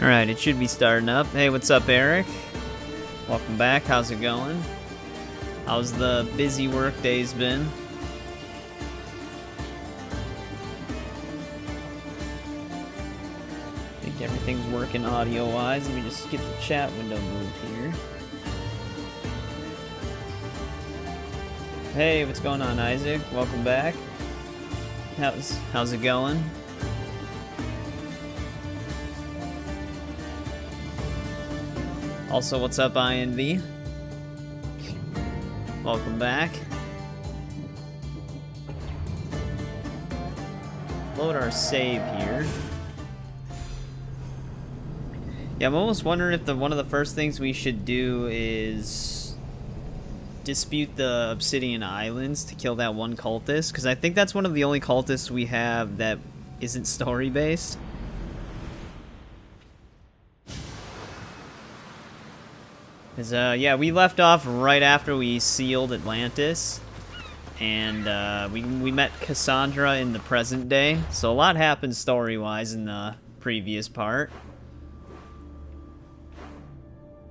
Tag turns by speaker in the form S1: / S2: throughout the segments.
S1: Alright, it should be starting up. Hey, what's up, Eric? Welcome back. How's it going? How's the busy work days been? I think everything's working audio-wise. Let me just get the chat window moved here. Hey, what's going on, Isaac? Welcome back. How's it going? Also, what's up, INV? Welcome back. Load our save here. Yeah, I'm almost wondering if one of the first things we should do is dispute the Obsidian Islands to kill that one cultist, because I think that's one of the only cultists we have that isn't story-based. Yeah, we left off right after we sealed Atlantis, and we met Kassandra in the present day, so a lot happened story-wise in the previous part.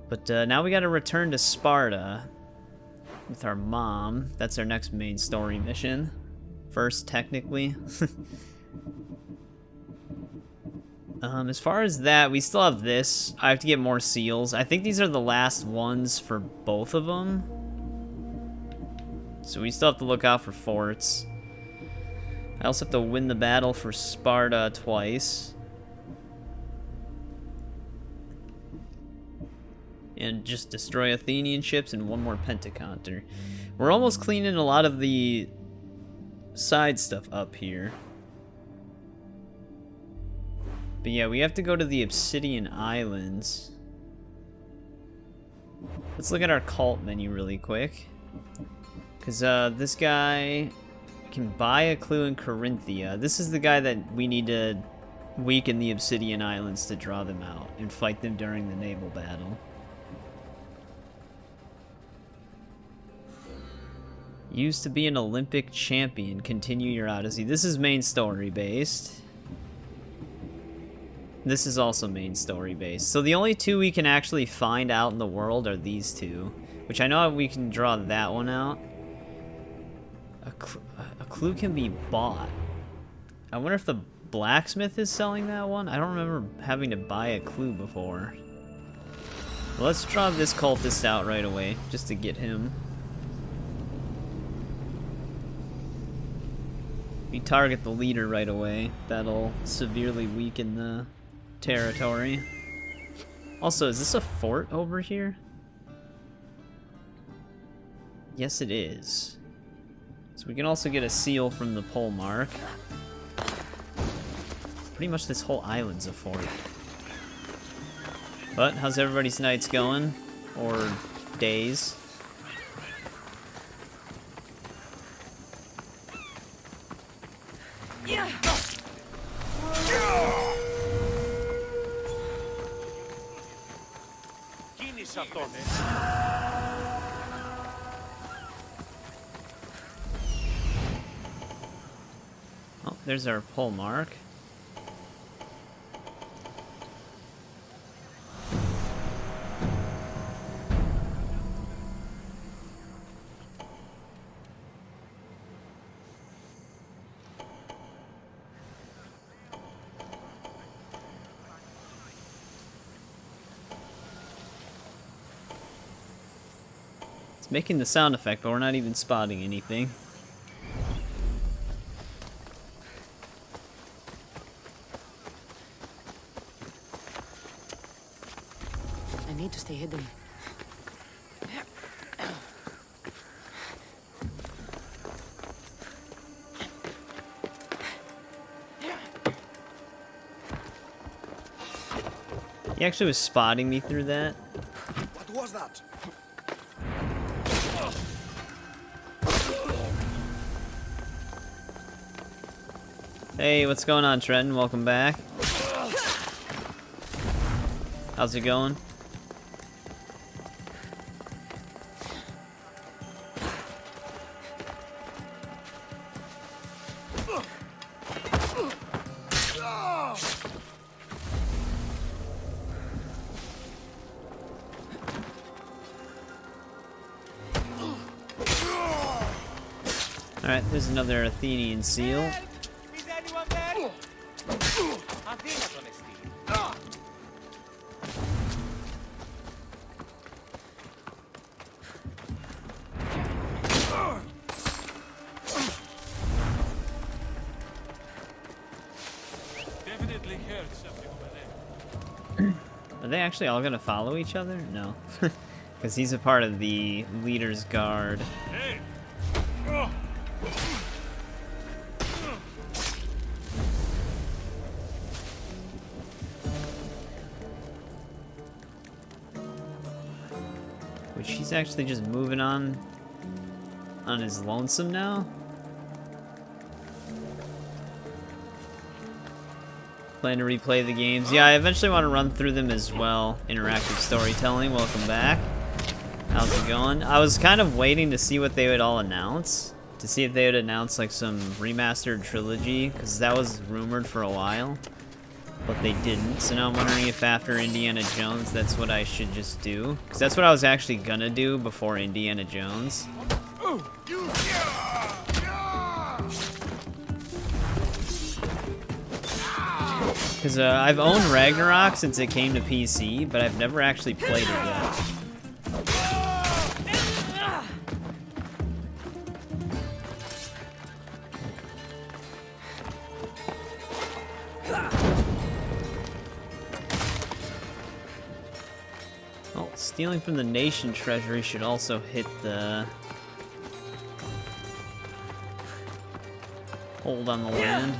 S1: But now we gotta return to Sparta with our mom. That's our next main story mission. First, technically. As far as that, we still have this. I have to get more seals. I think these are the last ones for both of them. So we still have to look out for forts. I also have to win the battle for Sparta twice. And just destroy Athenian ships and one more Pentaconter. We're almost cleaning a lot of the side stuff up here. But yeah, we have to go to the Obsidian Islands. Let's look at our cult menu really quick. Because this guy can buy a clue in Corinthia. This is the guy that we need to weaken the Obsidian Islands to draw them out and fight them during the naval battle. Used to be an Olympic champion. Continue your Odyssey. This is main story based. This is also main story based. So the only two we can actually find out in the world are these two. Which I know we can draw that one out. A clue can be bought. I wonder if the blacksmith is selling that one? I don't remember having to buy a clue before. Well, let's draw this cultist out right away, just to get him. We target the leader right away. That'll severely weaken the territory. Also, is this a fort over here? Yes, it is. So we can also get a seal from the pole mark. Pretty much this whole island's a fort. But how's everybody's nights going? Or days? Oh, there's our pole mark. Making the sound effect, but we're not even spotting anything.
S2: I need to stay hidden.
S1: He actually was spotting me through that.
S3: What was that?
S1: Hey, what's going on, Trenton? Welcome back. How's it going? Alright, there's another Athenian seal.
S4: Is anyone there? Athena's on a steal. Definitely heard something over there.
S1: Are they actually all gonna follow each other? No. Because he's a part of the leader's guard.
S4: Hey!
S1: Which he's actually just moving on his lonesome now. Plan to replay the games. Yeah, I eventually want to run through them as well. Interactive storytelling, welcome back. How's it going? I was kind of waiting to see what they would all announce. To see if they would announce like some remastered trilogy, because that was rumored for a while. But they didn't, so now I'm wondering if after Indiana Jones that's what I should just do. Because that's what I was actually gonna do before Indiana Jones. Because I've owned Ragnarok since it came to PC, but I've never actually played it yet. Oh, stealing from the nation treasury should also hit the hold on the land.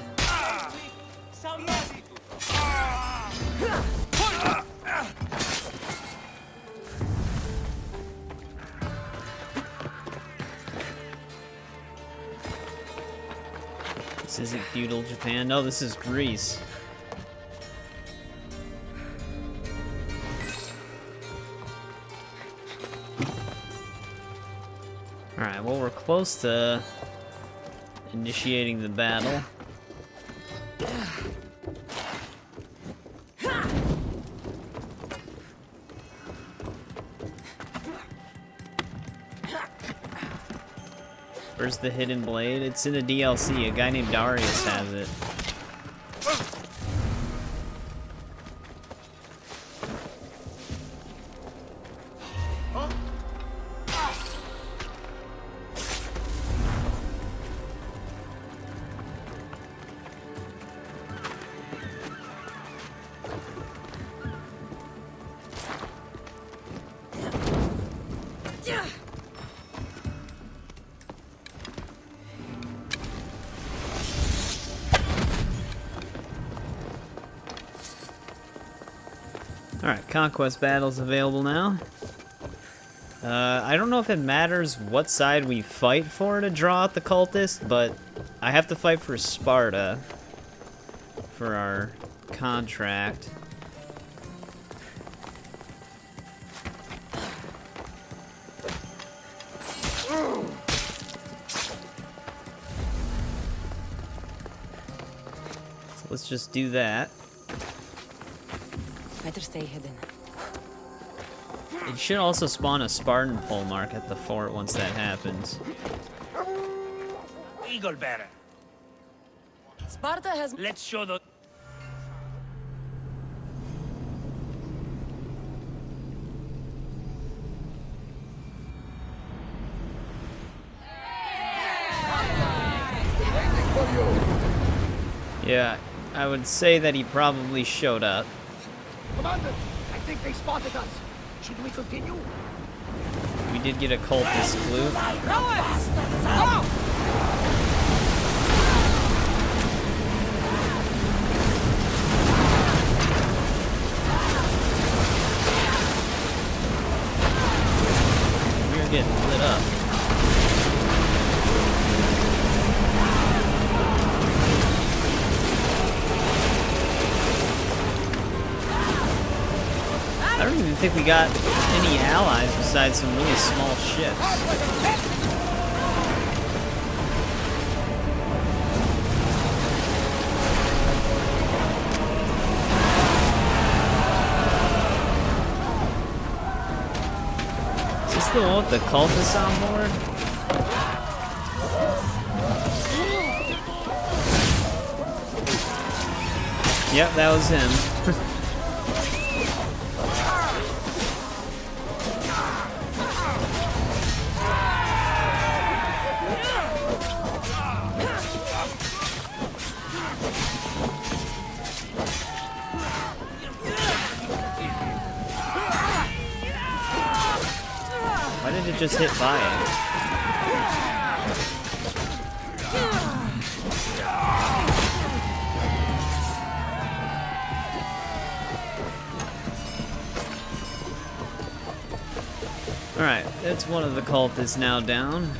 S1: This isn't feudal Japan. No, this is Greece. Alright, well, we're close to initiating the battle. Where's the hidden blade? It's in a DLC. A guy named Darius has it. Alright, Conquest Battle's available now. I don't know if it matters what side we fight for to draw out the cultist, but I have to fight for Sparta for our contract. So let's just do that.
S2: Better stay hidden.
S1: It should also spawn a Spartan pole mark at the fort once that happens.
S4: Eagle bearer.
S2: Sparta has.
S4: Let's show the.
S1: Yeah, I would say that he probably showed up.
S3: Commander, I think they spotted us. Should we continue?
S1: We did get a cultist clue. We are getting lit up. I don't even think we got any allies besides some really small ships. Is this the one with the cultists on board? Yep, that was him. Why did it just hit by it? Alright, that's one of the cultists now down.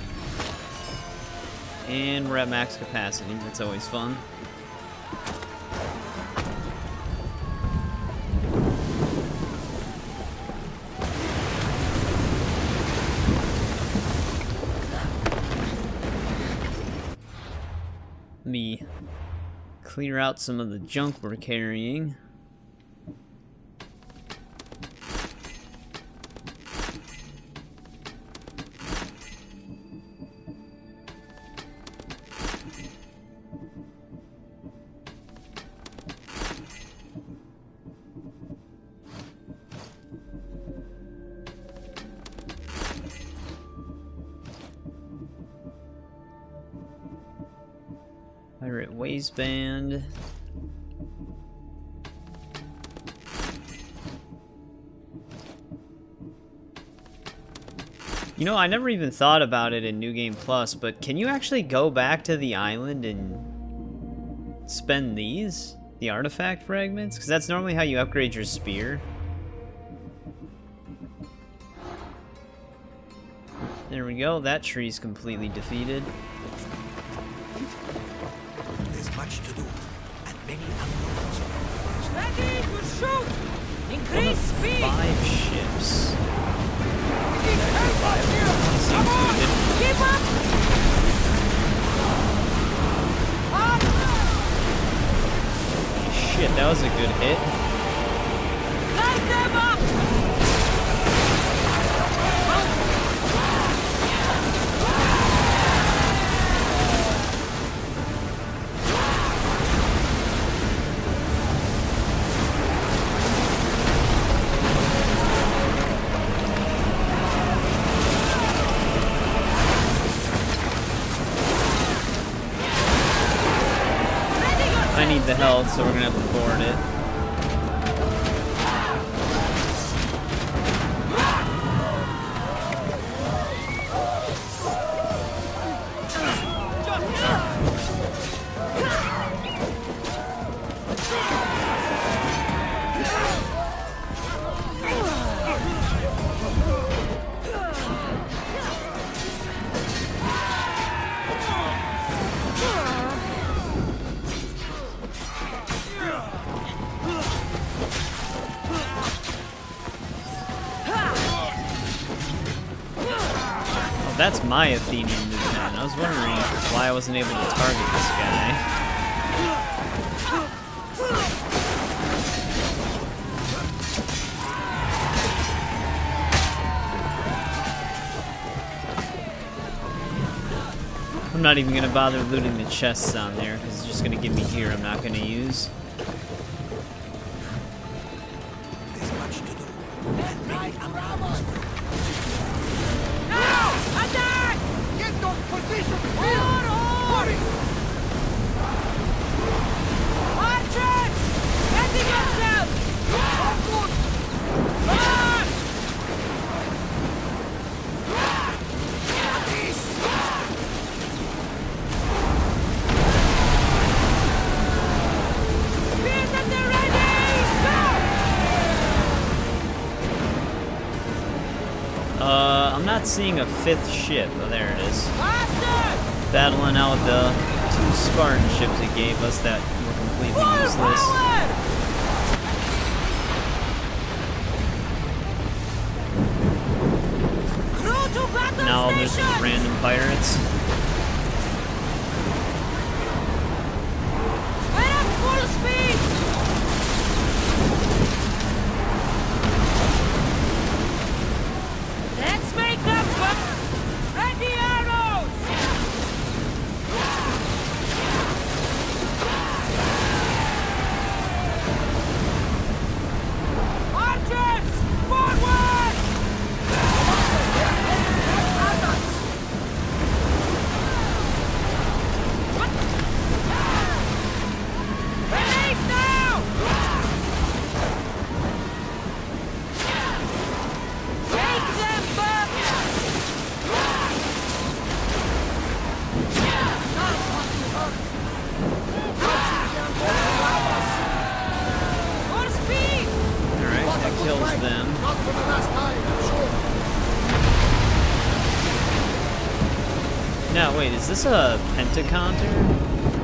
S1: And we're at max capacity, that's always fun. Let me clear out some of the junk we're carrying. Pirate waistband. You know, I never even thought about it in New Game Plus, but can you actually go back to the island and spend these? The artifact fragments? Because that's normally how you upgrade your spear. There we go, that tree's completely defeated.
S5: There's much to do, and many unknowns.
S2: Ready to shoot! Increase speed!
S1: 5 ships.
S2: Come on! Keep up!
S1: Shit, that was a good hit.
S2: Light them up!
S1: I need the health, so we're gonna have to board it. That's my Athenian movement. I was wondering why I wasn't able to target this guy. I'm not even gonna bother looting the chests on there because it's just gonna give me gear I'm not gonna use.
S5: There's much to do, and many unknowns.
S3: Attack! Get those positions clear! Hurry!
S2: Archers! Ready yourself! Run! Speed at the ready! Go!
S1: I'm not seeing a 5th ship. Oh, there it is.
S2: Faster!
S1: Battling out the 2 Spartan ships it gave us that were completely
S2: Full
S1: useless.
S2: power! Crew to battle
S1: Now there's
S2: station!
S1: these random pirates.
S2: We're at full speed! Let's make up for... Ready arrows!
S1: No, wait, is this a pentaconter?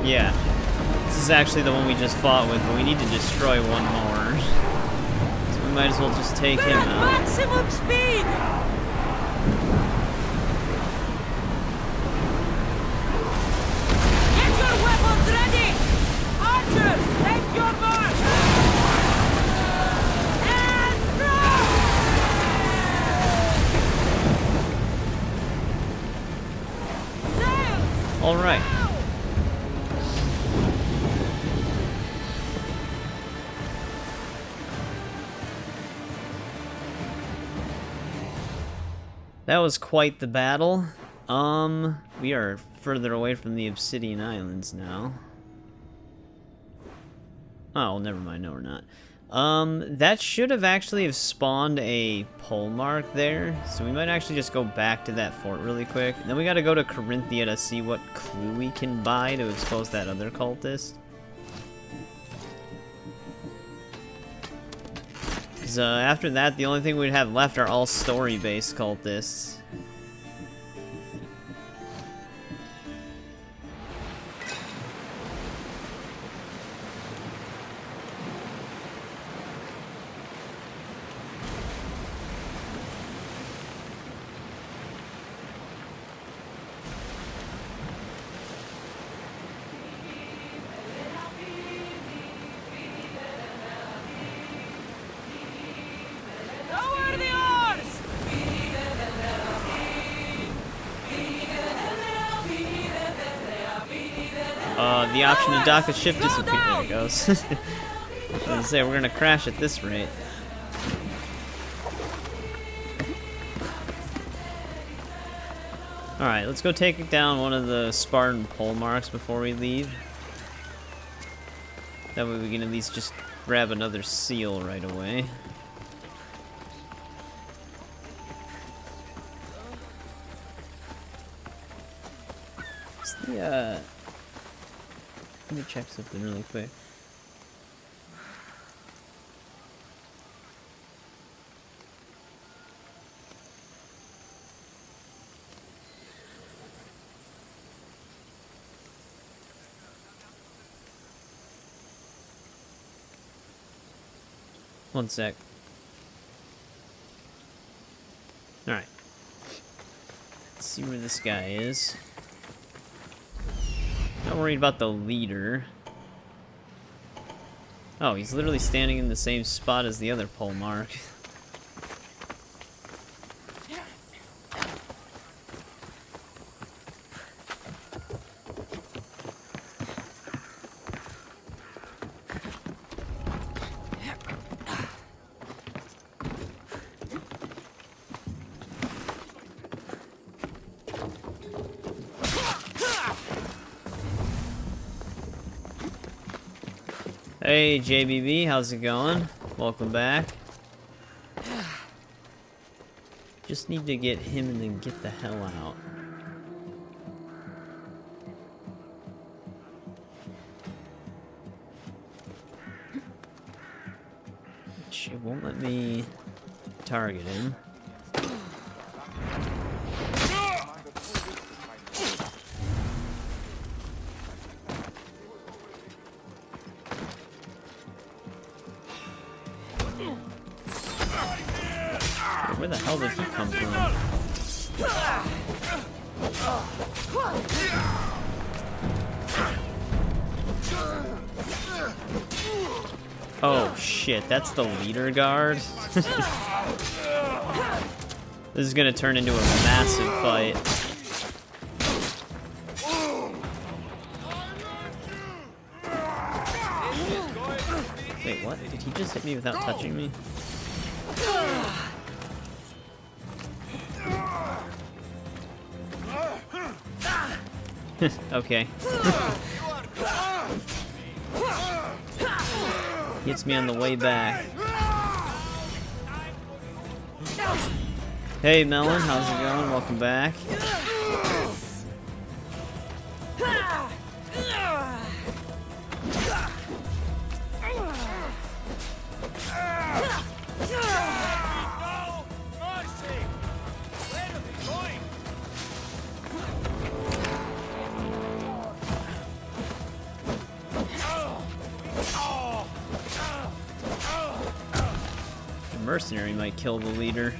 S1: Yeah. This is actually the one we just fought with, but we need to destroy one more. So we might as well just take him out.
S2: Maximum speed! Get your weapons ready! Archers, take your mark! And throw! Sail!
S1: All right. That was quite the battle. We are further away from the Obsidian Islands now. Oh, well, never mind. No, we're not. That should have actually have spawned a pole mark there. So we might actually just go back to that fort really quick. And then we gotta go to Corinthia to see what clue we can buy to expose that other cultist. Because after that, the only thing we'd have left are all story-based cultists.
S2: Lower the oars!
S1: The option to dock the ship disappeared. There it goes. I was gonna say, we're gonna crash at this rate. Alright, let's go take down one of the Spartan pole marks before we leave. That way we can at least just grab another seal right away. What's the, let me check something really quick. One sec. Alright. Let's see where this guy is. Not worried about the leader. Oh, he's literally standing in the same spot as the other pole mark. Hey JBB, how's it going? Welcome back. Just need to get him and then get the hell out. Which it won't let me target him. Where the hell did he come from? Oh shit, that's the leader guard? This is gonna turn into a massive fight. Wait, what? Did he just hit me without touching me? Okay. Hits me on the way back. Hey Melon, how's it going? Welcome back. mercenary might kill the leader.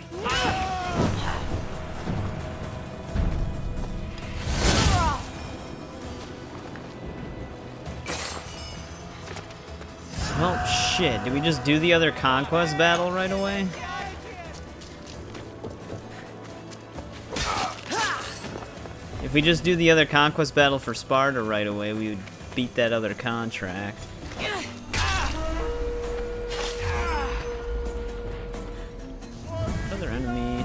S1: Well, shit. Did we just do the other conquest battle right away? If we just do the other conquest battle for Sparta right away, we would beat that other contract. Another enemy.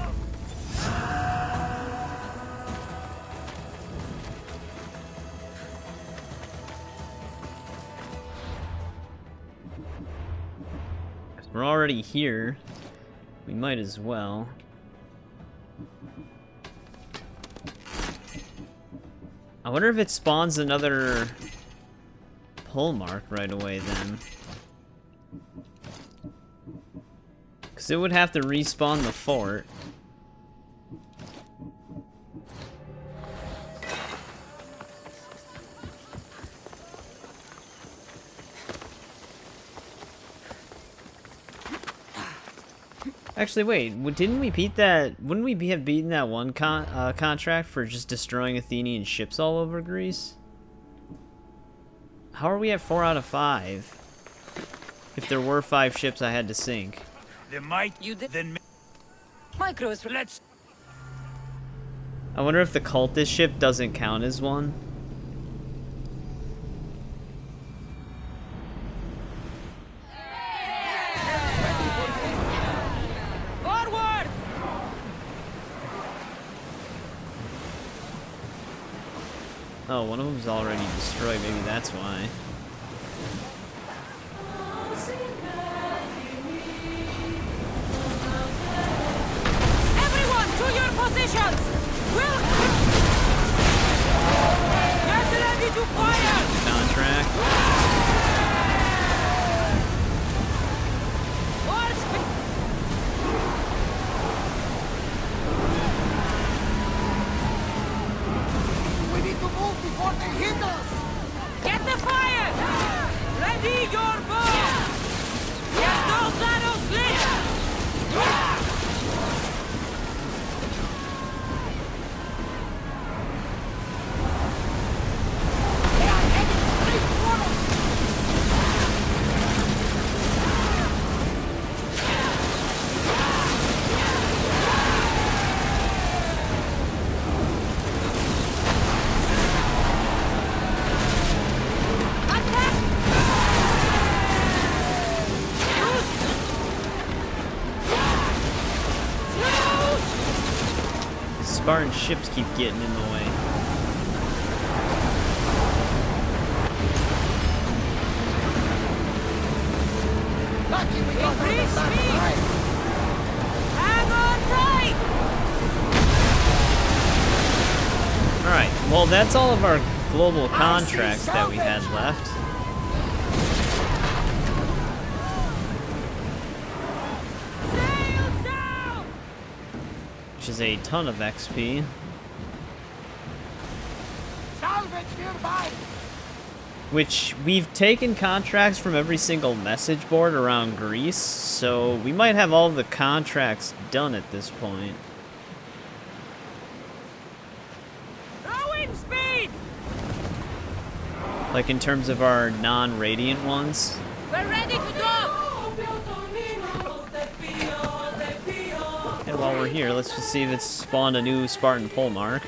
S1: We're already here. We might as well. I wonder if it spawns another pull mark right away then. Because it would have to respawn the fort. Actually, wait, didn't we beat that? Wouldn't we have beaten that one contract for just destroying Athenian ships all over Greece? How are we at 4 out of 5? If there were 5 ships I had to sink.
S5: The might
S2: You did.
S5: then
S2: Micros.
S5: let's
S1: I wonder if the cultist ship doesn't count as one.
S2: Forward!
S1: Oh, one of them's already destroyed, maybe that's why.
S2: Everyone to your positions! We'll... Get ready to fire!
S1: Contract.
S2: All speed!
S3: We need to move before they hit us!
S2: Get the fire! Ready your bow! Get those arrows lit!
S3: They are heading straight for us!
S2: Attack!
S1: Spartan ships keep getting in the way.
S3: Lucky we got rid
S2: Increase
S3: of that
S2: speed!
S3: time!
S2: Hang on tight!
S1: Alright, well that's all of our global contracts that we had left.
S2: Sail down!
S1: Which is a ton of XP.
S3: Salvage nearby!
S1: Which, we've taken contracts from every single message board around Greece, so we might have all the contracts done at this point.
S2: Rowing speed!
S1: Like in terms of our non-radiant ones.
S2: We're ready to dock!
S1: And while we're here, let's just see if it's spawned a new Spartan pole mark.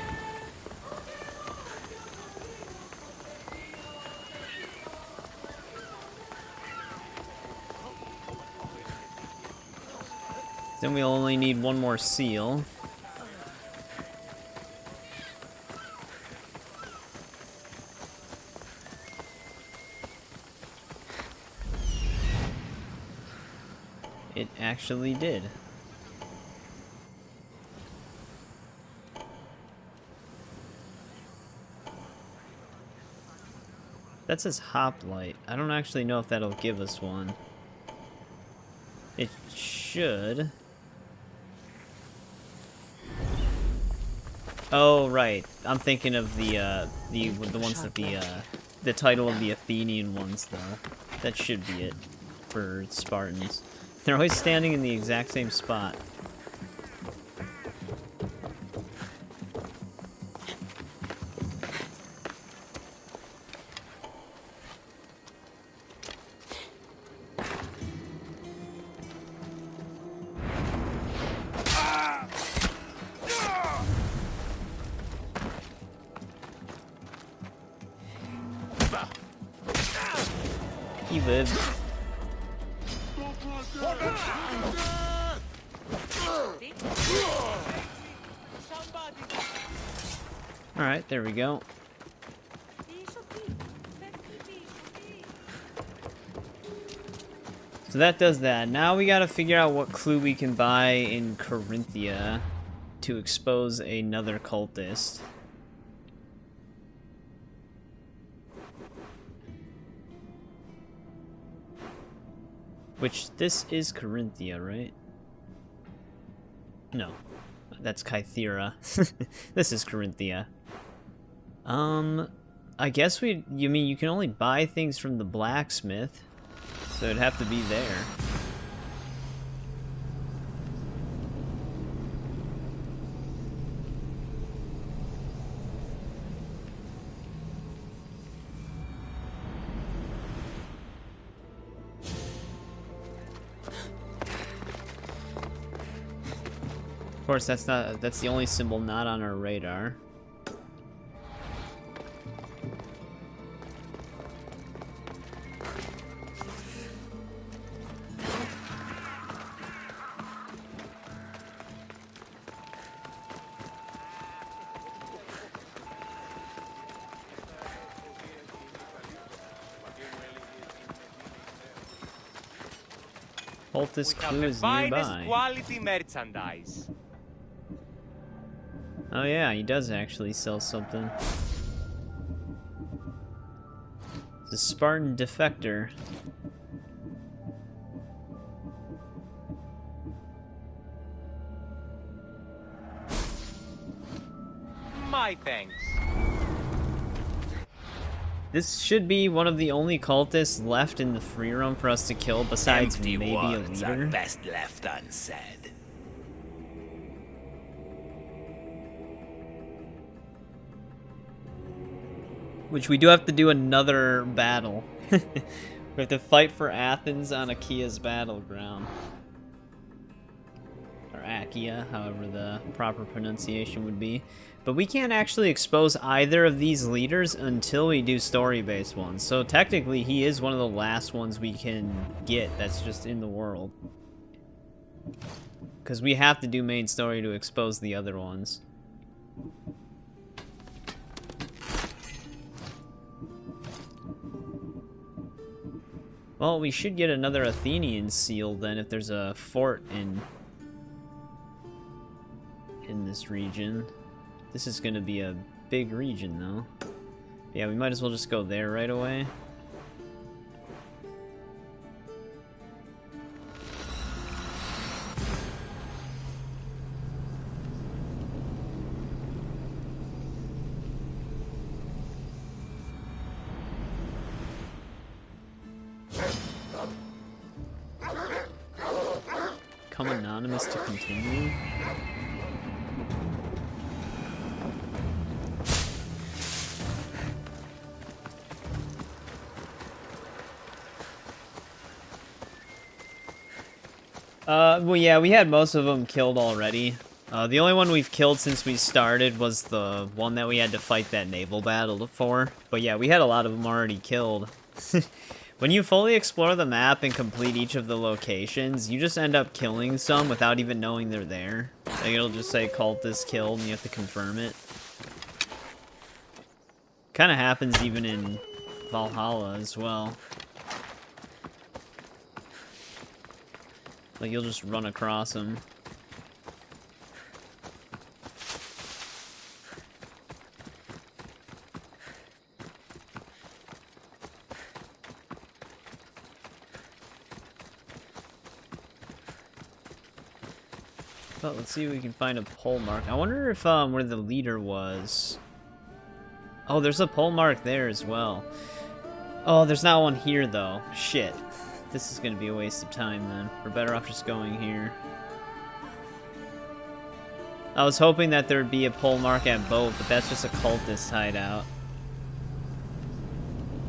S1: Then we'll only need one more seal. It actually did. That says hoplite. I don't actually know if that'll give us one. It should. Oh right, I'm thinking of the ones that the title of the Athenian ones though. That should be it for Spartans. They're always standing in the exact same spot. He lived. Alright, there we go. So that does that. Now we gotta figure out what clue we can buy in Corinthia to expose another cultist. Which, this is Corinthia, right? No. That's Kythera. This is Corinthia. I guess you mean you can only buy things from the blacksmith, so it'd have to be there. Of course, that's the only symbol not on our radar. Cultist clue is nearby.
S4: Quality merchandise.
S1: Oh yeah, he does actually sell something. It's a Spartan defector.
S4: My thanks.
S1: This should be one of the only cultists left in the free roam for us to kill, besides
S5: Empty
S1: maybe a
S5: words are
S1: leader.
S5: best left unsaid.
S1: Which we do have to do another battle. We have to fight for Athens on Achaea's battleground. Or Achaea, however the proper pronunciation would be. But we can't actually expose either of these leaders until we do story-based ones. So technically, he is one of the last ones we can get that's just in the world. Because we have to do main story to expose the other ones. Well, we should get another Athenian seal then if there's a fort in this region. This is gonna be a big region though. Yeah, we might as well just go there right away. Come anonymous to continue. Well, yeah, we had most of them killed already. The only one we've killed since we started was the one that we had to fight that naval battle for. But yeah, we had a lot of them already killed. When you fully explore the map and complete each of the locations, you just end up killing some without even knowing they're there. Like, it'll just say cultist killed and you have to confirm it. Kind of happens even in Valhalla as well. Like, you'll just run across them. But let's see if we can find a pole mark. I wonder if where the leader was. Oh, there's a pole mark there as well. Oh, there's not one here though. Shit. this is going to be a waste of time then. We're better off just going here. I was hoping that there would be a pole mark at both, but that's just a cultist hideout.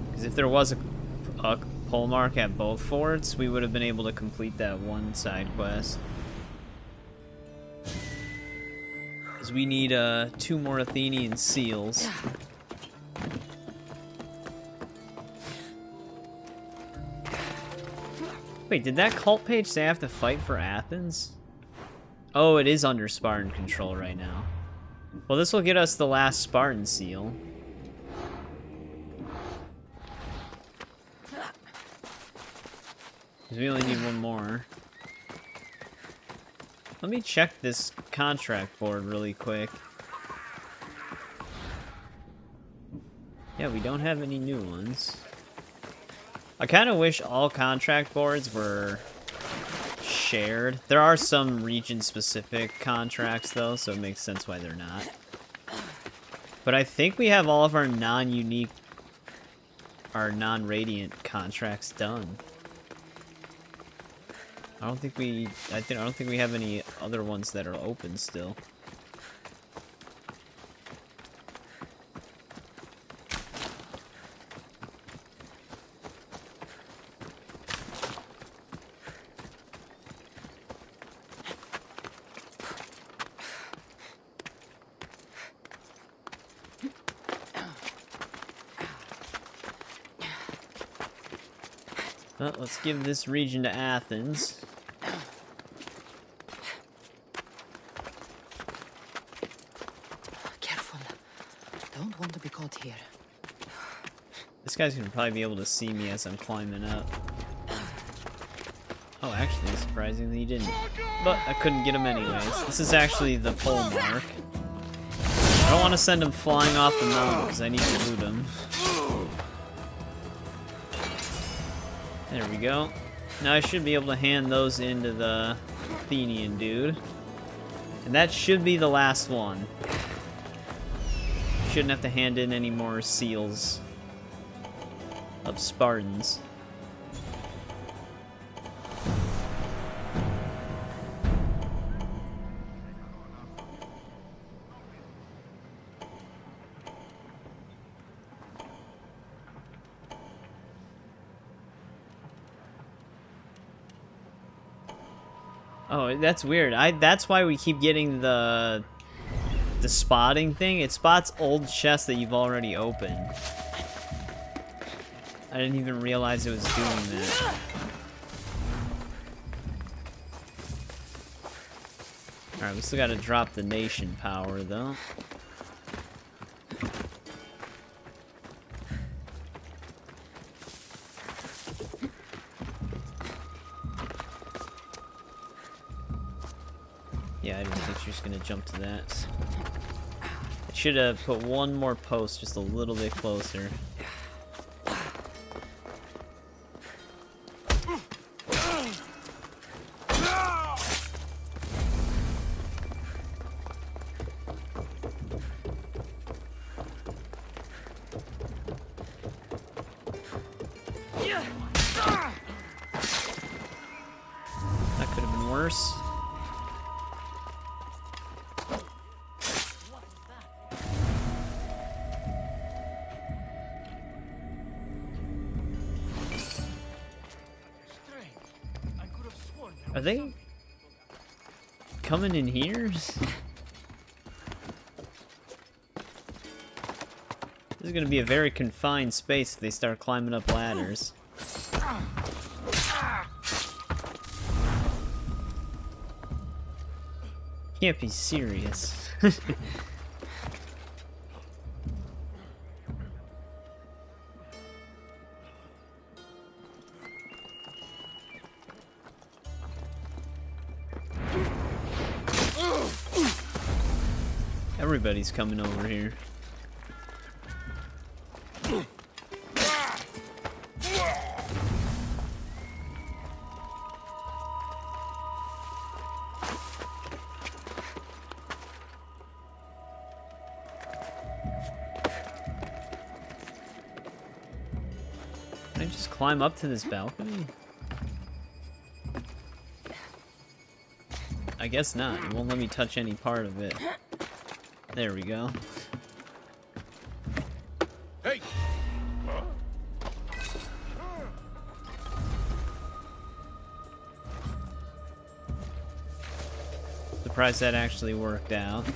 S1: Because if there was a pole mark at both forts, we would have been able to complete that one side quest. Because we need 2 more Athenian seals. Wait, did that cult page say I have to fight for Athens? Oh, it is under Spartan control right now. Well, this will get us the last Spartan seal. Because we only need one more. Let me check this contract board really quick. Yeah, we don't have any new ones. I kind of wish all contract boards were shared. There are some region-specific contracts, though, so it makes sense why they're not. But I think we have all of our non-unique, our non-radiant contracts done. I don't think we have any other ones that are open still. Well, let's give this region to Athens.
S6: Careful. Don't want to be caught here.
S1: This guy's gonna probably be able to see me as I'm climbing up. Oh, actually, surprisingly, he didn't. But I couldn't get him anyways. This is actually the pole mark. I don't want to send him flying off the mountain because I need to loot him. There we go. Now I should be able to hand those into the Athenian dude. And that should be the last one. Shouldn't have to hand in any more seals of Spartans. Oh, that's weird. That's why we keep getting the spotting thing. It spots old chests that you've already opened. I didn't even realize it was doing that. Alright, we still gotta drop the nation power though. Yeah, I didn't think she was gonna jump to that. I should have put one more post just a little bit closer. That could have been worse. Are they coming in here? This is going to be a very confined space if they start climbing up ladders. Can't be serious. Everybody's coming over here. Can I just climb up to this balcony? I guess not. It won't let me touch any part of it. There we go.
S5: Hey!
S1: Surprised that actually worked out.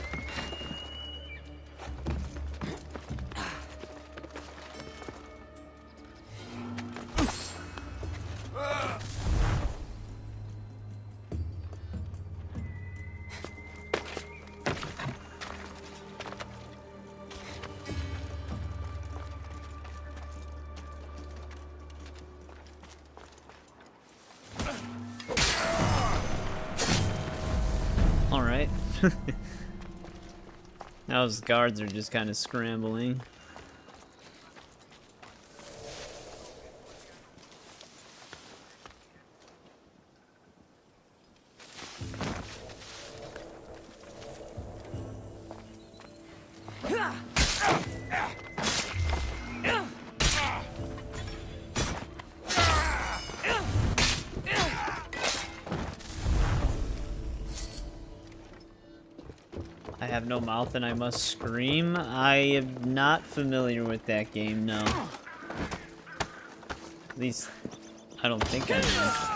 S1: Alright. Now his guards are just kind of scrambling. I have no mouth and I must scream. I am not familiar with that game, no. At least, I don't think I am.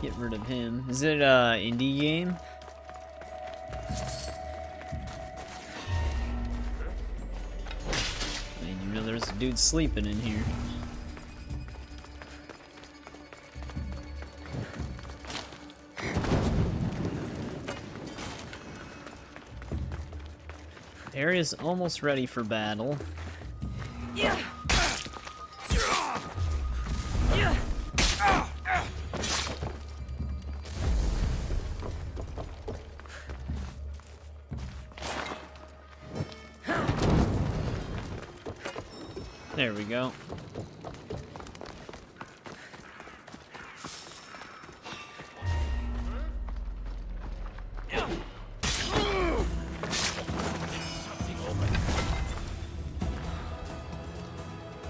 S1: Get rid of him. Is it a indie game? Man, you know there's a dude sleeping in here. The area's almost ready for battle. There we go.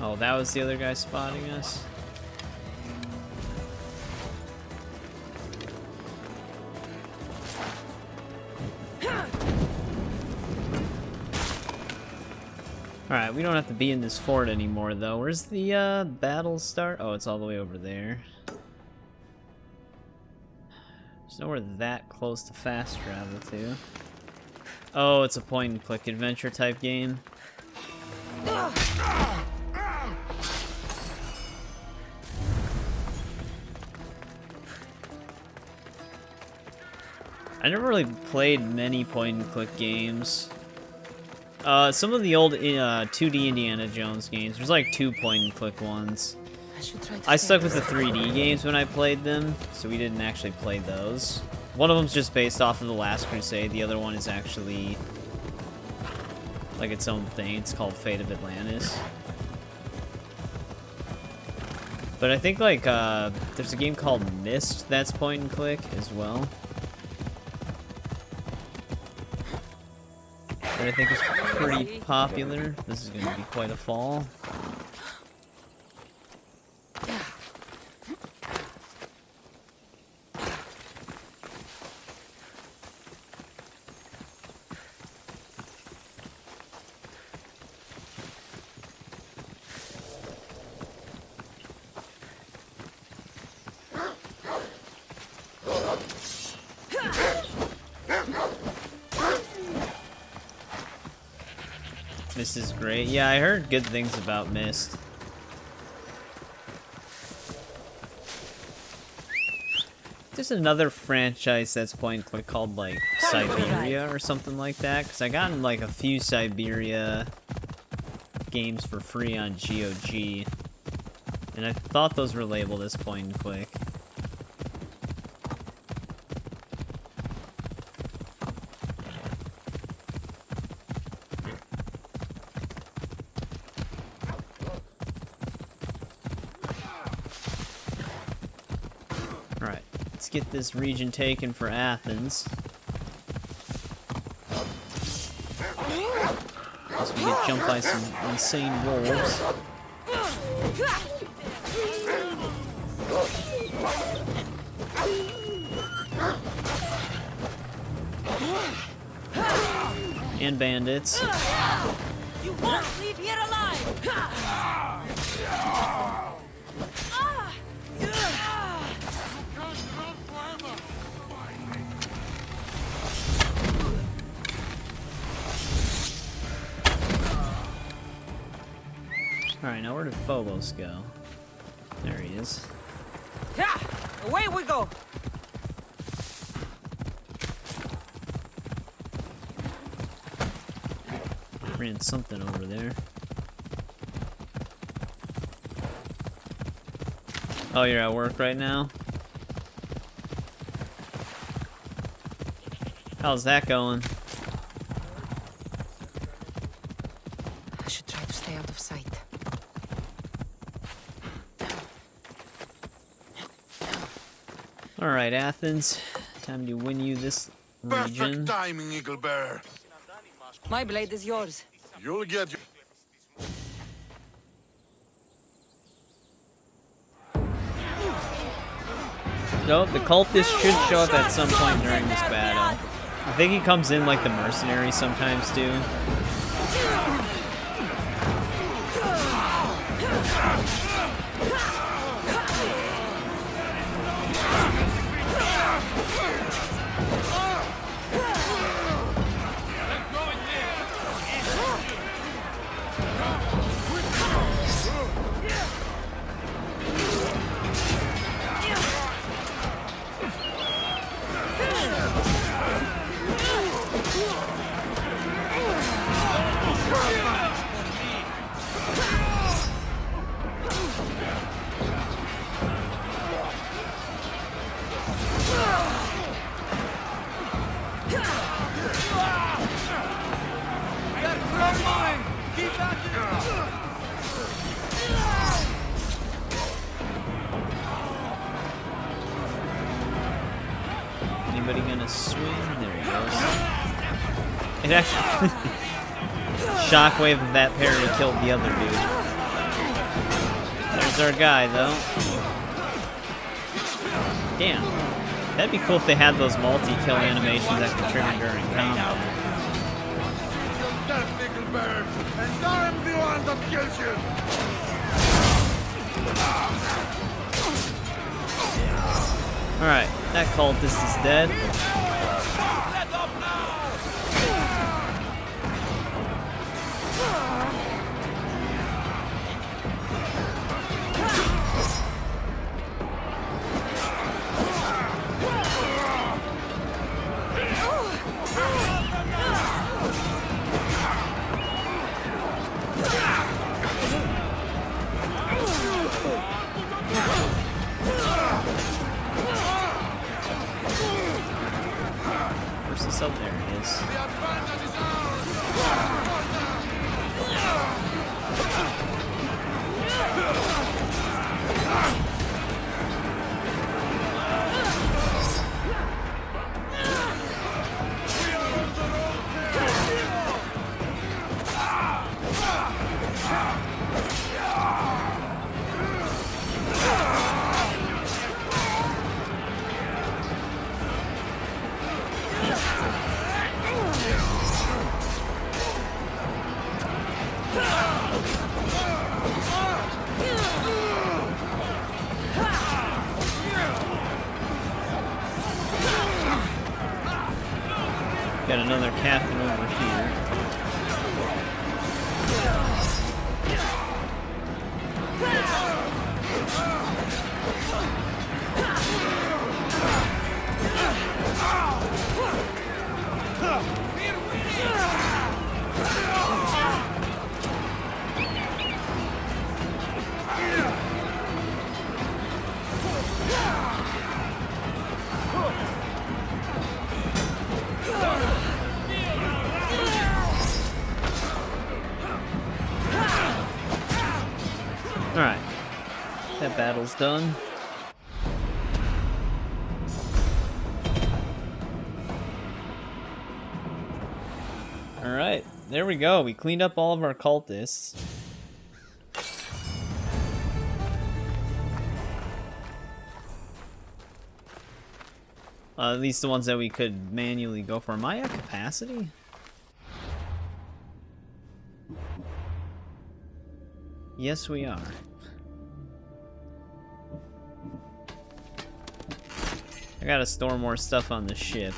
S1: Oh, that was the other guy spotting us? Alright, we don't have to be in this fort anymore, though. Where's the, battle start? Oh, it's all the way over there. There's nowhere that close to fast travel to. Oh, it's a point-and-click adventure type game. I never really played many point-and-click games. Some of the old 2D Indiana Jones games, there's like 2 point-and-click ones. I stuck with the 3D games when I played them, so we didn't actually play those. One of them's just based off of The Last Crusade, the other one is actually like its own thing. It's called Fate of Atlantis. But I think like there's a game called Myst that's point-and-click as well. That I think is pretty popular. This is going to be quite a fall. Myst is great. Yeah, I heard good things about Myst. There's another franchise that's point click called like Siberia or something like that, because I gotten like a few Siberia games for free on GOG, and I thought those were labeled as point and click. Alright, let's get this region taken for Athens. Unless we get jumped by some insane wolves. And bandits.
S2: You won't leave here alive!
S1: Alright, now where did Phobos go? There he is.
S2: Yeah, away we go!
S1: Ran something over there. Oh, you're at work right now? How's that going?
S6: I should try to stay out of sight.
S1: Alright, Athens. Time to win you this region.
S5: Perfect timing, Eagle Bear.
S2: My blade is yours.
S5: You'll get your...
S1: Nope, the cultist should show up at some point during this battle. I think he comes in like the mercenaries sometimes too. Anybody gonna swing? There he goes. It actually... Shockwave of that parry killed the other dude. There's our guy, though. Damn. That'd be cool if they had those multi-kill animations that can trigger during combat.
S5: That Eagle Bear, and I'm the one that kills you.
S1: Alright, that cultist is dead. Where's this up? There it is. Got another captain over here. That battle's done. Alright, there we go. We cleaned up all of our cultists. At least the ones that we could manually go for. Am I at capacity? Yes, we are. I gotta store more stuff on the ship.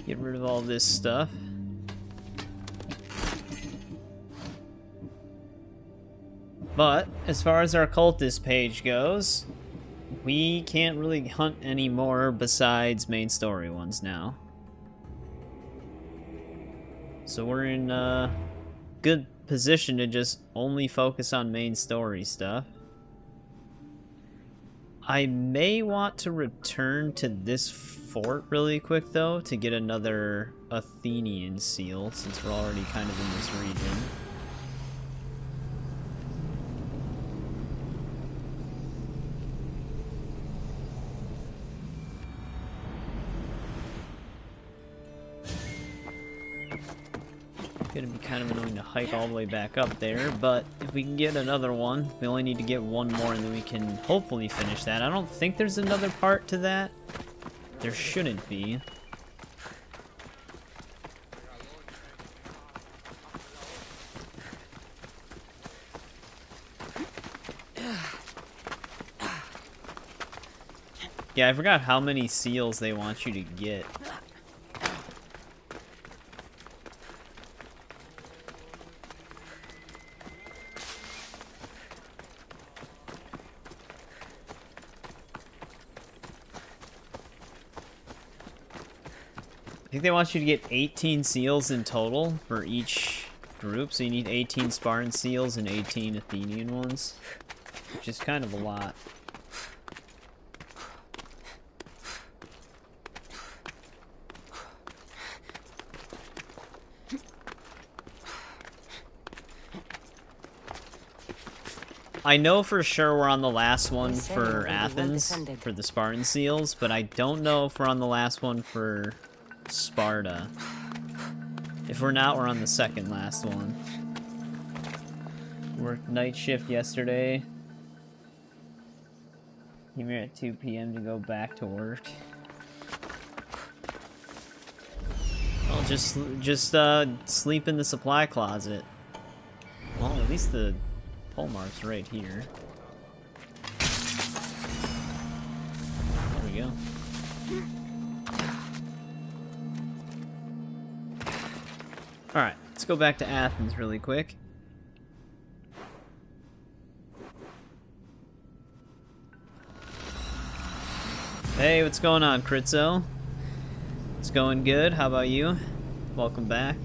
S1: Get rid of all this stuff. But as far as our cultist page goes, we can't really hunt anymore besides main story ones now. So we're in a good position to just only focus on main story stuff. I may want to return to this fort really quick, though, to get another Athenian seal, since we're already kind of in this region. Gonna be kind of annoying to hike all the way back up there, but if we can get another one, we only need to get one more and then we can hopefully finish that. I don't think there's another part to that. There shouldn't be. Yeah, I forgot how many seals they want you to get. I think they want you to get 18 seals in total for each group, so you need 18 Spartan seals and 18 Athenian ones, which is kind of a lot. I know for sure we're on the last one for Athens, for the Spartan seals, but I don't know if we're on the last one for Sparta. If we're not, we're on the second last one. Worked night shift yesterday. Came here at 2 p.m. to go back to work. I'll just sleep in the supply closet. Well, at least the pole mark's right here. There we go. Alright, let's go back to Athens really quick. Hey, what's going on, Critzo? It's going good, how about you? Welcome back.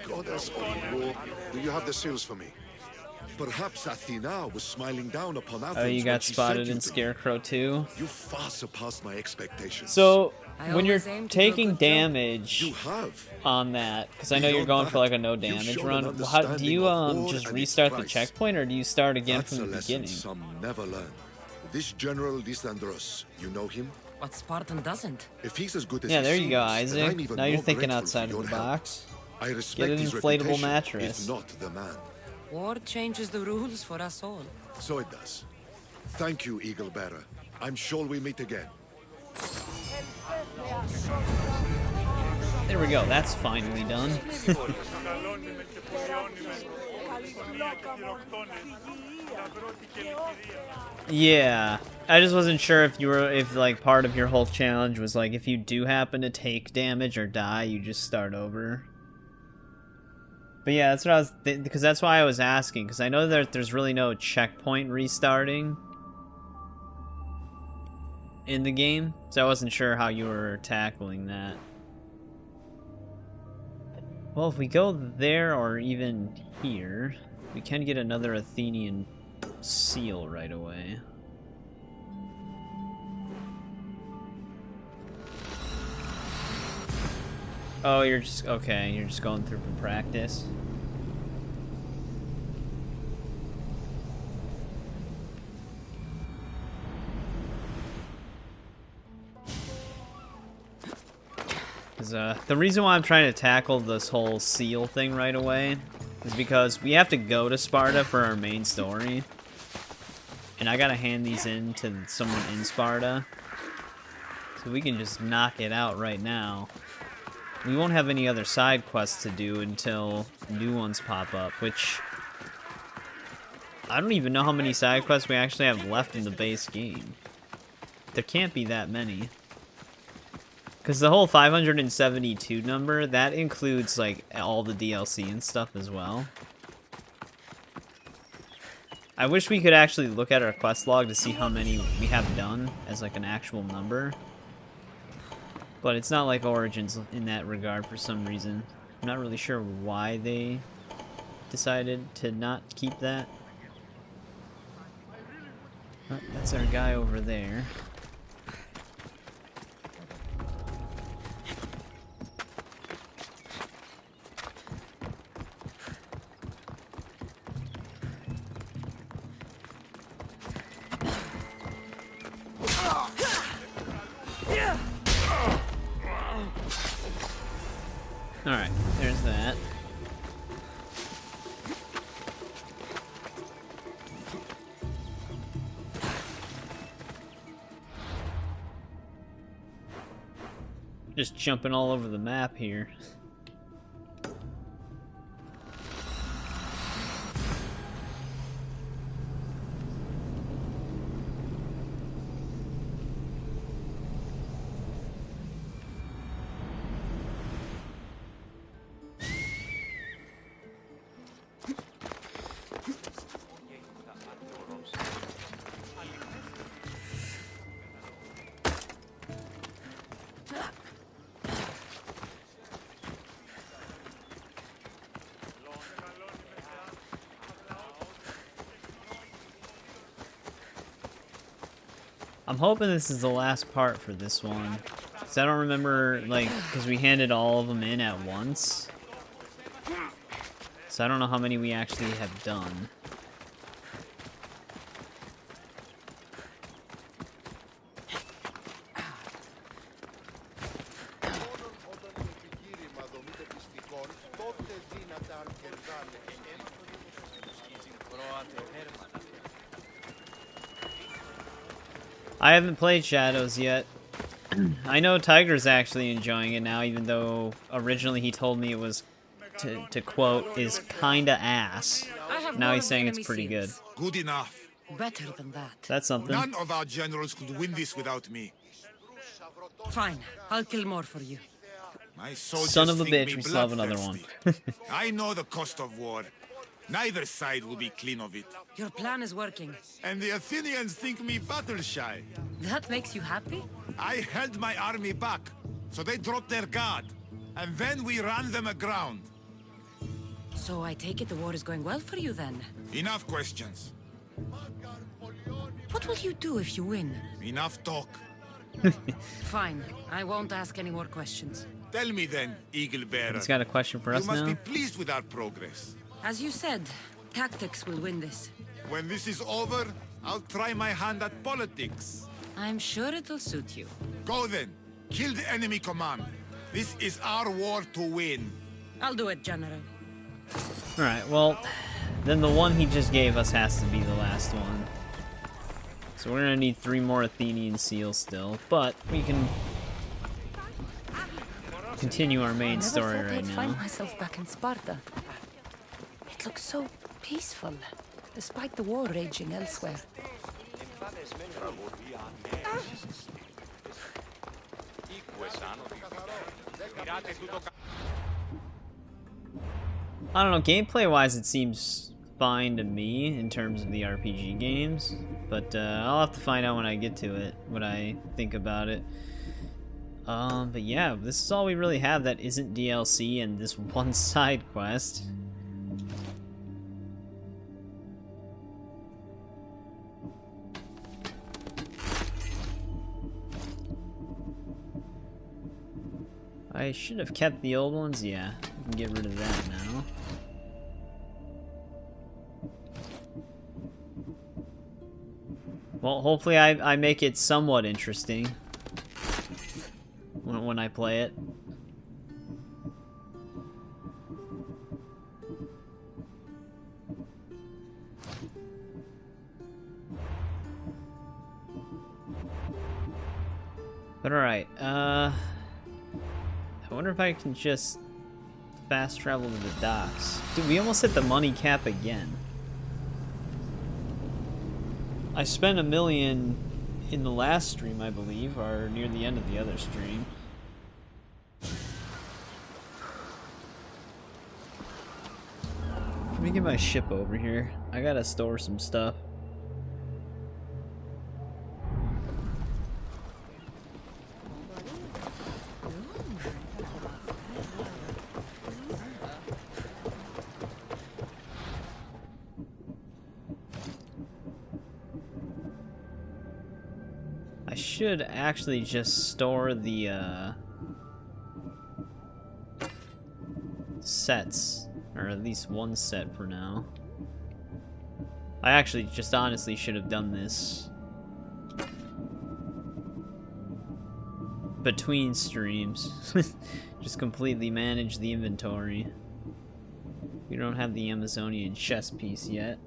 S5: Goddess of war, do you have the seals for me? Perhaps Athena was smiling down upon Athens.
S1: Oh, you got
S5: when she
S1: spotted
S5: sent you
S1: in
S5: to me.
S1: Scarecrow too?
S5: You far surpassed my expectations.
S1: So,
S6: I
S1: when you're
S6: always aim to do a
S1: taking
S6: good job.
S1: damage
S5: You have.
S1: on that, because I know you're
S5: Beyond
S1: going for
S5: that,
S1: like a no
S5: you've
S1: damage
S5: shown
S1: run,
S5: an
S1: how, do you
S5: understanding of war
S1: just
S5: and its
S1: restart the
S5: price.
S1: checkpoint, or do you start again
S5: That's
S1: from
S5: a
S1: the
S5: lesson
S1: beginning?
S5: some never learn. This General Lysandros, you know him?
S6: What Spartan doesn't?
S5: If he's as good as
S1: Yeah,
S5: he
S1: there you go,
S5: seems, then
S1: Isaac.
S5: I'm even
S1: Now you're
S5: more
S1: thinking
S5: grateful
S1: outside
S5: for
S1: of the
S5: your help.
S1: box.
S5: I respect
S1: an
S5: his
S1: inflatable
S5: reputation,
S1: mattress.
S5: if not the man.
S6: War changes the rules for us all.
S5: So it does. Thank you, Eagle Bearer. I'm sure we meet again.
S1: There we go, that's finally done. Yeah, I just wasn't sure if like part of your whole challenge was like if you do happen to take damage or die, you just start over. But yeah, that's what I was because that's why I was asking, because I know that there's really no checkpoint restarting in the game, so I wasn't sure how you were tackling that. Well, if we go there or even here, we can get another Athenian seal right away. Oh, you're just okay, you're just going through for practice. The reason why I'm trying to tackle this whole seal thing right away is because we have to go to Sparta for our main story. And I gotta hand these in to someone in Sparta. So we can just knock it out right now. We won't have any other side quests to do until new ones pop up, which... I don't even know how many side quests we actually have left in the base game. There can't be that many. Because the whole 572 number, that includes, like, all the DLC and stuff as well. I wish we could actually look at our quest log to see how many we have done as, like, an actual number. But it's not like Origins in that regard for some reason. I'm not really sure why they decided to not keep that. Oh, that's our guy over there. Alright, there's that. Just jumping all over the map here. I'm hoping this is the last part for this one. Because I don't remember, like, because we handed all of them in at once. So I don't know how many we actually have done. I haven't played Shadows yet. I know Tiger's actually enjoying it now, even though originally he told me it was, to quote, is kinda ass. Now he's saying it's pretty good.
S5: Good enough.
S6: Better than that.
S1: That's something.
S5: None of our generals could win this without me.
S6: Fine, I'll kill more for you.
S5: My soldiers
S1: Son of a
S5: think
S1: bitch,
S5: me
S1: we still have another one.
S5: bloodthirsty. I know the cost of war. Neither side will be clean of it.
S6: Your plan is working.
S5: And the Athenians think me battle-shy.
S6: That makes you happy?
S5: I held my army back, so they dropped their guard. And then we ran them aground.
S6: So I take it the war is going well for you then?
S5: Enough questions.
S6: What will you do if you win?
S5: Enough talk.
S6: Fine, I won't ask any more questions.
S5: Tell me then, Eagle Bearer.
S1: He's got a question for us
S5: You must
S1: now.
S5: be pleased with our progress.
S6: As you said, tactics will win this.
S5: When this is over, I'll try my hand at politics.
S6: I'm sure it'll suit you.
S5: Go then. Kill the enemy command. This is our war to win.
S6: I'll do it, General.
S1: Alright, well, then the one he just gave us has to be the last one. So we're gonna need 3 more Athenian seals still, but we can continue our main story right
S6: I'd find
S1: now.
S6: myself back in Sparta. It looks so peaceful. despite the war raging elsewhere.
S1: I don't know, gameplay-wise it seems fine to me in terms of the RPG games, but I'll have to find out when I get to it, what I think about it. But yeah, this is all we really have that isn't DLC and this one side quest. I should have kept the old ones, yeah. We can get rid of that now. Well, hopefully I make it somewhat interesting when I play it. But alright, I wonder if I can just fast travel to the docks. Dude, we almost hit the money cap again. I spent $1 million in the last stream, I believe, or near the end of the other stream. Let me get my ship over here. I gotta store some stuff. I should actually just store the sets, or at least one set for now. I actually just honestly should have done this between streams. Just completely manage the inventory. We don't have the Amazonian chess piece yet.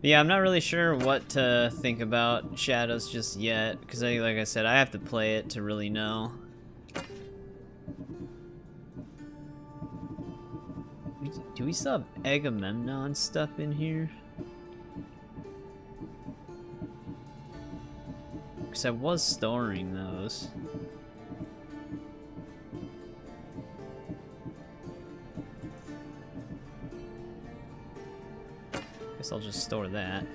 S1: Yeah, I'm not really sure what to think about Shadows just yet, because like I said, I have to play it to really know. Do we still have Agamemnon stuff in here? Because I was storing those. Guess I'll just store that.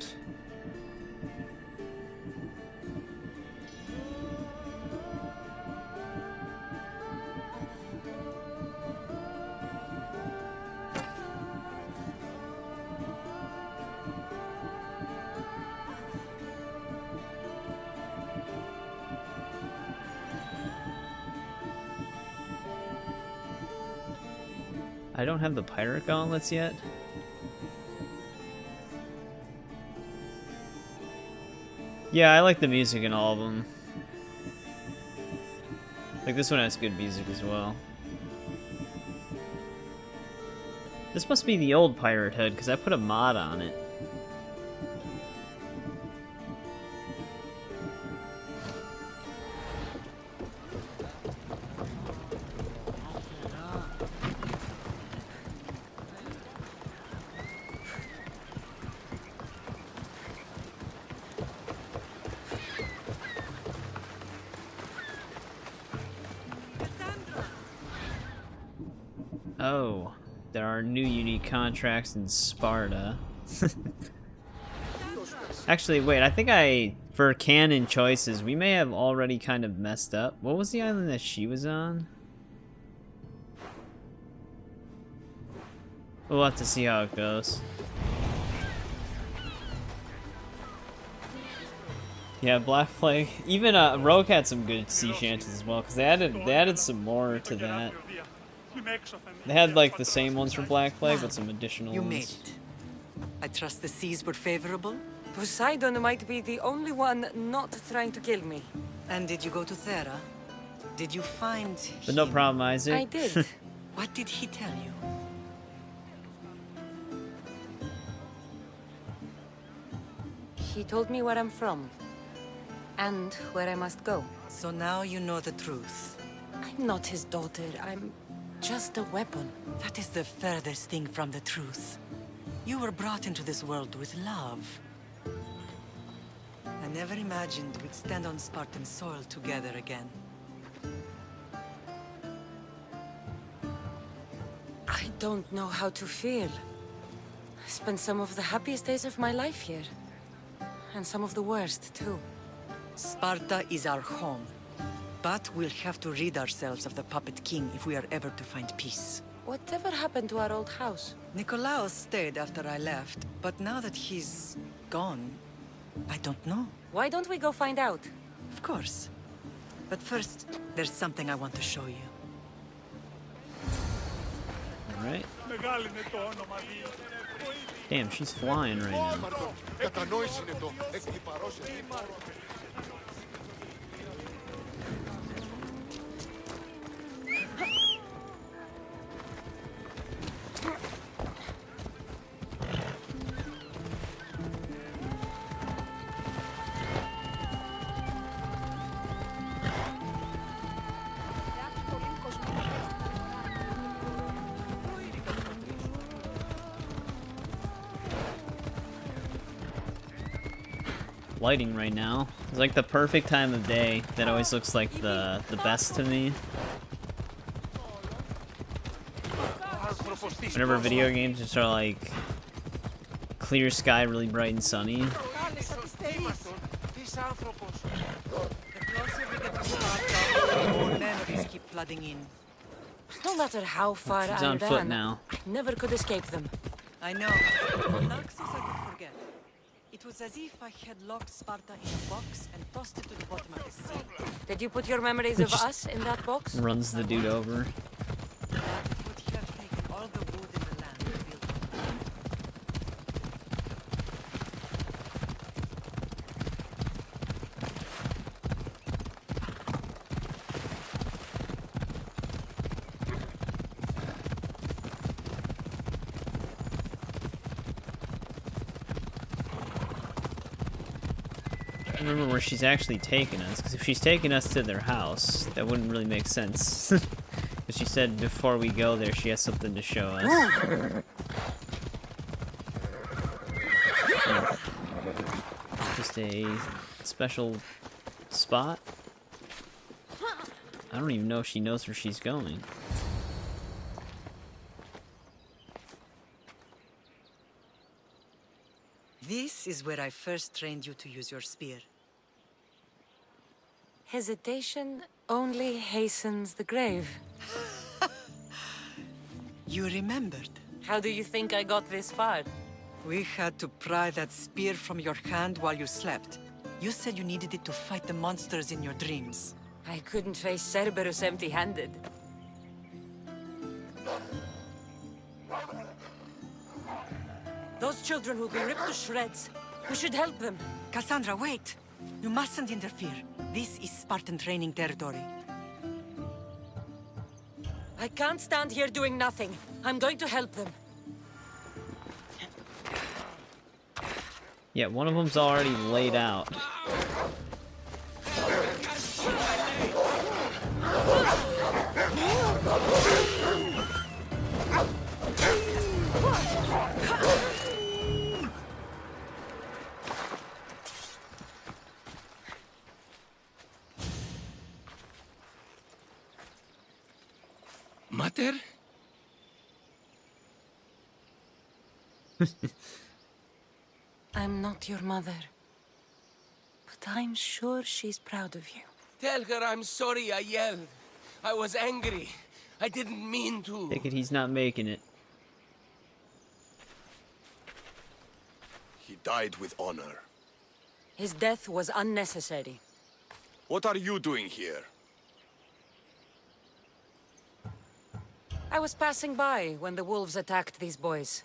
S1: I don't have the pirate gauntlets yet. Yeah, I like the music in all of them. Like, this one has good music as well. This must be the old pirate hood, because I put a mod on it. Oh, there are new unique contracts in Sparta. Actually, wait, I think for canon choices, we may have already kind of messed up. What was the island that she was on? We'll have to see how it goes. Yeah, Black Flag. Even Rogue had some good sea shanties as well, because they added some more to that. They had like the same ones for Black Flag, but some additional ones.
S6: You made it. I trust the seas were favorable?
S7: Poseidon might be the only one not trying to kill me.
S6: And did you go to Thera? Did you find
S1: But no
S6: him?
S1: problem, Isaac.
S7: I did.
S6: What did he tell you?
S7: He told me where I'm from. And where I must go.
S6: So now you know the truth.
S7: I'm not his daughter. I'm just a weapon.
S6: That is the furthest thing from the truth. You were brought into this world with love. I never imagined we'd stand on Spartan soil together again.
S7: I don't know how to feel. I spent some of the happiest days of my life here. And some of the worst, too.
S6: Sparta is our home. But we'll have to rid ourselves of the Puppet King if we are ever to find peace.
S7: Whatever happened to our old house?
S6: Nikolaos stayed after I left, but now that he's gone, I don't know.
S7: Why don't we go find out?
S6: Of course. But first, there's something I want to show you.
S1: Alright. Damn, she's flying right now. Lighting right now. It's like the perfect time of day. That always looks like the best to me. Whenever video games just are like clear sky, really bright and sunny.
S6: The closer we get to Sparta, the more memories keep flooding in.
S7: No matter how far
S1: She's
S7: I
S1: on
S7: ran,
S1: foot now.
S7: I never could escape them.
S6: I know. Naxos I could forget. It was as if I had locked Sparta in a box and tossed it to the bottom of the sea.
S7: Did you put your memories of us in that box?
S1: Runs the dude over.
S6: But it would have taken all the wood in the land to build one.
S1: I don't remember where she's actually taking us, because if she's taking us to their house, that wouldn't really make sense. Because she said before we go there, she has something to show us. Yeah. Just a special spot. I don't even know if she knows where she's going.
S6: This is where I first trained you to use your spear.
S7: Hesitation only hastens the grave.
S6: You remembered.
S7: How do you think I got this far?
S6: We had to pry that spear from your hand while you slept. You said you needed it to fight the monsters in your dreams.
S7: I couldn't face Cerberus empty-handed. Those children will be ripped to shreds. We should help them.
S6: Kassandra, wait! You mustn't interfere. This is Spartan training territory.
S7: I can't stand here doing nothing. I'm going to help them.
S1: Yeah, one of them's already laid out.
S2: Mater?
S7: I'm not your mother. But I'm sure she's proud of you.
S2: Tell her I'm sorry I yelled. I was angry. I didn't mean to.
S1: Take it, he's not making it.
S5: He died with honor.
S7: His death was unnecessary.
S5: What are you doing here?
S7: I was passing by when the wolves attacked these boys.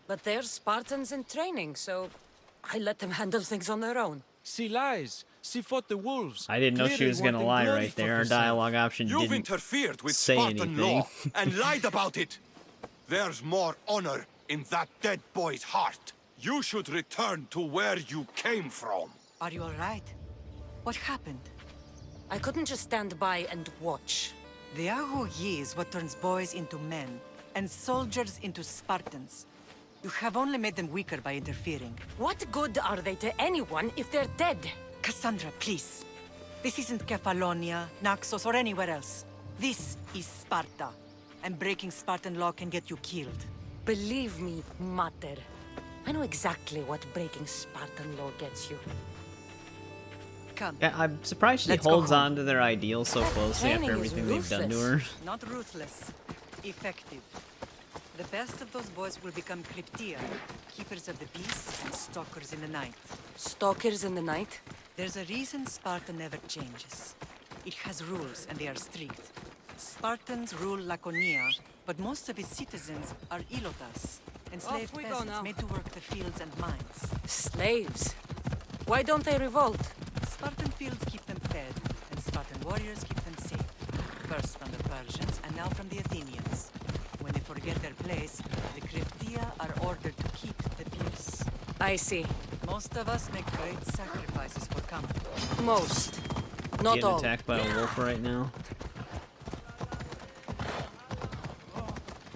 S7: But they're Spartans in training, so I let them handle things on their own.
S8: She lies. She fought the wolves.
S1: I didn't know she was gonna lie right there. Our dialogue option
S5: You've
S1: didn't
S5: interfered with
S1: say
S5: Spartan
S1: anything.
S5: law and lied about it. There's more honor in that dead boy's heart. You should return to where you came from.
S6: Are you all right? What happened?
S7: I couldn't just stand by and watch.
S6: The Agogi is what turns boys into men, and soldiers into Spartans. You have only made them weaker by interfering.
S7: What good are they to anyone if they're dead?
S6: Cassandra, please. This isn't Kefalonia, Naxos, or anywhere else. This is Sparta. And breaking Spartan law can get you killed.
S7: Believe me, Mater. I know exactly what breaking Spartan law gets you.
S6: Come.
S1: Yeah, I'm surprised she
S6: Let's go
S1: holds
S6: home.
S1: on to their ideals so closely
S7: training
S1: after
S7: is
S1: everything they've done to her.
S6: Not ruthless. Effective. The best of those boys will become Cryptia, keepers of the peace and stalkers in the night.
S7: Stalkers in the night?
S6: There's a reason Sparta never changes. It has rules, and they are strict. Spartans rule Laconia, but most of its citizens are ilotas, enslaved
S7: we go
S6: peasants
S7: now.
S6: made to work the fields and mines.
S7: Slaves. Why don't they revolt?
S6: Spartan fields keep them fed, and Spartan warriors keep them safe. First from the Persians, and now from the Athenians. When they forget their place, the Cryptia are ordered to keep the peace.
S7: I see.
S6: Most of us make great sacrifices for comfort.
S7: Most. Not
S1: Getting
S7: all.
S1: attacked by a wolf right now.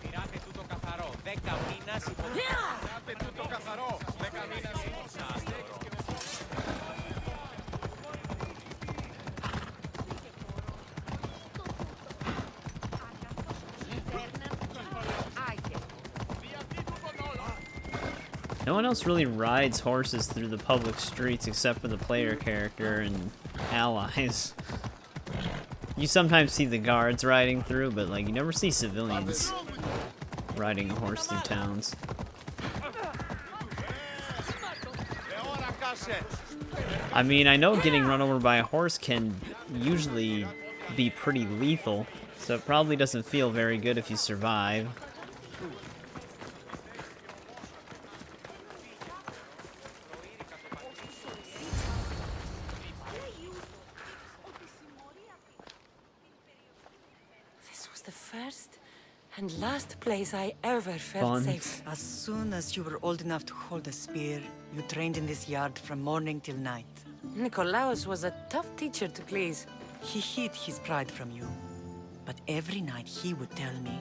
S4: Tirate tutto καθαρό. 10 μήνας Tirate tutto καθαρό. 10 μήνας
S1: No one else really rides horses through the public streets except for the player character and allies. You sometimes see the guards riding through, but like you never see civilians riding a horse through towns. I mean, I know getting run over by a horse can usually be pretty lethal, so it probably doesn't feel very good if you survive.
S7: This was the first and last place I ever felt
S1: Fun.
S7: safe.
S6: As soon as you were old enough to hold a spear, you trained in this yard from morning till night.
S7: Nikolaos was a tough teacher to please.
S6: He hid his pride from you. But every night he would tell me,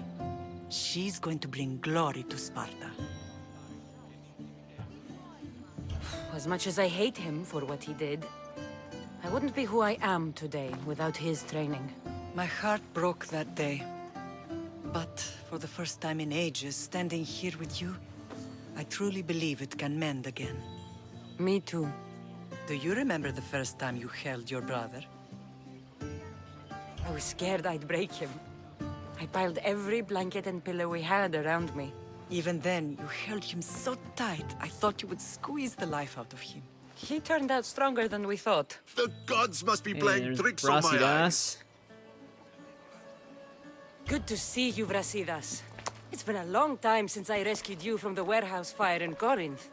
S6: she's going to bring glory to Sparta.
S7: As much as I hate him for what he did, I wouldn't be who I am today without his training.
S6: My heart broke that day. But for the first time in ages, standing here with you, I truly believe it can mend again.
S7: Me too.
S6: Do you remember the first time you held your brother?
S7: I was scared I'd break him. I piled every blanket and pillow we had around me.
S6: Even then, you held him so tight, I thought you would squeeze the life out of him.
S7: He turned out stronger than we thought.
S5: The gods must be
S1: Hey,
S5: playing
S1: there's
S5: tricks on my eyes.
S1: Brasidas.
S7: Good to see you, Brasidas. It's been a long time since I rescued you from the warehouse fire in Corinth.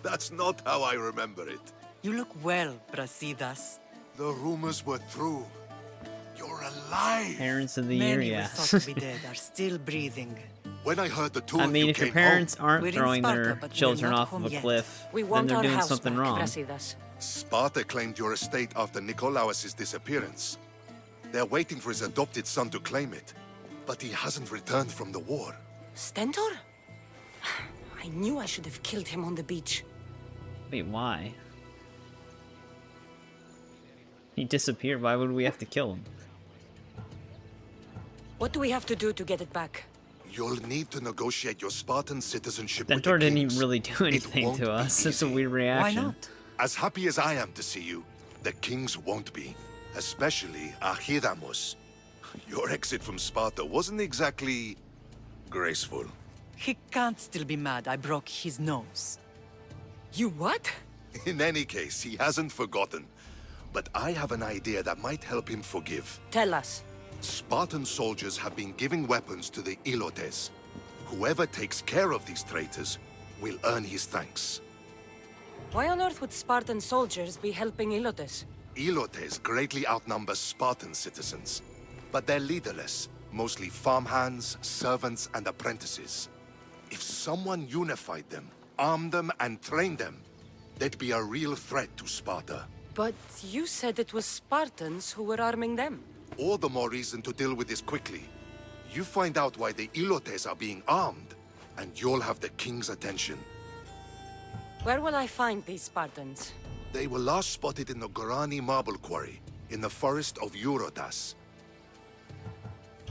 S5: That's not how I remember it.
S6: You look well, Brasidas.
S5: The rumors were true. You're alive.
S1: Parents of the year,
S6: Many
S1: yeah.
S6: we thought to be dead are still breathing.
S5: When I heard the two
S1: I
S5: of
S1: mean,
S5: you
S1: if your
S5: came home,
S1: parents aren't
S6: We're in
S1: throwing
S6: Sparta,
S1: their
S6: but we're
S1: children
S6: not
S1: off of
S6: home
S1: a
S6: yet.
S1: cliff,
S7: We
S1: then
S7: want
S1: they're
S7: our
S1: doing
S7: house
S1: something
S7: back,
S1: wrong.
S7: Brasidas.
S5: Sparta claimed your estate after Nikolaos' disappearance. They're waiting for his adopted son to claim it. But he hasn't returned from the war.
S7: Stentor? I knew I should have killed him on the beach.
S1: Wait, why? He disappeared. Why would we have to kill him?
S7: What do we have to do to get it back?
S5: You'll need to negotiate your Spartan citizenship with the
S1: Stentor didn't
S5: kings.
S1: even really do anything
S5: won't
S1: to
S5: be
S1: us. That's a
S5: easy.
S1: weird
S6: Why
S1: reaction.
S6: not?
S5: As happy as I am to see you, the kings won't be. Especially Archidamos. Your exit from Sparta wasn't exactly graceful.
S6: He can't still be mad I broke his nose.
S7: You what?
S5: In any case, he hasn't forgotten. But I have an idea that might help him forgive.
S7: Tell us.
S5: Spartan soldiers have been giving weapons to the Ilotes. Whoever takes care of these traitors will earn his thanks.
S7: Why on earth would Spartan soldiers be helping Ilotes?
S5: Ilotes greatly outnumber Spartan citizens, but they're leaderless, mostly farmhands, servants, and apprentices. If someone unified them, armed them, and trained them, they'd be a real threat to Sparta.
S7: But you said it was Spartans who were arming them.
S5: All the more reason to deal with this quickly. You find out why the Ilotes are being armed, and you'll have the king's attention.
S7: Where will I find these Spartans?
S5: They were last spotted in the Gorani marble quarry, in the forest of Eurotas.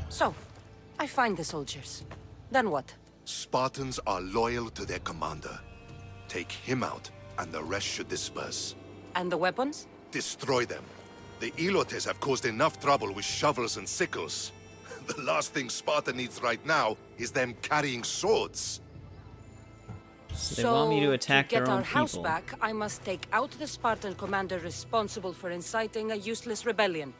S7: So, I find the soldiers. Then what?
S5: Spartans are loyal to their commander. Take him out, and the rest should disperse.
S7: And the weapons?
S5: Destroy them. The Ilotes have caused enough trouble with shovels and sickles. The last thing Sparta needs right now is them carrying swords.
S1: They want me to attack
S7: get
S1: their own
S7: our house
S1: people.
S7: back, I must take out the Spartan commander responsible for inciting a useless rebellion.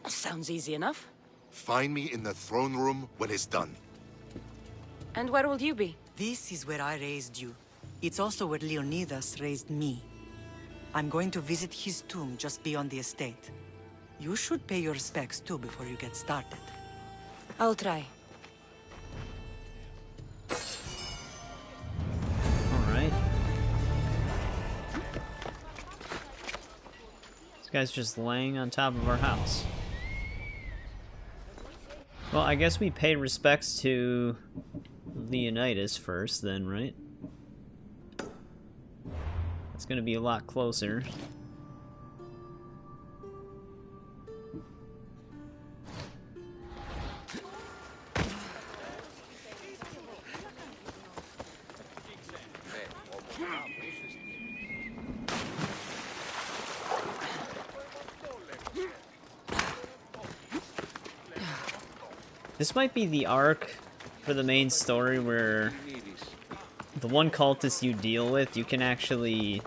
S7: Sounds easy enough.
S5: Find me in the throne room when it's done.
S7: And where will you be?
S6: This is where I raised you. It's also where Leonidas raised me. I'm going to visit his tomb just beyond the estate. You should pay your respects too before you get started.
S7: I'll try.
S1: Alright. This guy's just laying on top of our house. Well, I guess we pay respects to Leonidas first then, right? It's gonna be a lot closer. This might be the arc for the main story where the one cultist you deal with, you can actually,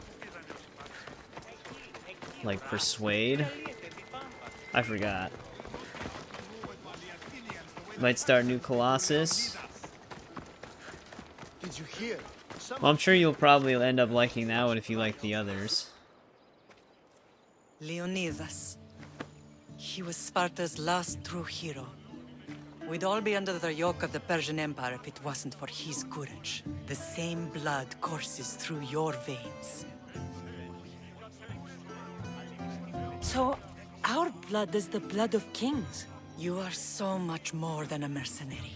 S1: like, persuade. I forgot. Might start New Colossus.
S3: Did you hear?
S1: Well, I'm sure you'll probably end up liking that one if you like the others.
S6: Leonidas. He was Sparta's last true hero. We'd all be under the yoke of the Persian Empire if it wasn't for his courage. The same blood courses through your veins.
S7: So, our blood is the blood of kings.
S6: You are so much more than a mercenary.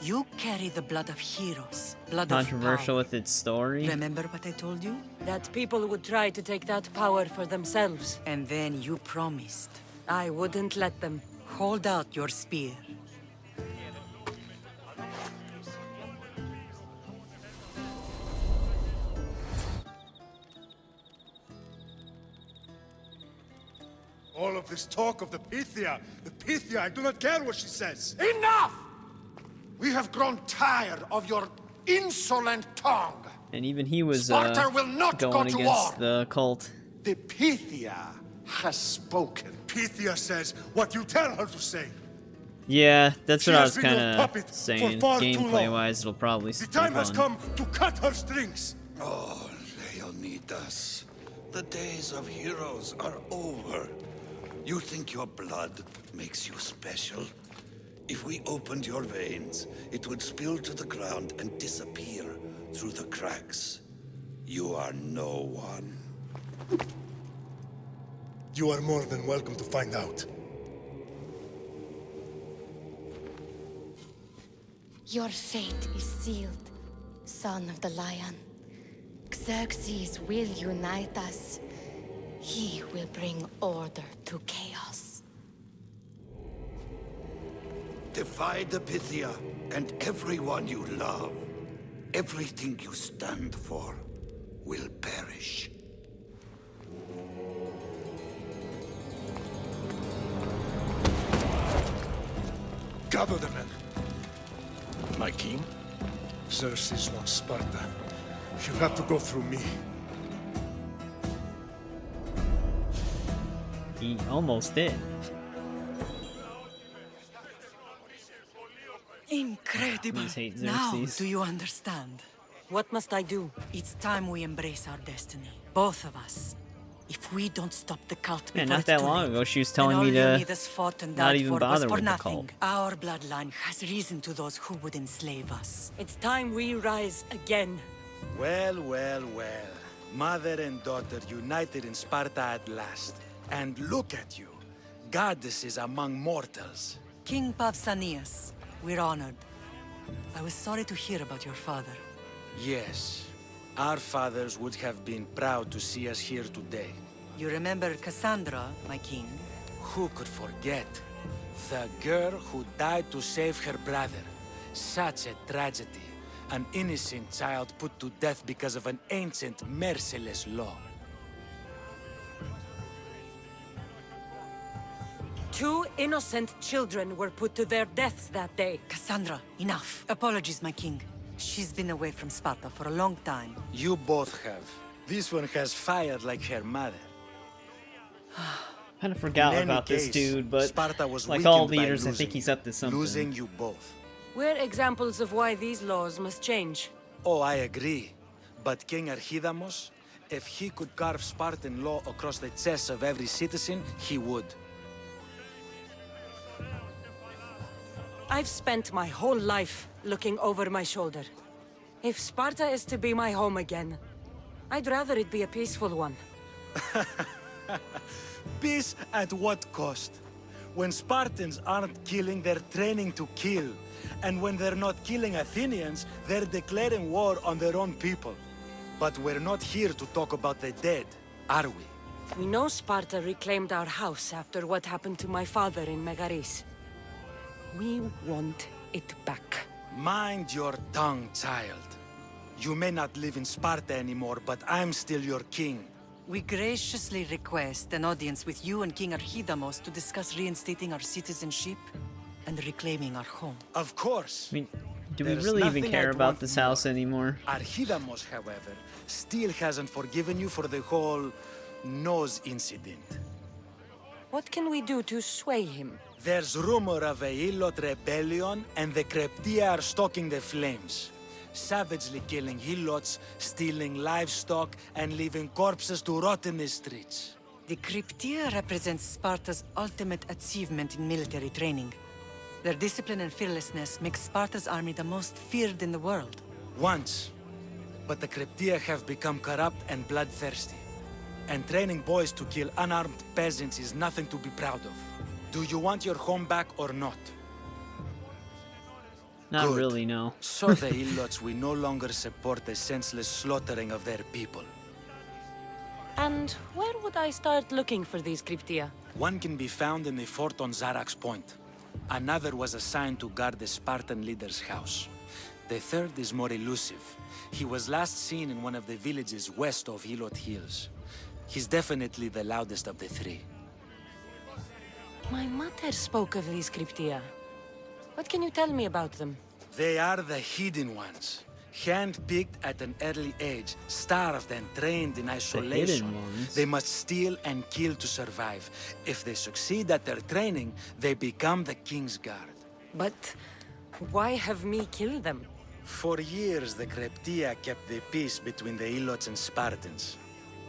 S6: You carry the blood of heroes, blood of
S1: Controversial
S6: power.
S1: with its story.
S6: Remember what I told you?
S7: That people would try to take that power for themselves.
S6: And then you promised.
S7: I wouldn't let them.
S6: Hold out your spear.
S9: All of this talk of the Pythia, I do not care what she says.
S3: Enough! We have grown tired of your insolent tongue.
S1: And even he was
S3: Sparta will not go
S1: going
S3: to
S1: against
S3: war.
S1: the cult.
S3: The Pythia has spoken.
S9: Pythia says what you tell her to say.
S1: Yeah, that's
S9: She
S1: what I
S9: has
S1: was
S9: been your
S1: kind
S9: puppet
S1: of
S9: for
S1: saying.
S9: far too
S1: Gameplay-wise, it'll probably
S9: The
S1: be
S9: time has
S1: fun.
S9: come to cut her strings.
S5: Oh, Leonidas. The days of heroes are over. You think your blood makes you special? If we opened your veins, it would spill to the ground and disappear through the cracks. You are no one.
S9: You are more than welcome to find out.
S10: Your fate is sealed, son of the lion. Xerxes will unite us. He will bring order to chaos.
S5: Divide the Pythia and everyone you love. Everything you stand for will perish.
S9: Gather the men. My king? Xerxes wants Sparta. You have to go through me.
S1: He almost did.
S6: Incredible.
S1: Please hate
S6: Now,
S1: Xerxes.
S6: do you understand?
S7: What must I do?
S6: It's time we embrace our destiny. Both of us. If we don't stop the cult before
S1: Man, not
S6: it's
S1: that
S6: too
S1: long
S6: late,
S1: ago, she was
S6: then
S1: telling
S6: all
S1: me to
S6: Leonidas fought and
S1: not
S6: died
S1: even
S6: for
S1: bother
S6: was for
S1: with the
S6: nothing.
S1: cult.
S6: Our bloodline has reason to those who would enslave us.
S7: It's time we rise again.
S11: Well, well, well.
S8: Mother and daughter united in Sparta at last. And look at you, goddesses among mortals.
S6: King Pausanias, we're honored. I was sorry to hear about your father.
S8: Yes, our fathers would have been proud to see us here today.
S6: You remember Kassandra, my king?
S8: Who could forget? The girl who died to save her brother. Such a tragedy. An innocent child put to death because of an ancient, merciless law.
S7: 2 innocent children were put to their deaths that day.
S6: Kassandra, enough. Apologies, my king. She's been away from Sparta for a long time.
S8: You both have. This one has fired like her mother.
S1: Kind of forgot
S8: In
S1: about
S8: any
S1: this
S8: case,
S1: dude, but
S8: Sparta was
S1: like all
S8: weakened by
S1: leaders, I
S8: losing
S1: think he's
S8: you.
S1: up to something.
S8: Losing you both.
S7: We're examples of why these laws must change.
S8: Oh, I agree. But King Archidamos, if he could carve Spartan law across the chests of every citizen, he would.
S7: I've spent my whole life looking over my shoulder. If Sparta is to be my home again, I'd rather it be a peaceful one.
S8: Peace at what cost? When Spartans aren't killing, they're training to kill. And when they're not killing Athenians, they're declaring war on their own people. But we're not here to talk about the dead, are we?
S7: We know Sparta reclaimed our house after what happened to my father in Megaris. We want it back.
S8: Mind your tongue, child. You may not live in Sparta anymore, but I'm still your king.
S6: We graciously request an audience with you and King Archidamos to discuss reinstating our citizenship and reclaiming our home.
S8: Of course.
S1: I mean, do we
S8: There's
S1: really even
S8: nothing
S1: care
S8: I'd
S1: about
S8: want
S1: this
S8: more.
S1: house anymore?
S8: Archidamos, however, still hasn't forgiven you for the whole nose incident.
S7: What can we do to sway him?
S8: There's rumor of a Hilot rebellion, and the Kreptia are stalking the flames. Savagely killing Hilots, stealing livestock, and leaving corpses to rot in the streets.
S6: The Cryptia represents Sparta's ultimate achievement in military training. Their discipline and fearlessness make Sparta's army the most feared in the world.
S8: Once. But the Kreptia have become corrupt and bloodthirsty. And training boys to kill unarmed peasants is nothing to be proud of. Do you want your home back or not?
S1: Not
S8: Good.
S1: really, no.
S8: So the Ilots will no longer support the senseless slaughtering of their people.
S7: And where would I start looking for these Cryptia?
S8: One can be found in the fort on Zarak's Point. Another was assigned to guard the Spartan leader's house. The third is more elusive. He was last seen in one of the villages west of Hilot Hills. He's definitely the loudest of the three.
S7: My mother spoke of these Cryptia. What can you tell me about them?
S8: They are the hidden ones. Hand-picked at an early age, starved and trained in isolation.
S1: ones?
S8: They must steal and kill to survive. If they succeed at their training, they become the King's Guard.
S7: But why have me kill them?
S8: For years, the Kreptia kept the peace between the Ilots and Spartans.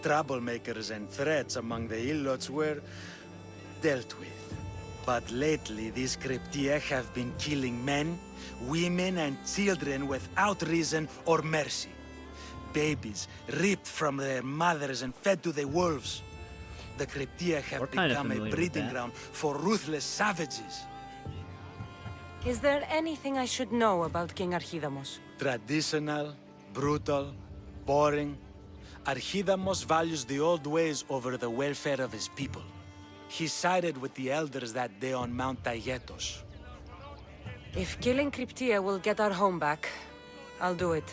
S8: Troublemakers and threats among the Ilots were dealt with. But lately, these Kreptia have been killing men, women, and children without reason or mercy. Babies ripped from their mothers and fed to the wolves. The Kreptia have
S1: We're kind of
S8: become a
S1: familiar with
S8: breeding
S1: that.
S8: ground for ruthless savages.
S7: Is there anything I should know about King Archidamos?
S8: Traditional, brutal, boring. Archidamos values the old ways over the welfare of his people. He sided with the elders that day on Mount Taygetos.
S7: If killing Cryptia will get our home back, I'll do it.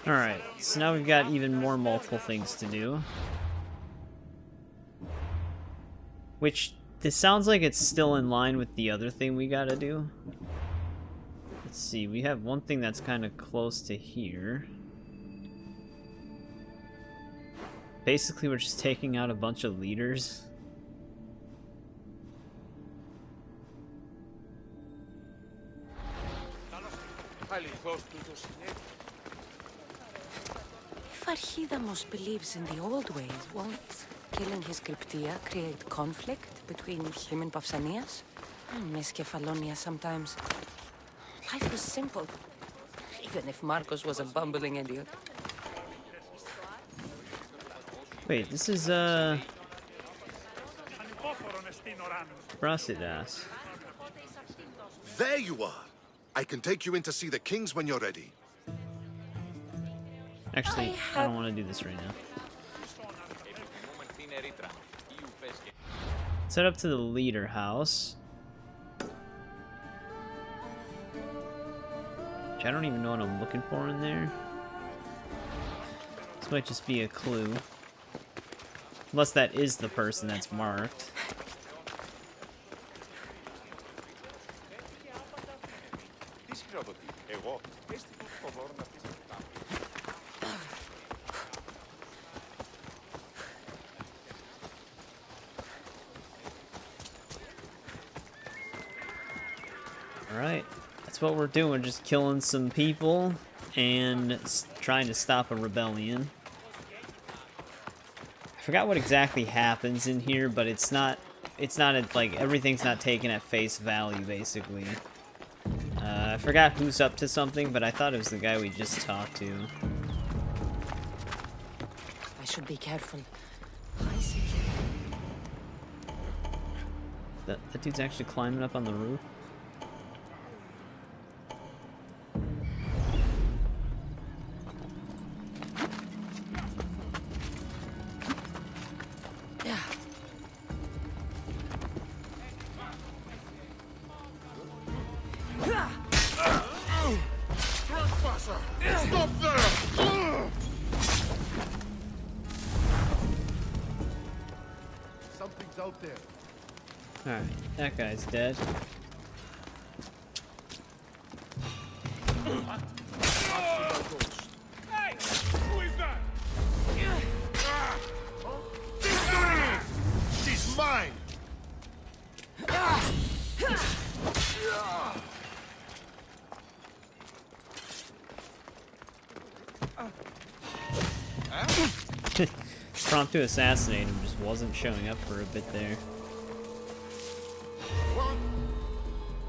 S1: Alright, so now we've got even more multiple things to do. Which, this sounds like it's still in line with the other thing we gotta do. Let's see, we have one thing that's kind of close to here. Basically, we're just taking out a bunch of leaders.
S7: If Archidamos believes in the old ways, won't killing his Cryptia create conflict between him and Pausanias? I miss Kefalonia sometimes. Life was simple, even if Marcos was a bumbling idiot.
S1: Wait, this is Brasidas.
S3: There you are. I can take you in to see the kings when you're ready.
S1: Actually, I don't want to do this right now. Let's head up to the leader house. Which I don't even know what I'm looking for in there. This might just be a clue. Unless that is the person that's marked. Alright, that's what we're doing, just killing some people and trying to stop a rebellion. I forgot what exactly happens in here, but it's not like, everything's not taken at face value, basically. I forgot who's up to something, but I thought it was the guy we just talked to.
S7: I should be careful.
S1: That dude's actually climbing up on the roof.
S3: Stop there! Something's out there.
S1: Alright, that guy's dead.
S9: Hey! Who is that?
S3: She's mine!
S1: Prompt to assassinate him just wasn't showing up for a bit there.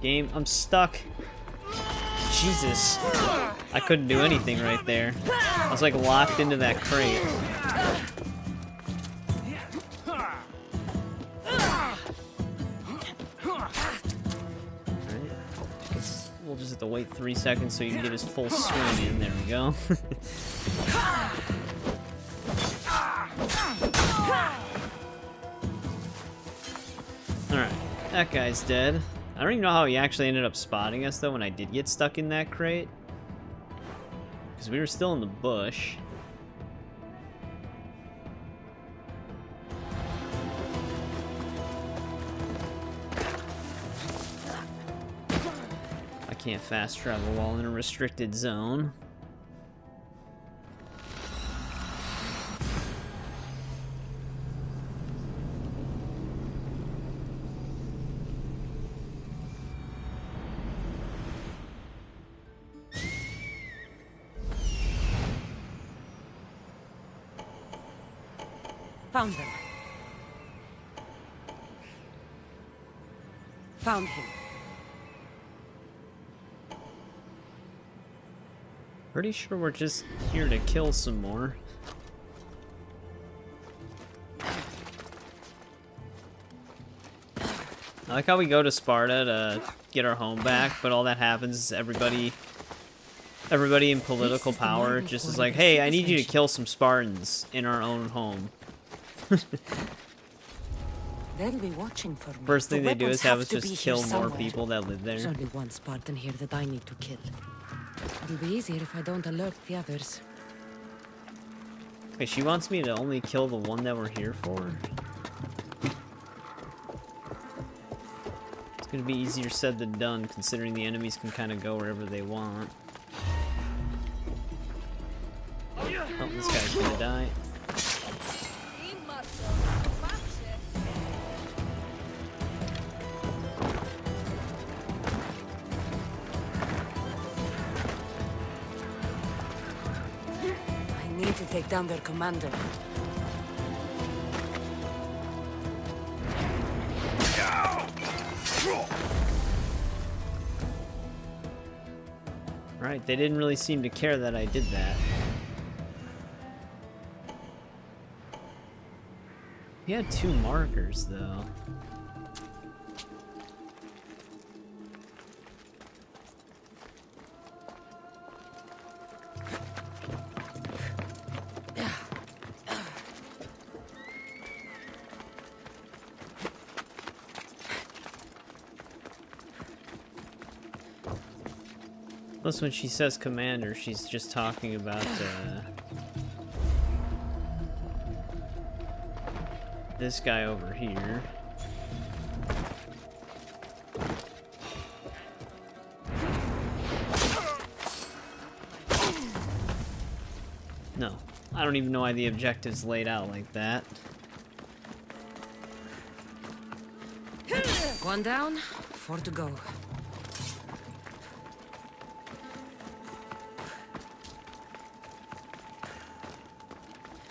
S1: Game, I'm stuck. Jesus. I couldn't do anything right there. I was like locked into that crate. Alright. Guess we'll just have to wait 3 seconds so you can get his full swing in. There we go. Alright, that guy's dead. I don't even know how he actually ended up spotting us, though, when I did get stuck in that crate. Because we were still in the bush. I can't fast travel while in a restricted zone.
S7: Found them. Found him.
S1: Pretty sure we're just here to kill some more. I like how we go to Sparta to get our home back, but all that happens is everybody in political power just is like, hey, I need you to kill some Spartans in our own home.
S7: They'll be watching for me.
S1: First thing
S7: The
S1: they do is
S7: weapons
S1: have us
S7: to be
S1: just
S7: here
S1: kill more
S7: somewhere.
S1: people that live
S7: There's
S1: there.
S7: only one Spartan here that I need to kill. It'll be easier if I don't alert the others.
S1: Okay, she wants me to only kill the one that we're here for? It's gonna be easier said than done, considering the enemies can kind of go wherever they want. Oh, this guy's gonna die.
S7: I need to take down their commander.
S1: Right, they didn't really seem to care that I did that. He had 2 markers, though. Plus, when she says commander, she's just talking about, this guy over here. No, I don't even know why the objective's laid out like that.
S7: One down, 4 to go.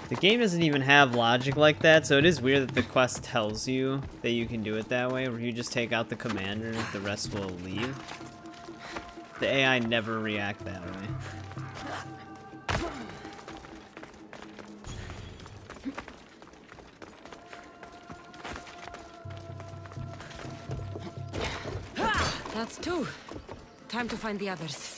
S1: The game doesn't even have logic like that, so it is weird that the quest tells you that you can do it that way, where you just take out the commander, the rest will leave. The AI never react that way.
S7: That's 2. Time to find the others.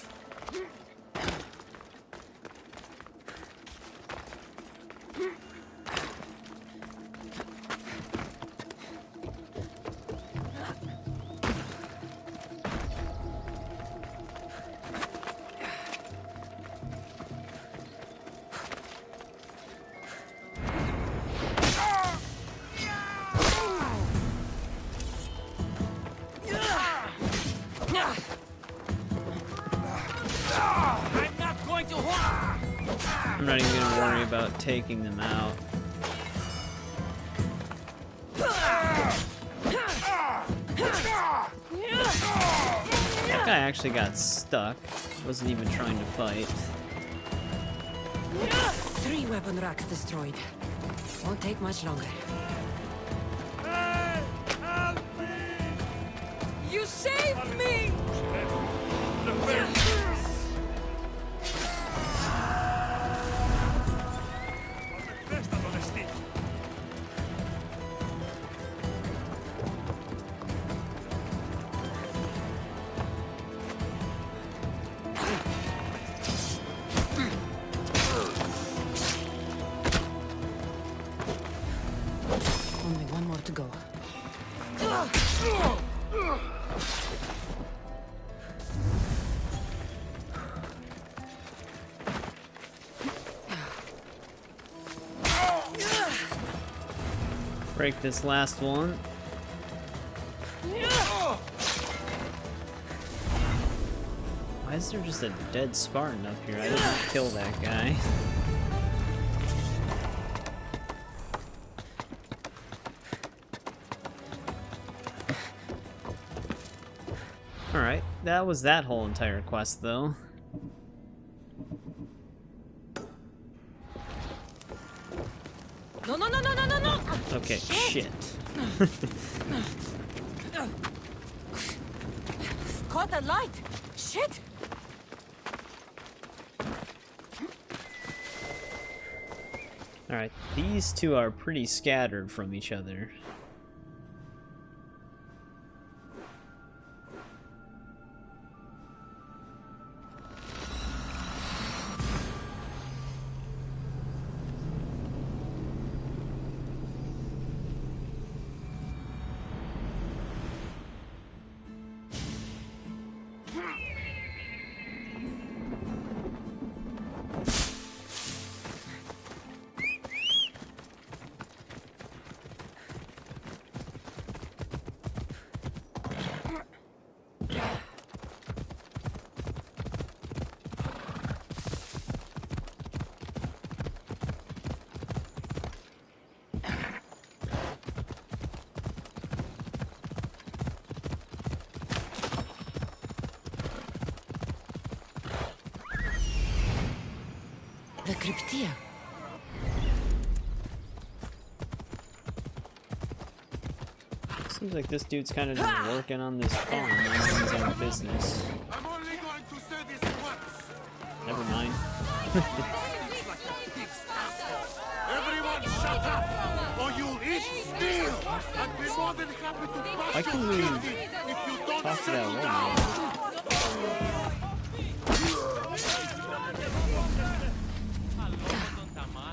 S1: I'm not even gonna worry about taking them out. That guy actually got stuck. Wasn't even trying to fight.
S7: 3 weapon racks destroyed. Won't take much longer. You saved me! Only 1 more to go.
S1: Break this last one. Why is there just a dead Spartan up here? I didn't kill that guy. Alright, that was that whole entire quest, though.
S7: No, no, no, no, no, no, no!
S1: Okay, shit.
S7: Caught the light! Shit!
S1: Alright, these 2 are pretty scattered from each other.
S7: The Cryptia.
S1: Seems like this dude's kind of just working on this farm and his own business.
S3: I'm only going to say this once.
S1: Never mind.
S3: Everyone shut up, or you'll eat I'd be more than happy to
S1: Why
S3: bust
S1: can
S3: you
S1: we
S3: guilty if you don't
S1: talk to that
S3: settle
S1: woman?
S3: down.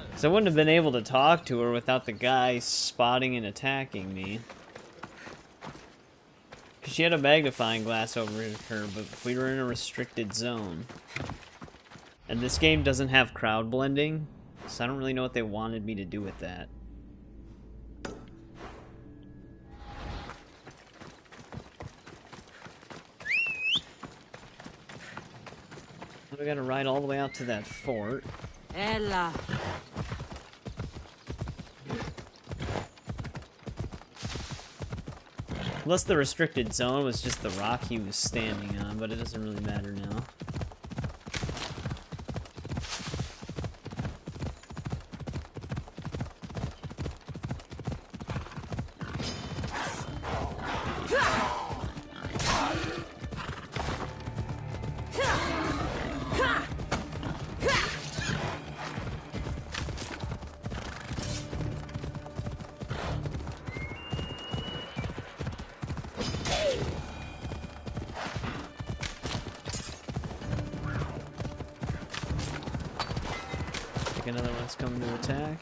S1: Because I wouldn't have been able to talk to her without the guy spotting and attacking me. Because she had a magnifying glass over her, but we were in a restricted zone. And this game doesn't have crowd blending, so I don't really know what they wanted me to do with that. We gotta ride all the way out to that fort.
S7: Ella.
S1: Unless the restricted zone was just the rock he was standing on, but it doesn't really matter now. Another one's coming to attack.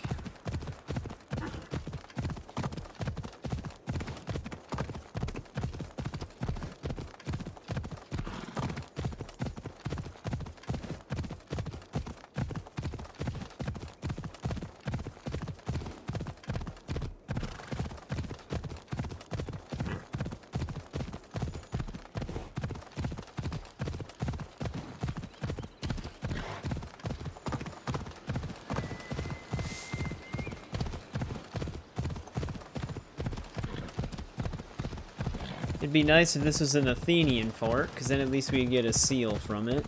S1: It'd be nice if this was an Athenian fort, because then at least we could get a seal from it.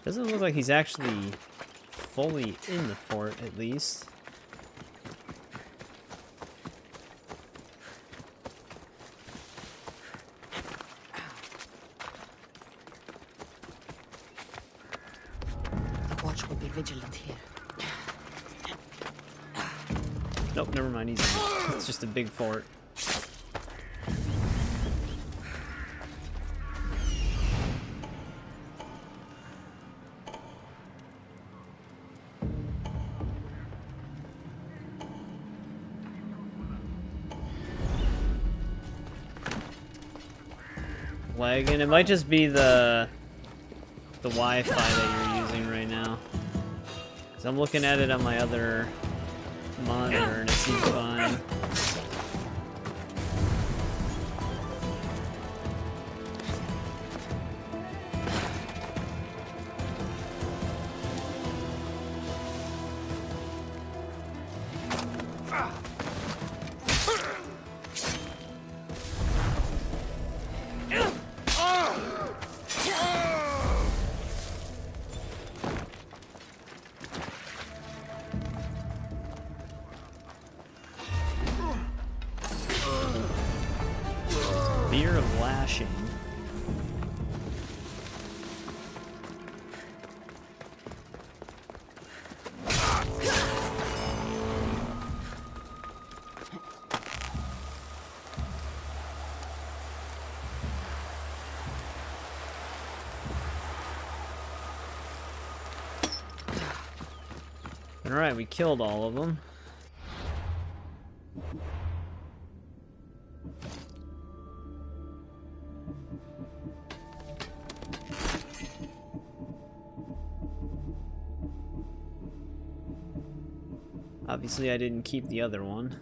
S1: Doesn't look like he's actually fully in the fort, at least.
S7: The watch will be vigilant here.
S1: Nope, never mind, he's in. It's just a big fort. Lagging. It might just be the Wi-Fi that you're using right now. Cause I'm looking at it on my other monitor and it seems fine. Beer of lashing. Alright, we killed all of them. Obviously, I didn't keep the other one.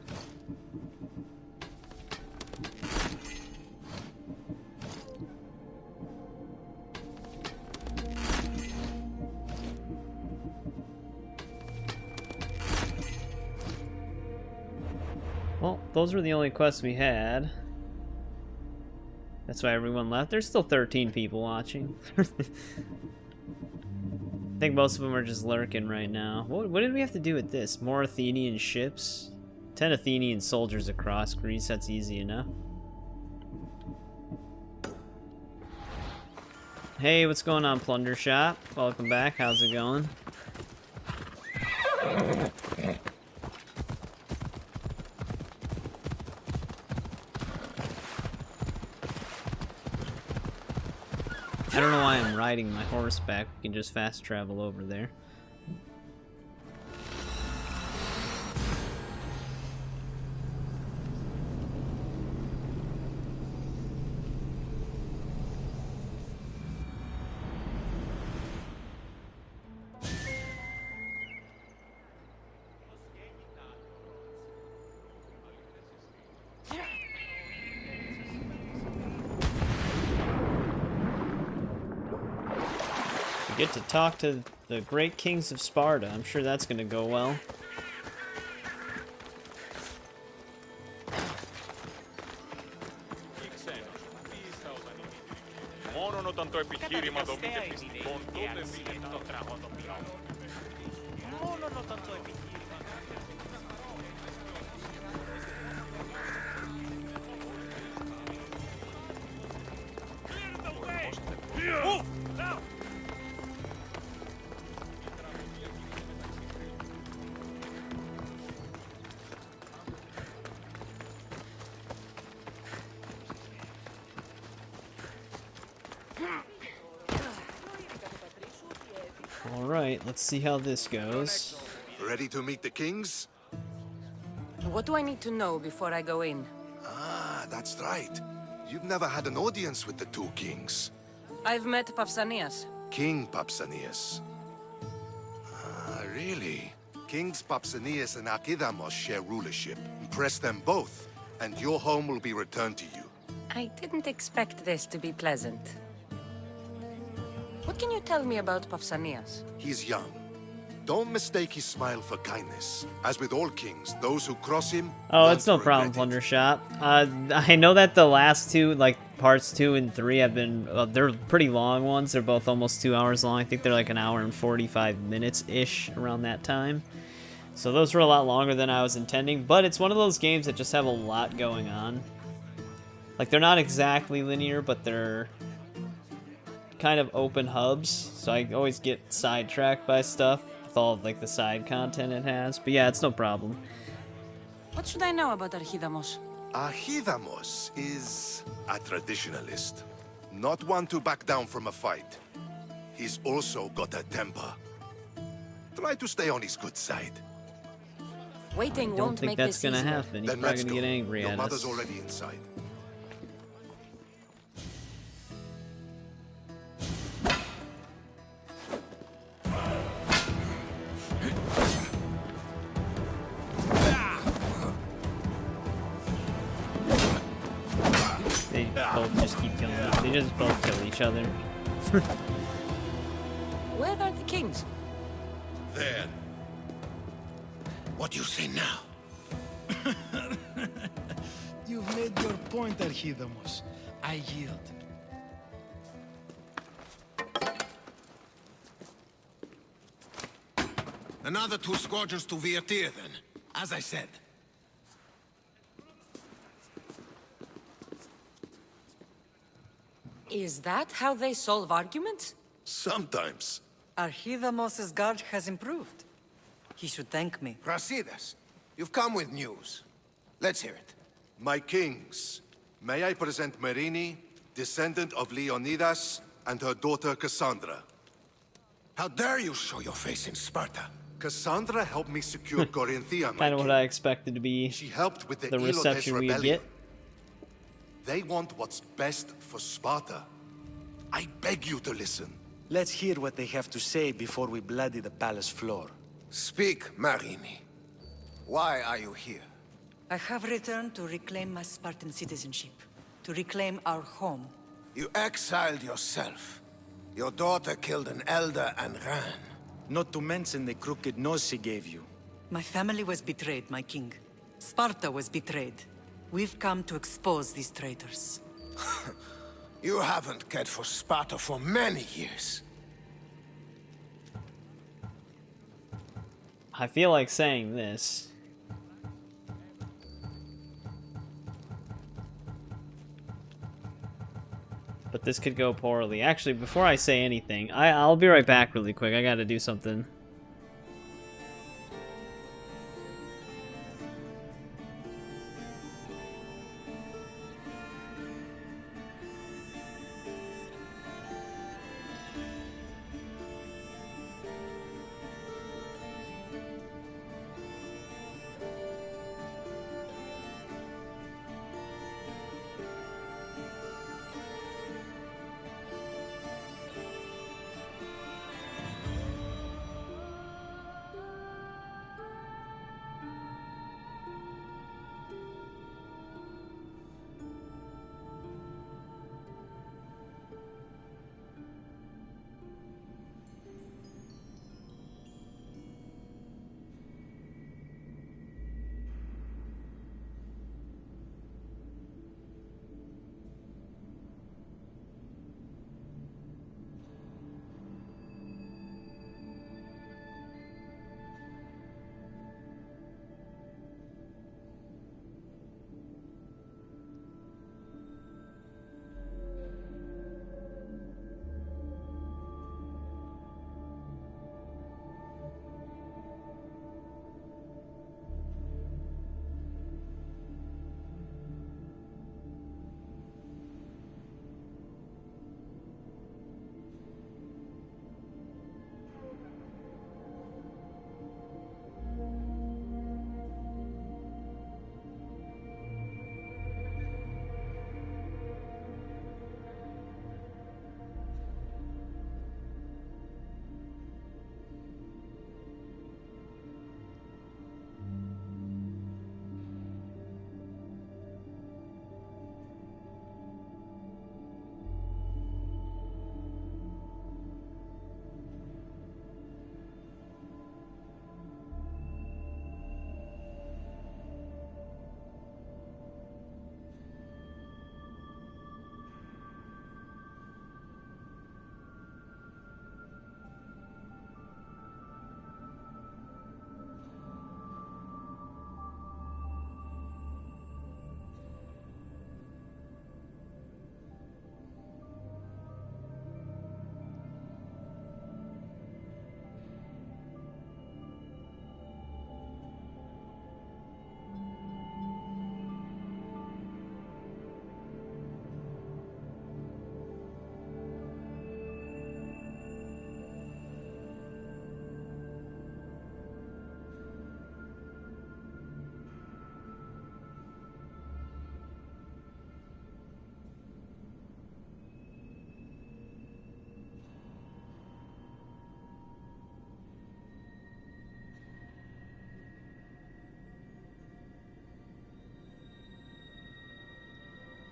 S1: Well, those were the only quests we had. That's why everyone left. There's still 13 people watching. I think most of them are just lurking right now. What did we have to do with this? More Athenian ships? 10 Athenian soldiers across Greece, that's easy enough. Hey, what's going on, Plunder Shop? Welcome back, how's it going? I don't know why I'm riding my horseback. We can just fast travel over there. Get to talk to the great kings of Sparta. I'm sure that's going to go well. Alright, let's see how this goes.
S3: Ready to meet the kings?
S7: What do I need to know before I go in?
S3: Ah, that's right. You've never had an audience with the two kings.
S7: I've met Pausanias.
S3: King Pausanias. Ah, really? Kings Pausanias and Archidamos share rulership. Impress them both, and your home will be returned to you.
S7: I didn't expect this to be pleasant. What can you tell me about Pausanias?
S3: He's young. Don't mistake his smile for kindness. As with all kings, those who cross him...
S1: Oh, it's no problem, Plunder Shop. I know that the last two, like, parts 2 and 3 have been... they're pretty long ones. They're both almost 2 hours long. I think they're like 1 hour and 45 minutes-ish around that time. So those were a lot longer than I was intending. But it's one of those games that just have a lot going on. Like, they're not exactly linear, but they're kind of open hubs. So I always get sidetracked by stuff. All of like the side content it has, but yeah, it's no problem.
S7: What should I know about Archidamos?
S3: Archidamos is a traditionalist, not one to back down from a fight. He's also got a temper. Try to stay on his good side.
S7: Waiting
S1: Don't
S7: won't
S1: think
S7: make
S1: that's
S7: this
S1: gonna
S7: easier.
S1: happen. He's
S3: Then
S1: probably
S3: let's
S1: gonna
S3: go.
S1: get angry
S3: Your
S1: at
S3: mother's
S1: us.
S3: already inside.
S1: They both just keep killing each. They just both kill each other.
S7: Where are the kings?
S3: There. What do you say now?
S8: You've made your point, Archidamos. I yield.
S3: Another 2 squadrons to Viatir, then. As I said.
S7: Is that how they solve arguments?
S3: Sometimes.
S6: Archidamos's guard has improved. He should thank me.
S3: Brasidas, you've come with news. Let's hear it. My kings, may I present Merini, descendant of Leonidas, and her daughter Kassandra. How dare you show your face in Sparta? Kassandra helped me secure Corinthia, my
S1: Kind of what
S3: king.
S1: I expected to be
S3: She helped with the
S1: the
S3: Ilotes
S1: reception we would
S3: rebellion.
S1: get.
S3: They want what's best for Sparta. I beg you to listen.
S8: Let's hear what they have to say before we bloody the palace floor.
S3: Speak, Marini. Why are you here?
S6: I have returned to reclaim my Spartan citizenship, to reclaim our home.
S3: You exiled yourself. Your daughter killed an elder and ran.
S8: Not to mention the crooked nose she gave you.
S6: My family was betrayed, my king. Sparta was betrayed. We've come to expose these traitors.
S11: You haven't cared for Sparta for many years.
S1: I feel like saying this. But this could go poorly. Actually, before I say anything, I'll be right back really quick. I gotta do something.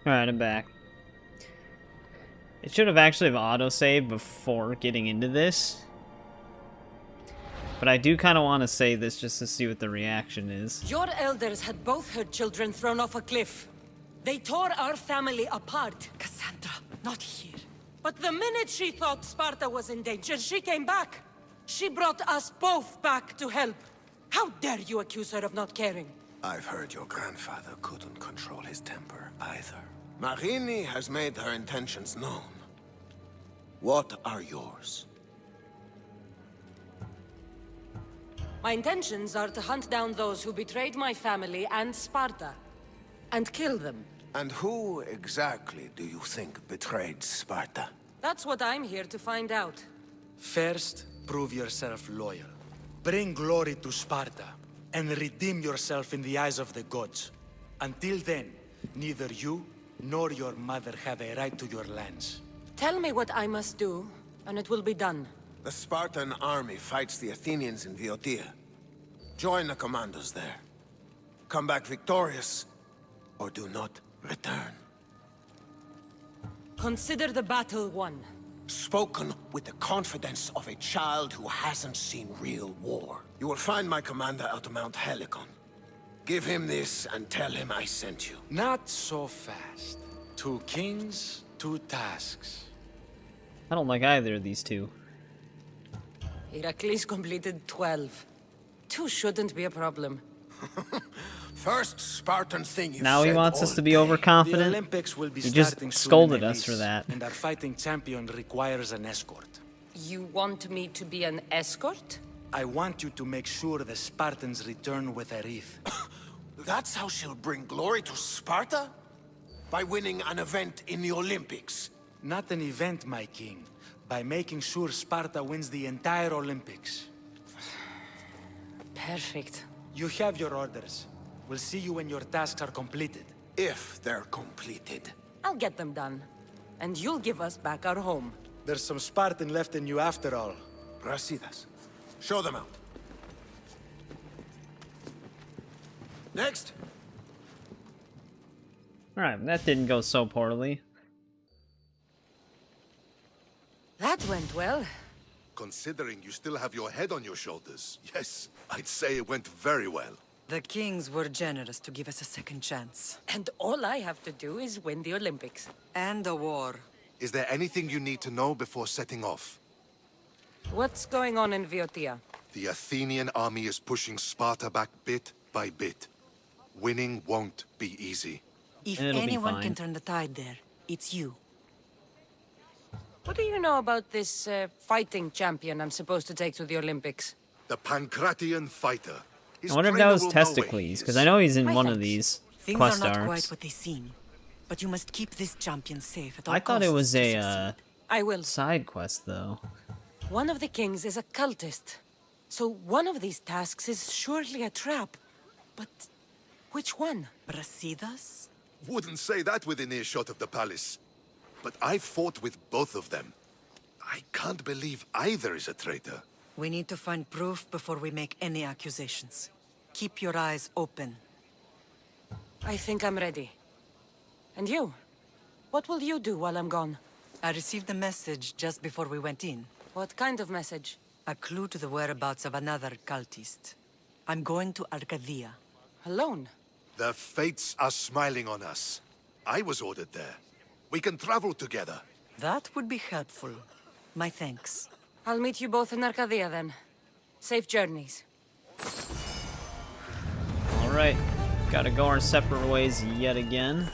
S1: Alright, I'm back. It should have actually have autosaved before getting into this. But I do kind of want to say this just to see what the reaction is.
S7: Your elders had both her children thrown off a cliff. They tore our family apart.
S6: Kassandra, not here.
S7: But the minute she thought Sparta was in danger, she came back. She brought us both back to help. How dare you accuse her of not caring?
S11: I've heard your grandfather couldn't control his temper either. Marini has made her intentions known. What are yours?
S7: My intentions are to hunt down those who betrayed my family and Sparta, and kill them.
S11: And who exactly do you think betrayed Sparta?
S7: That's what I'm here to find out.
S8: First, prove yourself loyal. Bring glory to Sparta, and redeem yourself in the eyes of the gods. Until then, neither you nor your mother have a right to your lands.
S7: Tell me what I must do, and it will be done.
S11: The Spartan army fights the Athenians in Boeotia. Join the commandos there. Come back victorious, or do not return.
S7: Consider the battle won.
S11: Spoken with the confidence of a child who hasn't seen real war. You will find my commander out of Mount Helicon. Give him this and tell him I sent you.
S8: Not so fast. 2 kings, 2 tasks.
S1: I don't like either of these two.
S7: Heracles completed 12. 2 shouldn't be a problem.
S11: First Spartan thing you
S1: Now he
S11: said
S1: wants us
S11: all
S1: to be
S11: day.
S8: The
S1: overconfident.
S8: Olympics will be
S1: He just
S8: starting soon
S1: scolded
S8: in
S1: us for
S8: Elise,
S1: that.
S8: and our fighting champion requires an escort.
S7: You want me to be an escort?
S8: I want you to make sure the Spartans return with a wreath.
S11: That's how she'll bring glory to Sparta? By winning an event in the Olympics.
S8: Not an event, my king. By making sure Sparta wins the entire Olympics.
S7: Perfect.
S8: You have your orders. We'll see you when your tasks are completed.
S11: If they're completed.
S7: I'll get them done. And you'll give us back our home.
S8: There's some Spartan left in you after all.
S11: Brasidas. Show them out. Next.
S1: Alright, that didn't go so poorly.
S7: That went well.
S3: Considering you still have your head on your shoulders, yes, I'd say it went very well.
S6: The kings were generous to give us a second chance.
S7: And all I have to do is win the Olympics.
S6: And a war.
S3: Is there anything you need to know before setting off?
S7: What's going on in Viotia?
S3: The Athenian army is pushing Sparta back bit by bit. Winning won't be easy.
S6: If
S1: It'll be
S6: anyone
S1: fine.
S6: can turn the tide there, it's you.
S7: What do you know about this fighting champion I'm supposed to take to the Olympics?
S3: The Pancratian fighter. His
S1: I wonder if that
S3: trainer
S1: was
S3: will know where he
S1: Testicles, because
S3: is.
S1: I know he's in
S7: My
S1: one of
S7: thanks.
S1: these
S6: Things
S1: quest
S6: are not
S1: arcs.
S6: quite what they seem. But you must keep this champion safe at all
S1: I thought it
S6: costs
S1: was
S6: to
S1: a
S6: succeed.
S7: I will.
S1: side quest, though.
S7: One of the kings is a cultist. So one of these tasks is surely a trap. But which one?
S6: Brasidas?
S3: Wouldn't say that within earshot of the palace. But I fought with both of them. I can't believe either is a traitor.
S6: We need to find proof before we make any accusations. Keep your eyes open.
S7: I think I'm ready. And you? What will you do while I'm gone?
S6: I received a message just before we went in.
S7: What kind of message?
S6: A clue to the whereabouts of another cultist. I'm going to Arcadia.
S7: Alone?
S3: The fates are smiling on us. I was ordered there. We can travel together.
S6: That would be helpful. My thanks.
S7: I'll meet you both in Arcadia then. Safe journeys.
S1: Alright, gotta go our separate ways yet again.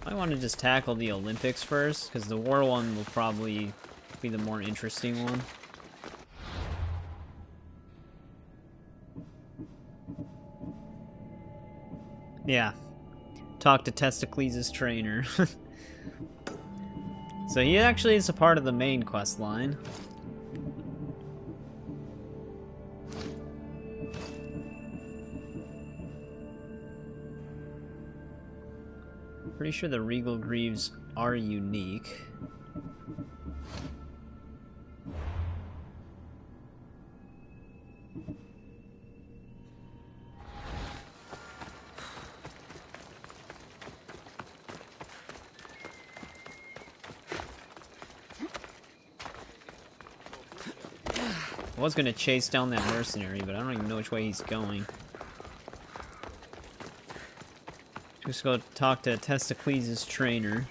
S1: I want to just tackle the Olympics first, because the war one will probably be the more interesting one. Yeah. Talk to Testicles' trainer. So he actually is a part of the main quest line. Pretty sure the Regal Greaves are unique. I was gonna chase down that mercenary, but I don't even know which way he's going. Just go talk to Testicles' trainer.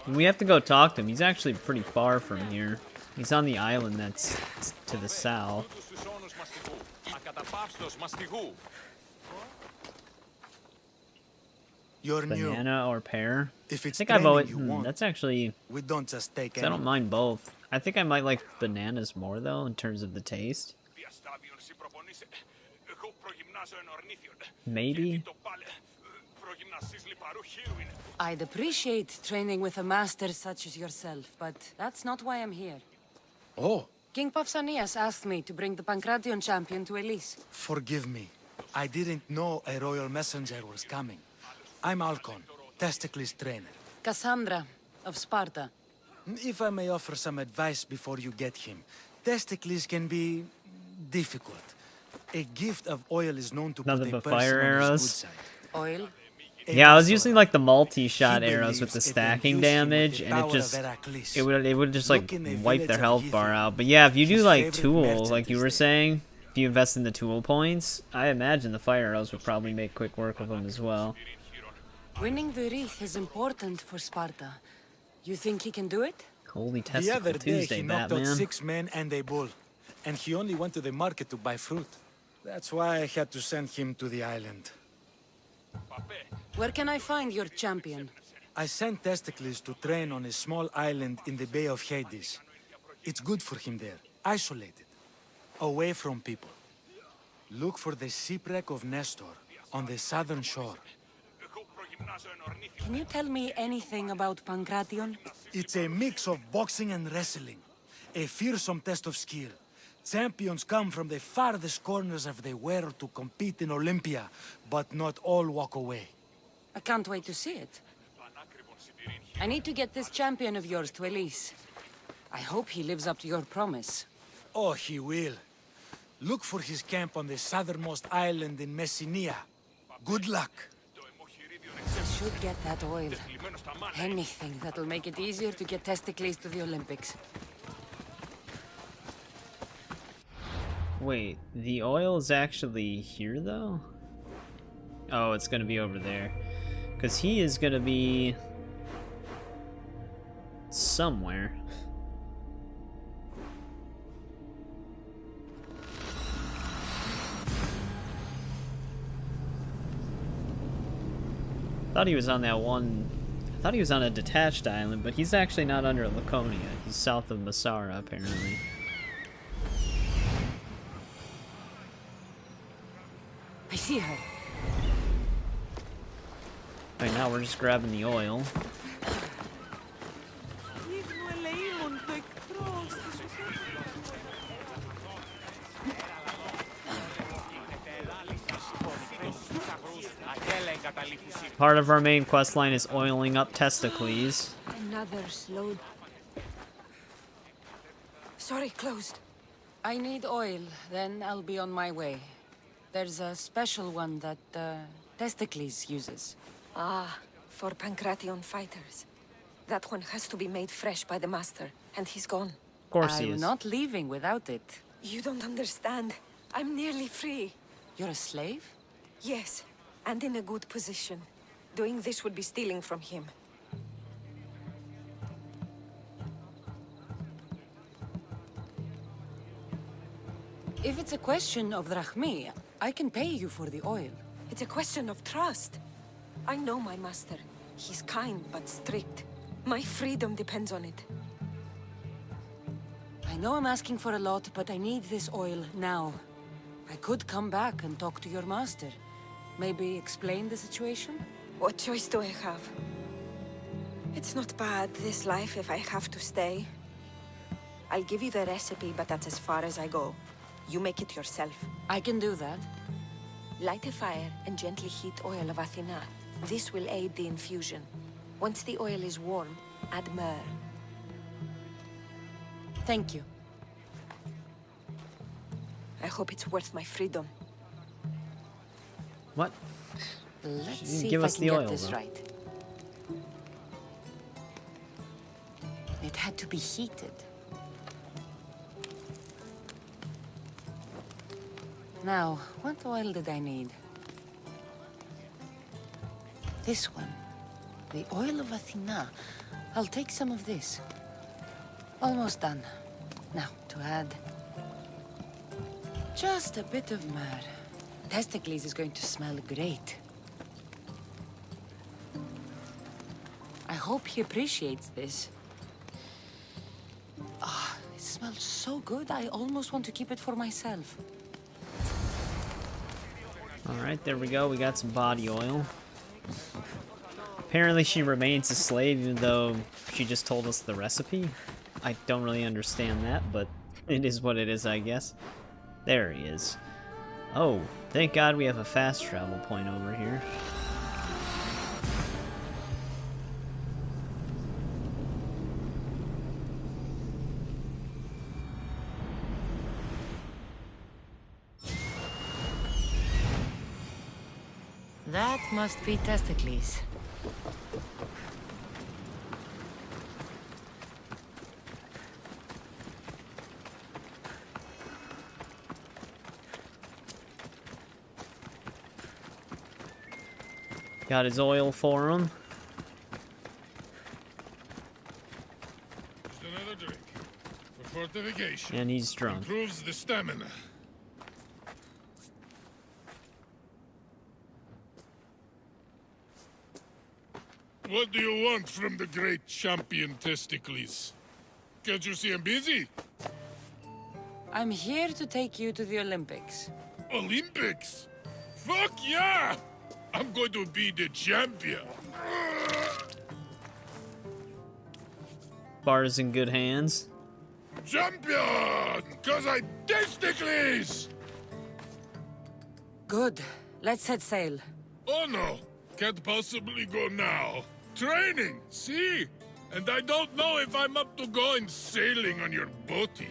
S1: We have to go talk to him. He's actually pretty far from here. He's on the island that's to the south.
S8: You're new.
S1: Banana or pear?
S8: If
S1: I
S8: it's
S1: think I've
S8: training
S1: always.
S8: you want,
S1: That's actually.
S8: we don't just take
S1: 'Cause I don't
S8: any.
S1: mind both. I think I might like bananas more though, in terms of the taste. Maybe.
S7: I'd appreciate training with a master such as yourself, but that's not why I'm here.
S8: Oh,
S7: King Pausanias asked me to bring the Pancration champion to Elise.
S8: forgive me. I didn't know a royal messenger was coming. I'm Alcon, Testicles trainer.
S7: Kassandra of Sparta.
S8: If I may offer some advice before you get him, Testicles can be difficult. A gift of oil is known to
S1: Nothing
S8: put a
S1: but
S8: person
S1: fire
S8: on his
S1: arrows.
S8: good side.
S7: Oil?
S1: Yeah, I was using like the multi-shot
S8: He
S1: arrows with
S8: believes
S1: the
S8: it
S1: stacking
S8: imbues him with
S1: damage,
S8: the
S1: and
S8: power
S1: it
S8: of
S1: just
S8: Heracles.
S1: it would just like
S8: Look in the
S1: wipe their
S8: village of
S1: health bar
S8: Ythian.
S1: out. But yeah, if you do
S8: His
S1: like
S8: favorite
S1: tools,
S8: merchant
S1: like you
S8: is
S1: were
S8: there.
S1: saying, if you invest in the tool points, I imagine the fire arrows would probably make quick work of them as well.
S7: Winning the wreath is important for Sparta. You think he can do it?
S1: Holy
S8: The
S1: Testicle
S8: other day,
S1: Tuesday,
S8: he knocked out
S1: Batman.
S8: 6 men and a bull. And he only went to the market to buy fruit. That's why I had to send him to the island.
S7: Where can I find your champion?
S8: I sent Testicles to train on a small island in the Bay of Hades. It's good for him there, isolated, away from people. Look for the shipwreck of Nestor on the southern shore.
S7: Can you tell me anything about Pancration?
S8: It's a mix of boxing and wrestling. A fearsome test of skill. Champions come from the farthest corners of the world to compete in Olympia, but not all walk away.
S7: I can't wait to see it. I need to get this champion of yours to Elise. I hope he lives up to your promise.
S8: Oh, he will. Look for his camp on the southernmost island in Messenia. Good luck.
S7: I should get that oil. Anything that'll make it easier to get Testicles to the Olympics.
S1: Wait, the oil is actually here though? Oh, it's gonna be over there. Because he is gonna be somewhere. Thought he was on that one. I thought he was on a detached island, but he's actually not under Laconia. He's south of Massara, apparently.
S7: I see her.
S1: Right now, we're just grabbing the oil. Part of our main quest line is oiling up Testicles.
S10: Another slow... Sorry, closed.
S7: I need oil, then I'll be on my way. There's a special one that Testicles uses.
S10: Ah, for Pancration fighters. That one has to be made fresh by the master, and he's gone.
S1: Of course he
S7: I'm
S1: is.
S7: not leaving without it.
S10: You don't understand. I'm nearly free.
S7: You're a slave?
S10: Yes, and in a good position. Doing this would be stealing from him.
S7: If it's a question of drachmi, I can pay you for the oil.
S10: It's a question of trust. I know my master. He's kind but strict. My freedom depends on it.
S7: I know I'm asking for a lot, but I need this oil now. I could come back and talk to your master. Maybe explain the situation?
S10: What choice do I have? It's not bad, this life, if I have to stay. I'll give you the recipe, but that's as far as I go. You make it yourself.
S7: I can do that.
S10: Light a fire and gently heat oil of Athena. This will aid the infusion. Once the oil is warm, add myrrh.
S7: Thank you.
S10: I hope it's worth my freedom.
S1: What?
S7: Let's
S1: didn't
S7: see
S1: give
S7: if I
S1: us
S7: can
S1: the
S7: get
S1: oil,
S7: this
S1: though.
S7: right. It had to be heated. Now, what oil did I need? This one. The oil of Athena. I'll take some of this. Almost done. Now, to add... just a bit of myrrh. Testicles is going to smell great. I hope he appreciates this. Ah, it smells so good, I almost want to keep it for myself.
S1: Alright, there we go. We got some body oil. Apparently she remains a slave even though she just told us the recipe. I don't really understand that, but it is what it is, I guess. There he is. Oh, thank God we have a fast travel point over here.
S7: That must be testicles.
S1: Got his oil for him.
S9: Just another drink. For fortification.
S1: And he's drunk.
S9: Improves the stamina. What do you want from the great champion Testicles? Can't you see I'm busy?
S7: I'm here to take you to the Olympics.
S9: Olympics? Fuck yeah! I'm going to be the champion.
S1: Bar's in good hands.
S9: Champion! Cause I testicles!
S7: Good. Let's set sail.
S9: Oh no, can't possibly go now. Training, see? And I don't know if I'm up to going sailing on your boaty.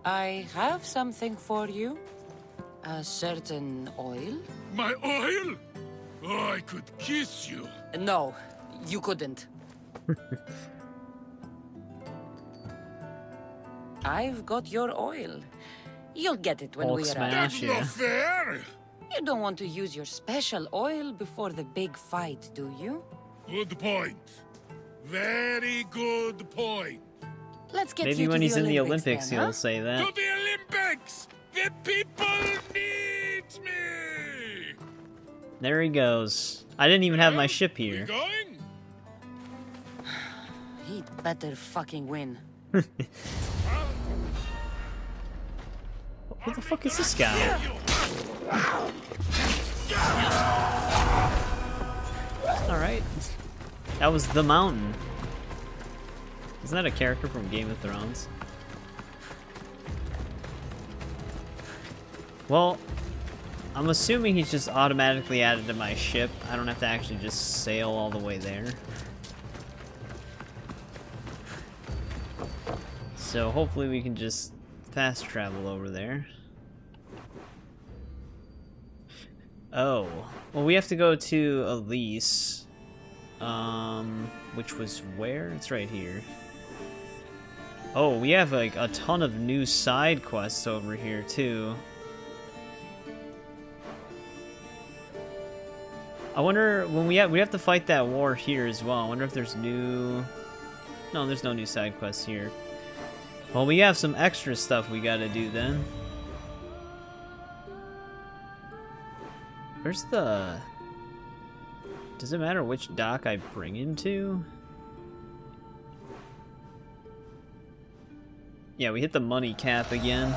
S7: I have something for you. A certain oil?
S9: My oil? Oh, I could kiss you.
S7: No, you couldn't. I've got your oil. You'll get it when we arrive.
S9: That's not fair!
S7: You don't want to use your special oil before the big fight, do you?
S9: Good point. Very good point.
S7: Let's get
S1: Maybe
S7: you
S1: when
S7: to
S1: he's in the Olympics,
S7: then,
S1: he'll
S7: huh?
S1: say that.
S9: To the Olympics! The people need me!
S1: There he goes. I didn't even have my ship here.
S9: Going?
S7: He'd better fucking win.
S1: Who the fuck is this guy? Alright. That was the mountain. Isn't that a character from Game of Thrones? Well, I'm assuming he's just automatically added to my ship. I don't have to actually just sail all the way there. So hopefully we can just fast travel over there. Oh, well we have to go to Elise, which was where? It's right here. Oh, we have like a ton of new side quests over here too. I wonder when we have to fight that war here as well. I wonder if there's new. No, there's no new side quests here. Well, we have some extra stuff we gotta do then. Where's the... Does it matter which dock I bring him to? Yeah, we hit the money cap again.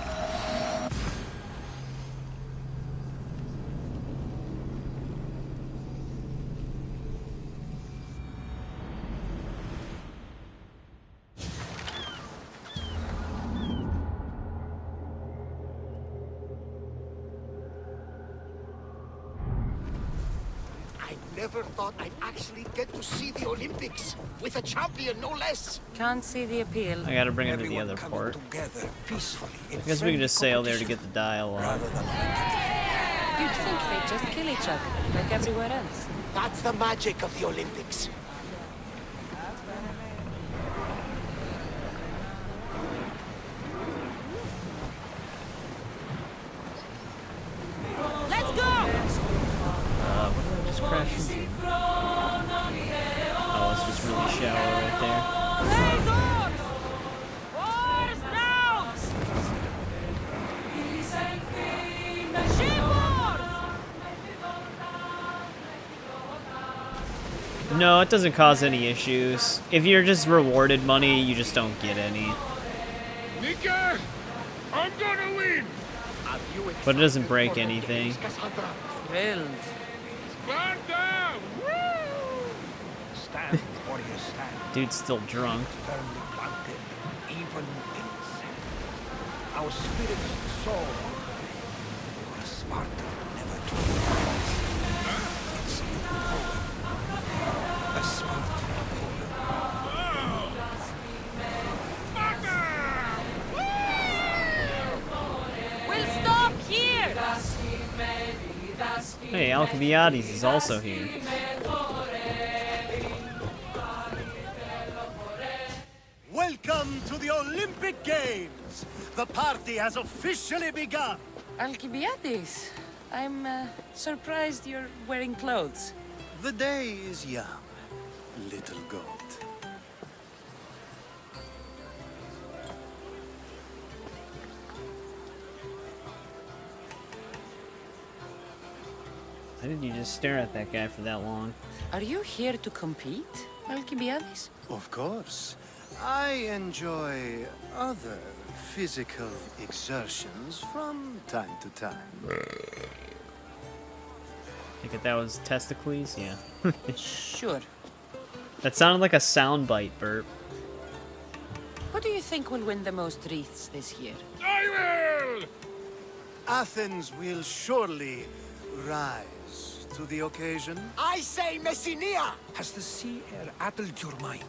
S11: Never thought I'd actually get to see the Olympics with a champion, no less.
S7: Can't see the appeal.
S1: I gotta bring him to the other port. I guess we can just sail there to get the dialogue.
S7: You'd think they'd just kill each other, like everywhere else.
S11: That's the magic of the Olympics.
S7: Let's go!
S1: Just crash into. Oh, let's just really shower right there. No, it doesn't cause any issues. If you're just rewarded money, you just don't get any.
S9: Nika, I'm gonna win.
S1: But it doesn't break anything.
S7: Thrilled.
S9: Sparta! Woo!
S12: Stand, warriors, stand.
S1: Dude's still drunk.
S12: Firmly planted, even in sand. our spirit's soul. For a Spartan never truly dies. It's a poem. A Spartan poem.
S7: We'll stop here!
S1: Hey, Alcibiades is also here.
S8: Welcome to the Olympic Games! The party has officially begun!
S7: Alcibiades, I'm surprised you're wearing clothes.
S8: The day is young, little goat.
S1: Why did you just stare at that guy for that long?
S7: Are you here to compete, Alcibiades?
S8: Of course. I enjoy other physical exertions from time to time.
S1: Think that was testicles? Yeah.
S7: Sure.
S1: That sounded like a soundbite burp.
S7: Who do you think will win the most wreaths this year?
S9: I will!
S8: Athens will surely rise to the occasion.
S11: I say Messinia!
S12: Has the sea air addled your mind?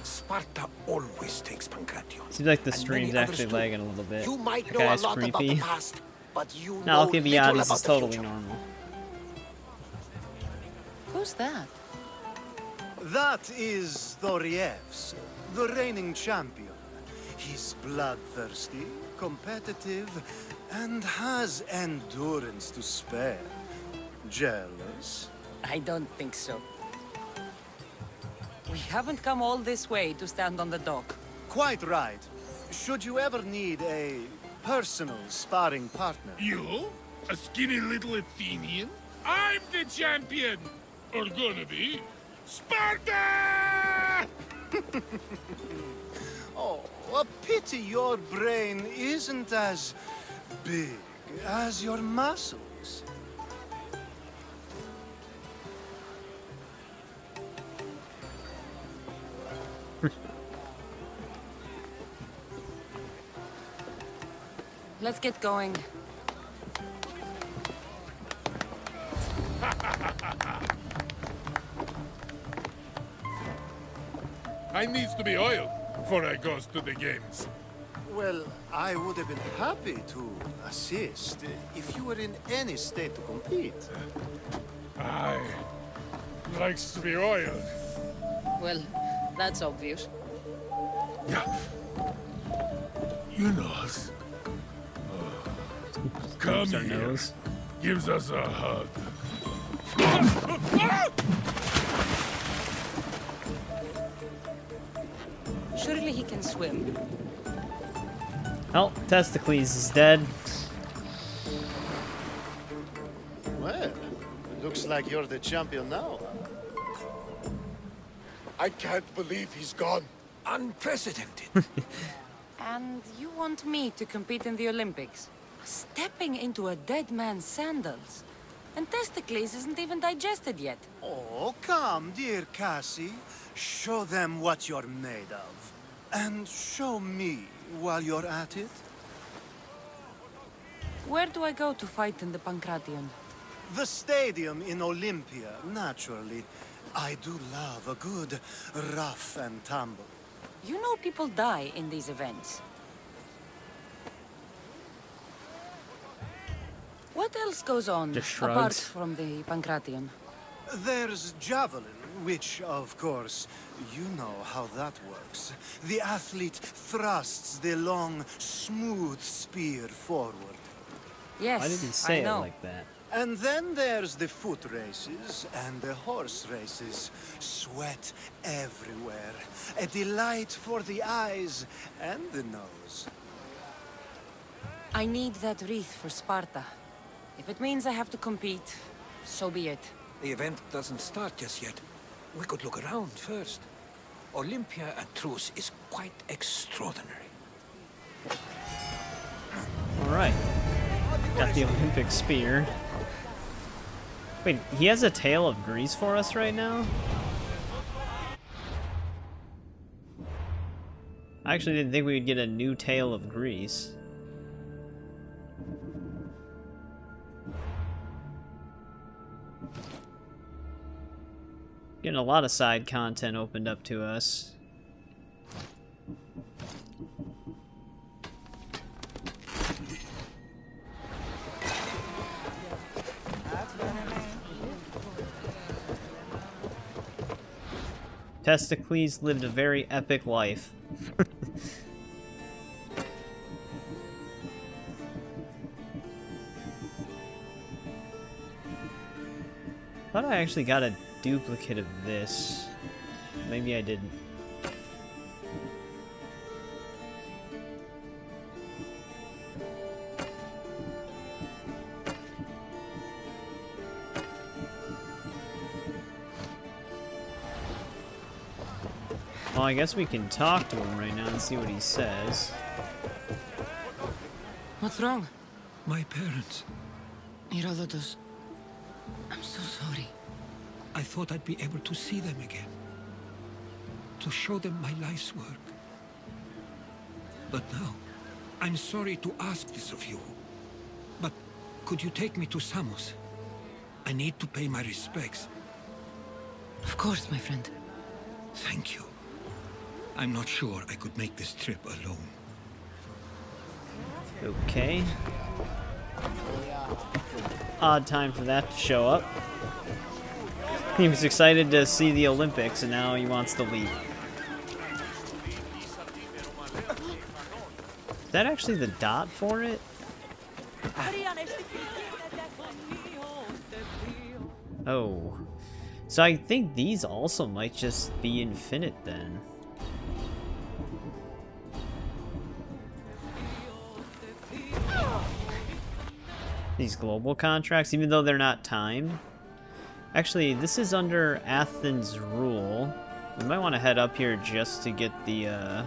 S12: Sparta always takes Pancration.
S1: Seems like the
S11: And
S1: stream's
S11: many others
S1: actually
S11: too.
S1: lagging a little bit.
S11: You might
S1: That
S11: know a
S1: guy's
S11: lot about the
S1: creepy.
S11: past, but you
S1: No,
S11: know little
S1: Alcibiades
S11: about
S1: is
S11: the
S1: totally
S11: future.
S1: normal.
S7: Who's that?
S8: That is Thorievs, the reigning champion. He's bloodthirsty, competitive, and has endurance to spare. Jealous?
S7: I don't think so. We haven't come all this way to stand on the dock.
S8: Quite right. Should you ever need a personal sparring partner?
S9: You? A skinny little Athenian? I'm the champion! Or gonna be. Sparta!
S8: Oh, a pity your brain isn't as big as your muscles.
S7: Let's get going.
S9: I needs to be oiled before I goes to the games.
S8: Well, I would have been happy to assist if you were in any state to compete.
S9: I likes to be oiled.
S7: Well, that's obvious.
S9: Yeah. You knows. Come
S1: Bumps our
S9: here.
S1: nose.
S9: Gives us a hug.
S7: Surely he can swim.
S1: Oh, Testicles is dead.
S8: Well, looks like you're the champion now.
S11: I can't believe he's gone.
S12: Unprecedented.
S7: And you want me to compete in the Olympics? Stepping into a dead man's sandals. And Testicles isn't even digested yet.
S8: Oh, come, dear Cassie. Show them what you're made of. And show me while you're at it.
S7: Where do I go to fight in the Pancration?
S8: The stadium in Olympia, naturally. I do love a good rough and tumble.
S7: You know people die in these events. What else goes on
S1: Just
S7: apart
S1: shrugs.
S7: from the Pancration?
S8: There's javelin, which, of course, you know how that works. The athlete thrusts the long, smooth spear forward.
S7: Yes,
S1: Why did he say
S7: I
S1: it
S7: know.
S1: like that?
S8: And then there's the foot races and the horse races. Sweat everywhere. A delight for the eyes and the nose.
S7: I need that wreath for Sparta. If it means I have to compete, so be it.
S12: The event doesn't start just yet. We could look around first. Olympia at Truce is quite extraordinary.
S1: Alright. Got the Olympic spear. Wait, he has a tale of Greece for us right now? I actually didn't think we would get a new tale of Greece. Getting a lot of side content opened up to us. Testicles lived a very epic life. Thought I actually got a duplicate of this. Maybe I didn't. Well, I guess we can talk to him right now and see what he says.
S7: What's wrong?
S12: My parents.
S7: Herodotus, I'm so sorry.
S12: I thought I'd be able to see them again. To show them my life's work. But now, I'm sorry to ask this of you. But could you take me to Samos? I need to pay my respects.
S7: Of course, my friend.
S12: Thank you. I'm not sure I could make this trip alone.
S1: Okay. Odd time for that to show up. He was excited to see the Olympics and now he wants to leave. Is that actually the dot for it? Oh. So I think these also might just be infinite then. These global contracts, even though they're not timed. Actually, this is under Athens' rule. We might want to head up here just to get the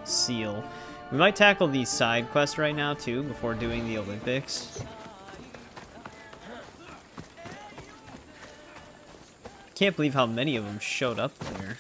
S1: seal. We might tackle these side quests right now too before doing the Olympics. Can't believe how many of them showed up there.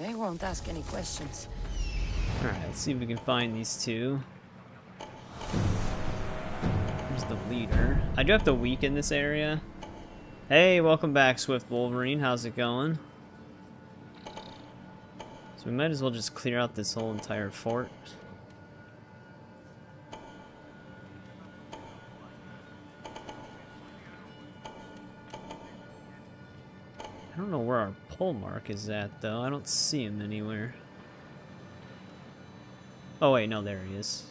S7: They won't ask any questions.
S1: Alright, let's see if we can find these two. Here's the leader. I do have to weaken this area. Hey, welcome back, Swift Wolverine. How's it going? So we might as well just clear out this whole entire fort. I don't know where our pole mark is at, though. I don't see him anywhere. Oh, wait, no, there he is.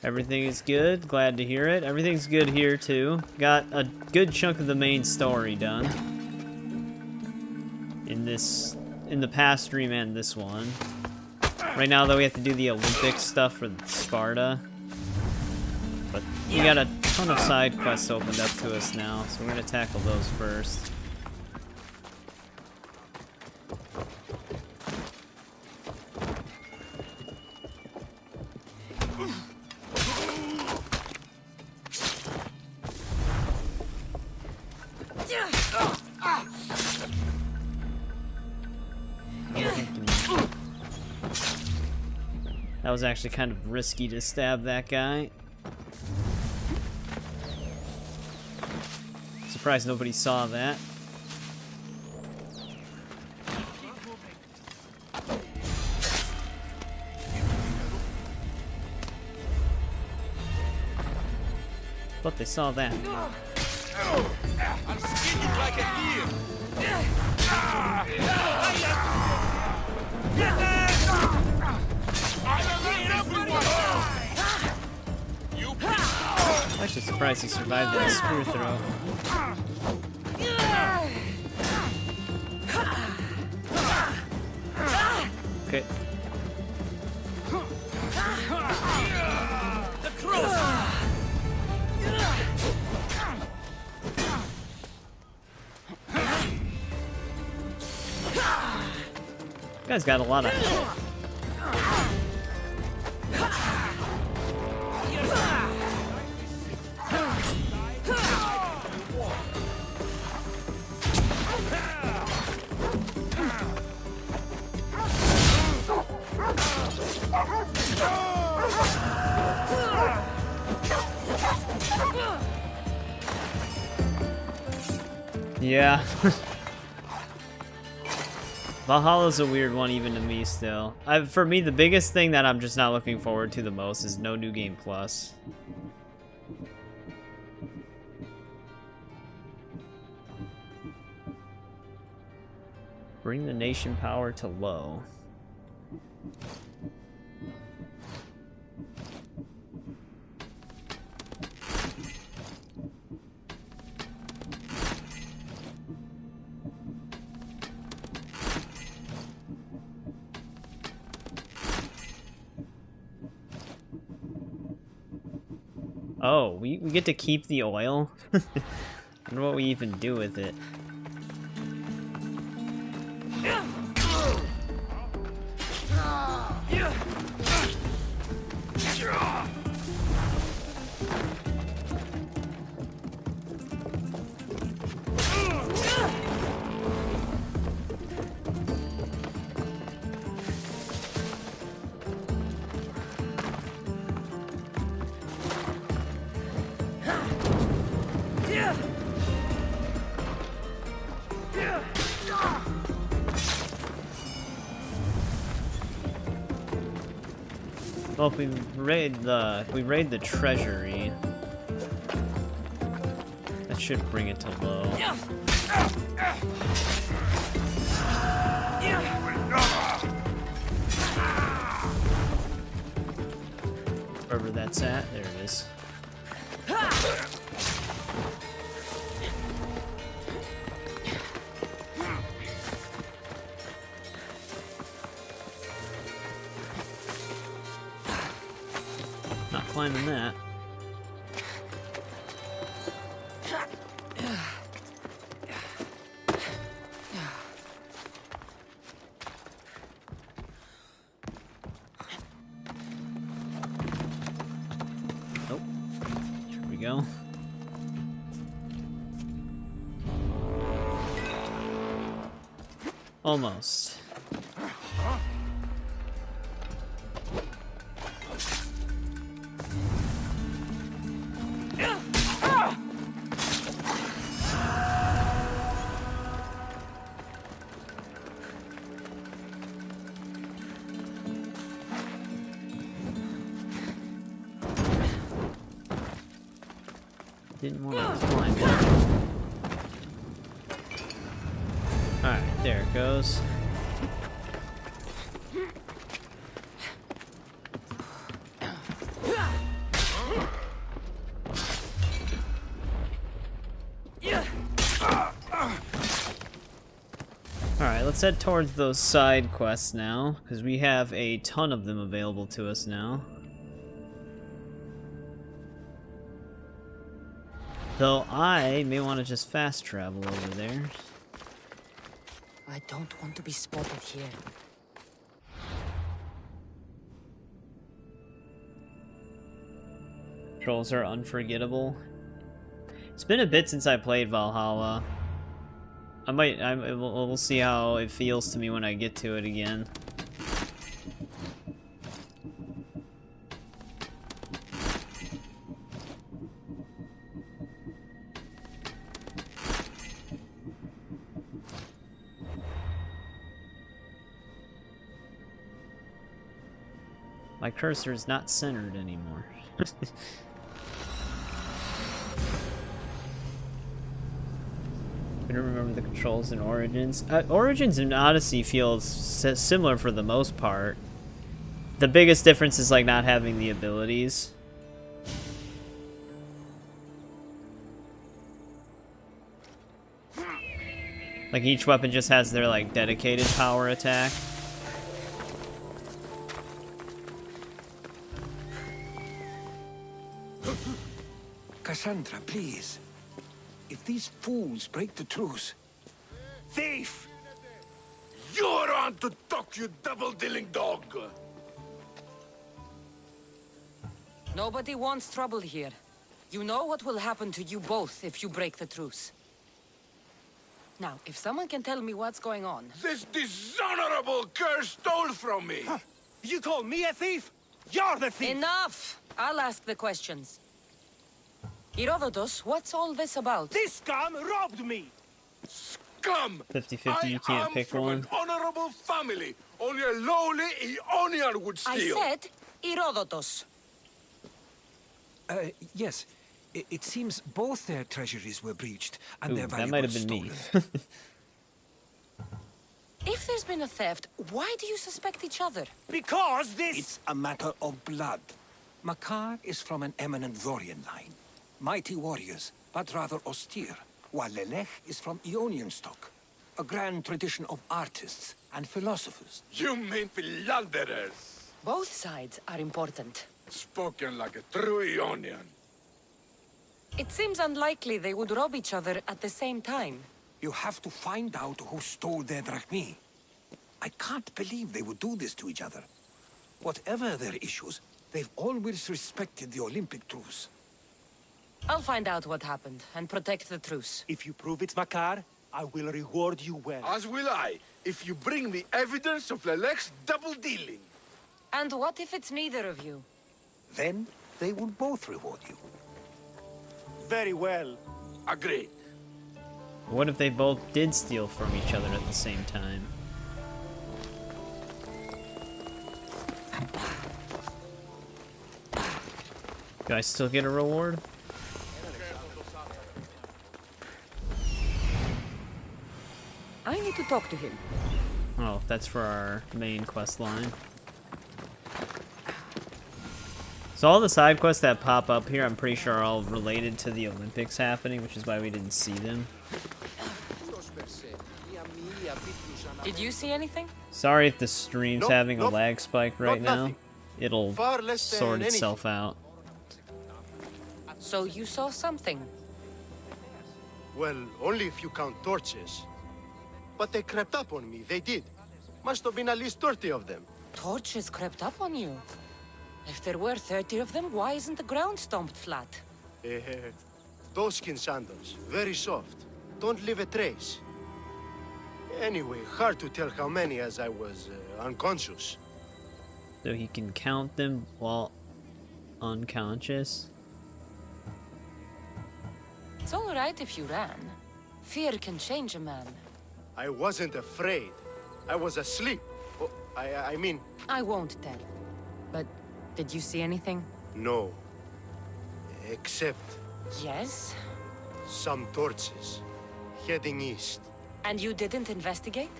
S1: Everything is good. Glad to hear it. Everything's good here, too. Got a good chunk of the main story done. In the past stream and this one. Right now, though, we have to do the Olympic stuff for Sparta. But we got a ton of side quests opened up to us now, so we're going to tackle those first. That was actually kind of risky to stab that guy. Surprised nobody saw that. But they saw that.
S2: I'll skin you like a deer.
S1: I'm actually surprised he survived that spear throw. Okay.
S2: The crows!
S1: Guy's got a lot of health. Yeah. Valhalla's a weird one even to me still. For me, the biggest thing that I'm just not looking forward to the most is no New Game Plus. Bring the nation power to low. Oh, we get to keep the oil? I wonder what we even do with it. Well, if we raid the treasury, that should bring it to low. Wherever that's at, there it is. Climbing that. Oh, here we go. Almost. Didn't want to climb it. Alright, there it goes. Alright, let's head towards those side quests now, because we have a ton of them available to us now. Though I may want to just fast travel over there.
S7: I don't want to be spotted here.
S1: Controls are unforgettable. It's been a bit since I played Valhalla. We'll see how it feels to me when I get to it again. My cursor is not centered anymore. I don't remember the controls in Origins. Origins and Odyssey feels similar for the most part. The biggest difference is like not having the abilities. Like each weapon just has their like dedicated power attack.
S12: Kassandra, please. If these fools break the truce...
S5: Thief! You're on to talk, you double-dealing dog!
S7: Nobody wants trouble here. You know what will happen to you both if you break the truce. Now, if someone can tell me what's going on...
S5: This dishonorable cur stole from me!
S4: Huh. You call me a thief? You're the thief!
S7: Enough! I'll ask the questions. Herodotus, what's all this about?
S4: This scum robbed me!
S5: Scum!
S1: 50-50, you can't pick
S5: from
S1: one.
S5: an honorable family. Only a lowly Ionian would steal.
S7: I said Herodotus.
S12: Yes. It seems both their treasuries were breached, and their
S1: that might have
S12: valuables
S1: been
S12: stolen.
S1: me.
S7: If there's been a theft, why do you suspect each other?
S4: Because this...
S12: It's a matter of blood. Makar is from an eminent Vorian line. Mighty warriors, but rather austere, while Lelech is from Ionian stock. A grand tradition of artists and philosophers.
S5: You mean philanderers?
S7: Both sides are important.
S5: Spoken like a true Ionian.
S7: It seems unlikely they would rob each other at the same time.
S12: You have to find out who stole their drachmi. I can't believe they would do this to each other. Whatever their issues, they've always respected the Olympic truce.
S7: I'll find out what happened and protect the truce.
S4: If you prove it's Makar, I will reward you well.
S5: As will I, if you bring me evidence of Lelech's double-dealing.
S7: And what if it's neither of you?
S12: Then they will both reward you.
S4: Very well.
S5: Agreed.
S1: What if they both did steal from each other at the same time? Do I still get a reward?
S7: I need to talk to him.
S1: Oh, that's for our main quest line. So all the side quests that pop up here, I'm pretty sure are all related to the Olympics happening, which is why we didn't see them.
S7: Did you see anything?
S1: Sorry if the stream's
S11: Nope,
S1: having
S11: nope.
S1: a lag spike right
S11: Not
S1: now.
S11: nothing.
S1: It'll
S11: Far less
S1: sort
S11: than
S1: itself out.
S7: So you saw something?
S11: Well, only if you count torches. But they crept up on me, they did. Must have been at least 30 of them.
S7: Torches crept up on you. If there were 30 of them, why isn't the ground stomped flat?
S11: Doeskin sandals, very soft. Don't leave a trace. Anyway, hard to tell how many as I was unconscious.
S1: So he can count them while unconscious.
S7: It's all right if you ran. Fear can change a man.
S11: I wasn't afraid. I was asleep. Oh, I mean...
S7: I won't tell. But did you see anything?
S11: No. Except
S7: Yes?
S11: some torches. Heading east.
S7: And you didn't investigate?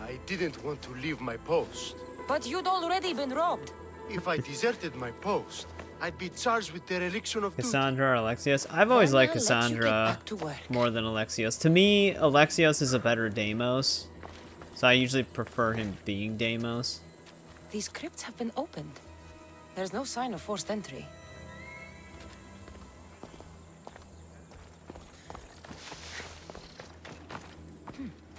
S11: I didn't want to leave my post.
S7: But you'd already been robbed.
S11: If I deserted my post, I'd be charged with dereliction of duty.
S1: Cassandra or Alexios? I've always
S7: Then
S1: liked
S7: I'll let you get
S1: Cassandra
S7: back to work.
S1: more than Alexios. To me, Alexios is a better Deimos. So I usually prefer him being Deimos.
S7: These crypts have been opened. There's no sign of forced entry.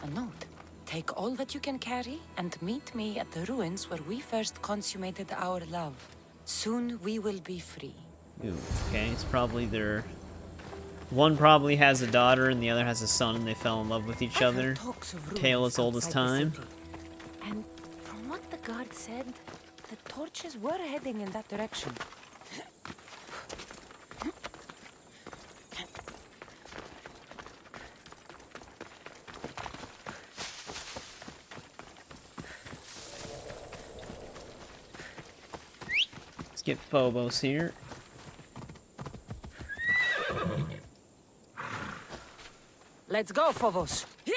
S7: A note. Take all that you can carry and meet me at the ruins where we first consummated our love. Soon we will be free.
S1: Ooh, okay, it's probably their... One probably has a daughter and the other has a son and they fell in love with each
S7: I've heard
S1: other.
S7: talks of
S1: Tale
S7: ruins
S1: as old as
S7: outside the
S1: time.
S7: city. And from what the guard said, the torches were heading in that direction.
S1: Let's get Phobos here.
S7: Let's go, Phobos. Yeah!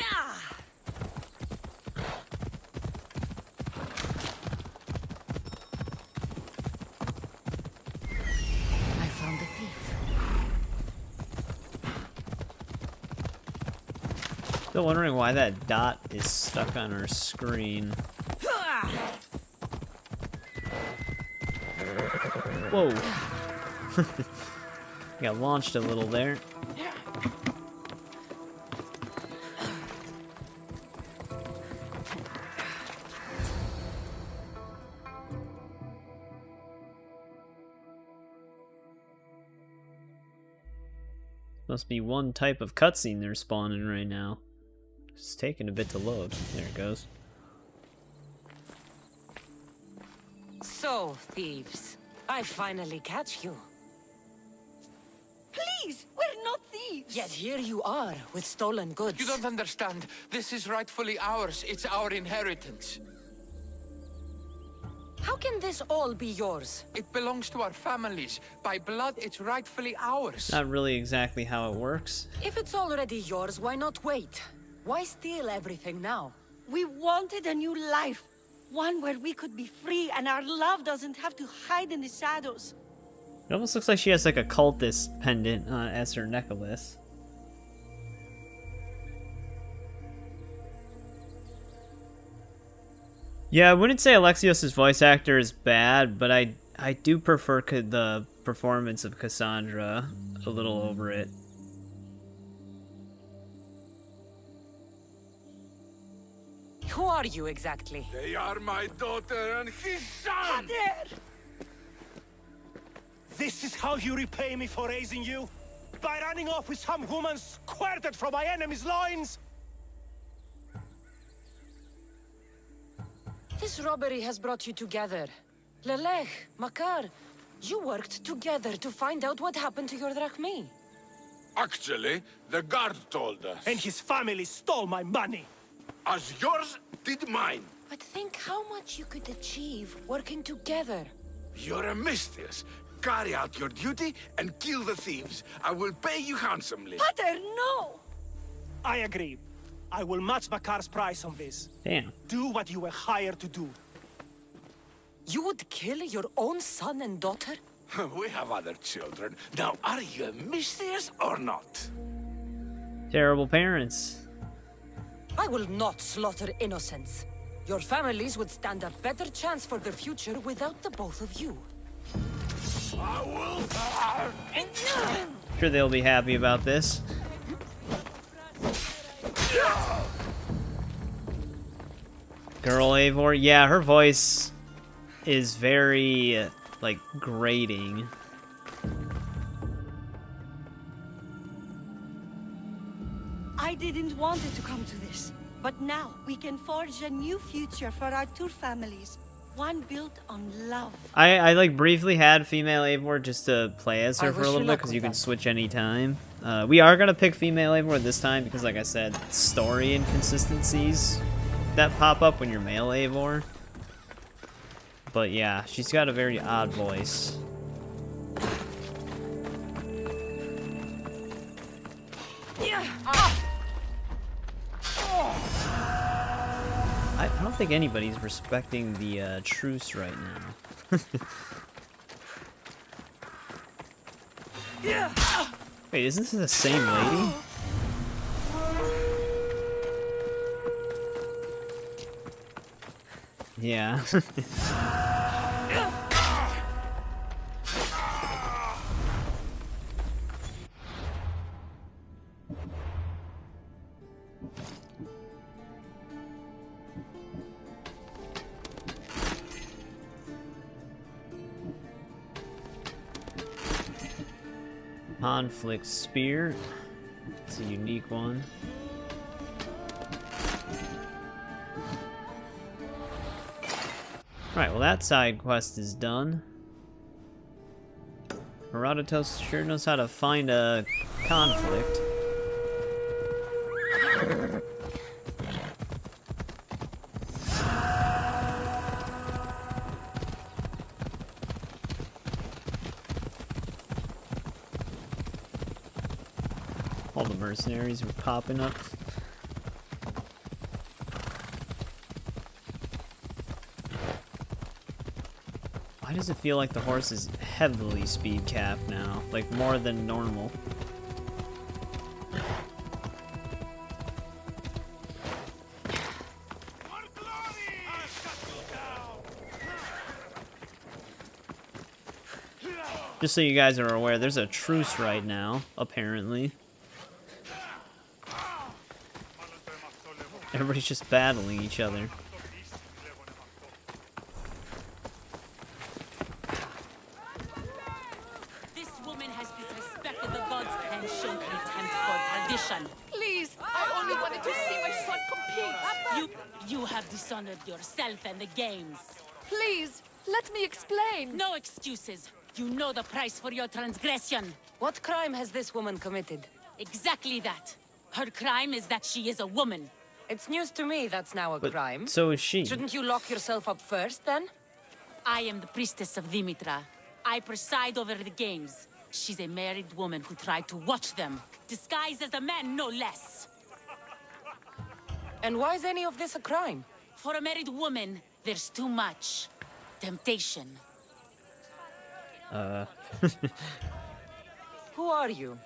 S7: I found the thief.
S1: Still wondering why that dot is stuck on our screen. Whoa. Got launched a little there. Must be one type of cutscene they're spawning right now. It's taking a bit to load. There it goes.
S7: So, thieves, I finally catch you.
S13: Please, we're not thieves.
S7: Yet here you are, with stolen goods.
S2: You don't understand. This is rightfully ours. It's our inheritance.
S7: How can this all be yours?
S2: It belongs to our families. By blood, it's rightfully ours.
S1: Not really exactly how it works.
S7: If it's already yours, why not wait? Why steal everything now?
S13: We wanted a new life. One where we could be free and our love doesn't have to hide in the shadows.
S1: It almost looks like she has like a cultist pendant as her necklace. Yeah, I wouldn't say Alexios' voice actor is bad, but I do prefer the performance of Kassandra a little over it.
S7: Who are you exactly?
S5: They are my daughter and his son!
S4: This is how you repay me for raising you? By running off with some woman squirted from my enemy's loins?
S7: This robbery has brought you together. Lelech, Makar, you worked together to find out what happened to your drachmi.
S5: Actually, the guard told us.
S4: And his family stole my money.
S5: As yours did mine.
S7: But think how much you could achieve working together.
S5: You're a mistress. Carry out your duty and kill the thieves. I will pay you handsomely.
S13: Pater, no!
S4: I agree. I will match Makar's price on this.
S1: Damn.
S4: Do what you were hired to do.
S7: You would kill your own son and daughter?
S5: We have other children. Now, are you a mistress or not?
S1: Terrible parents.
S7: I will not slaughter innocents. Your families would stand a better chance for their future without the both of you.
S5: I will...
S1: Sure they'll be happy about this. Girl Eivor, yeah, her voice is very, like, grating.
S13: I didn't want it to come to this, but now we can forge a new future for our two families. One built on love.
S1: I like briefly had female Eivor just to play as her
S7: I
S1: for a
S7: wish you
S1: little bit
S7: luck
S1: because
S7: with
S1: you can
S7: that.
S1: switch anytime. We are gonna pick female Eivor this time because, like I said, story inconsistencies that pop up when you're male Eivor. But yeah, she's got a very odd voice. I don't think anybody's respecting the truce right now. Wait, isn't this the same lady? Yeah. Conflict Spear. It's a unique one. Alright, well that side quest is done. Herodotus sure knows how to find a conflict. All the mercenaries were popping up. Why does it feel like the horse is heavily speed capped now? Like more than normal. Just so you guys are aware, there's a truce right now, apparently. Everybody's just battling each other.
S14: This woman has disrespected the gods and shown contempt for tradition.
S15: Please, I only wanted to see my son compete.
S14: You have dishonored yourself and the games.
S15: Please, let me explain.
S14: No excuses. You know the price for your transgression.
S7: What crime has this woman committed?
S14: Exactly that. Her crime is that she is a woman.
S7: It's news to me that's now a crime.
S1: So is she.
S7: Shouldn't you lock yourself up first, then?
S14: I am the priestess of Dimitra. I preside over the games. She's a married woman who tried to watch them, disguised as a man, no less.
S7: And why is any of this a crime?
S14: For a married woman, there's too much temptation.
S7: Who are you?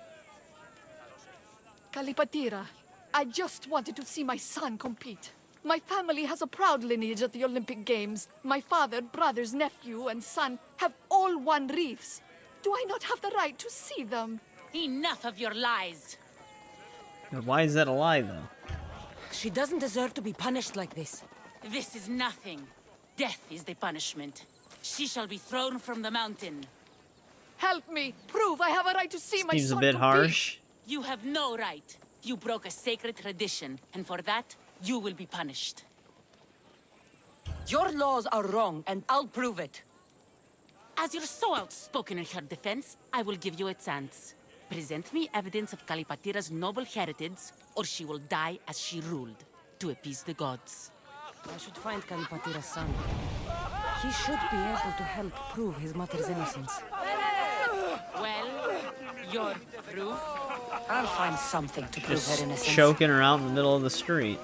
S15: Kalipatira, I just wanted to see my son compete. My family has a proud lineage at the Olympic Games. My father, brothers, nephew, and son have all won wreaths. Do I not have the right to see them?
S14: Enough of your lies.
S1: Why is that a lie, though?
S7: She doesn't deserve to be punished like this.
S14: This is nothing. Death is the punishment. She shall be thrown from the mountain.
S15: Help me! Prove I have a right to see my son
S1: Seems a bit
S15: compete.
S1: harsh.
S14: You have no right. You broke a sacred tradition, and for that, you will be punished.
S7: Your laws are wrong, and I'll prove it.
S14: As you're so outspoken in her defense, I will give you a chance. Present me evidence of Kalipatira's noble heritage, or she will die as she ruled, to appease the gods.
S7: I should find Kalipatira's son. He should be able to help prove his mother's innocence.
S14: Well, your proof?
S7: I'll find something to prove her innocence.
S1: Choking her out in the middle of the street.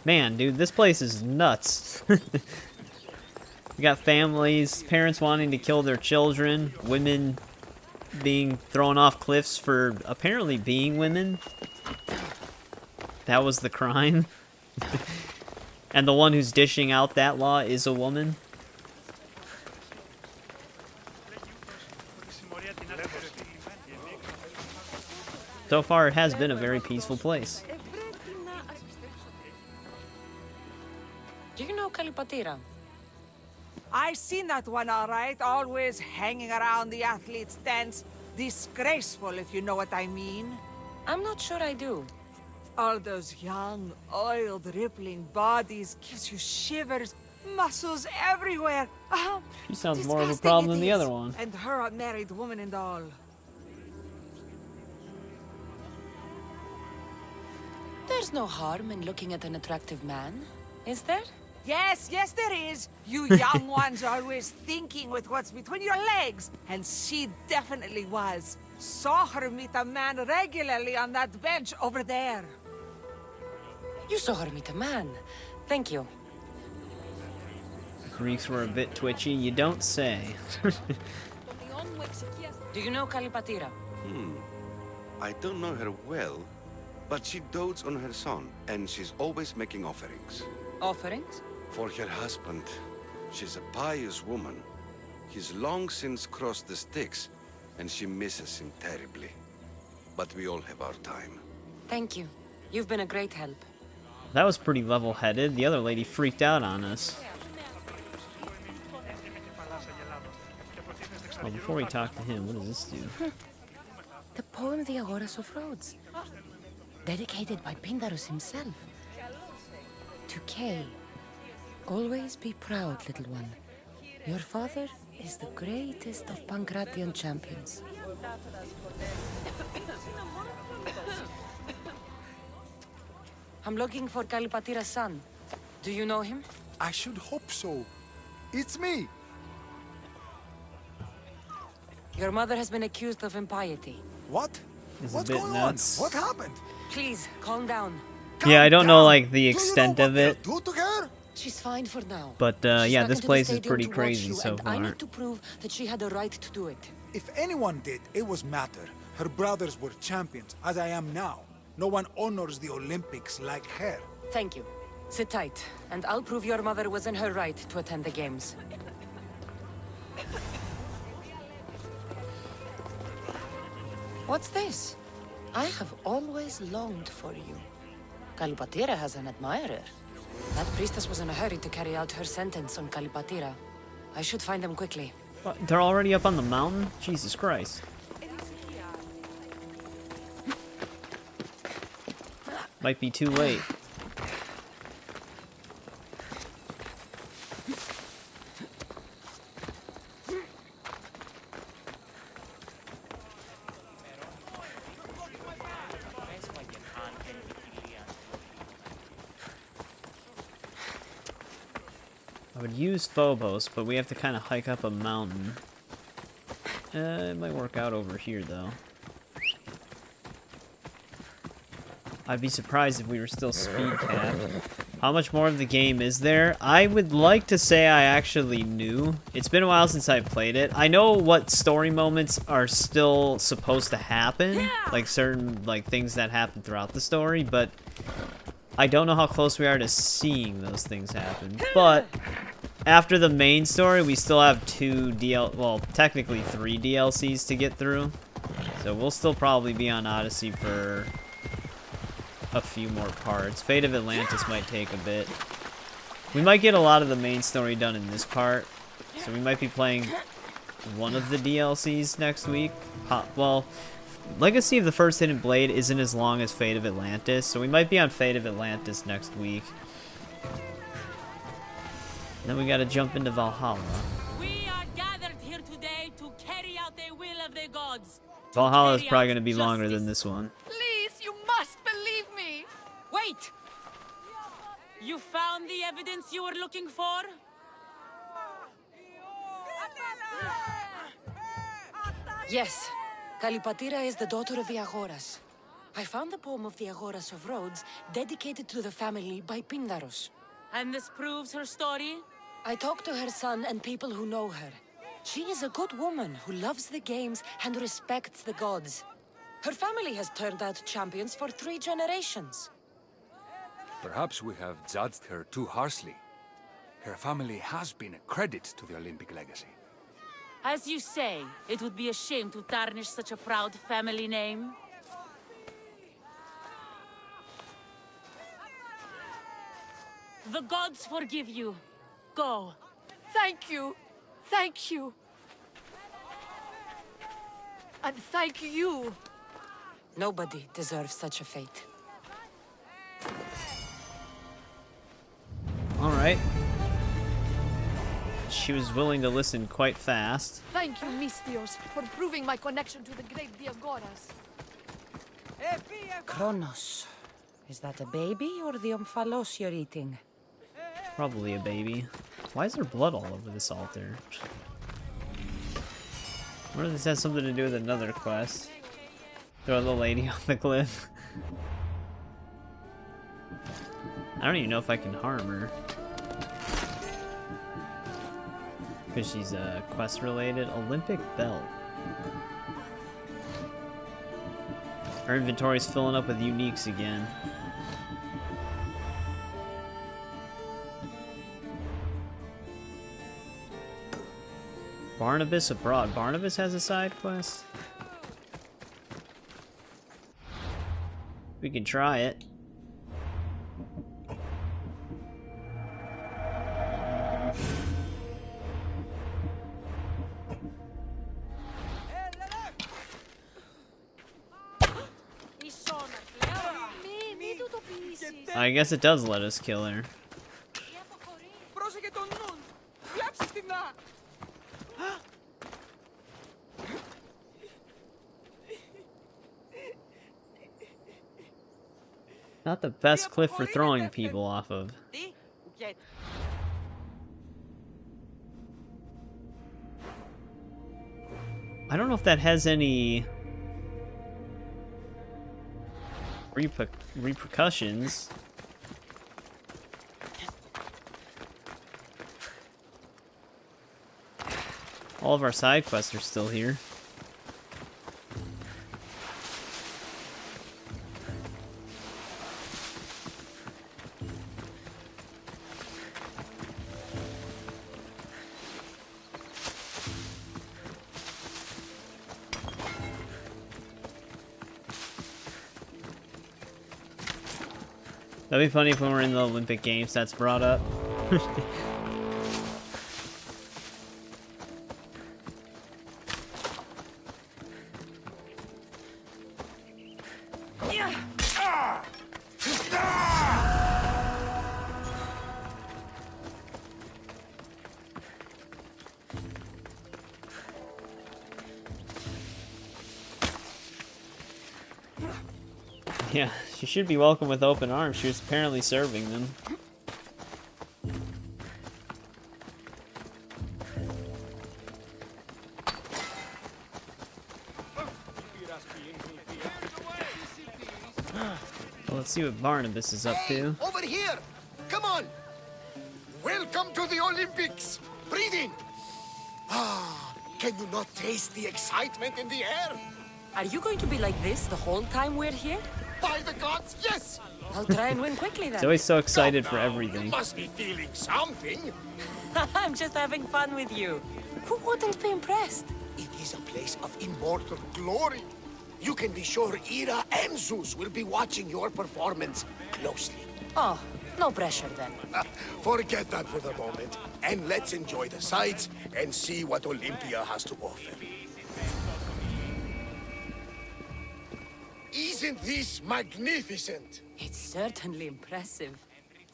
S1: Man, dude, this place is nuts. You got families, parents wanting to kill their children, women being thrown off cliffs for apparently being women. That was the crime. And the one who's dishing out that law is a woman. So far, it has been a very peaceful place.
S7: Do you know Kalipatira?
S16: I seen that one, all right. Always hanging around the athletes' tents. Disgraceful, if you know what I mean.
S7: I'm not sure I do.
S16: All those young, oiled, rippling bodies gives you shivers. Muscles everywhere.
S1: She sounds more of a
S16: Disgusting
S1: problem than
S16: it
S1: the
S16: is.
S1: other one.
S16: And her a married woman and all.
S7: There's no harm in looking at an attractive man, is there?
S16: Yes, there is. You young ones are always thinking with what's between your legs. And she definitely was. Saw her meet a man regularly on that bench over there.
S7: You saw her meet a man. Thank you.
S1: Greeks were a bit twitchy, you don't say.
S7: Do you know Kalipatira?
S17: I don't know her well, but she dotes on her son, and she's always making offerings.
S7: Offerings?
S17: For her husband. She's a pious woman. He's long since crossed the Styx, and she misses him terribly. But we all have our time.
S7: Thank you. You've been a great help.
S1: That was pretty level-headed. The other lady freaked out on us. Well, before we talk to him, what does this do?
S7: The poem The Agoras of Rhodes. Dedicated by Pindarus himself. To Kay. Always be proud, little one. Your father is the greatest of Pancratian champions. I'm looking for Kalipatira's son. Do you know him?
S18: I should hope so. It's me.
S7: Your mother has been accused of impiety.
S18: What?
S1: He's
S18: What's
S1: a bit
S18: going
S1: nuts.
S18: on? What happened?
S7: Please, calm down.
S1: Yeah, I don't know, like, the extent of it.
S18: Do to her?
S7: She's fine for now.
S1: But,
S7: She
S1: yeah,
S7: snuck
S1: this
S7: into the
S1: place is
S7: stadium
S1: pretty
S7: to watch
S1: crazy
S7: you,
S1: so
S7: and
S1: far.
S7: I need to prove that she had a right to do it.
S18: If anyone did, it was Matter. Her brothers were champions, as I am now. No one honors the Olympics like her.
S7: Thank you. Sit tight, and I'll prove your mother was in her right to attend the games. What's this? I have always longed for you. Kalipatira has an admirer. That priestess was in a hurry to carry out her sentence on Kalipatira. I should find them quickly.
S1: What, they're already up on the mountain? Jesus Christ. Might be too late. I would use Phobos, but we have to kind of hike up a mountain. It might work out over here, though. I'd be surprised if we were still speed capped. How much more of the game is there? I would like to say I actually knew. It's been a while since I've played it. I know what story moments are still supposed to happen, like certain things that happen throughout the story, but I don't know how close we are to seeing those things happen. But after the main story, we still have technically 3 DLCs to get through. So we'll still probably be on Odyssey for a few more parts. Fate of Atlantis might take a bit. We might get a lot of the main story done in this part, so we might be playing one of the DLCs next week. Well, Legacy of the First Hidden Blade isn't as long as Fate of Atlantis, so we might be on Fate of Atlantis next week. Then we gotta jump into Valhalla.
S14: We are gathered here today to carry out the will of the gods.
S1: Valhalla is probably gonna be longer than this one.
S15: Please, you must believe me!
S14: Wait! You found the evidence you were looking for?
S7: Yes. Kalipatira is the daughter of the Agoras. I found the poem of the Agoras of Rhodes dedicated to the family by Pindaros.
S14: And this proves her story?
S7: I talked to her son and people who know her. She is a good woman who loves the games and respects the gods. Her family has turned out champions for 3 generations.
S19: Perhaps we have judged her too harshly. Her family has been a credit to the Olympic legacy.
S14: As you say, it would be a shame to tarnish such a proud family name. The gods forgive you. Go.
S15: Thank you. Thank you. And thank you.
S7: Nobody deserves such a fate.
S1: Alright. She was willing to listen quite fast.
S15: Thank you, Mystios, for proving my connection to the great Diagoras.
S7: Kronos. Is that a baby or the omphalos you're eating?
S1: Probably a baby. Why is there blood all over this altar? I wonder if this has something to do with another quest. Throw the lady off the cliff. I don't even know if I can harm her. Because she's quest related. Olympic belt. Our inventory's filling up with uniques again. Barnabas abroad. Barnabas has a side quest? We can try it. I guess it does let us kill her. Not the best cliff for throwing people off of. I don't know if that has any repercussions. All of our side quests are still here. That'd be funny if we were in the Olympic Games that's brought up. Yeah, she should be welcomed with open arms. She was apparently serving them. Well, let's see what Barnabas is up to.
S20: Over here! Come on! Welcome to the Olympics! Breathe in! Ah, can you not taste the excitement in the air?
S6: Are you going to be like this the whole time we're here?
S20: By the gods, yes!
S6: I'll try and win quickly then.
S1: He's always so excited for
S20: You
S1: everything.
S20: must be feeling something.
S6: I'm just having fun with you. Who wouldn't be impressed?
S20: It is a place of immortal glory. You can be sure Ira and Zeus will be watching your performance closely.
S6: Oh, no pressure then.
S20: Forget that for the moment, and let's enjoy the sights and see what Olympia has to offer. Isn't this magnificent?
S6: It's certainly impressive.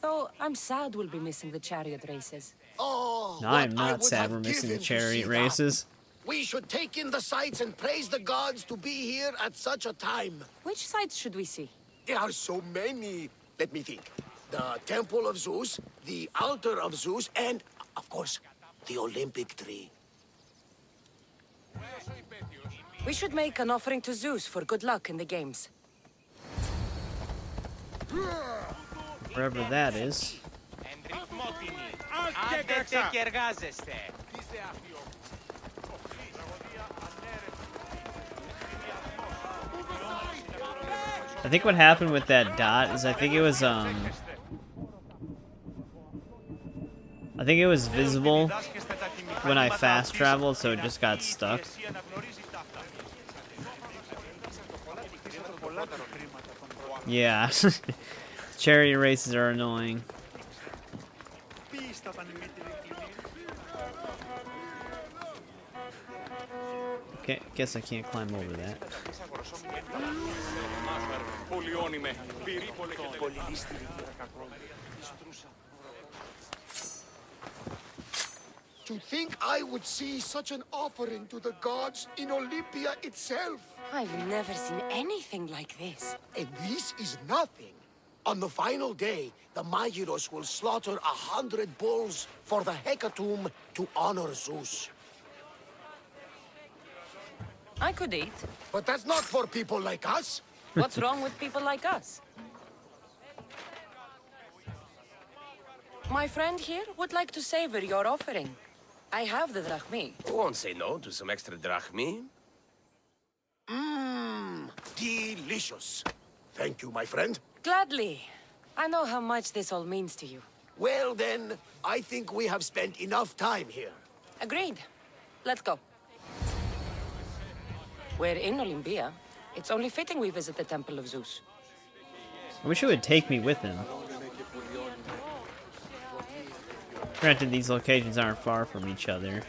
S6: Though I'm sad we'll be missing the chariot races.
S20: Oh,
S1: No, I'm
S20: what I
S1: not
S20: would
S1: sad
S20: have
S1: we're missing the
S20: given to see
S1: chariot
S20: that.
S1: races.
S20: We should take in the sights and praise the gods to be here at such a time.
S6: Which sights should we see?
S20: There are so many. Let me think. The Temple of Zeus, the Altar of Zeus, and, of course, the Olympic tree.
S6: We should make an offering to Zeus for good luck in the games.
S1: Wherever that is. I think what happened with that dot is I think it was visible when I fast traveled, so it just got stuck. Yeah. Chariot races are annoying. Okay, guess I can't climb over that.
S20: To think I would see such an offering to the gods in Olympia itself.
S6: I've never seen anything like this.
S20: And this is nothing. On the final day, the Magiros will slaughter 100 bulls for the hecatomb to honor Zeus.
S6: I could eat.
S20: But that's not for people like us.
S6: What's wrong with people like us? My friend here would like to savor your offering. I have the drachmi.
S2: Who won't say no to some extra drachmi?
S20: Mmm, delicious. Thank you, my friend.
S6: Gladly. I know how much this all means to you.
S20: Well then, I think we have spent enough time here.
S6: Agreed. Let's go. We're in Olympia. It's only fitting we visit the Temple of Zeus.
S1: I wish it would take me with him. Granted, these locations aren't far from each other.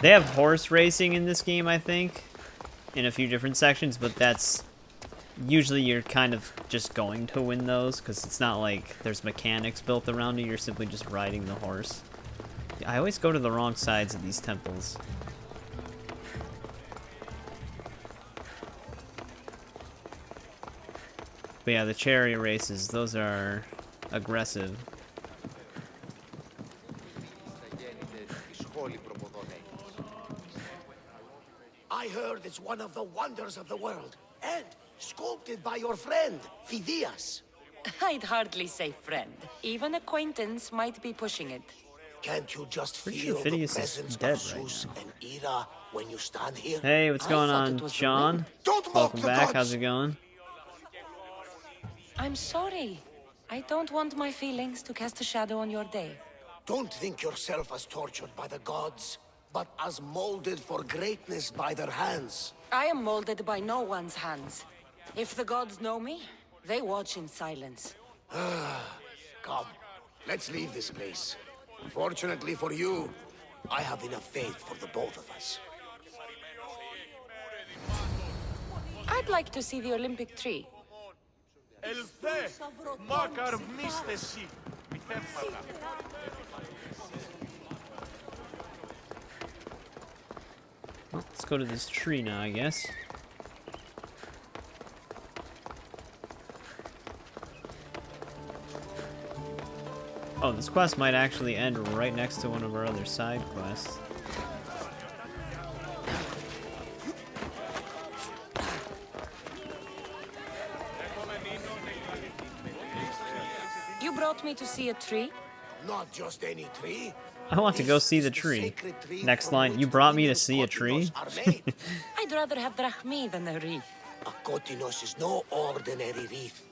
S1: They have horse racing in this game, I think, in a few different sections, but that's usually you're kind of just going to win those because it's not like there's mechanics built around you, you're simply just riding the horse. I always go to the wrong sides of these temples. But yeah, the chariot races, those are aggressive.
S20: I heard it's one of the wonders of the world, and sculpted by your friend, Phidias.
S6: I'd hardly say friend. Even acquaintance might be pushing it.
S20: Can't you just
S1: Pretty
S20: feel
S1: sure
S20: the
S1: Phidias is
S20: presence
S1: dead
S20: of
S1: right
S20: Zeus and Ira when you stand here?
S1: Hey, what's going on, Sean? Welcome back. How's it going?
S6: I'm sorry. I don't want my feelings to cast a shadow on your day.
S20: Don't think yourself as tortured by the gods. but as molded for greatness by their hands.
S6: I am molded by no one's hands. If the gods know me, they watch in silence.
S20: Come, let's leave this place. Fortunately for you, I have enough faith for the both of us.
S6: I'd like to see the Olympic tree.
S1: Well, let's go to this tree now, I guess. Oh, this quest might actually end right next to one of our other side quests.
S6: You brought me to see a tree?
S20: Not just any tree.
S1: I want to go see the tree. Next line, you brought me to see a tree?
S6: I'd rather have drachmi than a wreath.
S20: A kotinos is no ordinary wreath.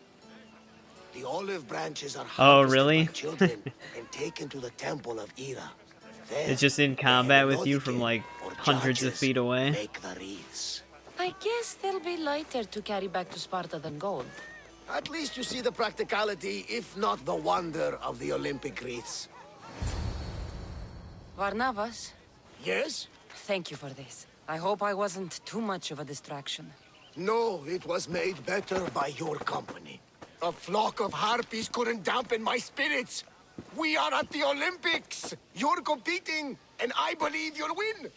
S20: The olive branches are
S1: Oh,
S20: harvested
S1: really?
S20: by children and taken to the temple of Ira. There,
S1: It's just in combat with you from like hundreds of feet away.
S20: make the wreaths.
S6: I guess they'll be lighter to carry back to Sparta than gold.
S20: At least you see the practicality, if not the wonder, of the Olympic wreaths.
S6: Varnavas?
S20: Yes?
S6: Thank you for this. I hope I wasn't too much of a distraction.
S20: No, it was made better by your company. A flock of harpies couldn't dampen my spirits. We are at the Olympics. You're competing, and I believe you'll win.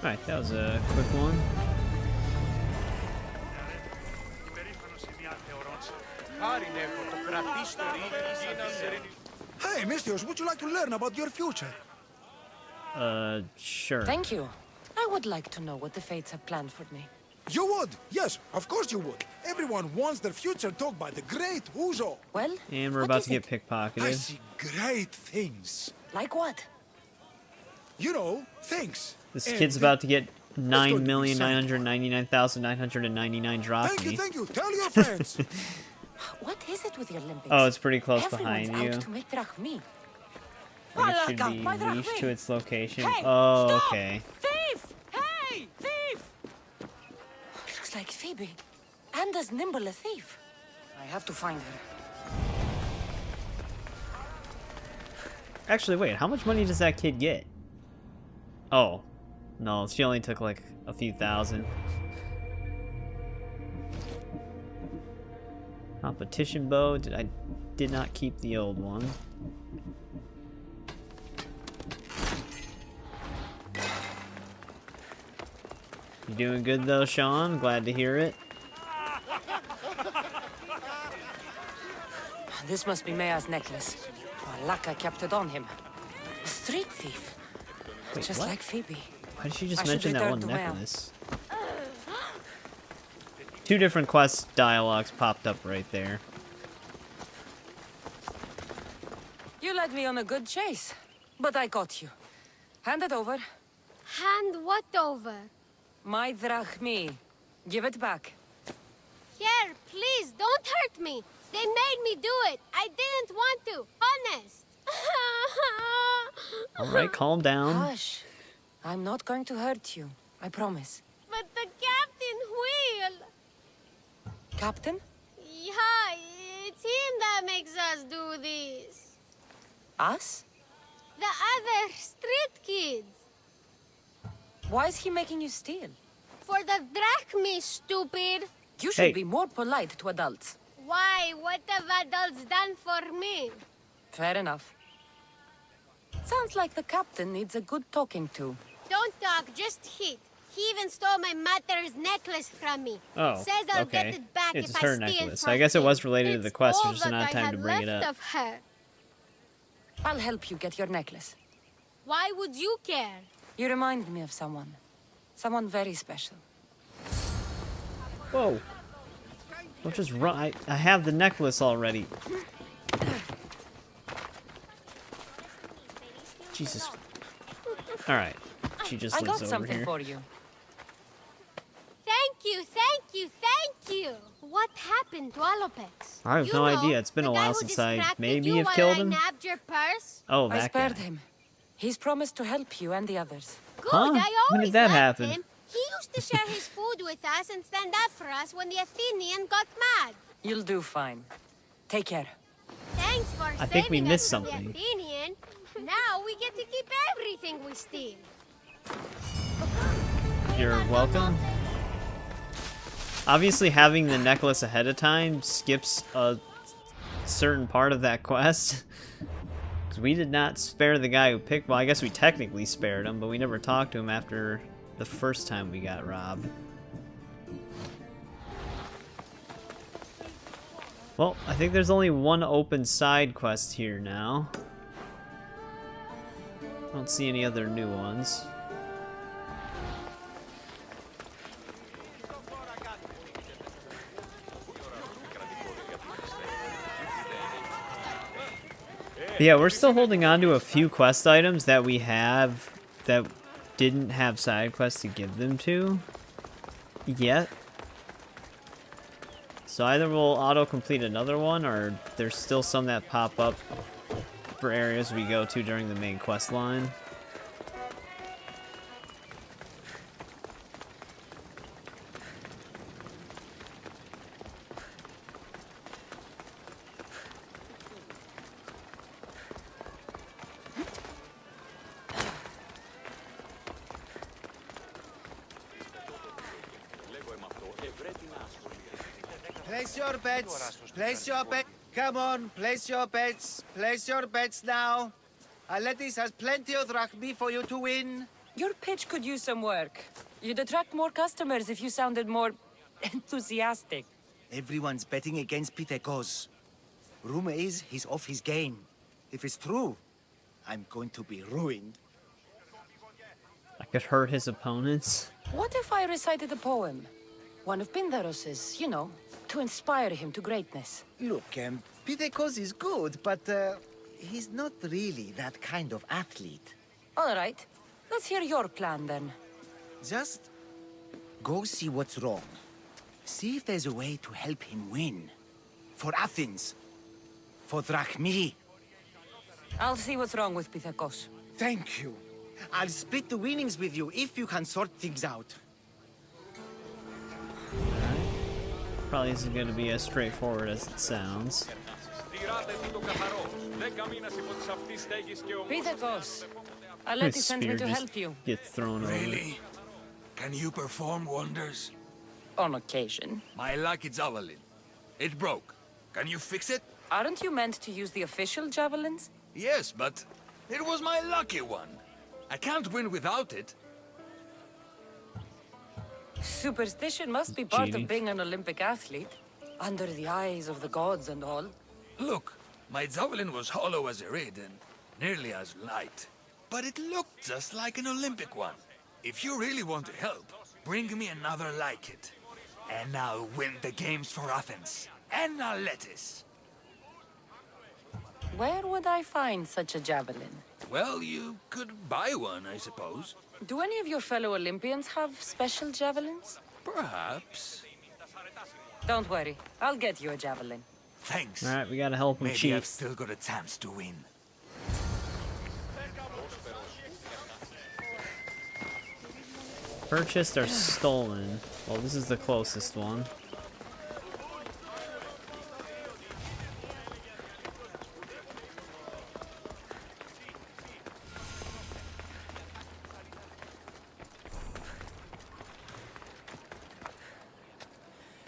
S1: Alright, that was a quick one.
S18: Hey, Mistios, would you like to learn about your future?
S1: Sure.
S6: Thank you. I would like to know what the fates have planned for me.
S18: You would? Yes, of course you would. Everyone wants their future told by the great Uzo.
S6: Well,
S1: And we're
S6: what
S1: about
S6: is
S1: to get
S18: I
S1: pickpocketed.
S18: see great things.
S6: Like what?
S18: You know, things.
S1: This
S18: And
S1: kid's
S18: thi-
S1: about to get
S18: going to be
S1: 9,999,999 drachmi.
S18: Thank you. Tell your friends.
S6: What is it with the Olympics?
S1: Oh, it's pretty close
S6: Everyone's
S1: behind you.
S6: out to make drachmi.
S1: I think it should
S6: Malaka,
S1: be
S6: my
S1: leashed
S6: drachmi.
S1: to its location.
S6: Hey,
S1: Oh,
S6: stop!
S1: okay.
S6: Thief! Hey, thief! Looks like Phoebe. And as nimble a thief. I have to find her.
S1: Actually, wait, how much money does that kid get? Oh. No, she only took like a few thousand. Competition bow. I did not keep the old one. You doing good though, Sean? Glad to hear it.
S6: This must be Mea's necklace. Malaka kept it on him. A street thief.
S1: Wait,
S6: Just
S1: what?
S6: like Phoebe.
S1: Why did she just
S6: I should
S1: mention that
S6: return
S1: one
S6: to Mea.
S1: necklace? Two different quest dialogues popped up right there.
S6: You led me on a good chase, but I got you. Hand it over.
S21: Hand what over?
S6: My drachmi. Give it back.
S21: Here, please, don't hurt me. They made me do it. I didn't want to. Honest.
S1: Alright, calm down.
S6: Hush. I'm not going to hurt you. I promise.
S21: But the captain will.
S6: Captain?
S21: Yeah, it's him that makes us do this.
S6: Us?
S21: The other street kids.
S6: Why is he making you steal?
S21: For the drachmi, stupid.
S6: You should be more polite to adults.
S21: Why? What have adults done for me?
S6: Fair enough. Sounds like the captain needs a good talking to.
S21: Don't talk, just hit. He even stole my mother's necklace from me.
S1: Oh,
S21: Says I'll
S1: okay.
S21: get it back
S1: It's
S21: if
S1: her
S21: I steal
S1: necklace.
S21: from
S1: I guess it
S21: him.
S1: was related to the quest,
S21: All
S1: there's just
S21: that
S1: not
S21: I
S1: time
S21: had
S1: to bring it
S21: left
S1: up.
S21: of her.
S6: I'll help you get your necklace.
S21: Why would you care?
S6: You remind me of someone. Someone very special.
S1: Whoa. Don't just run. I have the necklace already. Jesus. Alright. She just
S6: I
S1: lives
S6: got
S1: over
S6: something
S1: here.
S6: for you.
S21: Thank you, thank you, thank you. What happened to Alopex?
S1: I have
S21: You
S1: no
S21: know,
S1: idea. It's been
S21: the
S1: a
S21: guy
S1: while
S21: who
S1: since I
S21: distracted
S1: maybe
S21: you
S1: have
S21: while
S1: killed
S21: I
S1: him.
S21: nabbed your purse?
S1: Oh,
S3: I
S1: that
S3: spared
S1: guy.
S3: him. He's promised to help you and the others.
S21: Good,
S1: Huh?
S21: I
S1: When
S21: always
S1: did that
S21: liked
S1: happen?
S21: him. He used to share his food with us and stand up for us when the Athenian got mad.
S3: You'll do fine. Take care.
S21: Thanks for
S1: I think we
S21: saving
S1: missed
S21: us from
S1: something.
S21: the Athenian. Now we get to keep everything we steal.
S1: You're welcome. Obviously, having the necklace ahead of time skips a certain part of that quest. Because we did not spare the guy who picked... Well, I guess we technically spared him, but we never talked to him after the first time we got robbed. Well, I think there's only one open side quest here now. I don't see any other new ones. But yeah, we're still holding on to a few quest items that we have that didn't have side quests to give them to yet. So either we'll auto-complete another one, or there's still some that pop up for areas we go to during the main quest line.
S8: Place your bets. Place your bet. Come on, place your bets. Place your bets now. Aletis has plenty of drachmi for you to win.
S3: Your pitch could use some work. You'd attract more customers if you sounded more enthusiastic.
S8: Everyone's betting against Pitekos. Rumor is he's off his game. If it's true, I'm going to be ruined.
S1: I could hurt his opponents.
S3: What if I recited a poem? One of Pindaros's, you know, to inspire him to greatness.
S8: Look, Pitekos is good, but he's not really that kind of athlete.
S3: All right. Let's hear your plan, then.
S8: Just go see what's wrong. See if there's a way to help him win. For Athens. For drachmi.
S3: I'll see what's wrong with Pithekos.
S8: Thank you. I'll split the winnings with you if you can sort things out.
S1: Probably isn't going to be as straightforward as it sounds.
S3: Pithekos, Aleti sent me to help you.
S1: Get thrown over.
S11: Really? Can you perform wonders?
S3: On occasion.
S11: My lucky javelin. It broke. Can you fix it?
S3: Aren't you meant to use the official javelins?
S11: Yes, but it was my lucky one. I can't win without it.
S3: Superstition must be part
S11: Genie.
S3: of being an Olympic athlete. Under the eyes of the gods and all.
S11: Look, my javelin was hollow as a reed and nearly as light. But it looked just like an Olympic one. If you really want to help, bring me another like it. And I'll win the games for Athens. And Aletis.
S3: Where would I find such a javelin?
S11: Well, you could buy one, I suppose.
S3: Do any of your fellow Olympians have special javelins?
S11: Perhaps.
S3: Don't worry, I'll get you a javelin.
S11: Thanks.
S1: Alright, we gotta help him,
S11: Maybe
S1: Chief.
S11: I've still got a chance to win.
S1: Purchased or stolen? Well, this is the closest one.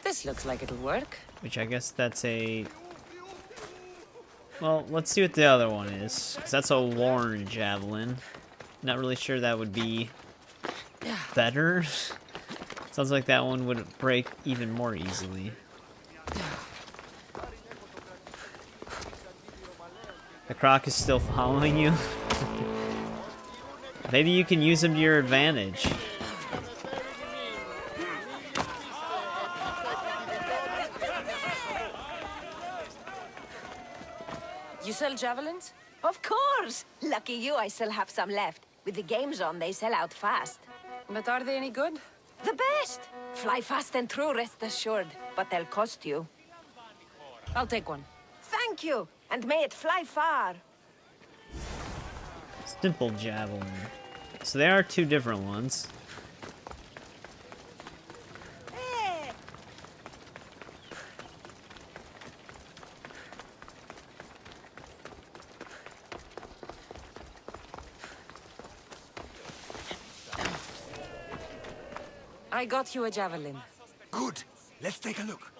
S3: This looks like it'll work.
S1: Which I guess that's a... Well, let's see what the other one is. 'Cause that's a worn javelin. Not really sure that would be better. Sounds like that one would break even more easily. The croc is still following you. Maybe you can use him to your advantage.
S3: You sell javelins?
S22: Of course! Lucky you, I still have some left. With the games on, they sell out fast.
S3: But are they any good?
S22: The best! fly fast and true, rest assured. But they'll cost you.
S3: I'll take one.
S22: Thank you, and may it fly far.
S1: Simple javelin. So there are two different ones.
S3: I got you a javelin.
S11: Good. Let's take a look.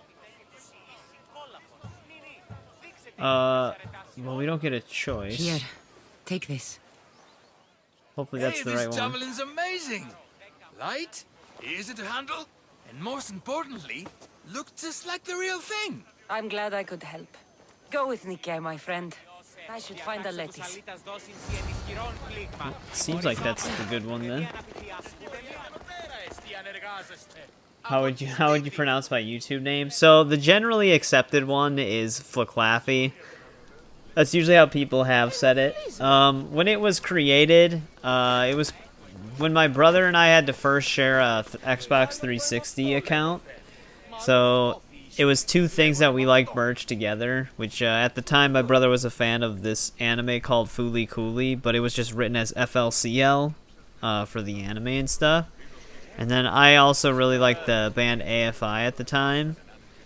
S1: Well, we don't get a choice.
S7: Here, take this.
S1: Hopefully that's the right
S11: This
S1: one.
S11: javelin's amazing. Light, easy to handle, and most importantly, look just like the real thing.
S3: I'm glad I could help. Go with Nikkei, my friend. I should find a lettuce.
S1: Seems like that's the good one then. How would you pronounce my YouTube name? So the generally accepted one is flclafi. That's usually how people have said it. When it was created, it was when my brother and I had to first share a Xbox 360 account. So it was two things that we liked merged together, which at the time my brother was a fan of this anime called flclafi, but it was just written as FLCL for the anime and stuff. And then I also really liked the band AFI at the time,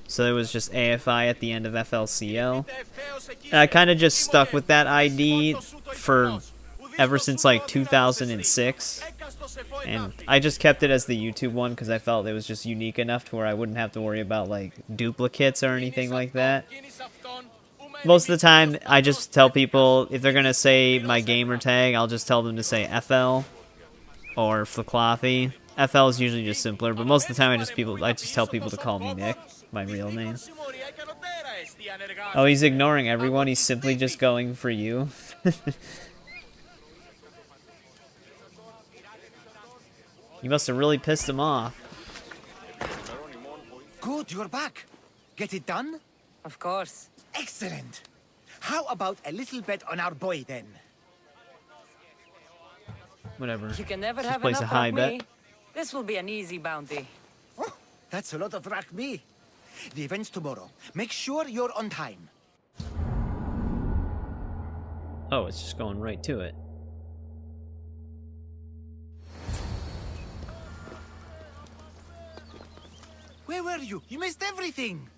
S1: so it was just AFI at the end of FLCL. And I kind of just stuck with that ID for ever since like 2006. And I just kept it as the YouTube one because I felt it was just unique enough to where I wouldn't have to worry about like duplicates or anything like that. Most of the time, I just tell people, if they're going to say my gamer tag, I'll just tell them to say FL or flclafi. FL is usually just simpler, but most of the time I just tell people to call me Nick, my real name. Oh, he's ignoring everyone. He's simply just going for you. You must have really pissed him off.
S9: Good, you're back. Get it done?
S3: Of course.
S9: Excellent. How about a little bet on our boy then?
S1: Whatever.
S3: You can never
S1: Just
S3: have
S1: place
S3: enough
S1: a high
S3: of
S1: bet.
S3: me. This will be an easy bounty.
S9: Oh, that's a lot of drachmi. The event's tomorrow. Make sure you're on time.
S1: Oh, it's just going right to it.
S9: Where were you? You missed everything.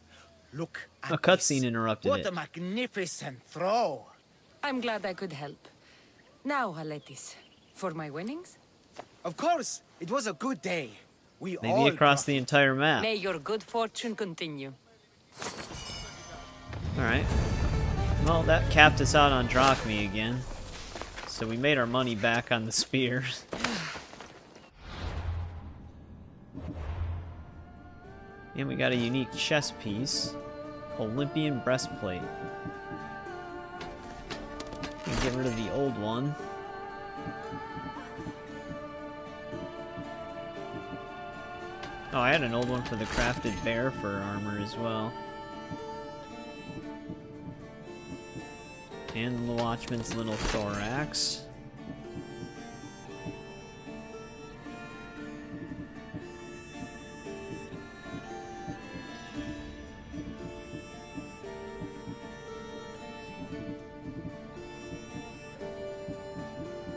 S9: Look at
S1: A cutscene interrupted
S9: What
S1: it.
S9: a magnificent throw.
S3: I'm glad I could help. Now, Aletis, for my winnings?
S9: Of course, it was a good day. We
S1: Maybe
S9: all
S1: across the entire map.
S3: May your good fortune continue.
S1: Alright. Well, that capped us out on drachmi again. So we made our money back on the spears. And we got a unique chest piece. Olympian breastplate. We can get rid of the old one. Oh, I had an old one for the crafted bear fur armor as well. And the Watchman's little thorax.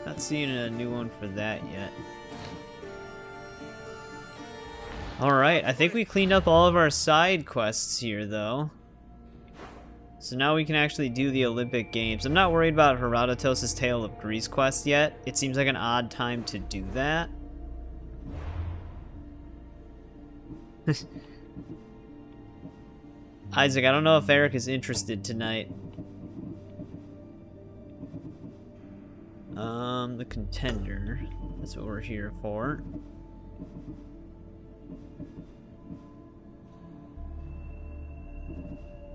S1: Not seeing a new one for that yet. Alright, I think we cleaned up all of our side quests here, though. So now we can actually do the Olympic Games. I'm not worried about Herodotus' Tale of Greece quest yet. It seems like an odd time to do that. Isaac, I don't know if Eric is interested tonight. The contender. That's what we're here for.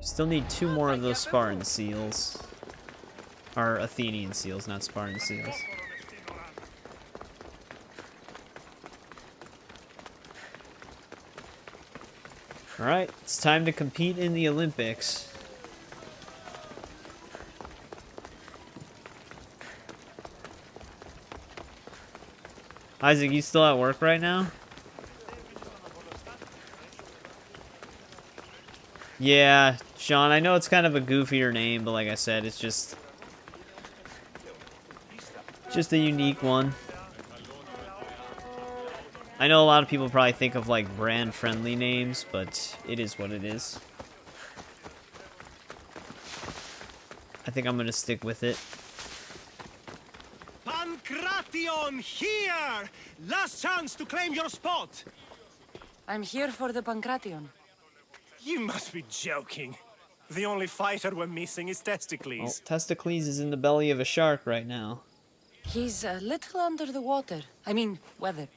S1: Still need 2 more of those Spartan seals. Or Athenian seals, not Spartan seals. Alright, it's time to compete in the Olympics. Isaac, you still at work right now? Yeah, Sean, I know it's kind of a goofier name, but like I said, it's just a unique one. I know a lot of people probably think of like brand-friendly names, but it is what it is. I think I'm gonna stick with it.
S4: Pancration here! Last chance to claim your spot!
S3: I'm here for the Pancration.
S4: You must be joking. The only fighter we're missing is Testicles.
S1: Well, Testicles is in the belly of a shark right now.
S3: He's a little under the water. I mean, weather.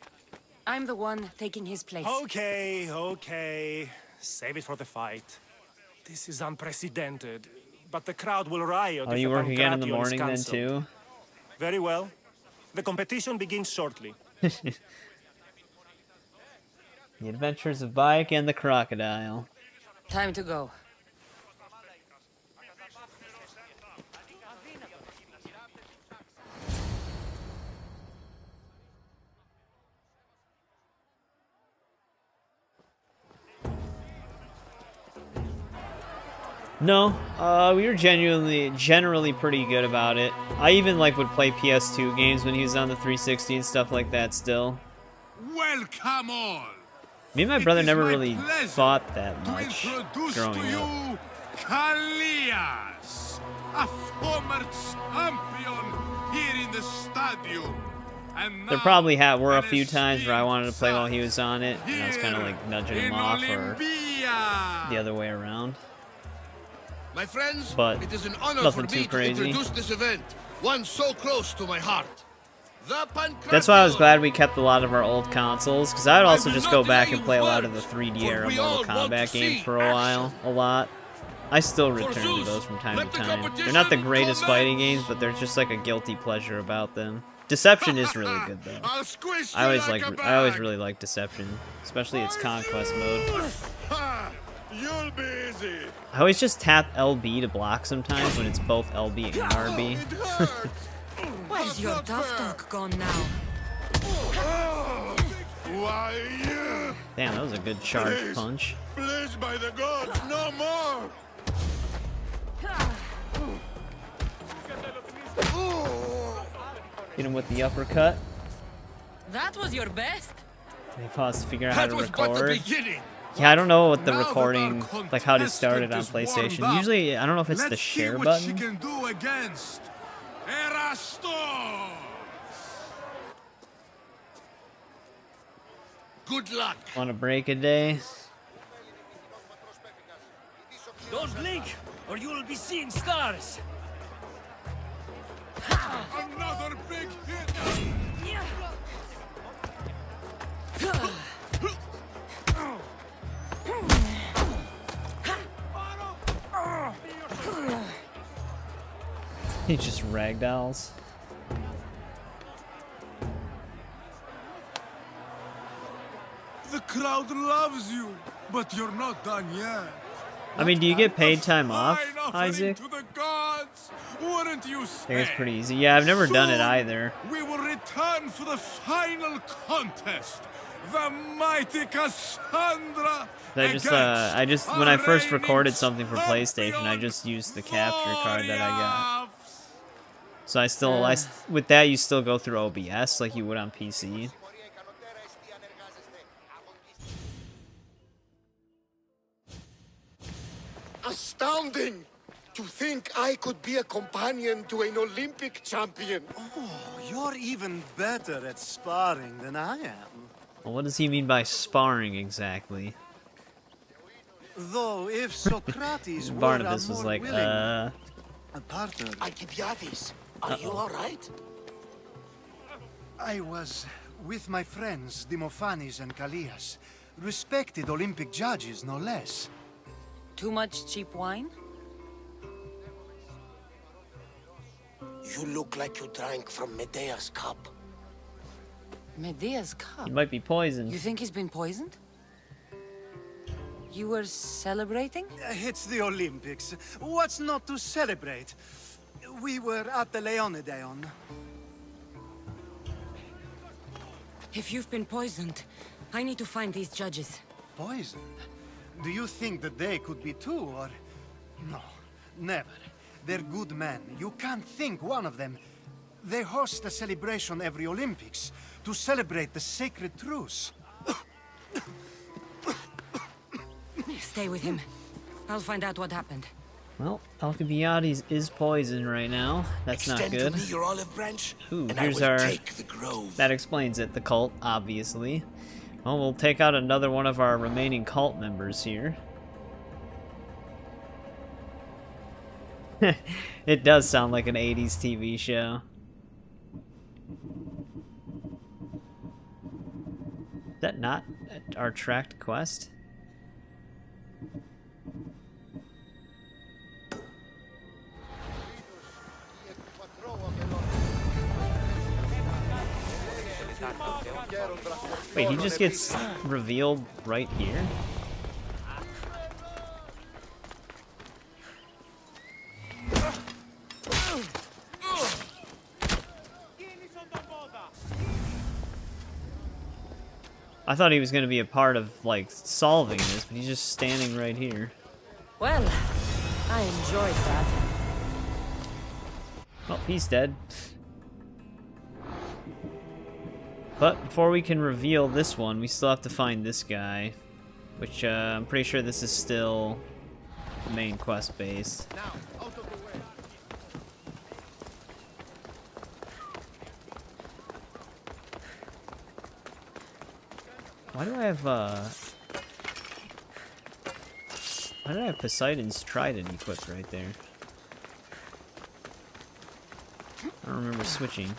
S3: I'm the one taking his place.
S4: Okay, okay. Save it for the fight. This is unprecedented, but the crowd will riot.
S1: Oh,
S4: if
S1: you
S4: the
S1: work again in the
S4: Pancration is
S1: morning then
S4: cancelled.
S1: too?
S4: Very well. The competition begins shortly.
S1: The Adventures of Bayek and the Crocodile.
S3: Time to go.
S1: No, we were generally pretty good about it. I even like would play PS2 games when he was on the 360 and stuff like that still.
S11: Welcome all.
S1: Me and my brother never really fought that much growing
S11: to
S1: up.
S11: you, Kalias, a former champion here in the stadium. And
S1: There probably were a few times where I wanted to play while he was on it, and I was kind of like nudging him off or the other way around.
S20: My friends,
S1: But
S20: it is an honor
S1: nothing
S20: for me
S1: too crazy.
S20: to introduce this event, one so close to my heart. The
S1: That's why I was glad we kept a lot of our old consoles, because I would also just go back and play a lot of the 3D era Mortal Kombat games for a while, a lot. I still return to those from time to time. They're not the greatest fighting games, but there's just like a guilty pleasure about them. Deception is really good though. I always really like Deception, especially its conquest mode.
S20: You'll be easy.
S1: I always just tap LB to block sometimes when it's both LB and RB.
S3: Where's your tough talk gone now?
S20: Why,
S1: Damn, that was a good charge punch.
S20: please, by the gods, no more.
S1: Hit him with the uppercut.
S3: That was your best?
S1: He paused to figure out how to
S20: That was but the
S1: record.
S20: beginning.
S1: Yeah, I don't know what the recording, like how to start it on PlayStation. Usually, I don't know if it's the
S11: Let's see
S1: share
S11: what
S1: button.
S11: she can do against Erastos.
S20: Good luck.
S1: Want to break a day?
S4: Don't blink, or you will be seeing stars.
S11: Another big hit.
S1: He just ragdolls.
S11: The crowd loves you, but you're not done yet.
S1: I mean, do you get paid time off,
S11: Fine offering
S1: Isaac?
S11: to the gods, wouldn't you
S1: I
S11: say?
S1: think it's pretty easy. Yeah, I've never done it
S11: Soon
S1: either.
S11: We will return for the final contest. The mighty Kassandra.
S1: I just when I first recorded something for PlayStation, I just used the capture card that I got. So with that you still go through OBS like you would on PC.
S20: Astounding! To think I could be a companion to an Olympic champion.
S8: Oh, you're even better at sparring than I am.
S1: Well, what does he mean by sparring exactly?
S8: Though if Socrates were
S1: Barnabas
S8: a
S1: was
S8: more
S1: like,
S8: willing a partner.
S20: Alcibiades, are you all right?
S9: I was with my friends Demophanes and Callias, respected Olympic judges, no less.
S3: Too much cheap wine?
S20: You look like you drank from Medea's cup.
S3: Medea's cup?
S1: He might be poisoned.
S3: You think he's been poisoned? You were celebrating?
S8: It's the Olympics. What's not to celebrate? We were at the Leonideon.
S3: If you've been poisoned, I need to find these judges.
S8: Poisoned?
S9: Do you think that they could be too, or... No, never. They're good men. You can't think one of them. They host a celebration every Olympics to celebrate the sacred truce.
S7: Stay with him. I'll find out what happened.
S1: Well, Alcibiades is poisoned right now. That's not good.
S20: Extend to me your olive branch,
S1: Ooh,
S20: and
S1: here's
S20: I will
S1: our...
S20: take the grove.
S1: That explains it, the cult, obviously. Well, we'll take out another one of our remaining cult members here. It does sound like an 80s TV show. Is that not our tracked quest? Wait, he just gets revealed right here? I thought he was going to be a part of, like, solving this, but he's just standing right here.
S7: Well, I enjoyed that.
S1: Well, he's dead. But before we can reveal this one, we still have to find this guy. Which, I'm pretty sure this is still the main quest base.
S20: Now, out of the way.
S1: Why do I have, why did I have Poseidon's trident equipped right there? I don't remember switching.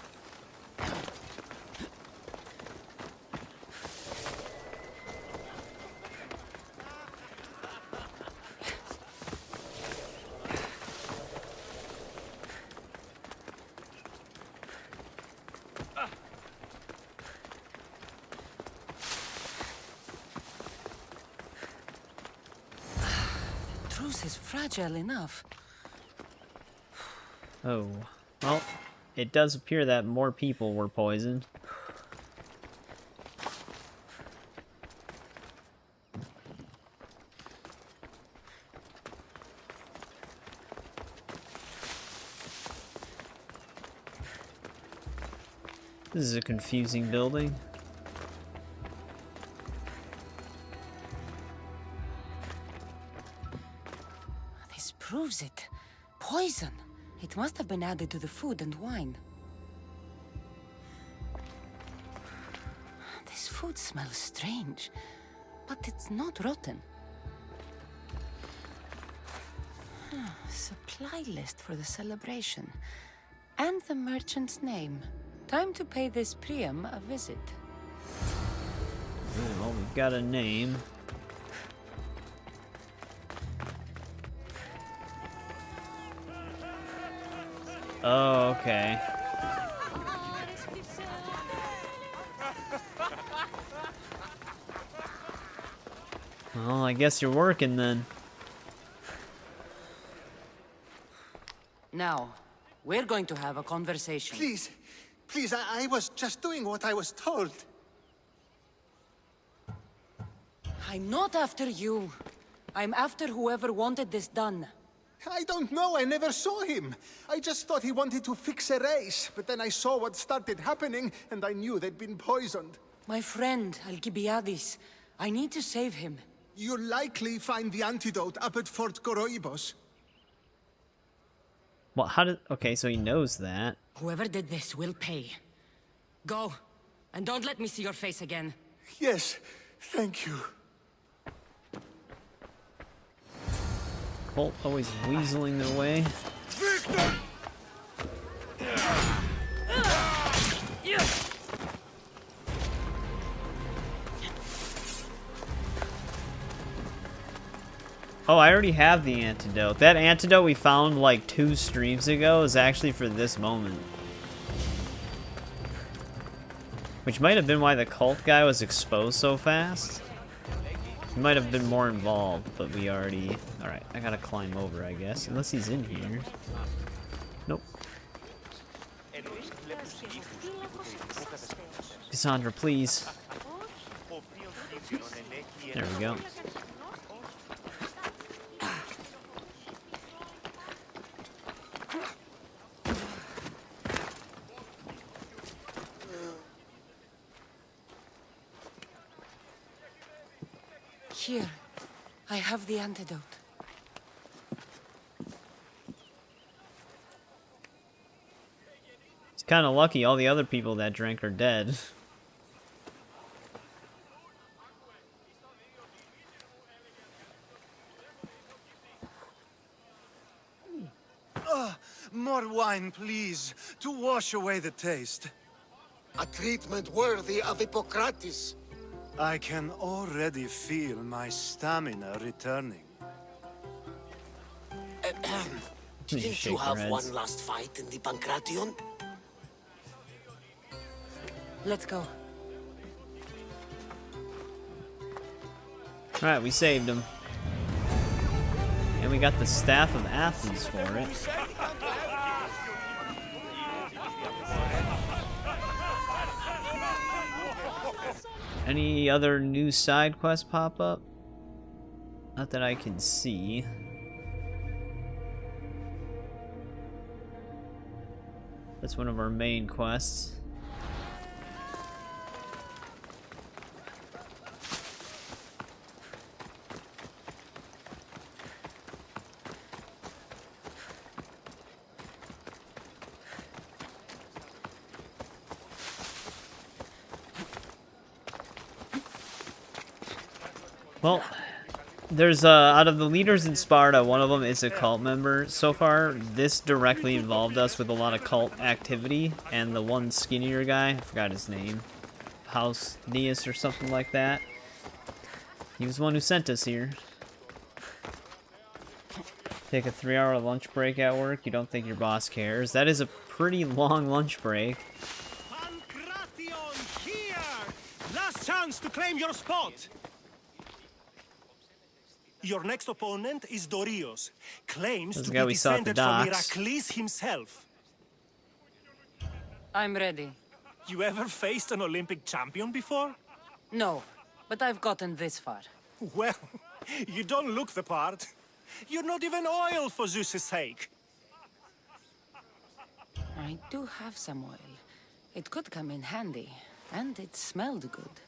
S7: Is fragile enough.
S1: Oh, well, it does appear that more people were poisoned. This is a confusing building.
S7: Proves it. Poison. It must have been added to the food and wine. This food smells strange, but it's not rotten. Supply list for the celebration. And the merchant's name. Time to pay this Priam a visit.
S1: Well, we've got a name. Oh, okay. Well, I guess you're working then.
S7: Now, we're going to have a conversation.
S20: Please, please, I was just doing what I was told.
S7: I'm not after you. I'm after whoever wanted this done.
S20: I don't know, I never saw him. I just thought he wanted to fix a race, but then I saw what started happening, and I knew they'd been poisoned.
S7: My friend, Alcibiades. I need to save him.
S20: You'll likely find the antidote up at Fort Koroibos.
S1: Well, how did... Okay, so he knows that.
S7: Whoever did this will pay. Go, and don't let me see your face again.
S20: Yes, thank you.
S1: Colt always weaseling their way.
S20: Victor!
S1: Oh, I already have the antidote. That antidote we found like 2 streams ago is actually for this moment. Which might have been why the cult guy was exposed so fast. He might have been more involved, but we already... Alright, I gotta climb over, I guess. Unless he's in here. Nope. Kassandra, please. There we go.
S6: Here, I have the antidote.
S1: It's kind of lucky all the other people that drank are dead.
S8: More wine, please, to wash away the taste.
S20: A treatment worthy of Hippocrates.
S8: I can already feel my stamina returning.
S20: Didn't you have one last fight in the Pancration?
S6: Let's go.
S1: Alright, we saved him. And we got the Staff of Athens for it. Any other new side quests pop up? Not that I can see. That's one of our main quests. Well, there's out of the leaders in Sparta, one of them is a cult member. So far, this directly involved us with a lot of cult activity, and the one skinnier guy, I forgot his name, House Neas or something like that. He was the one who sent us here. Take a 3-hour lunch break at work. You don't think your boss cares? That is a pretty long lunch break.
S4: Pancration, here! Last chance to claim your spot! Your next opponent is Dorios. Claims to be descended from Heracles himself.
S3: I'm ready.
S4: You ever faced an Olympic champion before?
S3: No, but I've gotten this far.
S4: Well, you don't look the part. You're not even oil for Zeus's sake.
S3: I do have some oil. It could come in handy, and it smelled good.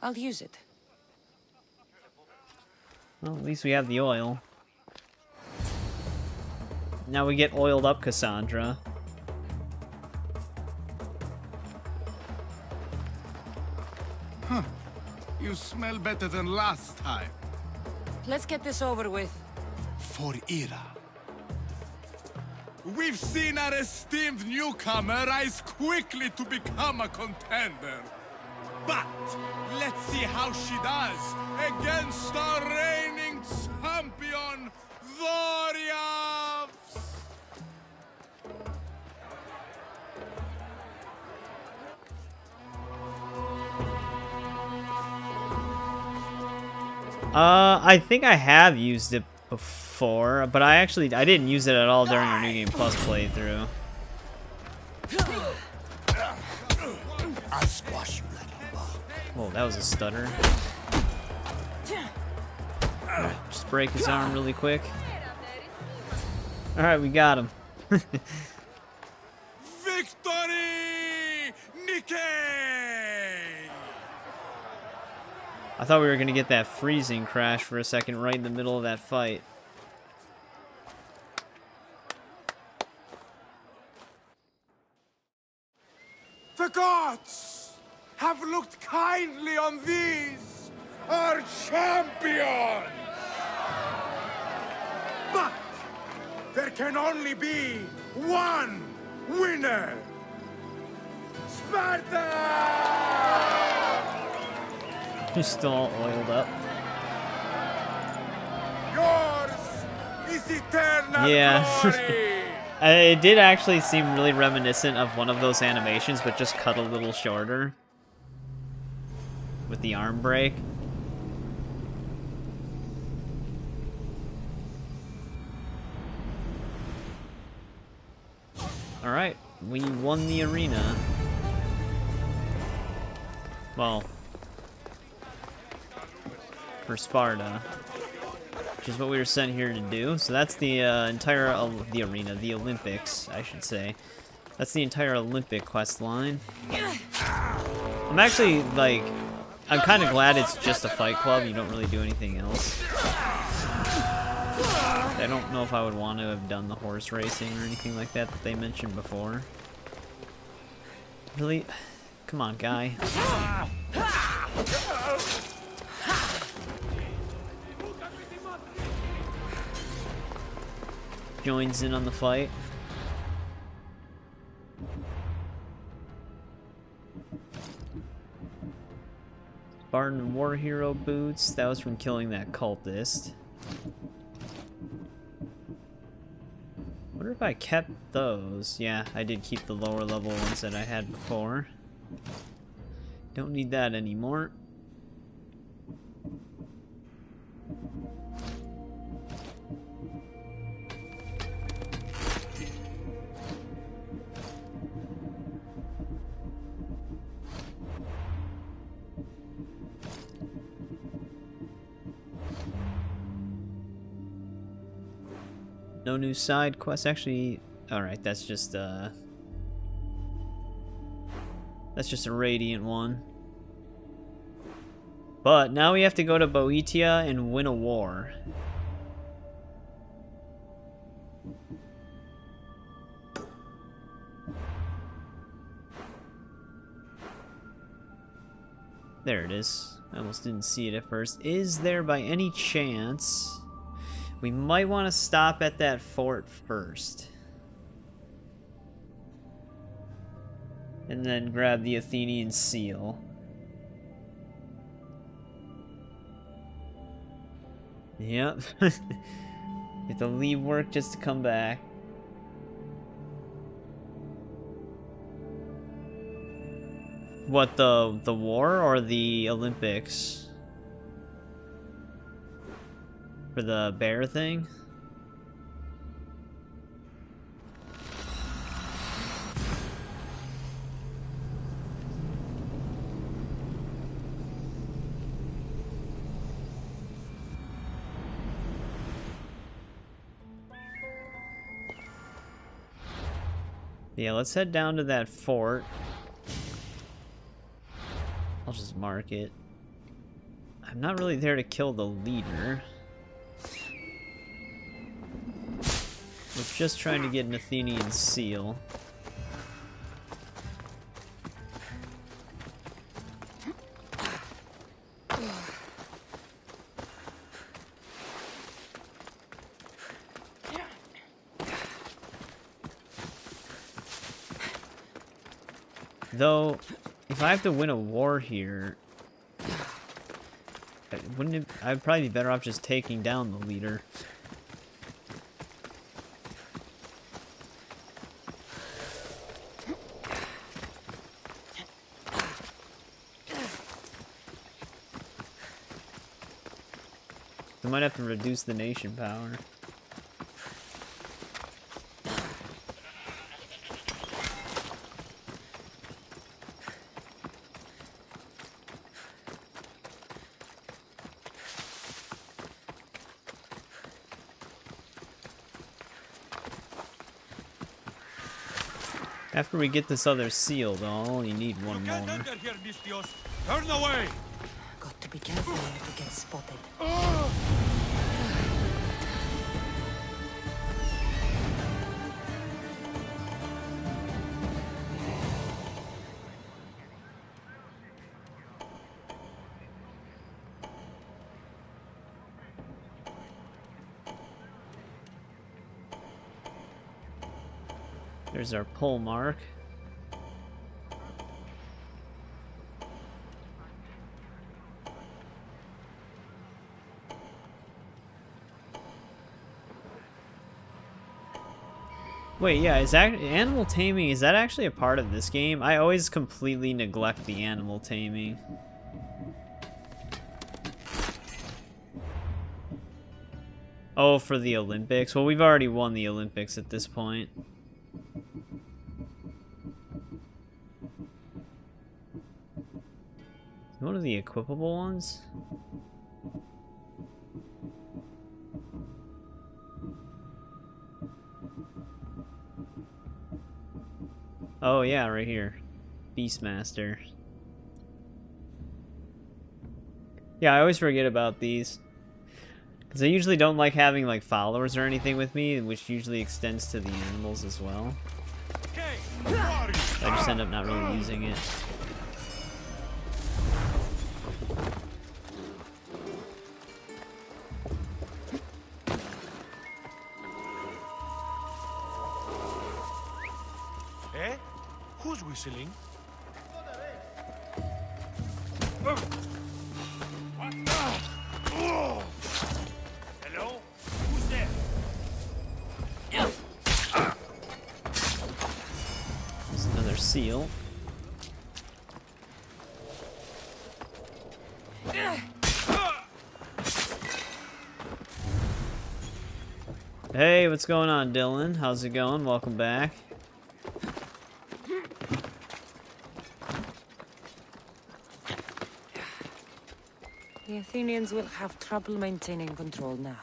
S3: I'll use it.
S1: Well, at least we have the oil. Now we get oiled up Kassandra.
S10: Huh. You smell better than last time.
S3: Let's get this over with.
S10: For Ira. We've seen our esteemed newcomer rise quickly to become a contender. But let's see how she does against our reigning champion, Dorios!
S1: I think I have used it before, but I didn't use it at all during our New Game Plus playthrough.
S20: I'll squash you like a bug.
S1: Whoa, that was a stutter. Alright, just break his arm really quick. Alright, we got him.
S10: Victory! Nikkei!
S1: I thought we were gonna get that freezing crash for a second right in the middle of that fight.
S10: The gods have looked kindly on these, our champions! But there can only be one winner! Sparta!
S1: He's still all oiled up.
S10: Yours is eternal
S1: Yeah.
S10: glory!
S1: It did actually seem really reminiscent of one of those animations, but just cut a little shorter. With the arm break. Alright, we won the arena. Well, for Sparta, which is what we were sent here to do. So that's the entire the arena, the Olympics, I should say. That's the entire Olympic quest line. I'm actually like, I'm kind of glad it's just a fight club. You don't really do anything else. I don't know if I would want to have done the horse racing or anything like that that they mentioned before. Really? Come on, guy. Joins in on the fight. Spartan War Hero boots. That was from killing that cultist. Wonder if I kept those. Yeah, I did keep the lower level ones that I had before. Don't need that anymore. No new side quests. Actually, alright, that's just a Radiant one. But now we have to go to Boeotia and win a war. There it is. I almost didn't see it at first. Is there by any chance... We might want to stop at that fort first. And then grab the Athenian seal. Yep. You have to leave work just to come back. What, the war or the Olympics? For the bear thing? Yeah, let's head down to that fort. I'll just mark it. I'm not really there to kill the leader. We're just trying to get an Athenian seal. Though, if I have to win a war here, I'd probably be better off just taking down the leader. I might have to reduce the nation power. After we get this other seal, though, I'll only need one more.
S11: Turn away!
S22: Got to be careful not to get spotted.
S1: There's our pole mark. Wait, yeah, is that animal taming, is that actually a part of this game? I always completely neglect the animal taming. Oh, for the Olympics? Well, we've already won the Olympics at this point. One of the equipable ones? Oh yeah, right here. Beastmaster. Yeah, I always forget about these. Because I usually don't like having like followers or anything with me, which usually extends to the animals as well. I just end up not really using it.
S4: Eh? Who's whistling? Hello? Who's there?
S1: There's another seal. Hey, what's going on, Dylan? How's it going? Welcome back.
S22: The Athenians will have trouble maintaining control now.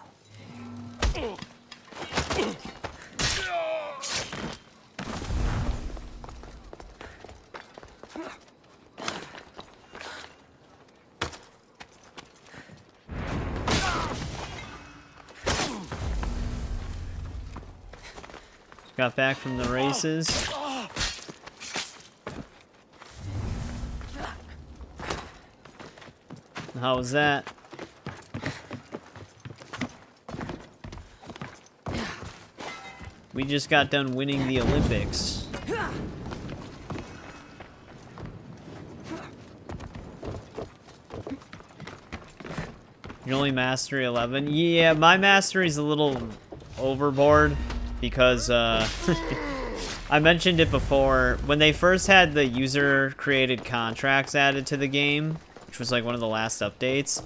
S1: Got back from the races. How was that? We just got done winning the Olympics. You're only mastery 11? Yeah, my mastery's a little overboard because I mentioned it before. When they first had the user-created contracts added to the game, which was like one of the last updates,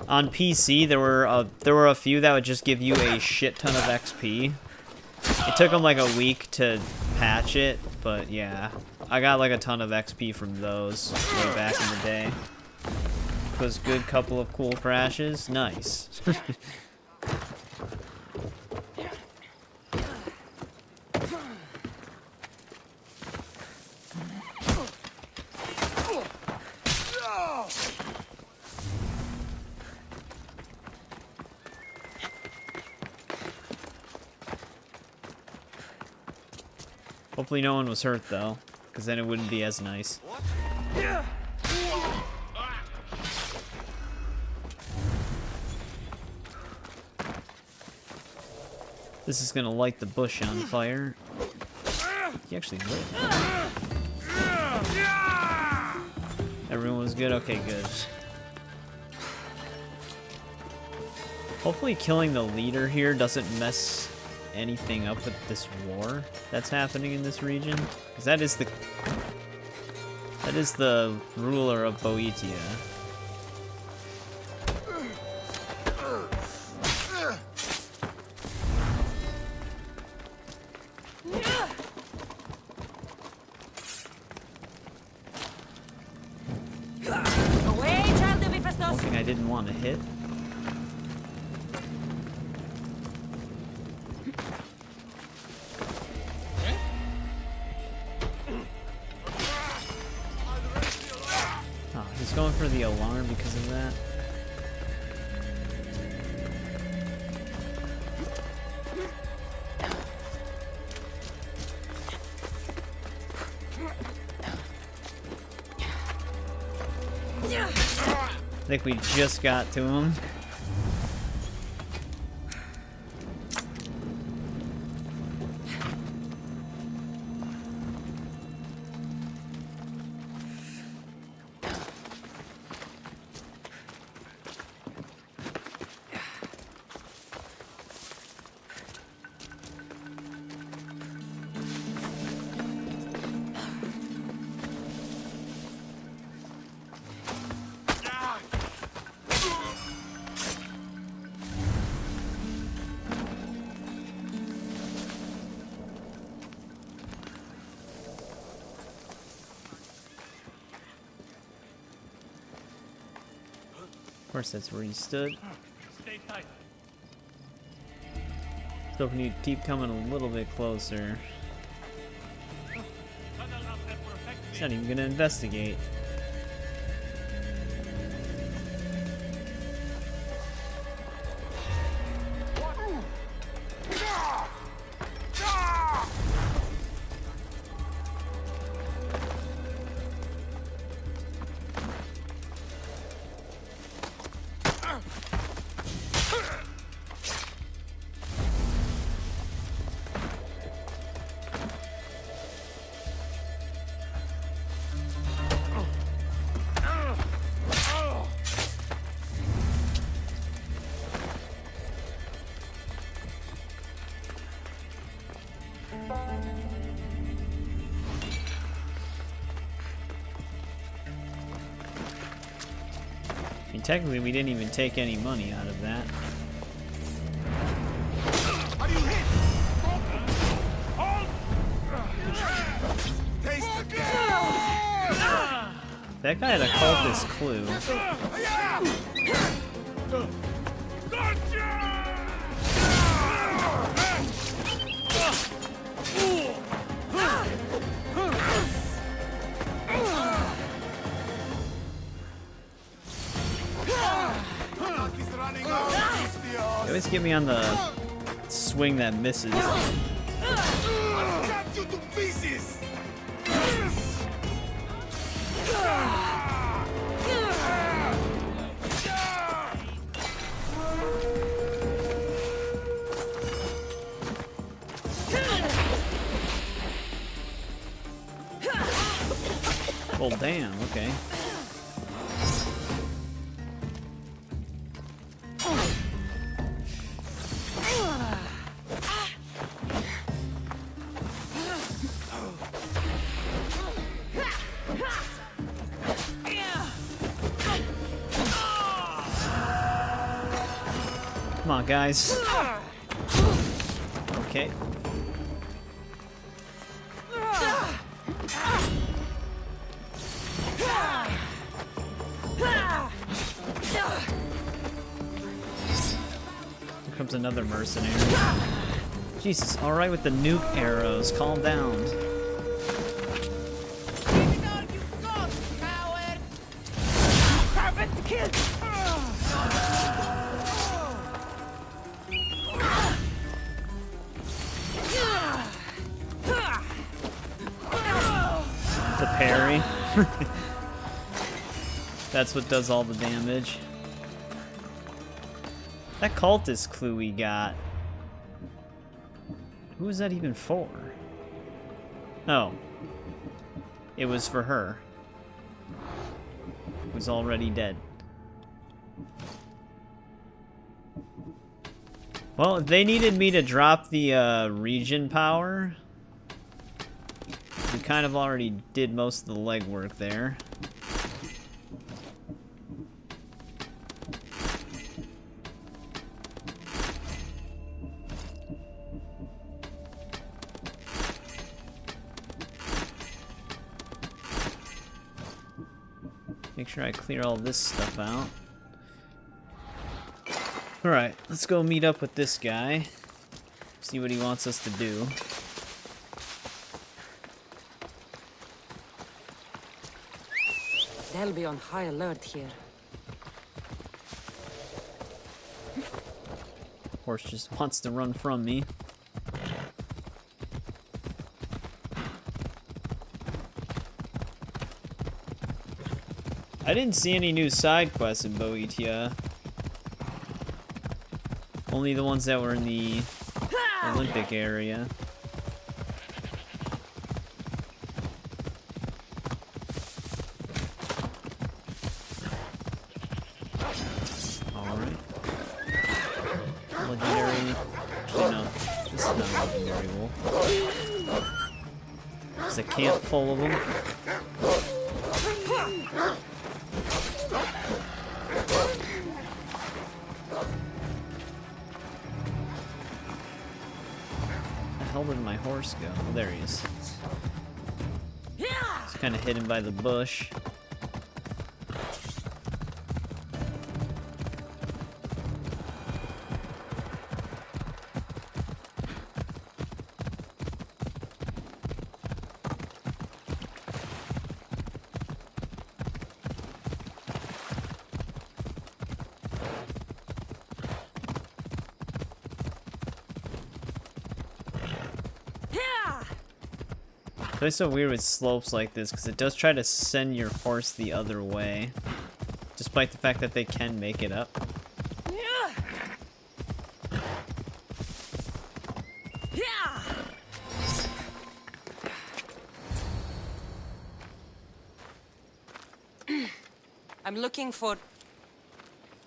S1: on PC there were a few that would just give you a shit ton of XP. It took them like a week to patch it, but yeah, I got like a ton of XP from those way back in the day. It was a good couple of cool crashes. Nice. Hopefully no one was hurt though, because then it wouldn't be as nice. This is gonna light the bush on fire. He actually lit it. Everyone was good? Okay, good. Hopefully killing the leader here doesn't mess anything up with this war that's happening in this region. Because that is the ruler of Boeotia. One thing I didn't want to hit. Oh, he's going for the alarm because of that. I think we just got to him. Of course, that's where he stood.
S4: Stay tight.
S1: So if we need to keep coming a little bit closer. He's not even gonna investigate. technically, we didn't even take any money out of that.
S10: Are you hit? Hold! Taste the
S1: That guy had a cultist clue. You always get me on the swing that misses.
S10: Cut you to pieces!
S1: Well, damn, okay. Come on, guys. Okay. Here comes another mercenary. Jesus, alright with the nuke arrows. Calm down. The parry. That's what does all the damage. That cultist clue we got. Who was that even for? Oh. It was for her. Who's already dead. Well, they needed me to drop the region power. We kind of already did most of the legwork there. Make sure I clear all this stuff out. Alright, let's go meet up with this guy. See what he wants us to do.
S22: They'll be on high alert here.
S1: Horse just wants to run from me. I didn't see any new side quests in Boeotia. Only the ones that were in the Olympic area. Alright. Legendary. Actually, no. This is not a legendary wolf. There's a camp full of them. Where did my horse go? Oh, there he is. He's kind of hidden by the bush. It's so weird with slopes like this because it does try to send your horse the other way, despite the fact that they can make it up.
S7: I'm looking for...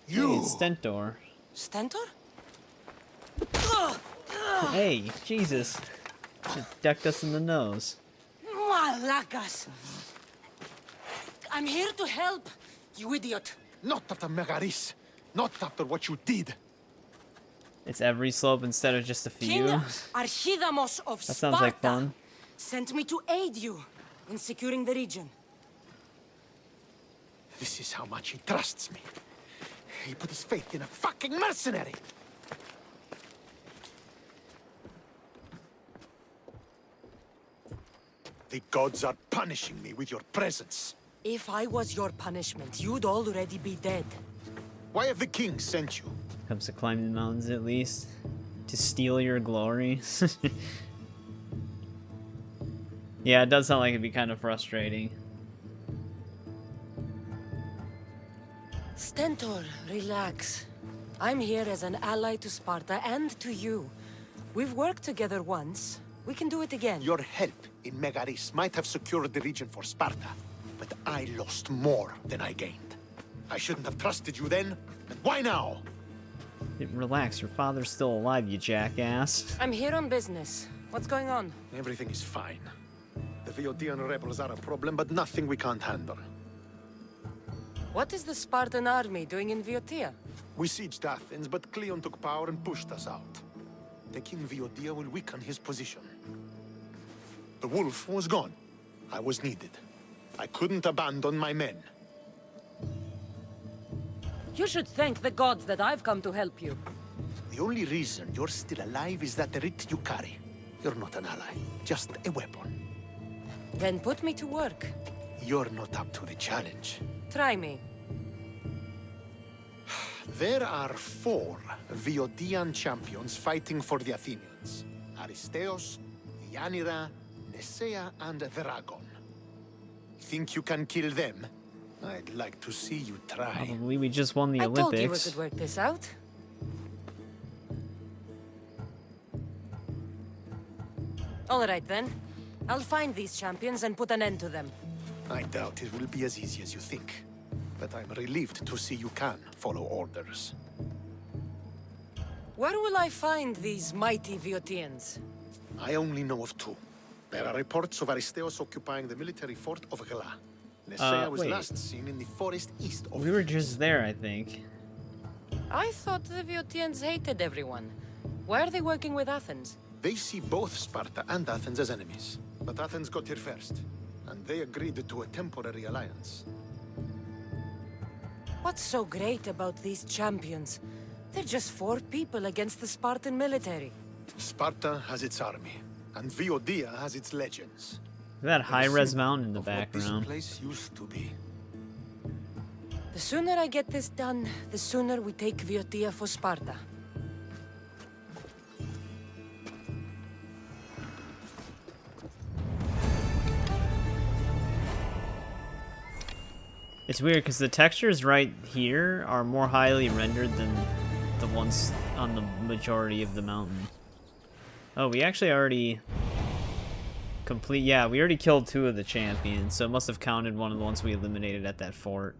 S1: You! Hey, it's Stentor.
S7: Stentor?
S1: Hey, Jesus. Just decked us in the nose.
S7: Malacas! I'm here to help, you idiot.
S20: Not after Megaris. Not after what you did.
S1: It's every slope instead of just a few.
S7: King Archidamos of
S1: That sounds like
S7: Sparta
S1: fun.
S7: sent me to aid you in securing the region.
S20: This is how much he trusts me. He put his faith in a fucking mercenary. The gods are punishing me with your presence.
S7: If I was your punishment, you'd already be dead.
S20: Why have the king sent you?
S1: Comes to climb the mountains at least. To steal your glory. Yeah, it does sound like it'd be kind of frustrating.
S7: Stentor, relax. I'm here as an ally to Sparta and to you. We've worked together once. We can do it again.
S20: Your help in Megaris might have secured the region for Sparta, but I lost more than I gained. I shouldn't have trusted you then, and why now?
S1: Relax, your father's still alive, you jackass.
S7: I'm here on business. What's going on?
S20: Everything is fine. The Viodian rebels are a problem, but nothing we can't handle.
S7: What is the Spartan army doing in Viotia?
S20: We sieged Athens, but Cleon took power and pushed us out. Taking Viotia will weaken his position. The wolf was gone. I was needed. I couldn't abandon my men.
S7: You should thank the gods that I've come to help you.
S20: The only reason you're still alive is that writ you carry. You're not an ally, just a weapon.
S7: Then put me to work.
S20: You're not up to the challenge.
S7: Try me.
S20: There are 4 Viodian champions fighting for the Athenians. Aristeos, Yanira, Nesea, and Veragon. Think you can kill them? I'd like to see you try.
S1: Probably we just won the
S7: I
S1: Olympics.
S7: told you we could work this out. All right then. I'll find these champions and put an end to them.
S20: I doubt it will be as easy as you think. But I'm relieved to see you can follow orders.
S7: Where will I find these mighty Viotians?
S20: I only know of 2. There are reports of Aristeos occupying the military fort of Gela. Nesea was
S1: wait.
S20: last seen in the forest east of...
S1: We were just there, I think.
S7: I thought the Viotians hated everyone. Why are they working with Athens?
S20: They see both Sparta and Athens as enemies. But Athens got here first, and they agreed to a temporary alliance.
S7: What's so great about these champions? They're just 4 people against the Spartan military.
S20: Sparta has its army, and Viotia has its legends.
S1: That high-res mountain in the background.
S20: This place used to be.
S7: The sooner I get this done, the sooner we take Viotia for Sparta.
S1: It's weird because the textures right here are more highly rendered than the ones on the majority of the mountain. Oh, we actually already yeah, we already killed 2 of the champions, so it must have counted one of the ones we eliminated at that fort.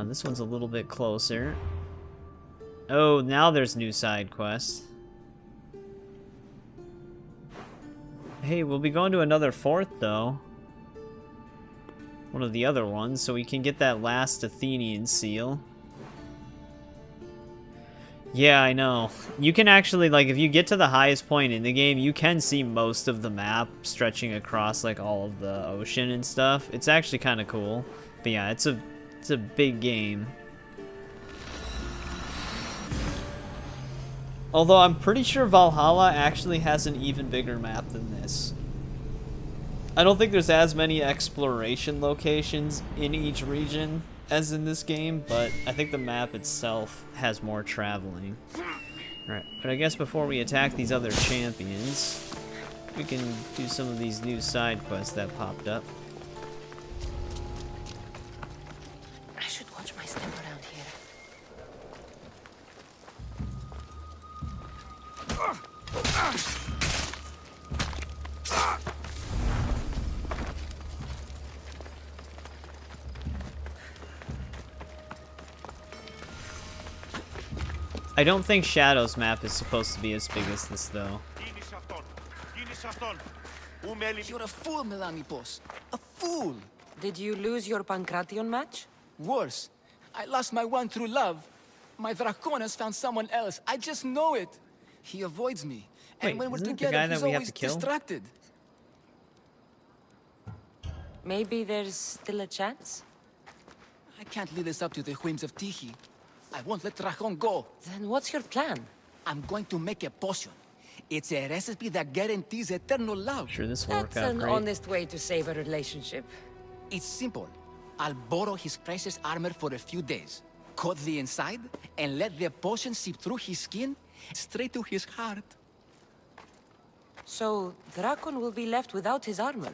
S1: This one's a little bit closer. Oh, now there's new side quests. Hey, we'll be going to another fort, though. One of the other ones, so we can get that last Athenian seal. Yeah, I know. You can actually, like, if you get to the highest point in the game, you can see most of the map stretching across, like, all of the ocean and stuff. It's actually kind of cool. But yeah, it's a big game. Although I'm pretty sure Valhalla actually has an even bigger map than this. I don't think there's as many exploration locations in each region as in this game, but I think the map itself has more traveling. Alright, but I guess before we attack these other champions, we can do some of these new side quests that popped up.
S7: I should watch my step around here.
S1: I don't think Shadow's map is supposed to be as big as this, though.
S5: You're a fool, Melanipos. A fool.
S22: Did you lose your Pancration match?
S5: Worse. I lost my one true love. My Draconis found someone else. I just know it. He avoids me. And
S1: Wait,
S5: when we're
S1: isn't it the
S5: together,
S1: guy that
S5: he's
S1: we have
S5: always
S1: to kill?
S5: distracted.
S22: Maybe there's still a chance?
S5: I can't leave this up to the whims of Tiki. I won't let Dracon go.
S22: Then what's your plan?
S5: I'm going to make a potion. It's a recipe that guarantees eternal love.
S1: Sure, this will work
S22: That's
S1: out
S22: an
S1: great.
S22: honest way to save a relationship.
S5: It's simple. I'll borrow his precious armor for a few days, cut the inside, and let the potion seep through his skin straight to his heart.
S22: So, Drakon will be left without his armor.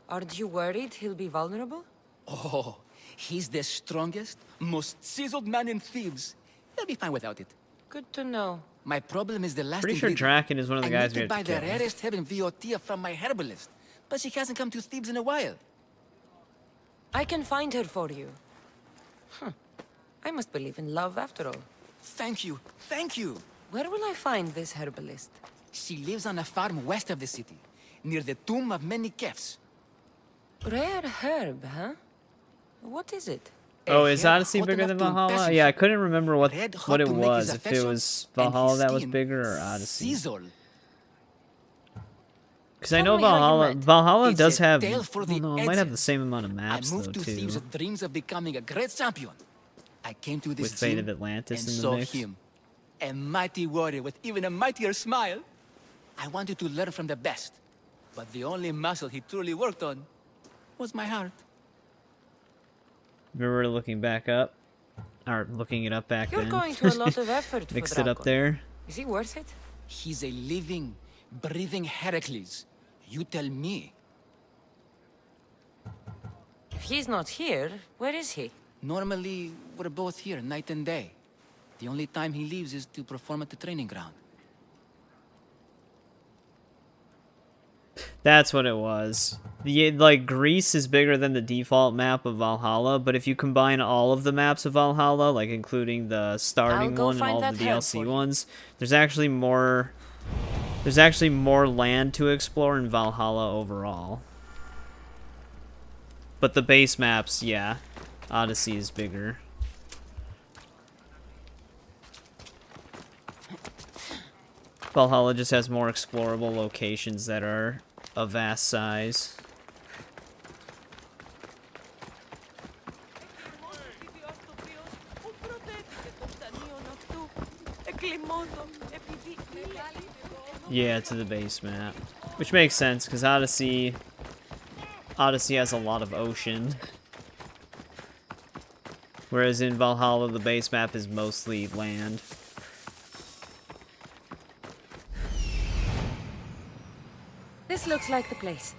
S22: Aren't you worried he'll be vulnerable?
S5: Oh, he's the strongest, most chiseled man in Thebes. He'll be fine without it.
S22: Good to know.
S5: My problem is the last
S1: Pretty sure
S5: ingredient.
S1: Draken is one of the
S5: I
S1: guys
S5: need
S1: we
S5: to
S1: have
S5: buy
S1: to
S5: the
S1: kill.
S5: rarest heaven Viotia from my herbalist, but she hasn't come to Thebes in a while.
S22: I can find her for you. I must believe in love after all.
S5: Thank you, thank you.
S22: Where will I find this herbalist?
S5: She lives on a farm west of the city, near the tomb of many Kefs.
S22: Rare herb, huh? What is it?
S1: Oh, is Odyssey bigger than Valhalla? Yeah, I couldn't remember what it was. If it was Valhalla that was bigger or Odyssey. Because I know Valhalla does have. Well, no, it might have the same amount of maps
S5: I
S1: though
S5: moved to
S1: too.
S5: Thebes with dreams of becoming a great champion. I came to this
S1: With Fate
S5: gym
S1: of Atlantis
S5: and
S1: in the
S5: saw
S1: mix.
S5: him, a mighty warrior with even a mightier smile. I wanted to learn from the best, but the only muscle he truly worked on was my heart.
S1: Remember looking back up, or looking it up back
S22: You're
S1: then.
S22: going to a lot of effort for
S1: Mixed it up
S22: Drakon.
S1: there.
S22: Is he worth it?
S5: He's a living, breathing Heracles. You tell me.
S22: If he's not here, where is he?
S5: Normally, we're both here night and day. The only time he leaves is to perform at the training ground.
S1: That's what it was. Like, Greece is bigger than the default map of Valhalla, but if you combine all of the maps of Valhalla, like including the starting
S22: go
S1: one and
S22: find
S1: all
S22: that
S1: of the
S22: herb
S1: DLC
S22: for you.
S1: ones, there's actually more land to explore in Valhalla overall. But the base maps, yeah, Odyssey is bigger. Valhalla just has more explorable locations that are of vast size. Yeah, to the base map. Which makes sense, because Odyssey has a lot of ocean. Whereas in Valhalla, the base map is mostly land.
S22: This looks like the place.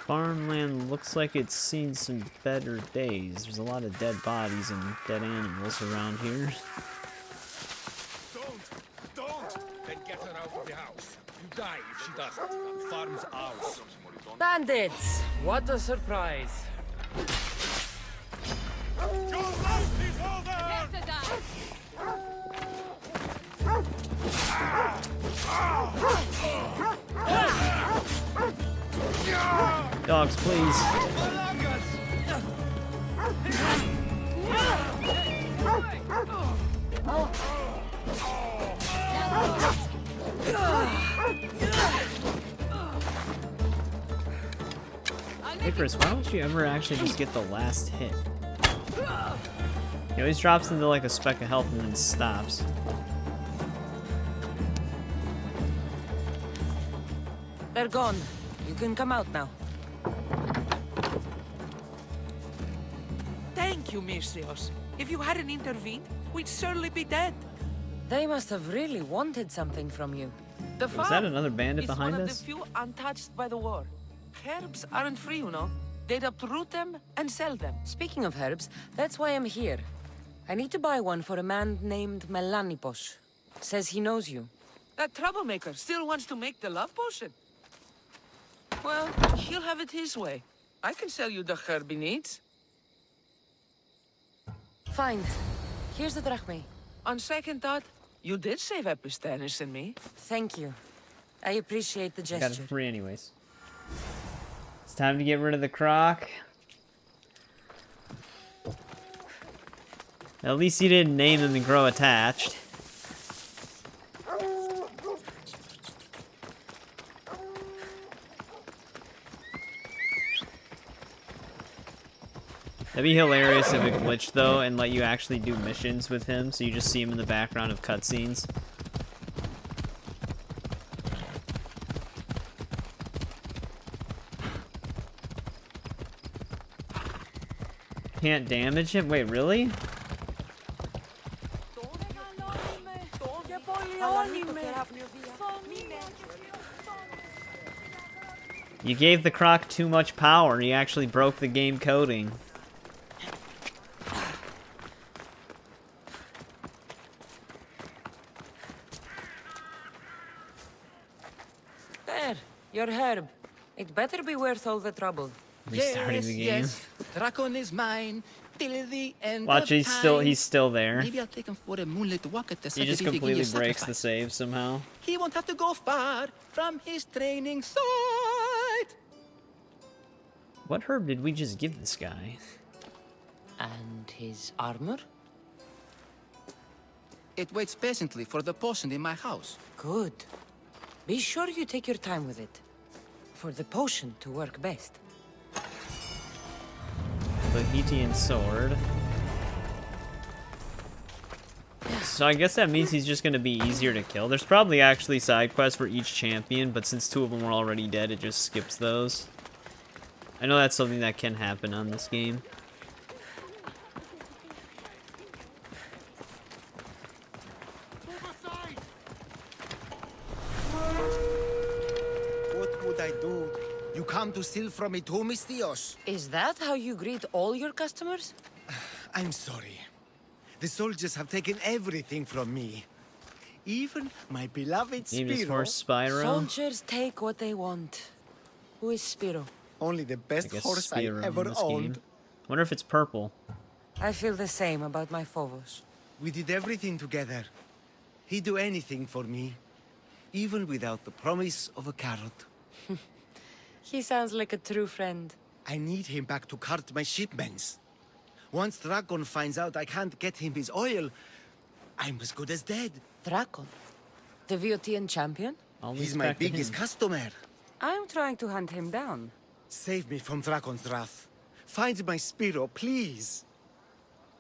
S1: Farmland looks like it's seen some better days. There's a lot of dead bodies and dead animals around here.
S10: Don't! Then get her out of the house. You die if she doesn't. The farm's ours.
S22: Bandits! What a surprise!
S1: Dogs, please. Hey Chris, why don't you ever actually just get the last hit? He always drops into like a speck of health and then stops.
S22: They're gone. You can come out now.
S16: Thank you, Misthios. If you hadn't intervened, we'd certainly be dead.
S22: They must have really wanted something from you.
S16: The
S1: Was
S16: farm
S1: that another bandit
S16: is
S1: behind
S16: one of
S1: us?
S16: the few untouched by the war. Herbs aren't free, you know. They'd uproot them and sell them.
S22: Speaking of herbs, that's why I'm here. I need to buy one for a man named Melanipos. Says he knows you.
S16: That troublemaker still wants to make the love potion. Well, he'll have it his way. I can sell you the herb he needs.
S22: Fine. Here's the drachmae.
S16: On second thought, you did save Epistanis and me.
S22: Thank you. I appreciate the
S1: Got
S22: gesture.
S1: it free anyways. It's time to get rid of the croc. At least you didn't name them and grow attached. That'd be hilarious if it glitched though and let you actually do missions with him, so you just see him in the background of cutscenes. Can't damage him? Wait, really? You gave the croc too much power. He actually broke the game coding.
S22: There, your herb. It better be worth all the trouble.
S1: Restarting the game.
S5: Yes, Dracon is mine till the end
S1: Watch,
S5: of
S1: he's still there.
S5: Maybe I'll take him for a moonlit walk at the
S1: He just completely breaks the save somehow.
S5: He won't have to go far from his training site.
S1: What herb did we just give this guy?
S22: And his armor?
S5: It waits patiently for the potion in my house.
S22: Good. Be sure you take your time with it. For the potion to work best.
S1: Bohetian sword. So I guess that means he's just going to be easier to kill. There's probably actually side quests for each champion, but since 2 of them were already dead, it just skips those. I know that's something that can happen on this game.
S20: What would I do? You come to steal from me too, mis tíos?
S22: Is that how you greet all your customers?
S20: I'm sorry. The soldiers have taken everything from me. Even my beloved
S1: Named his
S20: Spiro.
S1: horse Spyro.
S22: Soldiers take what they want. Who is Spiro?
S20: Only the
S1: I
S20: best
S1: guess
S20: horse I
S1: Spyro in
S20: ever
S1: this
S20: owned.
S1: game. Wonder if it's purple.
S22: I feel the same about my Phobos.
S20: We did everything together. He'd do anything for me, even without the promise of a carrot.
S22: He sounds like a true friend.
S20: I need him back to cart my shipments. Once Dragon finds out I can't get him his oil, I'm as good as dead.
S22: Dracon? The Viotian champion?
S20: He's my biggest customer.
S22: I'm trying to hunt him down.
S20: Save me from Dragon's wrath. Find my Spiro, please.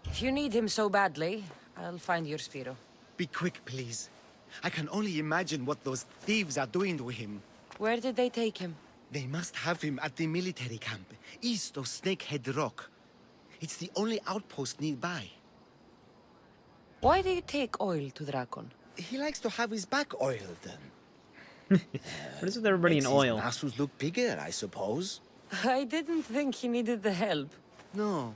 S22: If you need him so badly, I'll find your Spiro.
S20: Be quick, please. I can only imagine what those thieves are doing to him.
S22: Where did they take him?
S20: They must have him at the military camp, east of Snakehead Rock. It's the only outpost nearby.
S22: Why do you take oil to Dracon?
S20: He likes to have his back oiled.
S1: What is with everybody in
S20: Makes
S1: oil?
S20: His nostrils look bigger, I suppose.
S22: I didn't think he needed the help.
S20: No.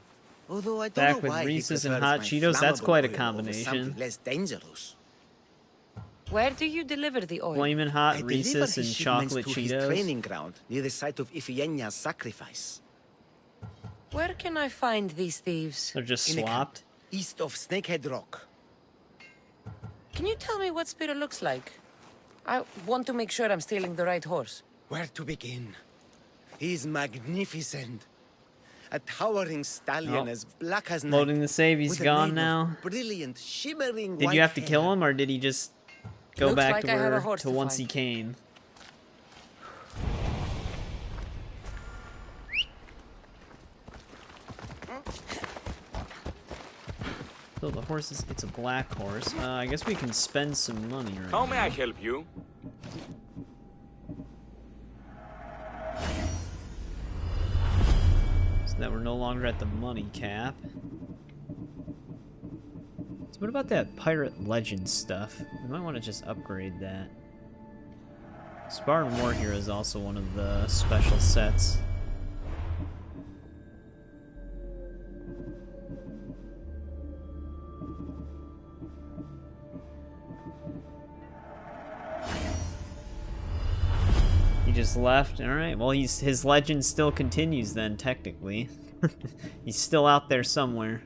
S20: Although I don't
S1: Back
S20: know
S1: with
S20: why he
S1: Reese's and
S20: prefers
S1: hot
S20: my
S1: Cheetos, that's
S20: flammable
S1: quite a
S20: oil over
S1: combination.
S20: something less dangerous.
S22: Where do you deliver the oil?
S1: Flamin' hot
S20: I deliver
S1: Reese's
S20: his
S1: and
S20: shipments
S1: chocolate
S20: to his
S1: Cheetos.
S20: training ground near the site of Iphigenia's sacrifice.
S22: Where can I find these thieves?
S1: They're just
S20: In a camp
S1: swapped.
S20: east of Snakehead Rock.
S22: Can you tell me what Spiro looks like? I want to make sure I'm stealing the right horse.
S20: Where to begin? He's magnificent. A towering stallion
S1: Oh.
S20: as black as night.
S1: Loading the save, he's
S20: with a
S1: gone
S20: mane of
S1: now.
S20: Brilliant, shimmering
S1: Did
S20: white
S1: you have to
S20: hair.
S1: kill him, or did he just go
S22: Looks
S1: back
S22: like
S1: to
S22: I have a
S1: where
S22: horse
S1: to
S22: to
S1: once
S22: find.
S1: he came? So the horse is, it's a black horse. I guess we can spend some money right
S12: How
S1: now.
S12: may I help you?
S1: So that we're no longer at the money cap. So what about that Pirate Legend stuff? We might want to just upgrade that. Spartan War Hero is also one of the special sets. just left. All right. Well, his legend still continues then, technically. He's still out there somewhere.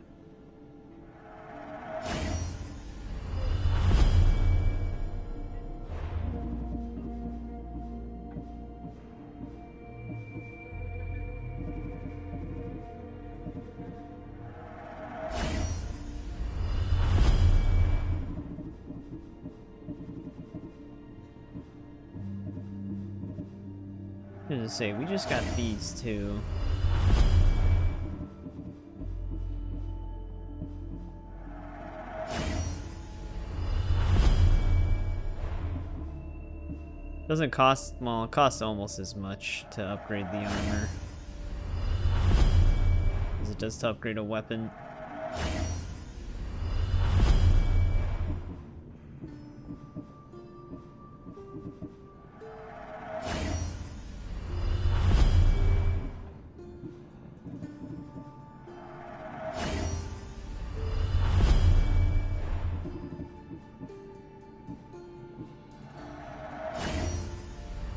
S1: I was gonna say, we just got these two. Doesn't cost, well, it costs almost as much to upgrade the armor as it does to upgrade a weapon.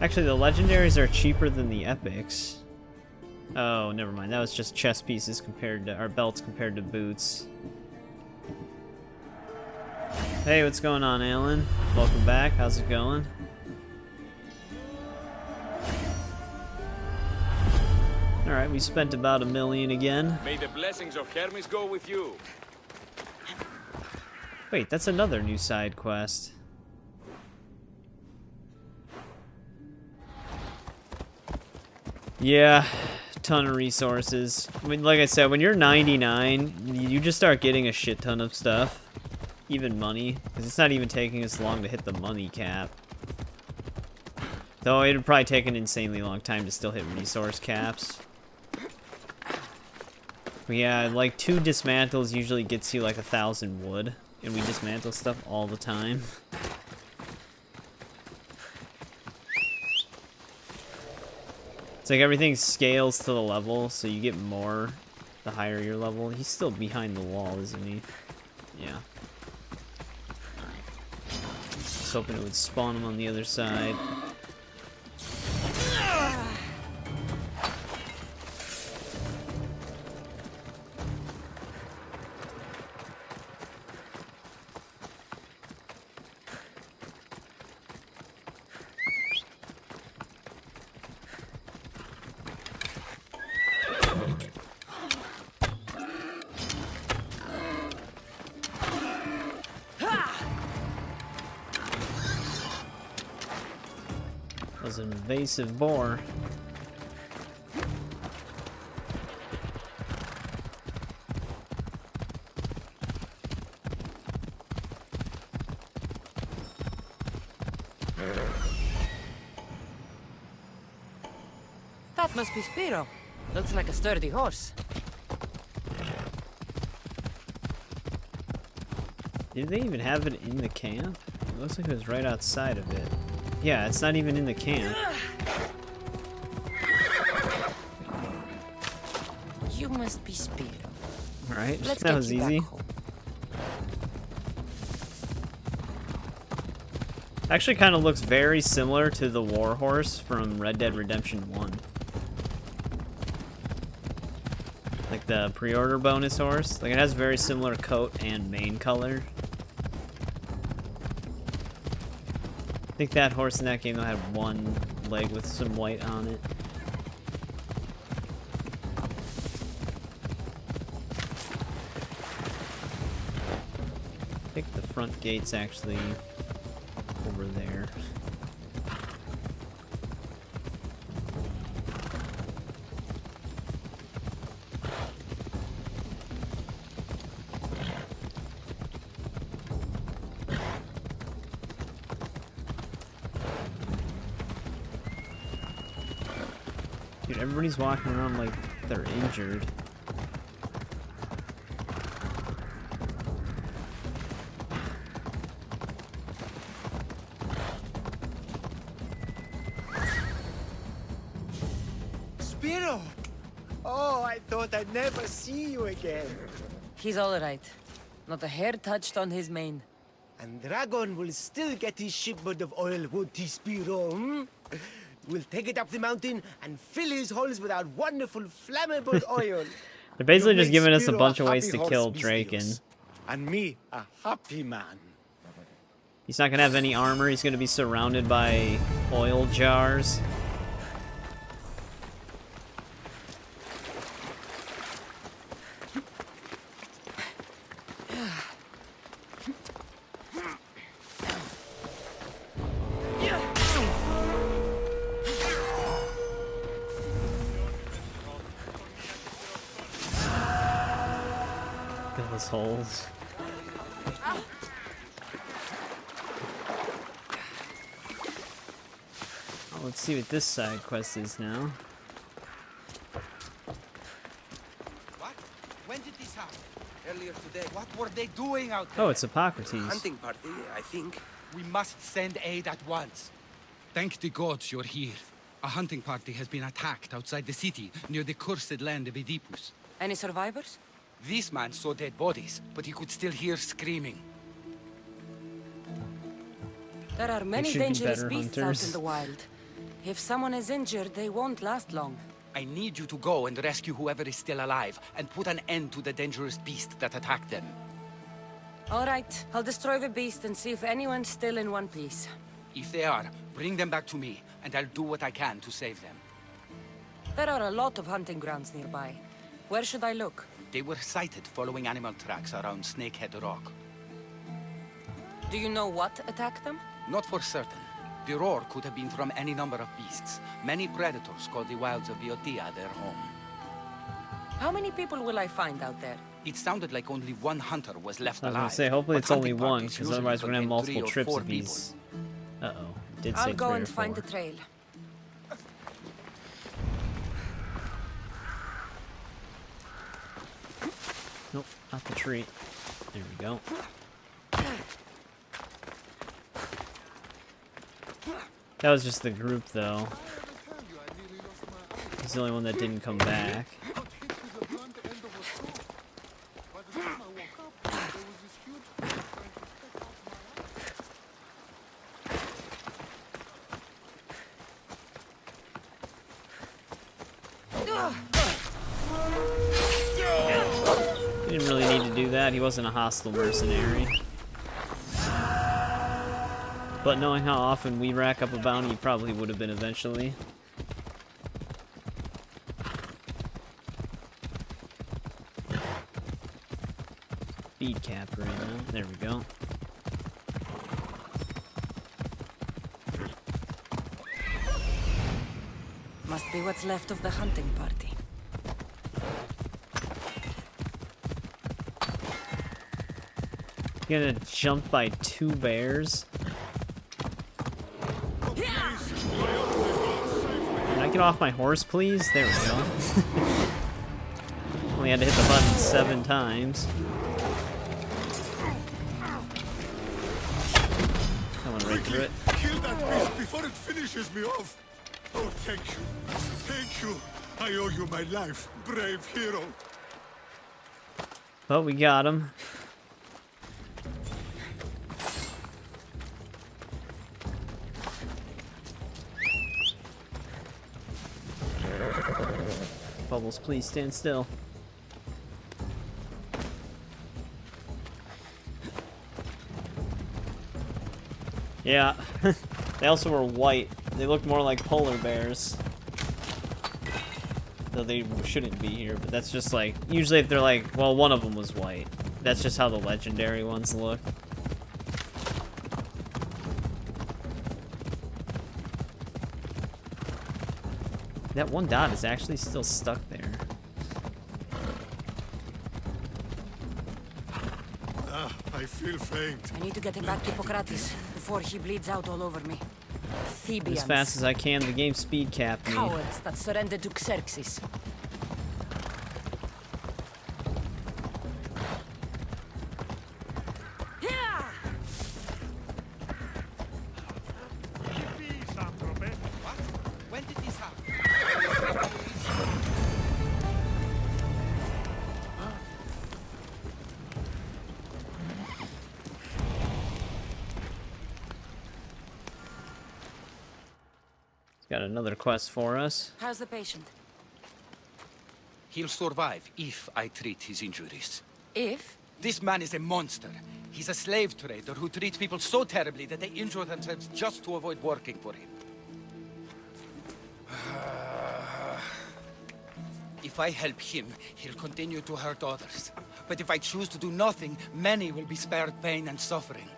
S1: Actually, the legendaries are cheaper than the epics. Oh, never mind. That was just chest pieces compared to, or belts compared to boots. Hey, what's going on, Alan? Welcome back. How's it going? Alright, we spent about $1 million again.
S12: May the blessings of Hermes go with you.
S1: Wait, that's another new side quest. Yeah, ton of resources. I mean, like I said, when you're 99, you just start getting a shit ton of stuff. Even money, because it's not even taking us long to hit the money cap. Though it would probably take an insanely long time to still hit resource caps. But yeah, like 2 dismantles usually gets you like 1,000 wood, and we dismantle stuff all the time. It's like everything scales to the level, so you get more the higher your level. He's still behind the wall, isn't he? Yeah. Just hoping it would spawn him on the other side. An invasive boar.
S22: That must be Spiro. Looks like a sturdy horse.
S1: Did they even have it in the camp? It looks like it was right outside of it. Yeah, it's not even in the camp.
S22: You must be Spiro.
S1: Right?
S22: Let's
S1: That was easy. Actually kind of looks very similar to the war horse from Red Dead Redemption 1. Like the pre-order bonus horse. Like it has very similar coat and mane color. I think that horse in that game though had one leg with some white on it. I think the front gate's actually over there. Dude, everybody's walking around like they're injured.
S20: Spiro! Oh, I thought I'd never see you again.
S22: He's all right. Not a hair touched on his mane.
S20: And Dragon will still get his shipment of oil, won't he, Spiro? Hmm?
S13: We'll take it up the mountain and fill his holes with our wonderful flammable oil.
S1: They're basically
S13: You
S1: just
S13: make
S1: giving us a
S13: Spiro
S1: bunch of
S13: happy
S1: ways to
S13: horse,
S1: kill
S13: Mistios.
S1: Draken.
S8: And me, a happy man.
S1: He's not gonna have any armor. He's gonna be surrounded by oil jars. Fill his holes. Oh, let's see what this side quest is now.
S17: What? When did this happen? Earlier today. What were they doing out there?
S1: Oh, it's Hippocrates.
S17: Hunting party, I think. We must send aid at once.
S23: Thank the gods you're here. A hunting party has been attacked outside the city, near the cursed land of Oedipus.
S22: Any survivors?
S17: This man saw dead bodies, but he could still hear screaming.
S22: There are many
S1: should be
S22: dangerous
S1: better
S22: beasts
S1: hunters.
S22: out in the wild. If someone is injured, they won't last long.
S17: I need you to go and rescue whoever is still alive, and put an end to the dangerous beast that attacked them.
S22: All right, I'll destroy the beast and see if anyone's still in one piece.
S17: If they are, bring them back to me, and I'll do what I can to save them.
S22: There are a lot of hunting grounds nearby. Where should I look?
S17: They were sighted following animal tracks around Snakehead Rock.
S22: Do you know what attacked them?
S17: Not for certain. The roar could have been from any number of beasts. Many predators call the wilds of Boeotia their home.
S22: How many people will I find out there?
S17: It sounded like only one hunter was left
S1: I was
S17: alive.
S1: gonna say, hopefully
S17: but
S1: it's only
S17: hunting
S1: one,
S17: parties
S1: because
S17: usually
S1: otherwise we're gonna have
S17: contain
S1: multiple
S17: 3 or
S1: trips
S17: 4
S1: of these. Uh-oh. Did say
S22: I'll
S1: 3
S22: go
S1: or
S22: and
S1: 4.
S22: find the trail.
S1: Nope, not the tree. There we go. That was just the group, though. He's the only one that didn't come back. He didn't really need to do that. He wasn't a hostile mercenary. But knowing how often we rack up a bounty, he probably would have been eventually. Speed cap right now. There we go.
S22: Must be what's left of the hunting party.
S1: Gonna jump by 2 bears. Can I get off my horse, please? There we go. Only had to hit the button 7 times. I went right through it.
S10: Kill that beast before it finishes me off. Oh, thank you. Thank you. I owe you my life, brave hero.
S1: But we got him. Bubbles, please stand still. Yeah, they also were white. They looked more like polar bears. Though they shouldn't be here, but that's just like, usually if they're like, well, one of them was white. That's just how the legendary ones look. That one dot is actually still stuck there.
S10: Ah, I feel faint.
S22: I need to get him back to Hippocrates before he bleeds out all over me. Thebians.
S1: As fast as I can, the game speed capped me.
S22: Cowards that surrendered to Xerxes.
S17: When did this happen?
S1: Got another quest for us.
S22: How's the patient?
S17: He'll survive if I treat his injuries.
S22: If?
S17: This man is a monster. He's a slave trader who treats people so terribly that they injure themselves just to avoid working for him. If I help him, he'll continue to hurt others. But if I choose to do nothing, many will be spared pain and suffering.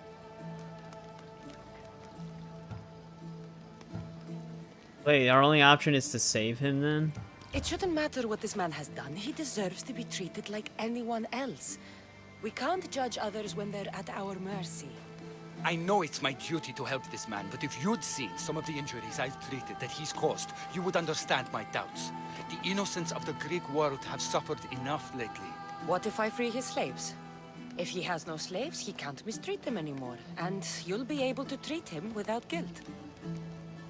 S1: Wait, our only option is to save him then?
S22: It shouldn't matter what this man has done. He deserves to be treated like anyone else. We can't judge others when they're at our mercy.
S17: I know it's my duty to help this man, but if you'd seen some of the injuries I've treated that he's caused, you would understand my doubts. The innocents of the Greek world have suffered enough lately.
S22: What if I free his slaves? If he has no slaves, he can't mistreat them anymore, and you'll be able to treat him without guilt.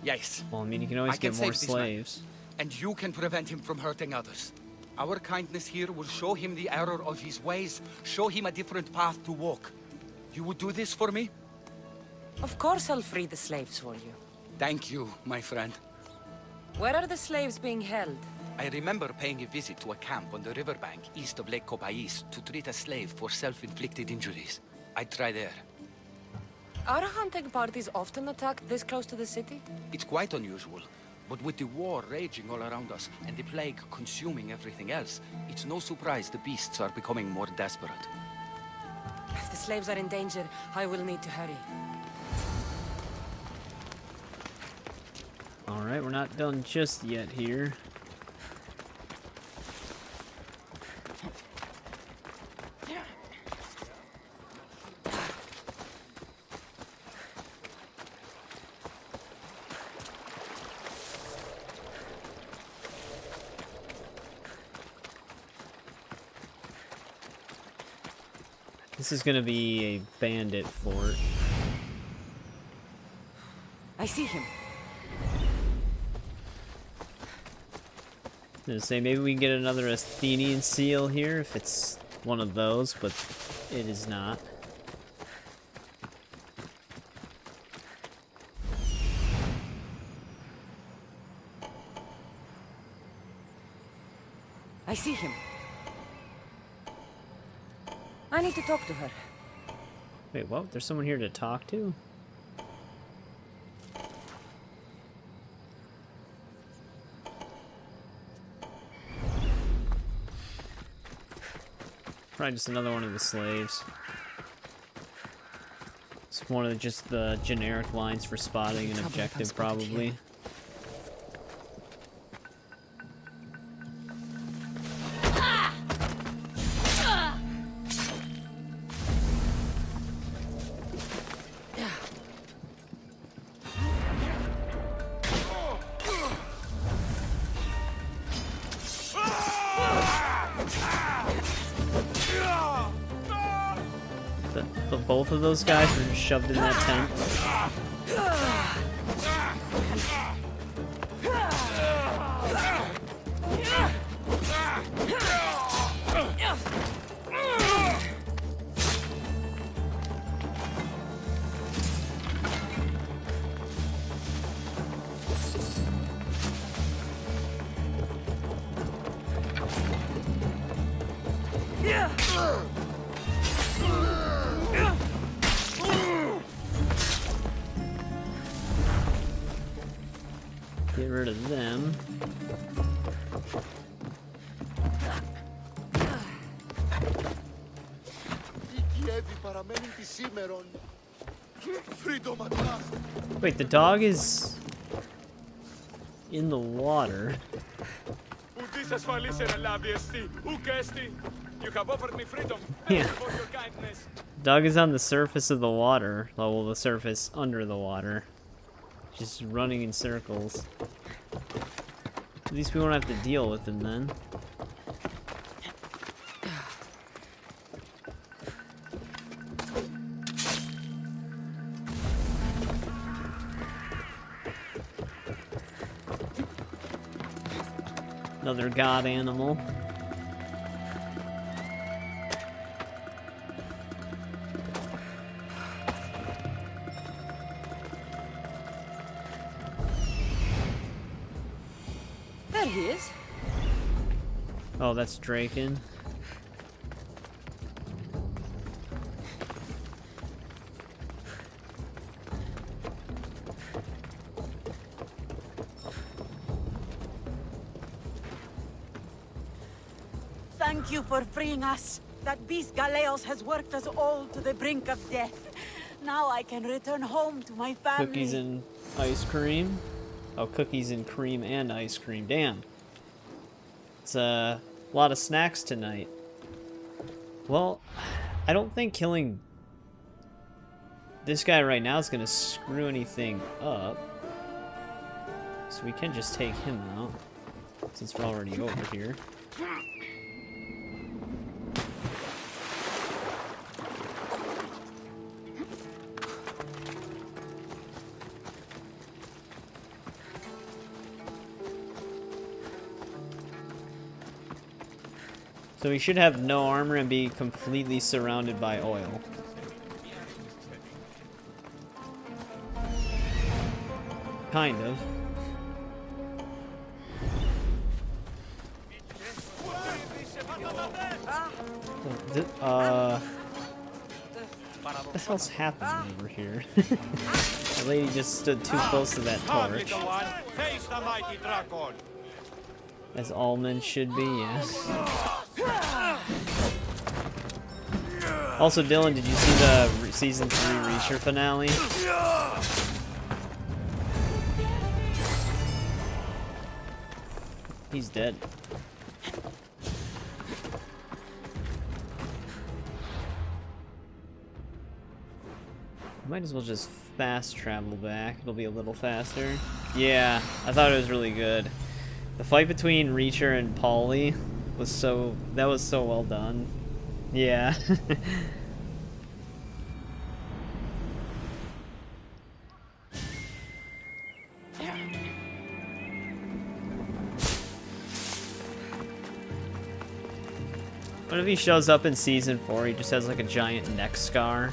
S17: Yes.
S1: Well, I mean, you can always get more
S17: save this man,
S1: slaves.
S17: and you can prevent him from hurting others. Our kindness here will show him the error of his ways, show him a different path to walk. You would do this for me?
S22: Of course I'll free the slaves for you.
S17: Thank you, my friend.
S22: Where are the slaves being held?
S17: I remember paying a visit to a camp on the riverbank east of Lake Copais to treat a slave for self-inflicted injuries. I'd try there.
S22: Are hunting parties often attacked this close to the city?
S17: It's quite unusual, but with the war raging all around us and the plague consuming everything else, it's no surprise the beasts are becoming more desperate.
S22: If the slaves are in danger, I will need to hurry.
S1: Alright, we're not done just yet here. This is gonna be a bandit fort.
S22: I see him.
S1: I was gonna say, maybe we can get another Athenian seal here if it's one of those, but it is not.
S22: I see him. I need to talk to her.
S1: Wait, what? There's someone here to talk to? Probably just another one of the slaves. It's one of just the generic lines for spotting an objective, probably. Both of those guys were just shoved in that tent. Get rid of them. Wait, the dog is in the water.
S12: You have offered me freedom.
S1: Yeah.
S12: For your kindness.
S1: Dog is on the surface of the water. Well, the surface under the water. Just running in circles. At least we won't have to deal with him then. Another god animal.
S22: he is.
S1: Oh, that's Draken.
S6: Thank you for freeing us. That beast Galeos has worked us all to the brink of death. Now I can return home to my family.
S1: Cookies and ice cream. Oh, cookies and cream and ice cream. Damn. It's a lot of snacks tonight. Well, I don't think killing this guy right now is going to screw anything up. So we can just take him out, since we're already over here. So we should have no armor and be completely surrounded by oil. Kind of. What the hell's happening over here? The lady just stood too close to that torch. As all men should be, yes. Also, Dylan, did you see the Season 3 Reacher finale? He's dead. Might as well just fast travel back. It'll be a little faster. Yeah, I thought it was really good. The fight between Reacher and Paulie was so well done. Yeah. What if he shows up in Season 4, he just has like a giant neck scar?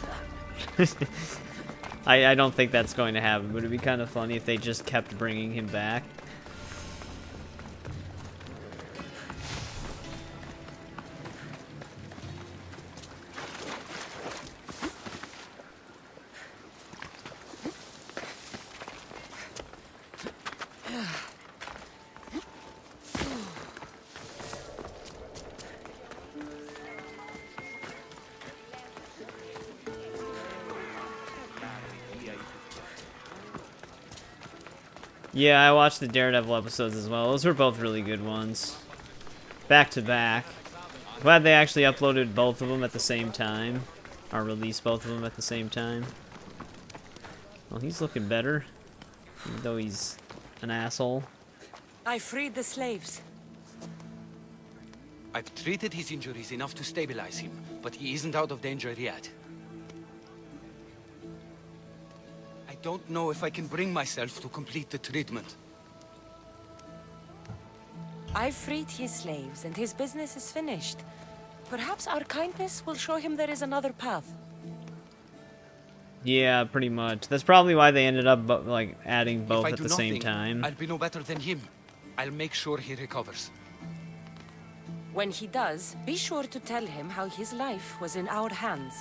S1: I don't think that's going to happen, but it'd be kind of funny if they just kept bringing him back. Yeah, I watched the Daredevil episodes as well. Those were both really good ones. Back to back. Glad they actually uploaded both of them at the same time. Or released both of them at the same time. Well, he's looking better. Even though he's an asshole.
S22: I freed the slaves.
S17: I've treated his injuries enough to stabilize him, but he isn't out of danger yet. I don't know if I can bring myself to complete the treatment.
S22: I freed his slaves, and his business is finished. Perhaps our kindness will show him there is another path.
S1: Yeah, pretty much. That's probably why they ended up like adding both at the same
S17: nothing,
S1: time.
S17: I'll be no better than him. I'll make sure he recovers.
S22: When he does, be sure to tell him how his life was in our hands.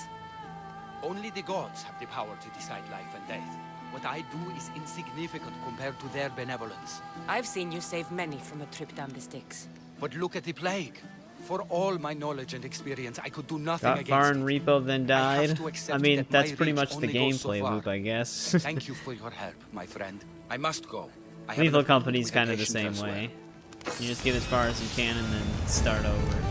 S17: Only the gods have the power to decide life and death. What I do is insignificant compared to their benevolence.
S22: I've seen you save many from a trip down the Styx.
S17: But look at the plague. For all my knowledge and experience, I could do nothing
S1: Got
S17: against
S1: far
S17: it.
S1: and Repo, then died.
S17: I
S1: I mean,
S17: that
S1: that's
S17: my
S1: pretty
S17: reach
S1: much the
S17: only goes so
S1: gameplay
S17: far.
S1: loop, I guess.
S17: Thank you for your help, my friend. I must go. I have
S1: Lethal
S17: an
S1: Company's
S17: appointment
S1: kind
S17: with
S1: of
S17: a
S1: the
S17: patient
S1: same
S17: elsewhere.
S1: way. You just get as far as you can and then start over.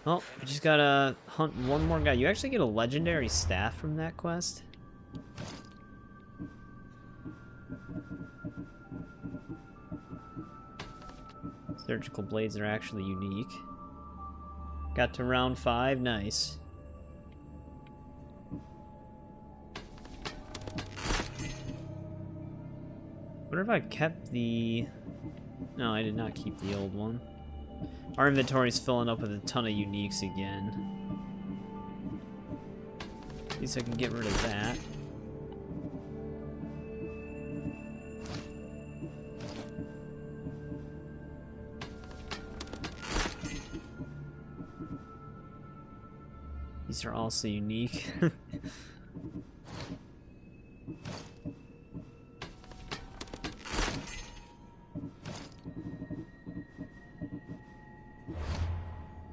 S1: Oh, you just gotta hunt one more guy. You actually get a legendary staff from that quest? Surgical blades are actually unique. Got to round 5, nice. Wonder if I kept the... No, I did not keep the old one. Our inventory's filling up with a ton of uniques again. At least I can get rid of that. These are also unique.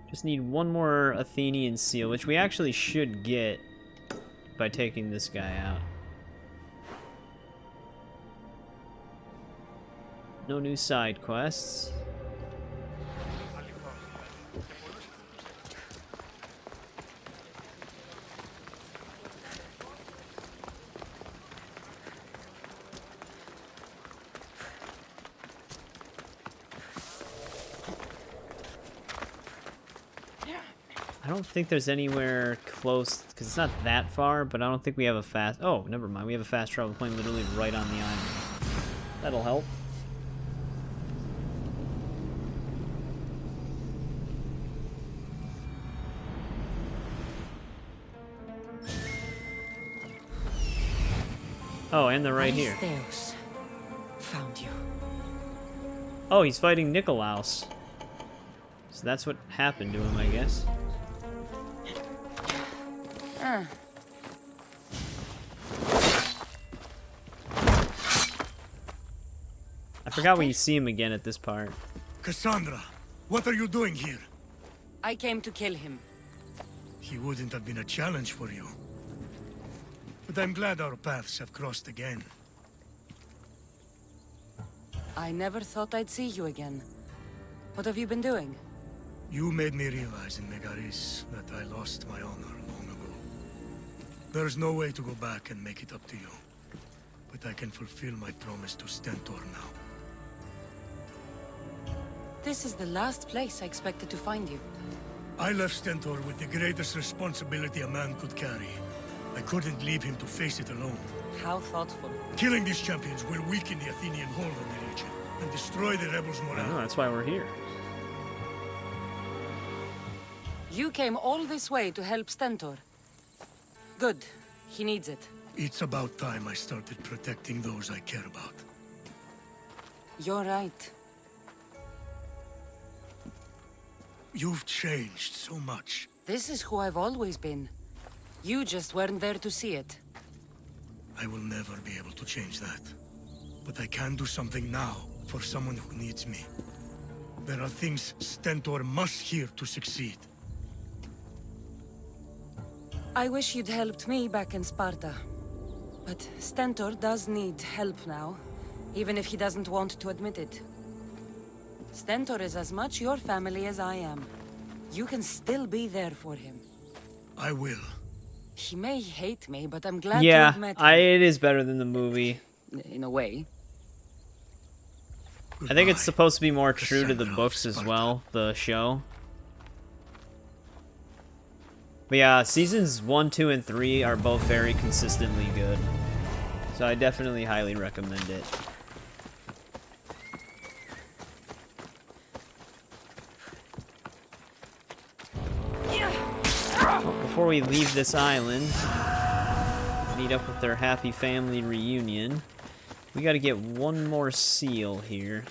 S1: Just need one more Athenian seal, which we actually should get by taking this guy out. No new side quests. I don't think there's anywhere close, because it's not that far, but I don't think we have a fast... Oh, never mind. We have a fast travel plane literally right on the island. That'll help. Oh, and they're right here.
S22: Aristeus. Found you.
S1: Oh, he's fighting Nikolaos. So that's what happened to him, I guess. I forgot when you see him again at this part.
S11: Kassandra, what are you doing here?
S22: I came to kill him.
S11: He wouldn't have been a challenge for you. But I'm glad our paths have crossed again.
S22: I never thought I'd see you again. What have you been doing?
S11: You made me realize in Megaris that I lost my honor long ago. There's no way to go back and make it up to you. But I can fulfill my promise to Stentor now.
S22: This is the last place I expected to find you.
S11: I left Stentor with the greatest responsibility a man could carry. I couldn't leave him to face it alone.
S22: How thoughtful.
S11: Killing these champions will weaken the Athenian hold on the region and destroy the rebels' morale.
S1: Oh, that's why we're here.
S22: You came all this way to help Stentor. Good. He needs it.
S11: It's about time I started protecting those I care about.
S22: You're right.
S11: You've changed so much.
S22: This is who I've always been. You just weren't there to see it.
S11: I will never be able to change that. But I can do something now for someone who needs me. There are things Stentor must hear to succeed.
S22: I wish you'd helped me back in Sparta. But Stentor does need help now, even if he doesn't want to admit it. Stentor is as much your family as I am. You can still be there for him.
S11: I will.
S22: He may hate me, but I'm glad to
S1: Yeah,
S22: have met him.
S1: it is better than the movie.
S22: In a way.
S1: I think it's supposed to be more true to the books as well, the show. But yeah, seasons 1, 2, and 3 are both very consistently good. So I definitely highly recommend it. Before we leave this island, meet up with their happy family reunion, we gotta get one more seal here.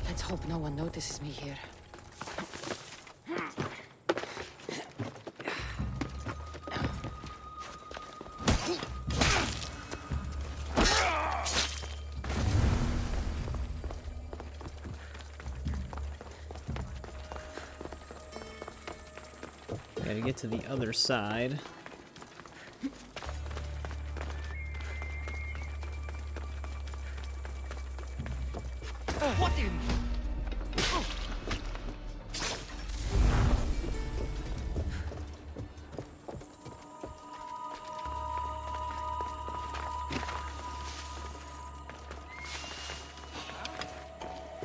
S22: Let's hope no one notices me here.
S1: Gotta get to the other side.
S22: What in?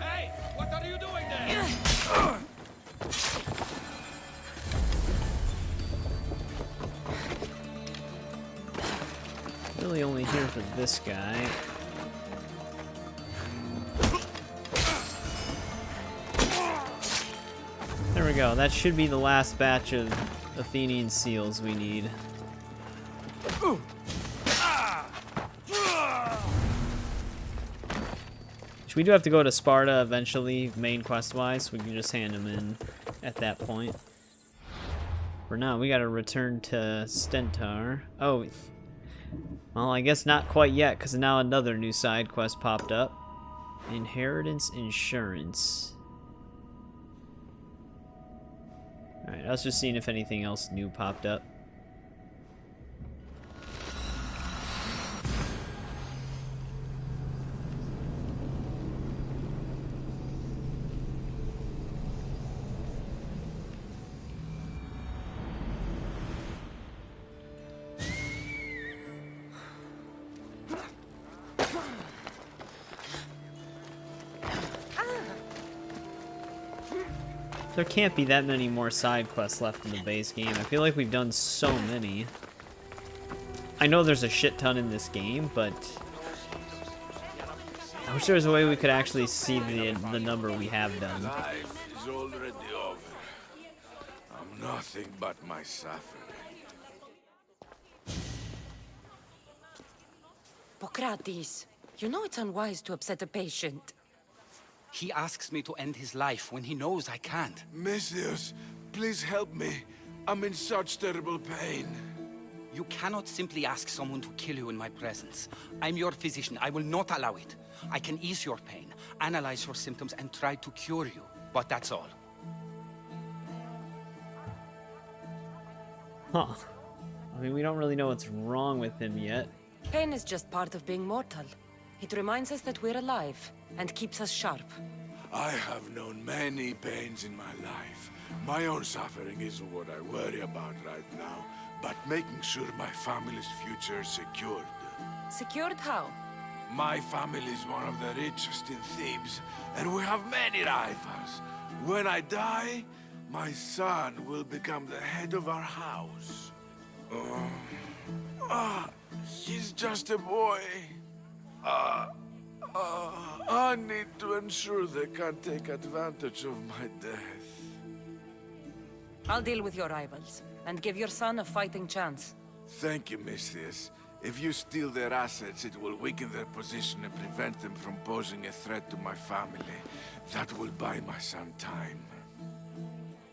S12: Hey, what are you doing there?
S1: Really only here for this guy. we go. That should be the last batch of Athenian seals we need. We do have to go to Sparta eventually, main quest-wise, so we can just hand them in at that point. For now, we gotta return to Stentar. Oh, well, I guess not quite yet, because now another new side quest popped up. Inheritance Insurance. Alright, I was just seeing if anything else new popped up. There can't be that many more side quests left in the base game. I feel like we've done so many. I know there's a shit ton in this game, but I wish there was a way we could actually see the number we have done.
S10: Life is already over. I'm nothing but my suffering.
S22: Pokrates, you know it's unwise to upset a patient.
S17: He asks me to end his life when he knows I can't.
S10: Messias, please help me. I'm in such terrible pain.
S17: You cannot simply ask someone to kill you in my presence. I'm your physician. I will not allow it. I can ease your pain, analyze your symptoms, and try to cure you. But that's all.
S1: Huh. I mean, we don't really know what's wrong with him yet.
S22: Pain is just part of being mortal. It reminds us that we're alive, and keeps us sharp.
S10: I have known many pains in my life. My own suffering isn't what I worry about right now, but making sure my family's future is secured.
S22: Secured how?
S10: My family is one of the richest in Thebes, and we have many rivals. When I die, my son will become the head of our house. He's just a boy. I need to ensure they can't take advantage of my death.
S22: I'll deal with your rivals, and give your son a fighting chance.
S10: Thank you, Misthias. If you steal their assets, it will weaken their position and prevent them from posing a threat to my family. That will buy my son time.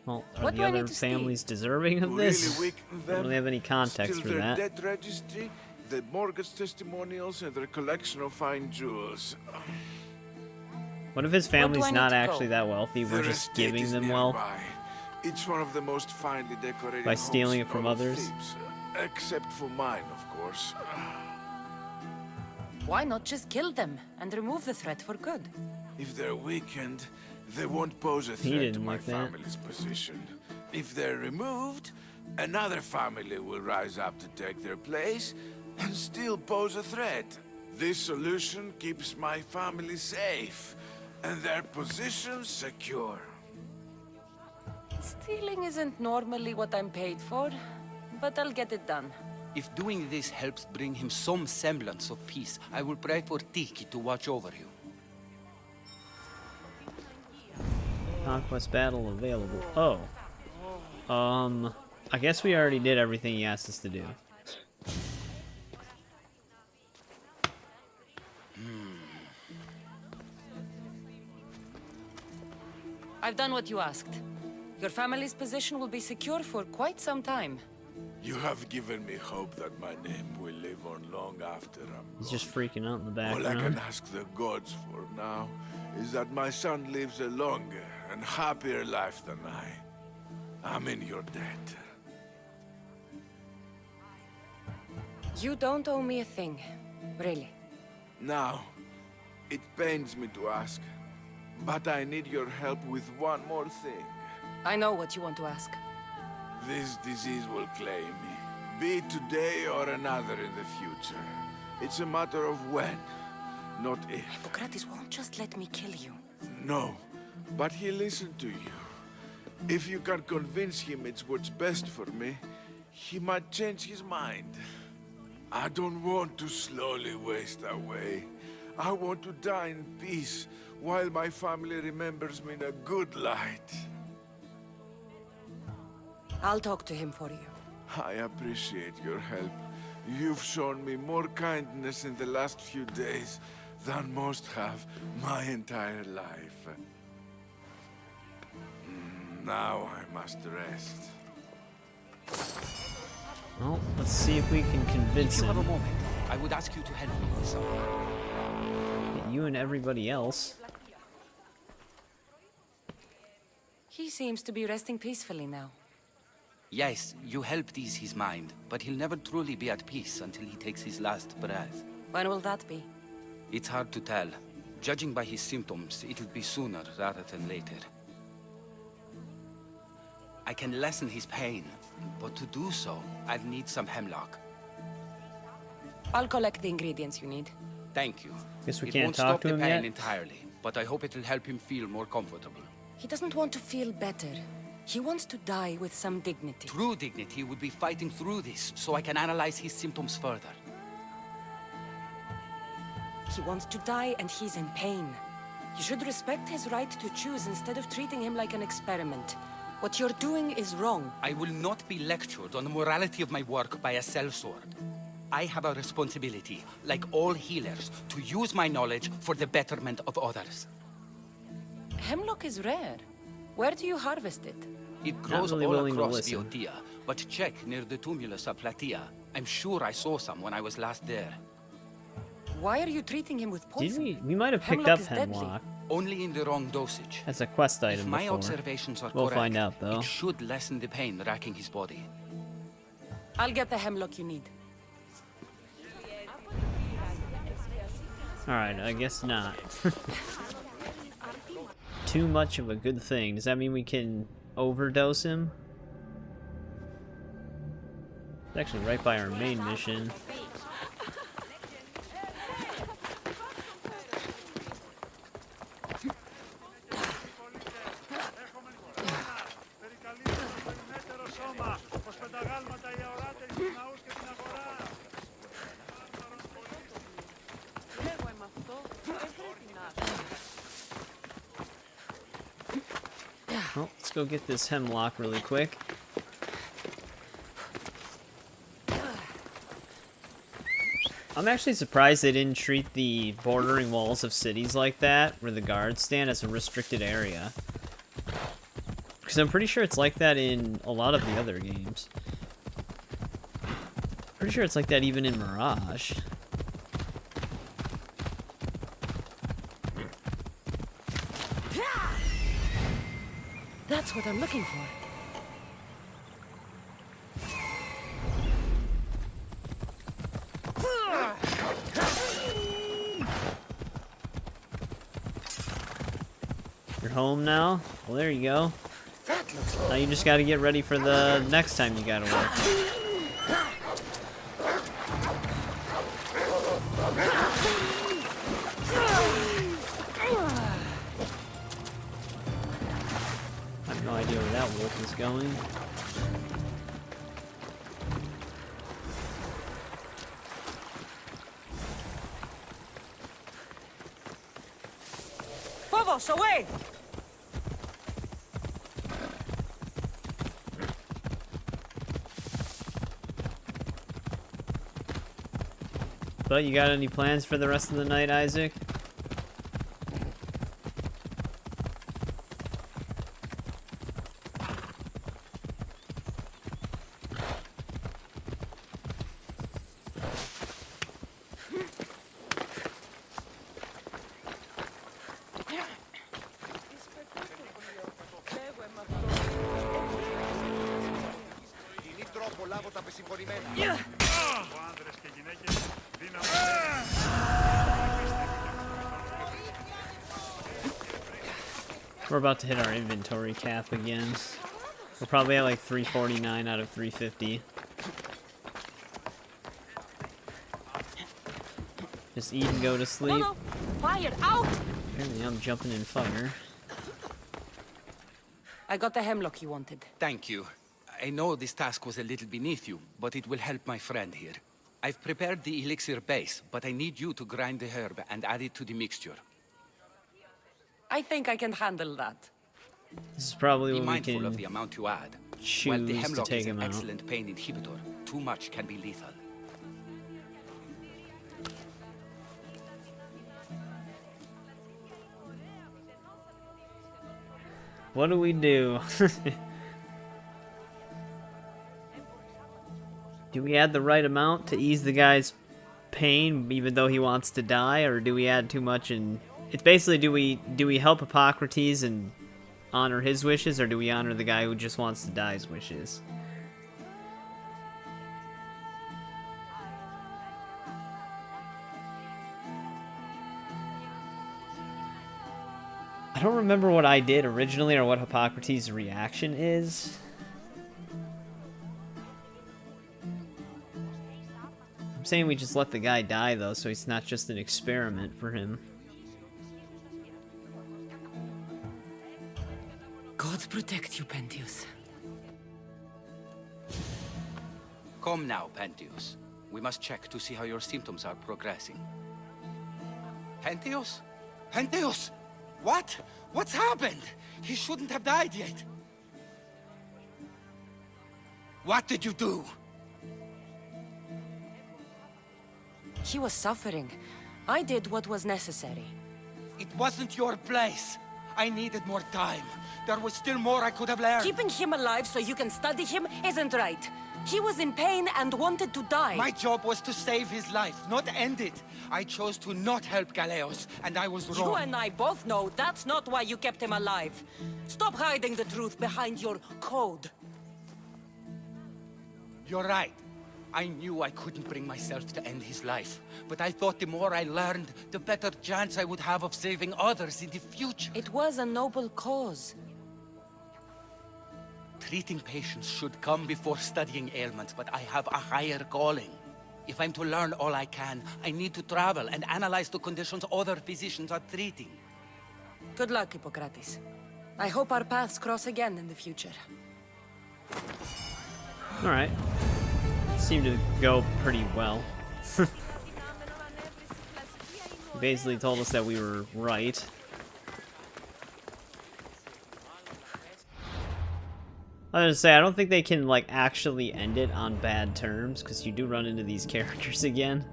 S1: Well, are the other families deserving of this?
S10: Really
S1: I don't really have any context
S10: Steal
S1: for
S10: their
S1: that.
S10: debt registry, their mortgage testimonials, and their collection of fine jewels.
S1: What if his family's not
S10: to
S1: actually
S10: go?
S1: that wealthy? We're
S10: Their
S1: just
S10: estate
S1: giving
S10: is
S1: them wealth
S10: nearby. It's one of the most finely decorated
S1: by stealing
S10: homes
S1: it from
S10: in all of
S1: others?
S10: Thebes, except for mine, of course.
S22: Why not just kill them, and remove the threat for good?
S10: If they're weakened, they won't pose a
S1: He
S10: threat to
S1: didn't
S10: my
S1: like that.
S10: family's position. If they're removed, another family will rise up to take their place and still pose a threat. This solution keeps my family safe and their position secure.
S22: Stealing isn't normally what I'm paid for, but I'll get it done.
S17: If doing this helps bring him some semblance of peace, I will pray for Tiki to watch over you.
S1: Conquest battle available. Oh. I guess we already did everything he asked us to do.
S22: I've done what you asked. Your family's position will be secure for quite some time.
S10: You have given me hope that my name will live on long after I'm
S1: He's just freaking out in the
S10: All I can
S1: background.
S10: ask the gods for now is that my son lives a longer and happier life than I. I'm in your debt.
S22: You don't owe me a thing. Really.
S10: Now, it pains me to ask, but I need your help with one more thing.
S22: I know what you want to ask.
S10: This disease will claim me, be it today or another in the future. It's a matter of when, not if.
S22: Hippocrates won't just let me kill you.
S10: No, but he'll listen to you. If you can convince him it's what's best for me, he might change his mind. I don't want to slowly waste away. I want to die in peace while my family remembers me in a good light.
S22: I'll talk to him for you.
S10: I appreciate your help. You've shown me more kindness in the last few days than most have my entire life. Now I must rest.
S1: Well, let's see if we can convince
S17: If you
S1: him.
S17: have a moment, I would ask you to help me with something.
S1: You and everybody else.
S22: He seems to be resting peacefully now.
S17: Yes, you helped ease his mind, but he'll never truly be at peace until he takes his last breath.
S22: When will that be?
S17: It's hard to tell. Judging by his symptoms, it'll be sooner rather than later. I can lessen his pain, but to do so, I'll need some hemlock.
S22: I'll collect the ingredients you need.
S17: Thank you.
S1: Guess we
S17: It
S1: can't
S17: won't
S1: talk
S17: stop
S1: to
S17: the
S1: him
S17: pain
S1: yet?
S17: entirely, but I hope it'll help him feel more comfortable.
S22: He doesn't want to feel better. He wants to die with some dignity.
S17: True dignity would be fighting through this, so I can analyze his symptoms further.
S22: He wants to die and he's in pain. You should respect his right to choose instead of treating him like an experiment. What you're doing is wrong.
S17: I will not be lectured on the morality of my work by a sellsword. I have a responsibility, like all healers, to use my knowledge for the betterment of others.
S22: Hemlock is rare. Where do you harvest it?
S17: It grows
S1: really
S17: all
S1: willing to
S17: across
S1: listen.
S17: Viotia, but check near the tumulus of Platea. I'm sure I saw some when I was last there.
S22: Why are you treating him with poison?
S1: Did we might have picked
S22: Hemlock
S1: up
S22: is deadly.
S1: hemlock.
S17: Only in the wrong dosage.
S1: That's a quest item
S17: If my
S1: before.
S17: observations are
S1: We'll
S17: correct,
S1: find out though.
S17: it should lessen the pain racking his body.
S22: I'll get the hemlock you need.
S1: Alright, I guess not. Too much of a good thing. Does that mean we can overdose him? It's actually right by our main mission. Well, let's go get this hemlock really quick. I'm actually surprised they didn't treat the bordering walls of cities like that, where the guards stand, as a restricted area. Because I'm pretty sure it's like that in a lot of the other games. Pretty sure it's like that even in Mirage.
S22: That's what I'm looking for.
S1: You're home now? Well, there you go. Now you just gotta get ready for the next time you gotta work. I have no idea where that wolf is going.
S16: Phobos, away!
S1: But you got any plans for the rest of the night, Isaac? We're about to hit our inventory cap again. We're probably at like 349 out of 350. Just eat and go to sleep.
S16: No, fire out!
S1: Apparently I'm jumping in fire.
S22: I got the hemlock you wanted.
S17: Thank you. I know this task was a little beneath you, but it will help my friend here. I've prepared the elixir base, but I need you to grind the herb and add it to the mixture.
S22: I think I can handle that.
S1: This is probably
S17: Be
S1: when we
S17: mindful
S1: can...
S17: of the amount you add. Well, the
S1: choose to
S17: hemlock
S1: take
S17: is
S1: him
S17: an
S1: out.
S17: excellent pain inhibitor. Too much can be lethal.
S1: What do we do? Do we add the right amount to ease the guy's pain, even though he wants to die, or do we add too much? And it's basically, do we help Hippocrates and honor his wishes, or do we honor the guy who just wants to die's wishes? I don't remember what I did originally or what Hippocrates' reaction is. I'm saying we just let the guy die, though, so it's not just an experiment for him.
S7: God protect you, Pentheus.
S17: Come now, Pentheus. We must check to see how your symptoms are progressing. Pentheus? Pentheus! What? What's happened? He shouldn't have died yet. What did you do?
S22: He was suffering. I did what was necessary.
S17: It wasn't your place. I needed more time. There was still more I could have learned.
S22: Keeping him alive so you can study him isn't right. He was in pain and wanted to die.
S17: My job was to save his life, not end it. I chose to not help Galeos, and I was wrong.
S22: You and I both know that's not why you kept him alive. Stop hiding the truth behind your code.
S17: You're right. I knew I couldn't bring myself to end his life, but I thought the more I learned, the better chance I would have of saving others in the future.
S22: It was a noble cause.
S17: Treating patients should come before studying ailments, but I have a higher calling. If I'm to learn all I can, I need to travel and analyze the conditions other physicians are treating.
S22: Good luck, Hippocrates. I hope our paths cross again in the future.
S1: Alright. Seemed to go pretty well. Basically told us that we were right. I was gonna say, I don't think they can, like, actually end it on bad terms, because you do run into these characters again.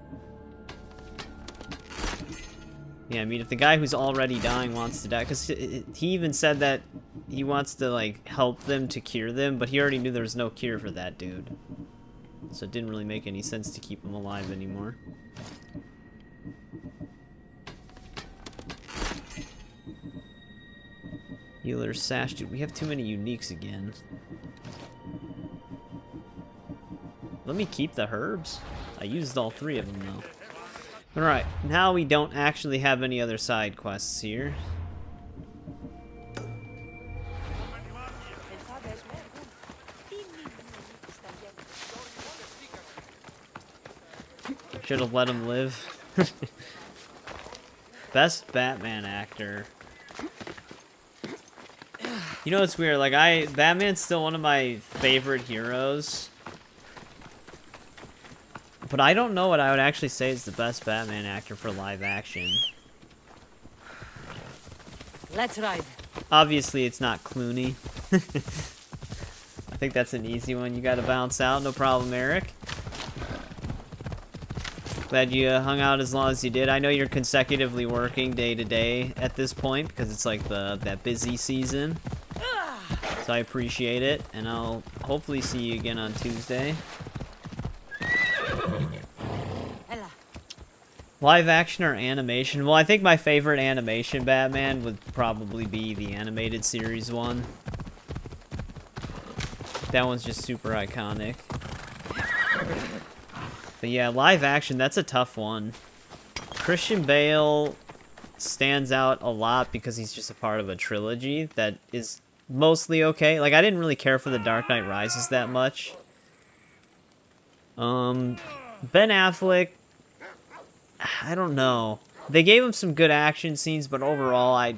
S1: Yeah, I mean, if the guy who's already dying wants to die, because he even said that he wants to, like, help them to cure them, but he already knew there was no cure for that dude. So it didn't really make any sense to keep him alive anymore. Healer, Sash, dude, we have too many uniques again. Let me keep the herbs. I used all 3 of them, though. Alright, now we don't actually have any other side quests here. Should have let him live. Best Batman actor. You know what's weird? Like, Batman's still one of my favorite heroes. But I don't know what I would actually say is the best Batman actor for live action.
S22: Let's ride.
S1: Obviously, it's not Clooney. I think that's an easy one you gotta bounce out. No problem, Eric. Glad you hung out as long as you did. I know you're consecutively working day to day at this point because it's like that busy season. So I appreciate it, and I'll hopefully see you again on Tuesday. Live action or animation? Well, I think my favorite animation Batman would probably be the animated series one. That one's just super iconic. But yeah, live action, that's a tough one. Christian Bale stands out a lot because he's just a part of a trilogy that is mostly okay. Like, I didn't really care for The Dark Knight Rises that much. Ben Affleck, I don't know. They gave him some good action scenes, but overall, I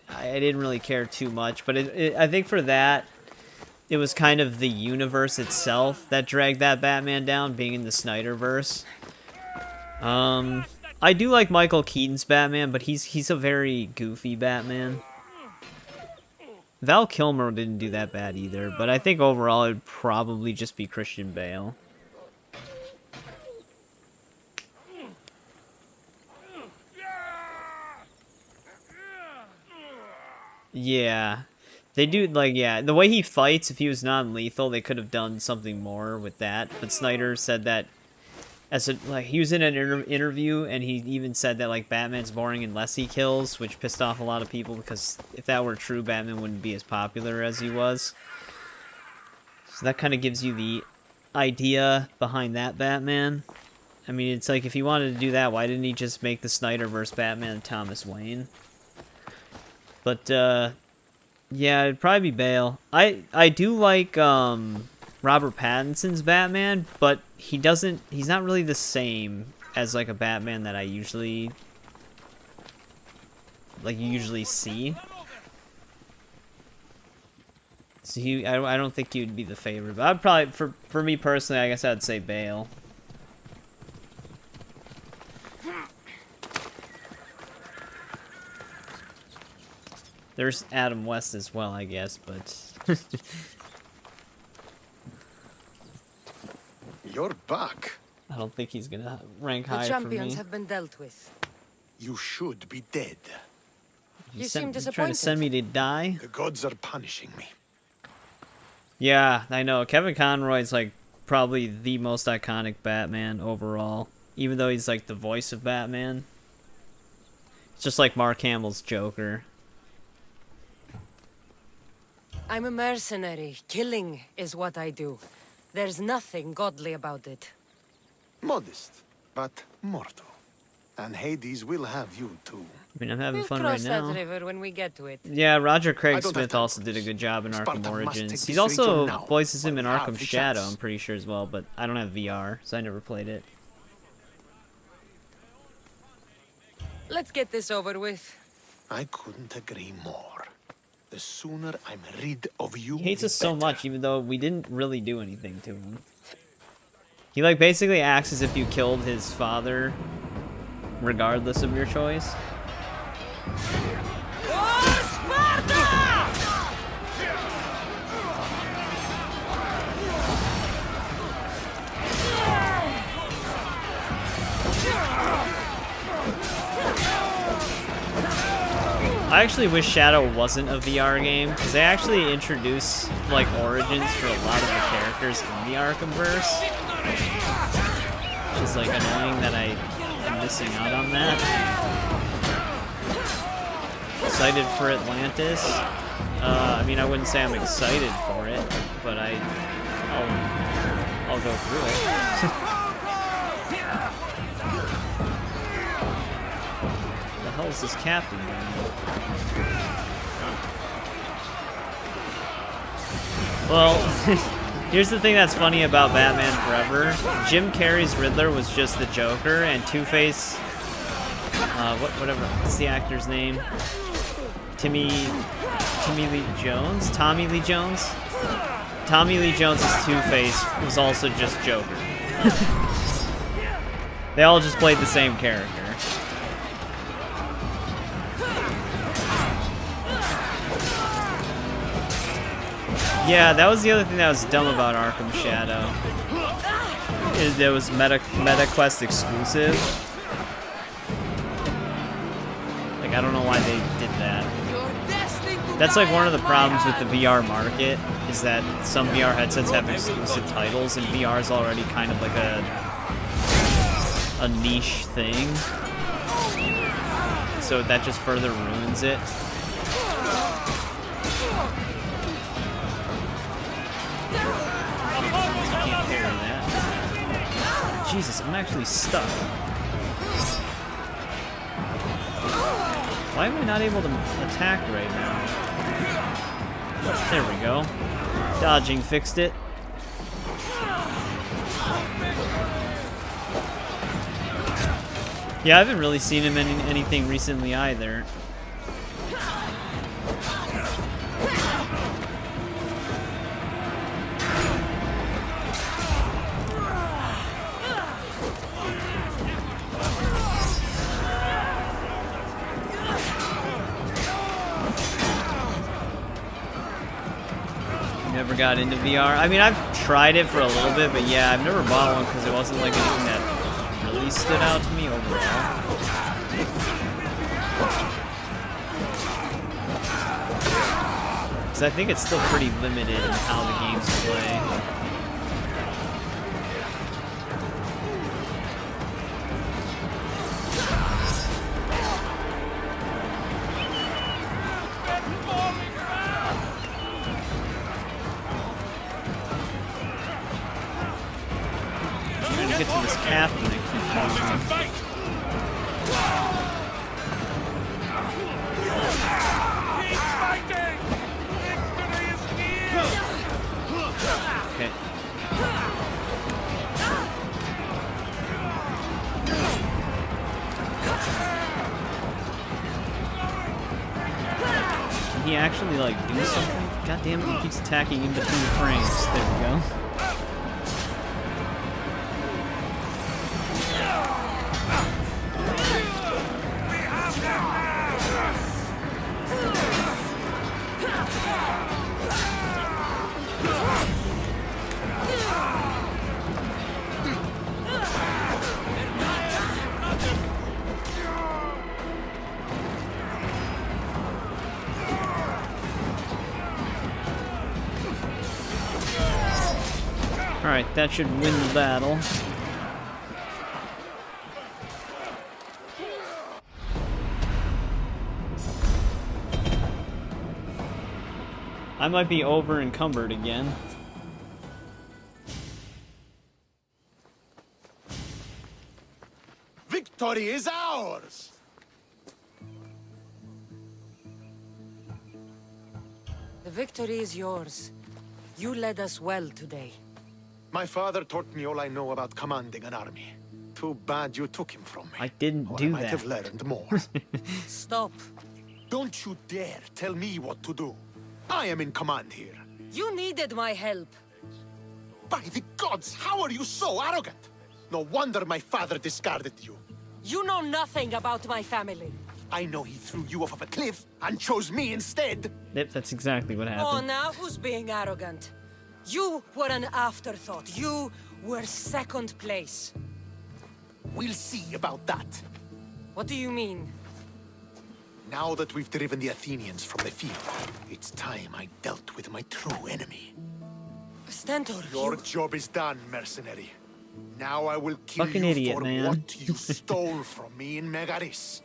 S1: didn't really care too much. But I think for that, it was kind of the universe itself that dragged that Batman down, being in the Snyderverse. I do like Michael Keaton's Batman, but he's a very goofy Batman. Val Kilmer didn't do that bad either, but I think overall it would probably just be Christian Bale. Yeah. They do, like, yeah, the way he fights, if he was non-lethal, they could have done something more with that. But Snyder said that, he was in an interview, and he even said that, like, Batman's boring unless he kills, which pissed off a lot of people, because if that were true, Batman wouldn't be as popular as he was. So that kind of gives you the idea behind that Batman. I mean, it's like, if he wanted to do that, why didn't he just make the Snyderverse Batman Thomas Wayne? But, yeah, it'd probably be Bale. I do like, Robert Pattinson's Batman, but he's not really the same as, like, a Batman that you usually see. So I don't think he would be the favorite, but I'd probably, for me personally, I guess I'd say Bale. There's Adam West as well, I guess, but...
S20: You're back.
S1: I don't think he's gonna rank high
S22: The
S1: for
S22: champions
S1: me.
S22: have been dealt with.
S20: You should be dead.
S22: You seem
S1: Trying to
S22: disappointed.
S1: send me to die?
S20: The gods are punishing me.
S1: Yeah, I know. Kevin Conroy's, like, probably the most iconic Batman overall. Even though he's, like, the voice of Batman. It's just like Mark Hamill's Joker.
S22: I'm a mercenary. Killing is what I do. There's nothing godly about it.
S20: Modest, but mortal. And Hades will have you too.
S1: I mean, I'm having
S22: We'll
S1: fun right
S22: cross
S1: now.
S22: that river when we get to it.
S1: Yeah, Roger
S20: I
S1: Craig
S20: don't
S1: Smith
S20: have
S1: also did a good job in
S20: Sparta
S1: Arkham
S20: must
S1: Origins.
S20: take
S1: He
S20: this
S1: also
S20: region now,
S1: voices him in
S20: while we
S1: Arkham
S20: have the
S1: Shadow,
S20: chance.
S1: I'm pretty sure as well, but I don't have VR, so I never played it.
S22: Let's get this over with.
S20: I couldn't agree more. The sooner I'm rid of you,
S1: He hates
S20: the
S1: us so
S20: better.
S1: much, even though we didn't really do anything to him. He, like, basically acts as if you killed his father, regardless of your choice. I actually wish Shadow wasn't a VR game, because they actually introduce, like, origins for a lot of the characters in the Arkhamverse. Which is, like, annoying that I am missing out on that. Excited for Atlantis. I mean, I wouldn't say I'm excited for it, but I'll go through it. The hell is this captain doing? Well, here's the thing that's funny about Batman Forever. Jim Carrey's Riddler was just the Joker, and Two-Face, what's the actor's name? Tommy Lee Jones? Tommy Lee Jones? Tommy Lee Jones' Two-Face was also just Joker. They all just played the same character. Yeah, that was the other thing that was dumb about Arkham Shadow. Is it was MetaQuest exclusive. Like, I don't know why they did that. That's like one of the problems with the VR market, is that some VR headsets have exclusive titles, and VR is already kind of like a niche thing. So that just further ruins it. Can't parry that. Jesus, I'm actually stuck. Why am I not able to attack right now? There we go. Dodging fixed it. Yeah, I haven't really seen him in anything recently either. never got into VR. I mean, I've tried it for a little bit, but yeah, I've never bought one because it wasn't like anything that really stood out to me overall. Because I think it's still pretty limited in how the games play. Get to this captain that keeps moving. Okay. Can he actually like do something? God damn it, he keeps attacking in between the frames. There we go. Alright, that should win the battle. I might be over encumbered again.
S20: Victory is ours!
S22: The victory is yours. You led us well today.
S20: My father taught me all I know about commanding an army. Too bad you took him from me.
S1: I didn't
S20: or
S1: do
S20: I might
S1: that.
S20: have learned more.
S22: Stop.
S20: Don't you dare tell me what to do. I am in command here.
S22: You needed my help.
S20: By the gods, how are you so arrogant? No wonder my father discarded you.
S22: You know nothing about my family.
S20: I know he threw you off of a cliff and chose me instead.
S1: Yep, that's exactly what
S22: Oh,
S1: happened.
S22: now who's being arrogant? You were an afterthought. You were second place.
S20: We'll see about that.
S22: What do you mean?
S20: Now that we've driven the Athenians from the field, it's time I dealt with my true enemy.
S22: Stentor,
S20: Your job is done, mercenary. Now I will kill
S1: Fucking
S20: you
S1: idiot,
S20: for
S1: man.
S20: what you stole from me in Megaris.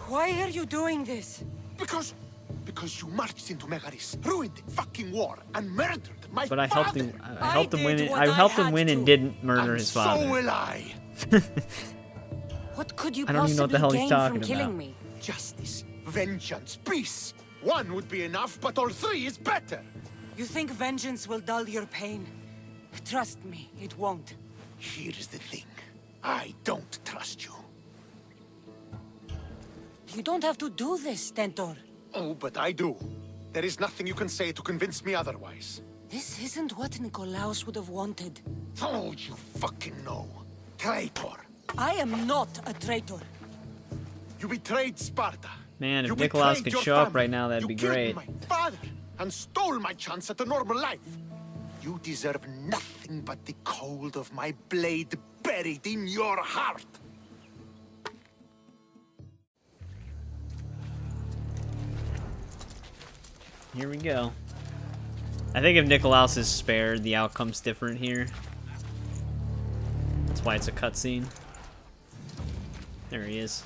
S22: Why are you doing this?
S20: Because you marched into Megaris, ruined the fucking war, and murdered my
S1: But I
S20: father.
S1: helped him. I helped him win.
S22: did what
S1: I helped
S22: I
S1: him
S22: had
S1: win
S22: to.
S1: and didn't murder
S20: And
S1: his
S20: so
S1: father.
S20: will I.
S22: What could you
S1: I don't even know what the
S22: possibly
S1: hell he's
S22: gain
S1: talking
S22: from killing
S1: about.
S22: me?
S20: Justice, vengeance, peace. One would be enough, but all three is better.
S22: You think vengeance will dull your pain? Trust me, it won't.
S20: Here's the thing. I don't trust you.
S22: You don't have to do this, Stentor.
S20: Oh, but I do. There is nothing you can say to convince me otherwise.
S22: This isn't what Nikolaos would have wanted.
S20: Oh, you fucking know. Traitor.
S22: I am not a traitor.
S20: You betrayed Sparta.
S1: Man, if
S20: You
S1: Nikolaos
S20: betrayed
S1: could
S20: your
S1: show up
S20: family.
S1: right now, that'd
S20: You
S1: be
S20: killed
S1: great.
S20: my father and stole my chance at a normal life. You deserve nothing but the cold of my blade buried in your heart.
S1: Here we go. I think if Nikolaos is spared, the outcome's different here. That's why it's a cutscene. There he is.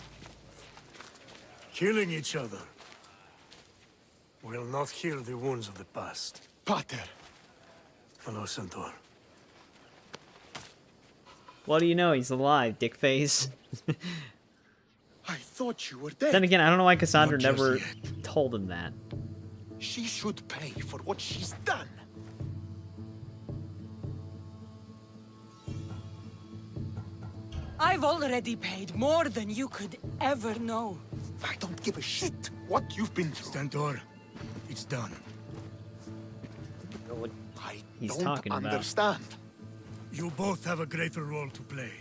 S4: Killing each other will not heal the wounds of the past.
S20: Pater.
S4: Hello, Centaur.
S1: What do you know? He's alive, dickface.
S20: I thought you were dead.
S1: Then again, I don't know why Kassandra
S20: Not just
S1: never
S20: yet.
S1: told him that.
S20: She should pay for what she's done.
S22: I've already paid more than you could ever know.
S20: I don't give a shit what you've been through.
S4: Stentor, it's done.
S20: I
S1: He's
S20: don't
S1: talking about.
S20: understand.
S4: You both have a greater role to play.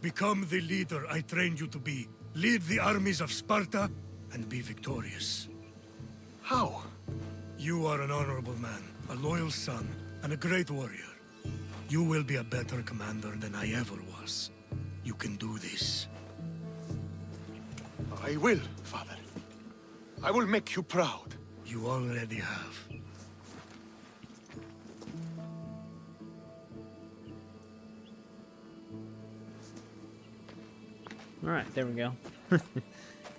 S4: Become the leader I trained you to be. Lead the armies of Sparta and be victorious.
S20: How?
S14: You are an honorable man, a loyal son, and a great warrior. You will be a better commander than I ever was. You can do this.
S20: I will, father. I will make you proud.
S14: You already have.
S1: Alright, there we go.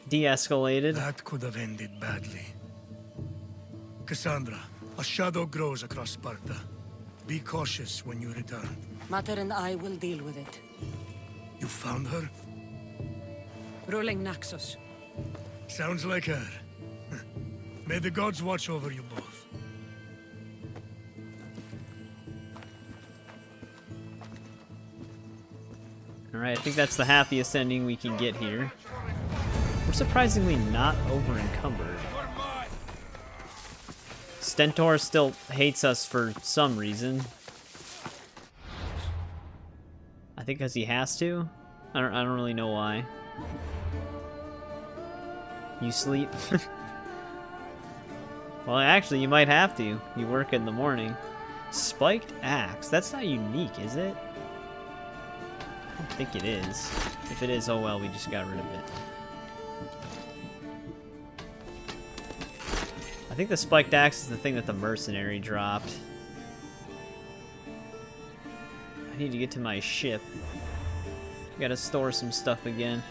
S1: De-escalated.
S14: That could have ended badly. Kassandra, a shadow grows across Sparta. Be cautious when you return.
S22: Mater and I will deal with it.
S14: You found her?
S22: Ruling Naxos.
S14: Sounds like her. May the gods watch over you both.
S1: Alright, I think that's the happiest ending we can get here. We're surprisingly not over-encumbered. Stentor still hates us for some reason. I think because he has to? I don't really know why. You sleep? Well, actually, you might have to. You work in the morning. Spiked axe. That's not unique, is it? I don't think it is. If it is, oh well, we just got rid of it. I think the spiked axe is the thing that the mercenary dropped. I need to get to my ship. Gotta store some stuff again.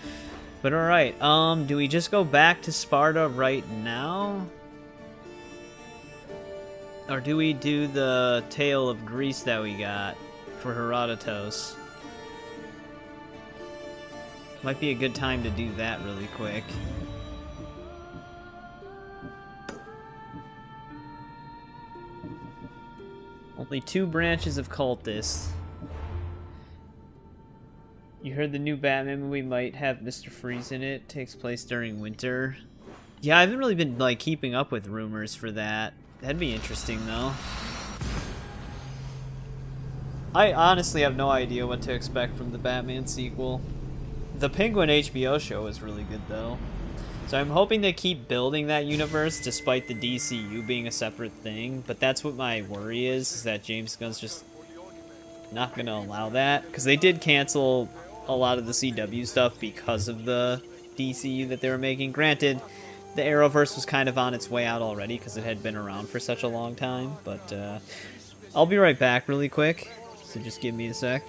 S1: But alright, do we just go back to Sparta right now? Or do we do the Tale of Greece that we got for Herodotus? Might be a good time to do that really quick. Only 2 branches of cultists. You heard the new Batman movie might have Mr. Freeze in it. Takes place during winter. Yeah, I haven't really been like keeping up with rumors for that. That'd be interesting though. I honestly have no idea what to expect from the Batman sequel. The Penguin HBO show is really good though. So I'm hoping to keep building that universe despite the DCU being a separate thing. But that's what my worry is that James Gunn's just not going to allow that. Because they did cancel a lot of the CW stuff because of the DCU that they were making. Granted, the Arrowverse was kind of on its way out already because it had been around for such a long time. But I'll be right back really quick. So just give me a sec.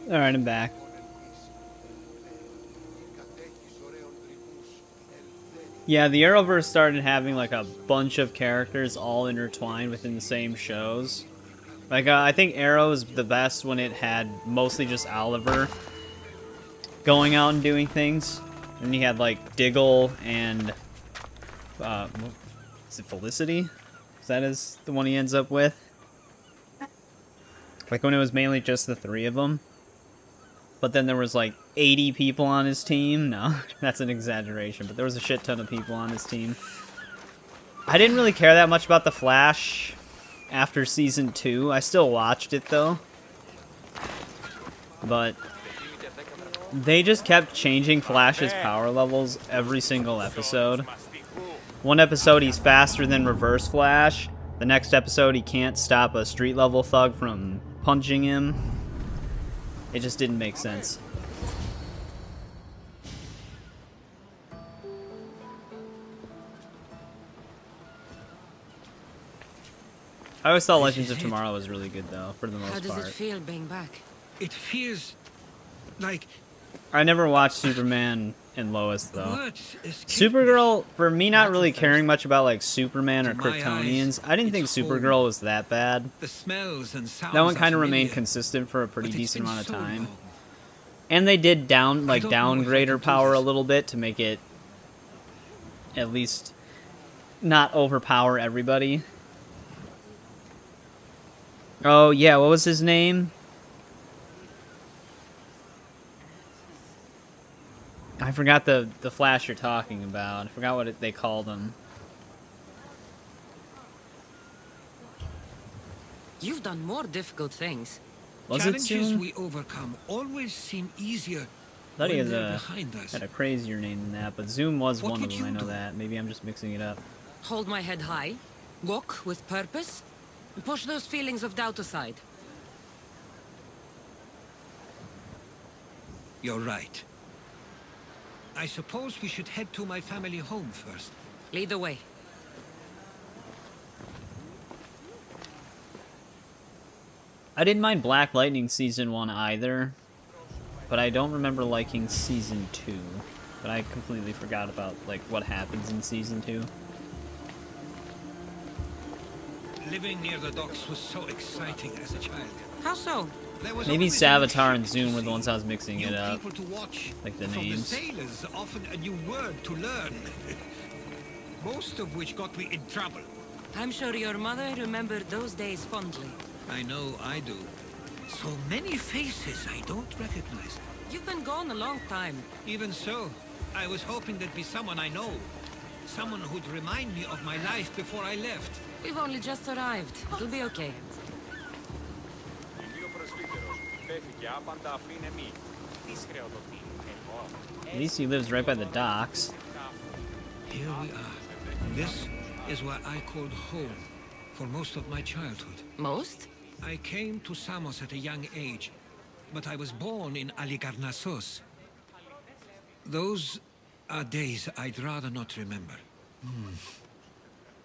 S1: Alright, I'm back. Yeah, the Arrowverse started having like a bunch of characters all intertwined within the same shows. Like, I think Arrow is the best when it had mostly just Oliver going out and doing things. And you had like Diggle and is it Felicity? Is the one he ends up with? Like when it was mainly just the three of them. But then there was like 80 people on his team. No, that's an exaggeration, but there was a shit ton of people on his team. I didn't really care that much about The Flash after season 2. I still watched it though. But they just kept changing Flash's power levels every single episode. One episode he's faster than Reverse Flash. The next episode he can't stop a street level thug from punching him. It just didn't make sense. I always thought Legends of Tomorrow was really good though, for the most part.
S7: How does it feel being back?
S14: It feels like...
S1: I never watched Superman and Lois though. Supergirl, for me not really caring much about like Superman or Kryptonians, I didn't think Supergirl was that bad.
S14: The smells and sounds
S1: that one kind of remained consistent for a pretty decent amount of time. And they did downgrade her power a little bit to make it at least not overpower everybody. Oh yeah, what was his name? I forgot the Flash you're talking about. I forgot what they called him.
S7: You've done more difficult things.
S1: Was it
S14: Challenges
S1: Zoom?
S14: we overcome always seem easier
S1: I thought he
S14: when
S1: had
S14: they're behind us.
S1: a crazier name than that, but Zoom was
S7: What
S1: one of
S7: would
S1: them. I
S7: you
S1: know
S7: do?
S1: that. Maybe I'm just mixing it up.
S7: Hold my head high, walk with purpose, and push those feelings of doubt aside.
S14: You're right. I suppose we should head to my family home first.
S7: Lead the way.
S1: I didn't mind Black Lightning Season 1 either, but I don't remember liking Season 2. But I completely forgot about like what happens in Season 2.
S14: Living near the docks was so exciting as a child.
S7: How so?
S14: There was
S1: Maybe
S14: always
S1: Savitar and Zoom were the ones I was mixing
S14: new
S1: it up.
S14: people to watch.
S1: Like the
S14: From
S1: names.
S14: the sailors, often a new word to learn. Most of which got me in trouble.
S7: I'm sure your mother remembered those days fondly.
S14: I know I do. So many faces I don't recognize.
S7: You've been gone a long time.
S14: Even so, I was hoping there'd be someone I know. Someone who'd remind me of my life before I left.
S7: We've only just arrived. It'll be okay.
S1: At least he lives right by the docks.
S14: Here we are. This is what I called home for most of my childhood.
S7: Most?
S14: I came to Samos at a young age, but I was born in Aligarnassos. Those are days I'd rather not remember.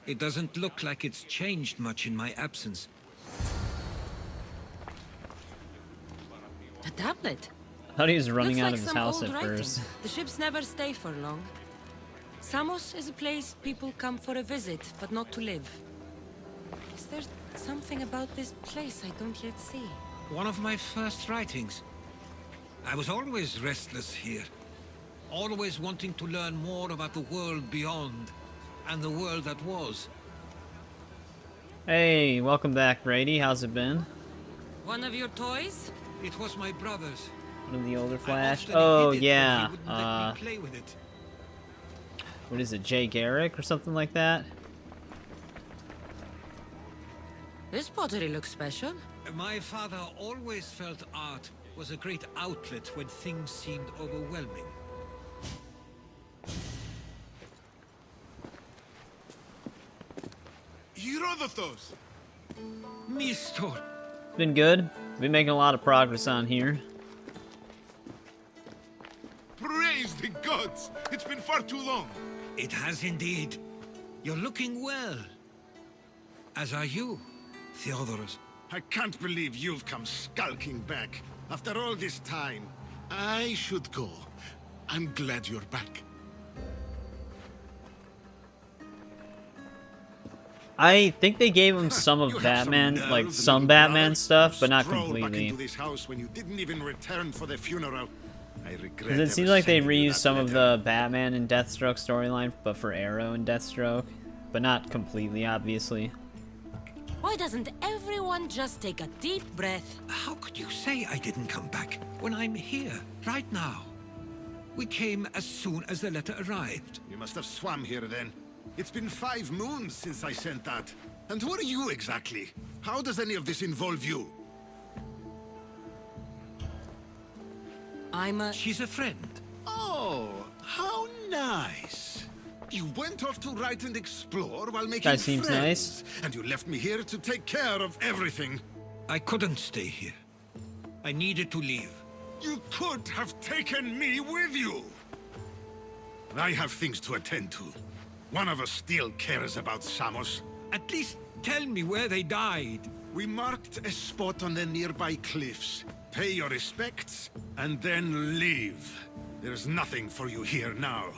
S14: It doesn't look like it's changed much in my absence.
S7: A tablet?
S1: I thought he was running
S7: Looks
S1: out
S7: like
S1: of his
S7: some
S1: house
S7: old
S1: at
S7: writing.
S1: first.
S7: The ships never stay for long. Samos is a place people come for a visit, but not to live. Is there something about this place I don't yet see?
S14: One of my first writings. I was always restless here. Always wanting to learn more about the world beyond, and the world that was.
S1: Hey, welcome back, Brady. How's it been?
S7: One of your toys?
S14: It was my brother's.
S1: One of the older Flash?
S14: often
S1: Oh,
S14: hid it, but
S1: yeah.
S14: he wouldn't let me play with it.
S1: What is it, Jay Garrick or something like that?
S7: This pottery looks special.
S14: My father always felt art was a great outlet when things seemed overwhelming.
S10: Herodotus!
S14: Mistor!
S1: Been good. Been making a lot of progress on here.
S10: Praise the gods! It's been far too long.
S14: It has indeed. You're looking well. As are you, Theodorus.
S18: I can't believe you've come skulking back.
S10: After all this time, I should go. I'm glad you're back.
S1: I think they gave him some of
S10: You have
S1: Batman,
S10: some
S1: like
S10: nerve,
S1: some
S10: little
S1: Batman
S10: brother.
S1: stuff, but not
S10: Stroll back
S1: completely.
S10: into this house when you didn't even return for the funeral. I regret
S1: Because it
S10: ever
S1: seems like they
S10: sending you
S1: reused
S10: that
S1: some of
S10: letter.
S1: the Batman and Deathstroke storyline, but for Arrow and Deathstroke, but not completely, obviously.
S7: Why doesn't everyone just take a deep breath?
S14: How could you say I didn't come back when I'm here, right now? We came as soon as the letter arrived.
S10: You must have swum here then. It's been 5 moons since I sent that. And who are you exactly? How does any of this involve you?
S14: She's a friend.
S10: Oh, how nice. You went off to write and explore while making
S1: That seems
S10: friends.
S1: nice.
S10: And you left me here to take care of everything.
S14: I couldn't stay here. I needed to leave.
S10: You could have taken me with you. I have things to attend to. One of us still cares about Samos.
S14: At least tell me where they died.
S10: We marked a spot on the nearby cliffs. Pay your respects, and then leave. There's nothing for you here now.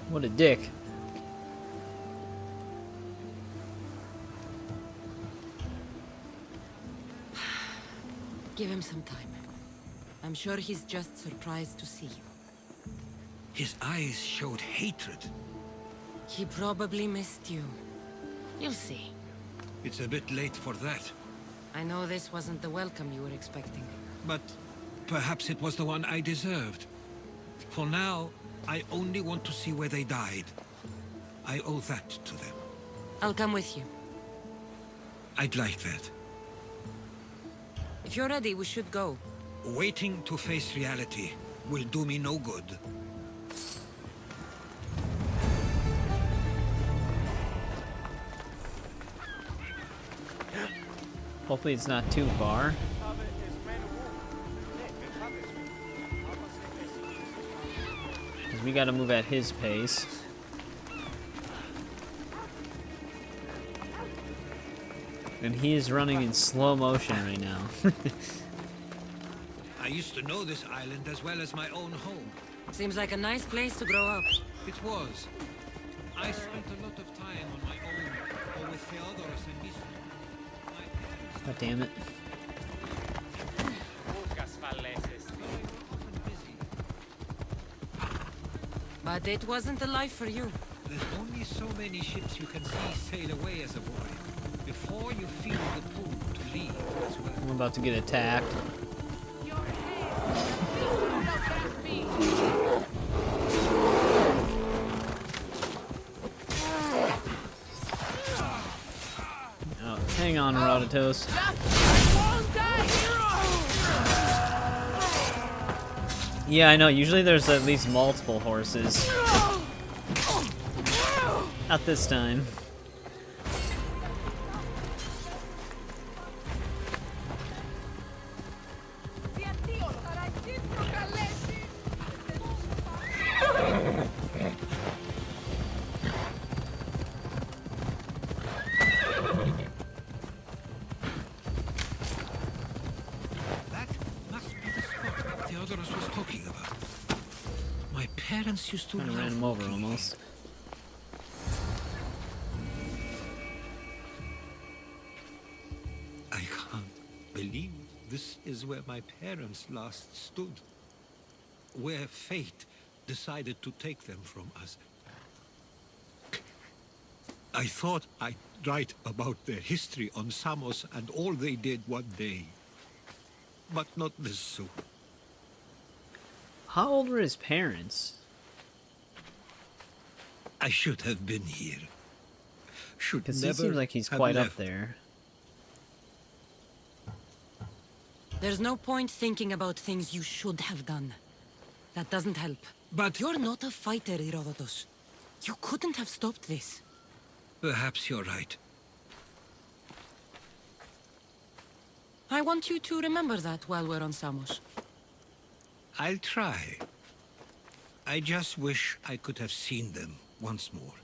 S1: What a dick.
S7: Give him some time. I'm sure he's just surprised to see you.
S14: His eyes showed hatred.
S7: He probably missed you. You'll see.
S14: It's a bit late for that.
S7: I know this wasn't the welcome you were expecting.
S14: But perhaps it was the one I deserved. For now, I only want to see where they died. I owe that to them.
S7: I'll come with you.
S14: I'd like that.
S7: If you're ready, we should go.
S14: Waiting to face reality will do me no good.
S1: Hopefully it's not too far. Because we gotta move at his pace. And he is running in slow motion right now.
S14: I used to know this island as well as my own home.
S7: Seems like a nice place to grow up.
S14: It was. I spent a lot of time on my own, or with Theodorus and Mistral.
S1: God damn it.
S7: But it wasn't the life for you.
S14: There's only so many ships you can see sail away as a boy, before you feel the pull to leave as well.
S1: I'm about to get attacked. Oh, hang on, Herodotus. Yeah, I know. Usually there's at least multiple horses. Not this time.
S14: Theodorus was talking about. My parents used to
S1: Kind of ran him over almost.
S14: I can't believe this is where my parents last stood. Where fate decided to take them from us. I thought I'd write about their history on Samos and all they did one day. But not this soon.
S1: How old were his parents?
S14: I should have been here. Should
S1: Because
S14: never
S1: he seems like he's
S14: have
S1: quite
S14: left.
S1: up there.
S7: There's no point thinking about things you should have done. That doesn't help.
S14: But
S7: you're not a fighter, Herodotus. You couldn't have stopped this.
S14: Perhaps you're right.
S7: I want you to remember that while we're on Samos.
S14: I'll try. I just wish I could have seen them once more.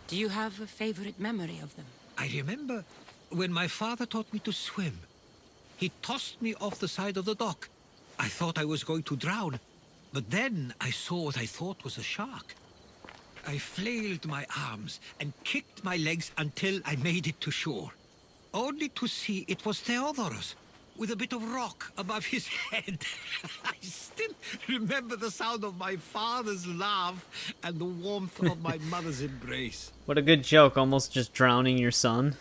S22: Do you have a favorite memory of them?
S14: I remember when my father taught me to swim. He tossed me off the side of the dock. I thought I was going to drown, but then I saw what I thought was a shark. I flailed my arms and kicked my legs until I made it to shore, only to see it was Theodorus, with a bit of rock above his head. I still remember the sound of my father's laugh and the warmth of my mother's embrace.
S1: What a good joke, almost just drowning your son.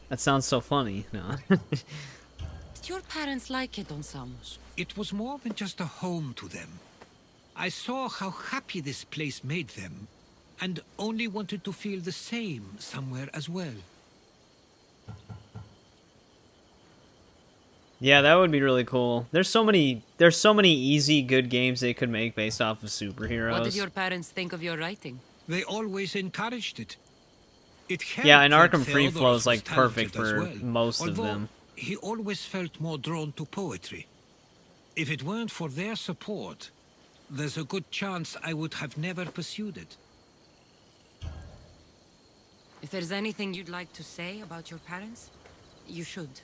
S1: That sounds so funny. No.
S22: Did your parents like it on Samos?
S14: It was more than just a home to them. I saw how happy this place made them, and only wanted to feel the same somewhere as well.
S1: Yeah, that would be really cool. There's so many easy, good games they could make based off of superheroes.
S22: What did your parents think of your writing?
S14: They always encouraged it.
S1: Yeah, and Arkham
S14: that
S1: Free Flow
S14: Theodorus
S1: is like
S14: was
S1: perfect
S14: talented
S1: for
S14: as well,
S1: most of
S14: although
S1: them.
S14: He always felt more drawn to poetry. If it weren't for their support, there's a good chance I would have never pursued it.
S22: If there's anything you'd like to say about your parents, you should.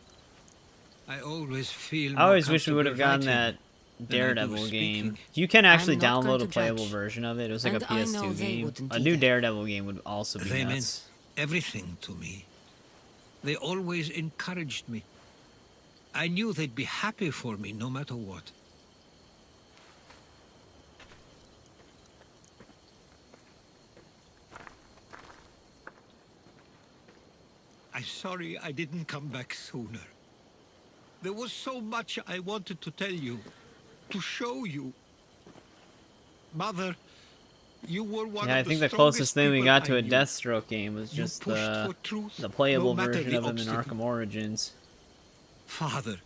S14: I always feel
S1: I always wish we
S14: more
S1: would have gotten
S14: comfortable
S1: that
S14: writing than I do
S1: Daredevil game.
S14: speaking.
S1: You can actually
S22: I'm not
S1: download
S22: going
S1: a
S22: to
S1: playable
S22: judge.
S1: version of it. It was like
S22: And
S1: a
S22: I know
S1: PS2
S22: they
S1: game.
S22: wouldn't
S1: A new
S22: either.
S1: Daredevil game would also be
S14: They
S1: nuts.
S14: meant everything to me. They always encouraged me. I knew they'd be happy for me no matter what. I'm sorry I didn't come back sooner. There was so much I wanted to tell you, to show you. Mother, you were one
S1: Yeah, I
S14: of
S1: think
S14: the
S1: the closest
S14: strongest
S1: thing we
S14: people
S1: got to
S14: I
S1: a
S14: knew.
S1: Deathstroke game was
S14: You
S1: just
S14: pushed
S1: the
S14: for truth,
S1: playable
S14: no matter
S1: version
S14: the
S1: of him in
S14: obstacle.
S1: Arkham Origins.
S14: Father,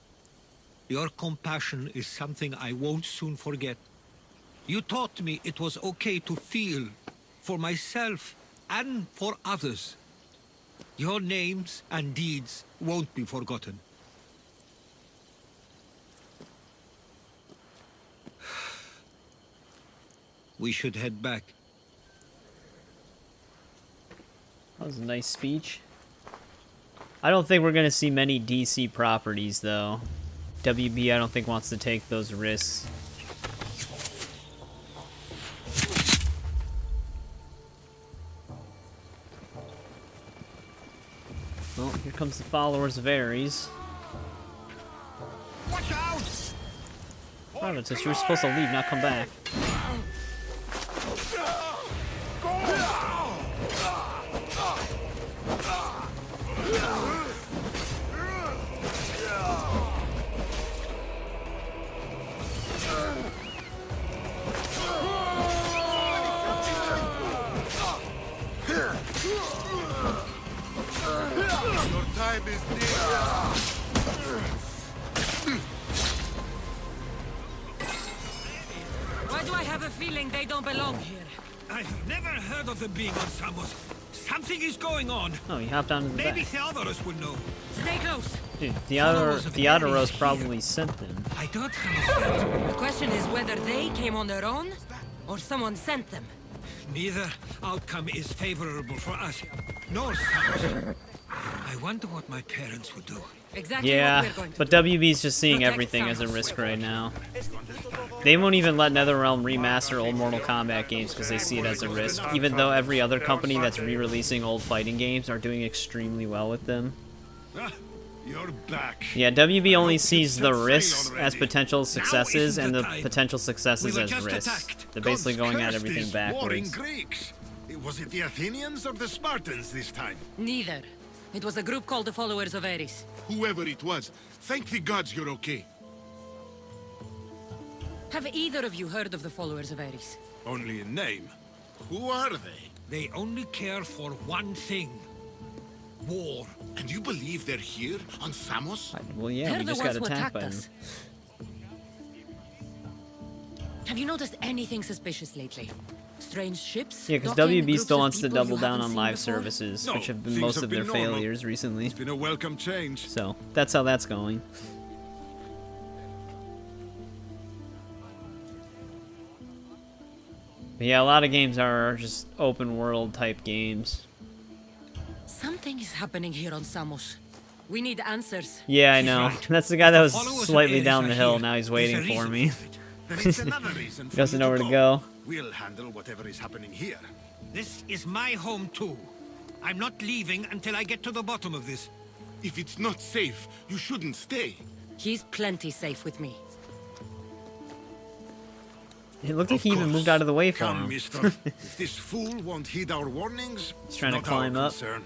S14: your compassion is something I won't soon forget. You taught me it was okay to feel, for myself and for others. Your names and deeds won't be forgotten. We should head back.
S1: That was a nice speech. I don't think we're going to see many DC properties, though. WB, I don't think, wants to take those risks. Well, here comes the followers of Ares.
S10: Watch out!
S1: Providence, you were supposed to leave, not come back.
S10: Your time is near.
S22: Why do I have a feeling they don't belong here?
S14: I've never heard of them being on Samos. Something is going on.
S1: Oh, he hopped onto the
S14: Maybe
S1: back.
S14: Theodorus will know.
S22: Stay close.
S1: Dude, Theodoros probably sent them.
S14: I don't understand.
S22: The question is whether they came on their own, or someone sent them.
S14: Neither outcome is favorable for us, nor Samos. I wonder what my parents would do.
S22: Exactly
S1: Yeah,
S22: what we're going to
S1: but
S22: do.
S1: WB's just seeing
S22: Protect
S1: everything as a
S22: Samos.
S1: risk right now. They won't even let NetherRealm remaster old Mortal Kombat games because they see it as a risk, even though every other company that's re-releasing old fighting games are doing extremely well with them.
S10: Ah, you're back.
S1: Yeah, WB only sees the risks as potential successes and the potential successes
S10: We were
S1: as
S10: just
S1: risks.
S10: attacked.
S1: They're basically
S10: Gods
S1: going at
S10: curse
S1: everything
S10: these warring
S1: backwards.
S10: Greeks. Was it the Athenians or the Spartans this time?
S22: Neither. It was a group called the Followers of Ares.
S10: Whoever it was, thank the gods you're okay.
S22: Have either of you heard of the Followers of Ares?
S10: Only in name. Who are they?
S14: They only care for one thing. War.
S10: And you believe they're here on Samos?
S1: Well, yeah,
S22: They're
S1: we
S22: the
S1: just got
S22: ones who
S1: attacked by
S22: attacked
S1: them.
S22: us. Have you noticed anything suspicious lately? Strange ships?
S1: Yeah, because
S22: docking,
S1: WB
S22: groups
S1: still
S22: of
S1: wants to
S22: people
S1: double
S22: you
S1: down
S22: haven't
S1: on
S22: seen
S1: live
S22: before?
S1: services,
S10: No,
S1: which have been
S10: things
S1: most
S10: have
S1: of their
S10: been normal.
S1: failures recently.
S10: It's been a welcome change.
S1: So, that's how that's going. But yeah, a lot of games are just open world type games.
S7: Something is happening here on Samos. We need answers.
S1: Yeah, I
S14: She's
S1: know.
S14: right.
S1: That's the guy that was
S14: Followers of
S1: slightly
S14: Ares
S1: down
S14: are
S1: the hill.
S14: here.
S1: Now he's
S14: There's
S1: waiting
S14: a
S1: for
S14: reason
S1: me.
S14: for it.
S2: There is another reason
S1: He
S2: for
S1: doesn't
S2: you
S1: know
S2: to
S1: where to go.
S2: We'll handle whatever is happening here.
S14: This is my home too. I'm not leaving until I get to the bottom of this.
S2: If it's not safe, you shouldn't stay.
S7: He's plenty safe with me.
S1: It looked like he even moved out of the way for
S2: Come,
S1: him.
S2: mister. If this fool won't heed our warnings,
S1: He's trying to
S2: it's not our
S1: climb up.
S2: concern.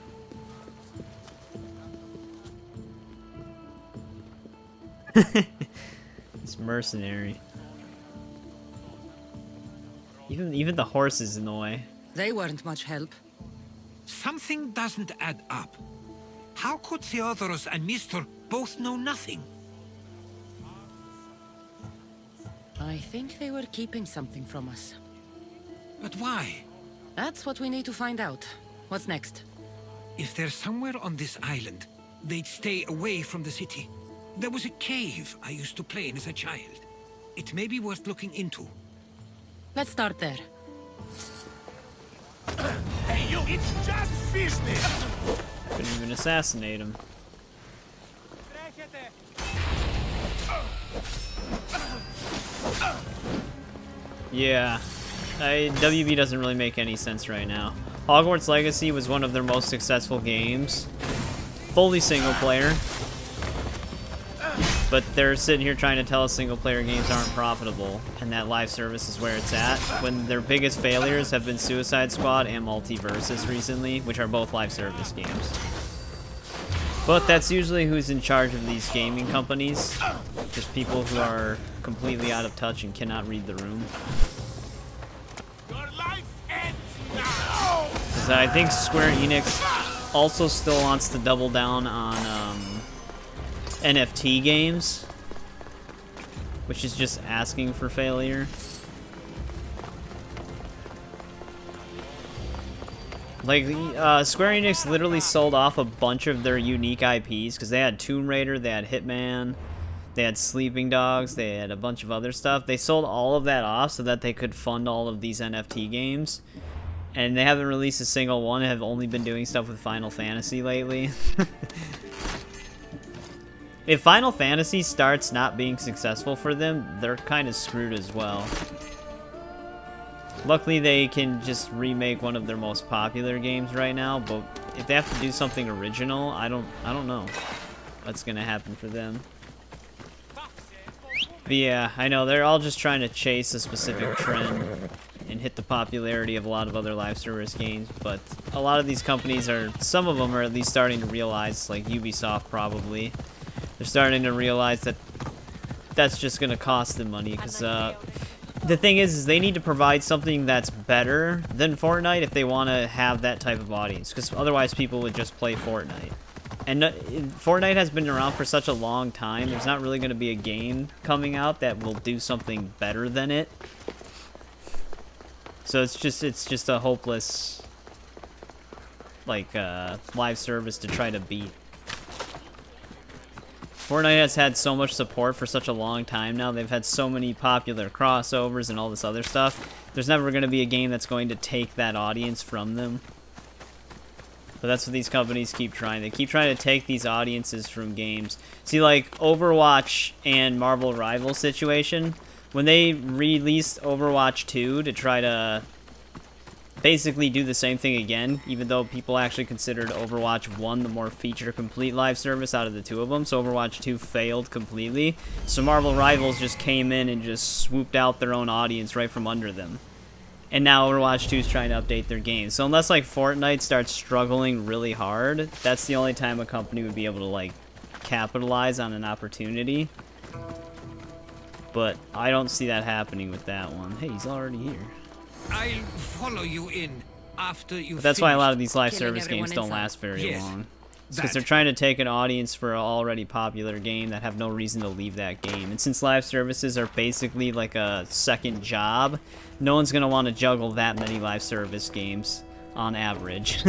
S1: It's mercenary. Even the horse is in the way.
S7: They weren't much help.
S14: Something doesn't add up. How could Theodorus and Mr. both know nothing?
S7: I think they were keeping something from us.
S14: But why?
S7: That's what we need to find out. What's next?
S14: If they're somewhere on this island, they'd stay away from the city. There was a cave I used to play in as a child. It may be worth looking into.
S7: Let's start there.
S2: Hey, you! It's just business!
S1: Couldn't even assassinate him. Yeah. WB doesn't really make any sense right now. Hogwarts Legacy was one of their most successful games. Fully single player. But they're sitting here trying to tell us single player games aren't profitable, and that live service is where it's at, when their biggest failures have been Suicide Squad and Multiversus recently, which are both live service games. But that's usually who's in charge of these gaming companies. Just people who are completely out of touch and cannot read the room. Because I think Square Enix also still wants to double down on NFT games, which is just asking for failure. Like, Square Enix literally sold off a bunch of their unique IPs, because they had Tomb Raider, they had Hitman, they had Sleeping Dogs, they had a bunch of other stuff. They sold all of that off so that they could fund all of these NFT games. And they haven't released a single one, have only been doing stuff with Final Fantasy lately. If Final Fantasy starts not being successful for them, they're kind of screwed as well. Luckily, they can just remake one of their most popular games right now, but if they have to do something original, I don't know what's gonna happen for them. But yeah, I know they're all just trying to chase a specific trend and hit the popularity of a lot of other live service games, but a lot of these companies some of them are at least starting to realize, like Ubisoft probably, they're starting to realize that that's just gonna cost them money, because the thing is they need to provide something that's better than Fortnite if they want to have that type of audience, because otherwise people would just play Fortnite. And Fortnite has been around for such a long time, there's not really going to be a game coming out that will do something better than it. So it's just a hopeless, like, live service to try to beat. Fortnite has had so much support for such a long time now. They've had so many popular crossovers and all this other stuff. There's never going to be a game that's going to take that audience from them. But that's what these companies keep trying. They keep trying to take these audiences from games. See, like, Overwatch and Marvel Rivals situation, when they released Overwatch 2 to try to basically do the same thing again, even though people actually considered Overwatch 1 the more feature-complete live service out of the two of them, so Overwatch 2 failed completely. So Marvel Rivals just came in and just swooped out their own audience right from under them. And now Overwatch 2 is trying to update their game. So unless, like, Fortnite starts struggling really hard, that's the only time a company would be able to, like, capitalize on an opportunity. But I don't see that happening with that one. Hey, he's already here.
S14: I'll follow you in after you.
S1: But that's why a lot of these live service games don't last very long. Because they're trying to take an audience for an already popular game that have no reason to leave that game. And since live services are basically like a second job, no one's going to want to juggle that many live service games on average.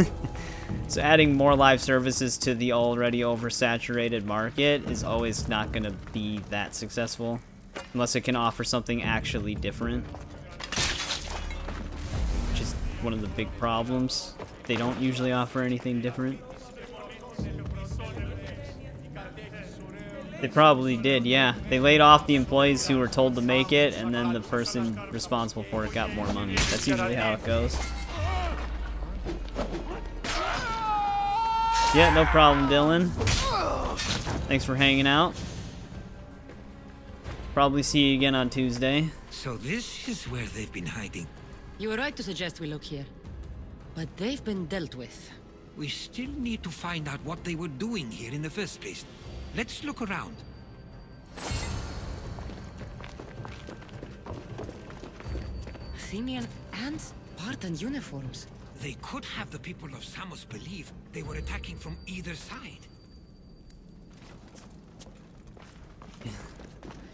S1: So adding more live services to the already oversaturated market is always not going to be that successful. Unless it can offer something actually different. one of the big problems. They don't usually offer anything different. They probably did, yeah. They laid off the employees who were told to make it, and then the person responsible for it got more money. That's usually how it goes. Yeah, no problem, Dylan. Thanks for hanging out. Probably see you again on Tuesday.
S14: So this is where they've been hiding.
S7: You were right to suggest we look here. But they've been dealt with.
S14: We still need to find out what they were doing here in the first place. Let's look around.
S7: Athenian and Spartan uniforms.
S14: They could have the people of Samos believe they were attacking from either side.
S1: You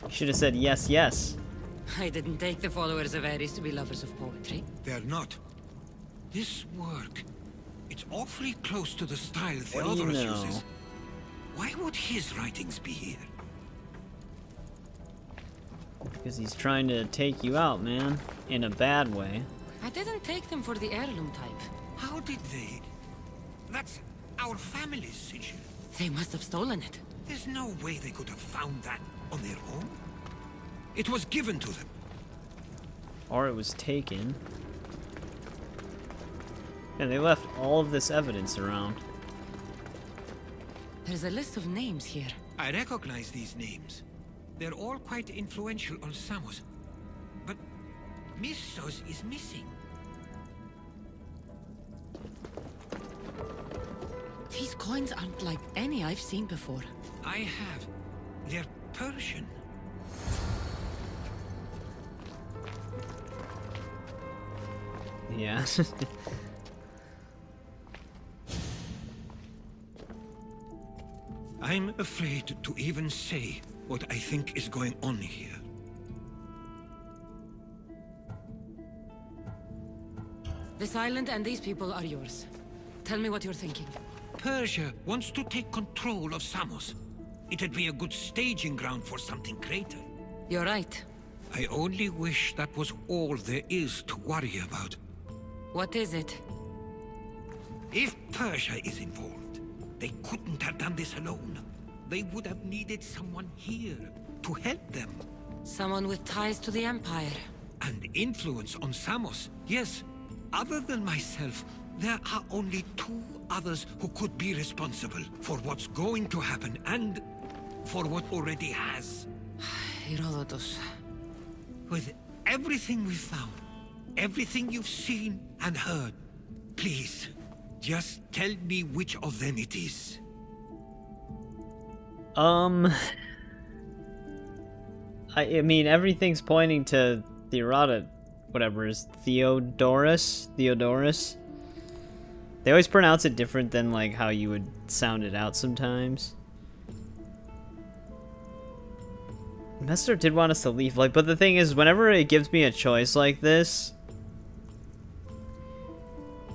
S1: should have said yes, yes.
S7: I didn't take the followers of Ares to be lovers of poetry.
S14: They're not. This work, it's awfully close to the style
S1: What do you
S14: Theodorus
S1: know?
S14: uses. Why would his writings be here?
S1: Because he's trying to take you out, man. In a bad way.
S7: I didn't take them for the heirloom type.
S14: How did they? That's our family's sigil.
S7: They must have stolen it.
S14: There's no way they could have found that on their own. It was given to them.
S1: Or it was taken. Yeah, they left all of this evidence around.
S7: There's a list of names here.
S14: I recognize these names. They're all quite influential on Samos. But Missos is missing.
S7: These coins aren't like any I've seen before.
S14: I have. They're Persian.
S1: Yeah.
S14: I'm afraid to even say what I think is going on here.
S7: This island and these people are yours. Tell me what you're thinking.
S14: Persia wants to take control of Samos. It'd be a good staging ground for something greater.
S7: You're right.
S14: I only wish that was all there is to worry about.
S7: What is it?
S14: If Persia is involved, they couldn't have done this alone. They would have needed someone here to help them.
S7: Someone with ties to the Empire.
S14: And influence on Samos. Yes, other than myself, there are only two others who could be responsible for what's going to happen and for what already has.
S7: Herodotus.
S14: With everything we've found, everything you've seen and heard, please, just tell me which of them it is.
S1: I mean, everything's pointing to whatever is Theodorus? They always pronounce it different than, like, how you would sound it out sometimes. Messer did want us to leave, like, but the thing is, whenever it gives me a choice like this,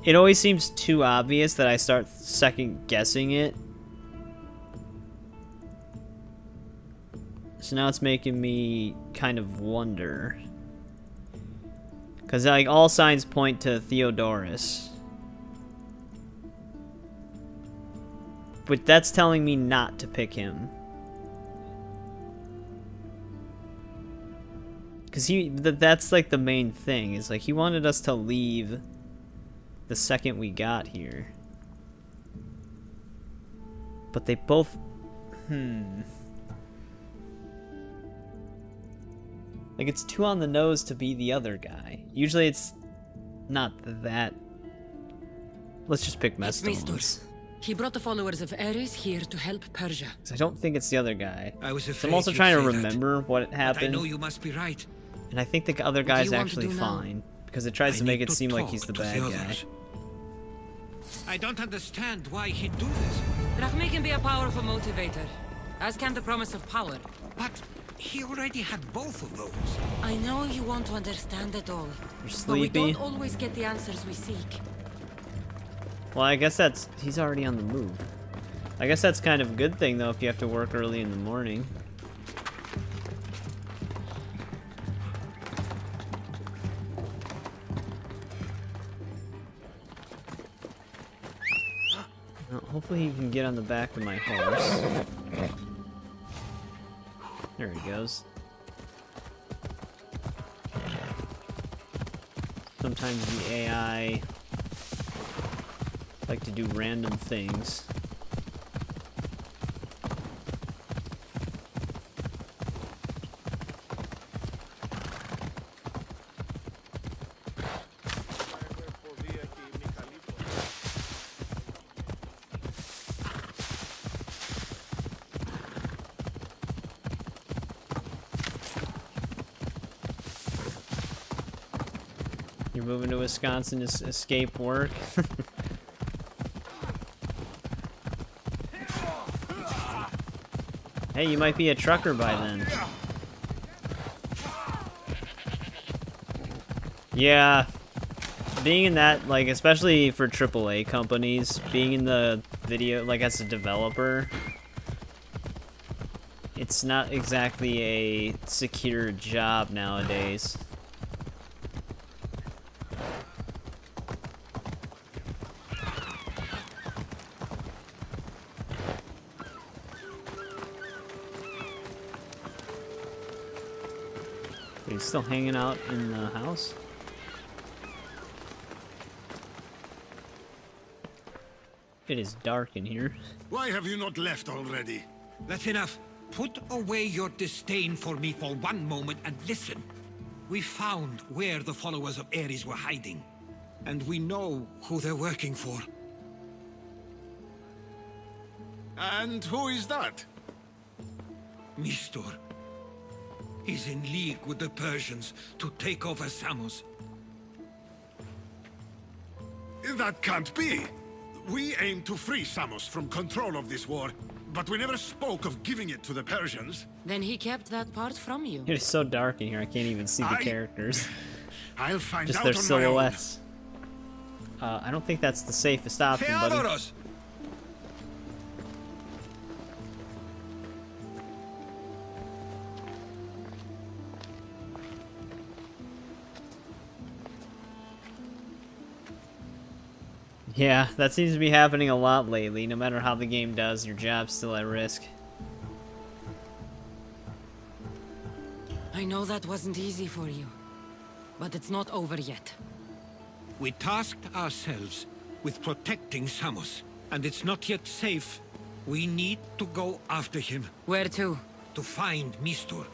S1: it always seems too obvious that I start second guessing it. So now it's making me kind of wonder. Because, like, all signs point to Theodorus. But that's telling me not to pick him. Because that's, like, the main thing. Is, like, he wanted us to leave the second we got here. But they both... Like, it's too on the nose to be the other guy. Usually it's not that... Let's just pick Mestos.
S7: He brought the followers of Ares here to help Persia.
S1: I don't think it's the other guy.
S14: I was
S1: So I'm also trying to remember what happened.
S14: But I know you must be right.
S1: And I think the other guy's actually fine. Because it tries to make it seem like he's the bad guy.
S14: I don't understand why he'd do this.
S7: Drachma can be a powerful motivator, as can the promise of power.
S14: But he already had both of those.
S7: I know you want to understand it all.
S1: You're
S7: But we
S1: sleepy?
S7: don't always get the answers we seek.
S1: Well, I guess he's already on the move. I guess that's kind of a good thing, though, if you have to work early in the morning. Hopefully he can get on the back of my horse. There he goes. Sometimes the AI like to do random things. You're moving to Wisconsin to escape work? Hey, you might be a trucker by then. Yeah, being in that, like, especially for AAA companies, being in the video, like, as a developer, it's not exactly a secure job nowadays. He's still hanging out in the house? It is dark in here.
S2: Why have you not left already?
S14: That's enough. Put away your disdain for me for one moment and listen. We found where the followers of Ares were hiding, and we know who they're working for.
S2: And who is that?
S14: Mistor. He's in league with the Persians to take over Samos.
S2: That can't be! We aim to free Samos from control of this war, but we never spoke of giving it to the Persians.
S7: Then he kept that part from you.
S1: It is so dark in here, I can't even see the characters.
S2: I'll find
S1: Just
S2: out
S1: their
S2: on my own.
S1: silhouettes. I don't think that's the safest option, buddy. Yeah, that seems to be happening a lot lately. No matter how the game does, your job's still at risk.
S7: I know that wasn't easy for you, but it's not over yet.
S14: We tasked ourselves with protecting Samos, and it's not yet safe. We need to go after him.
S7: Where to?
S14: To find Mistor,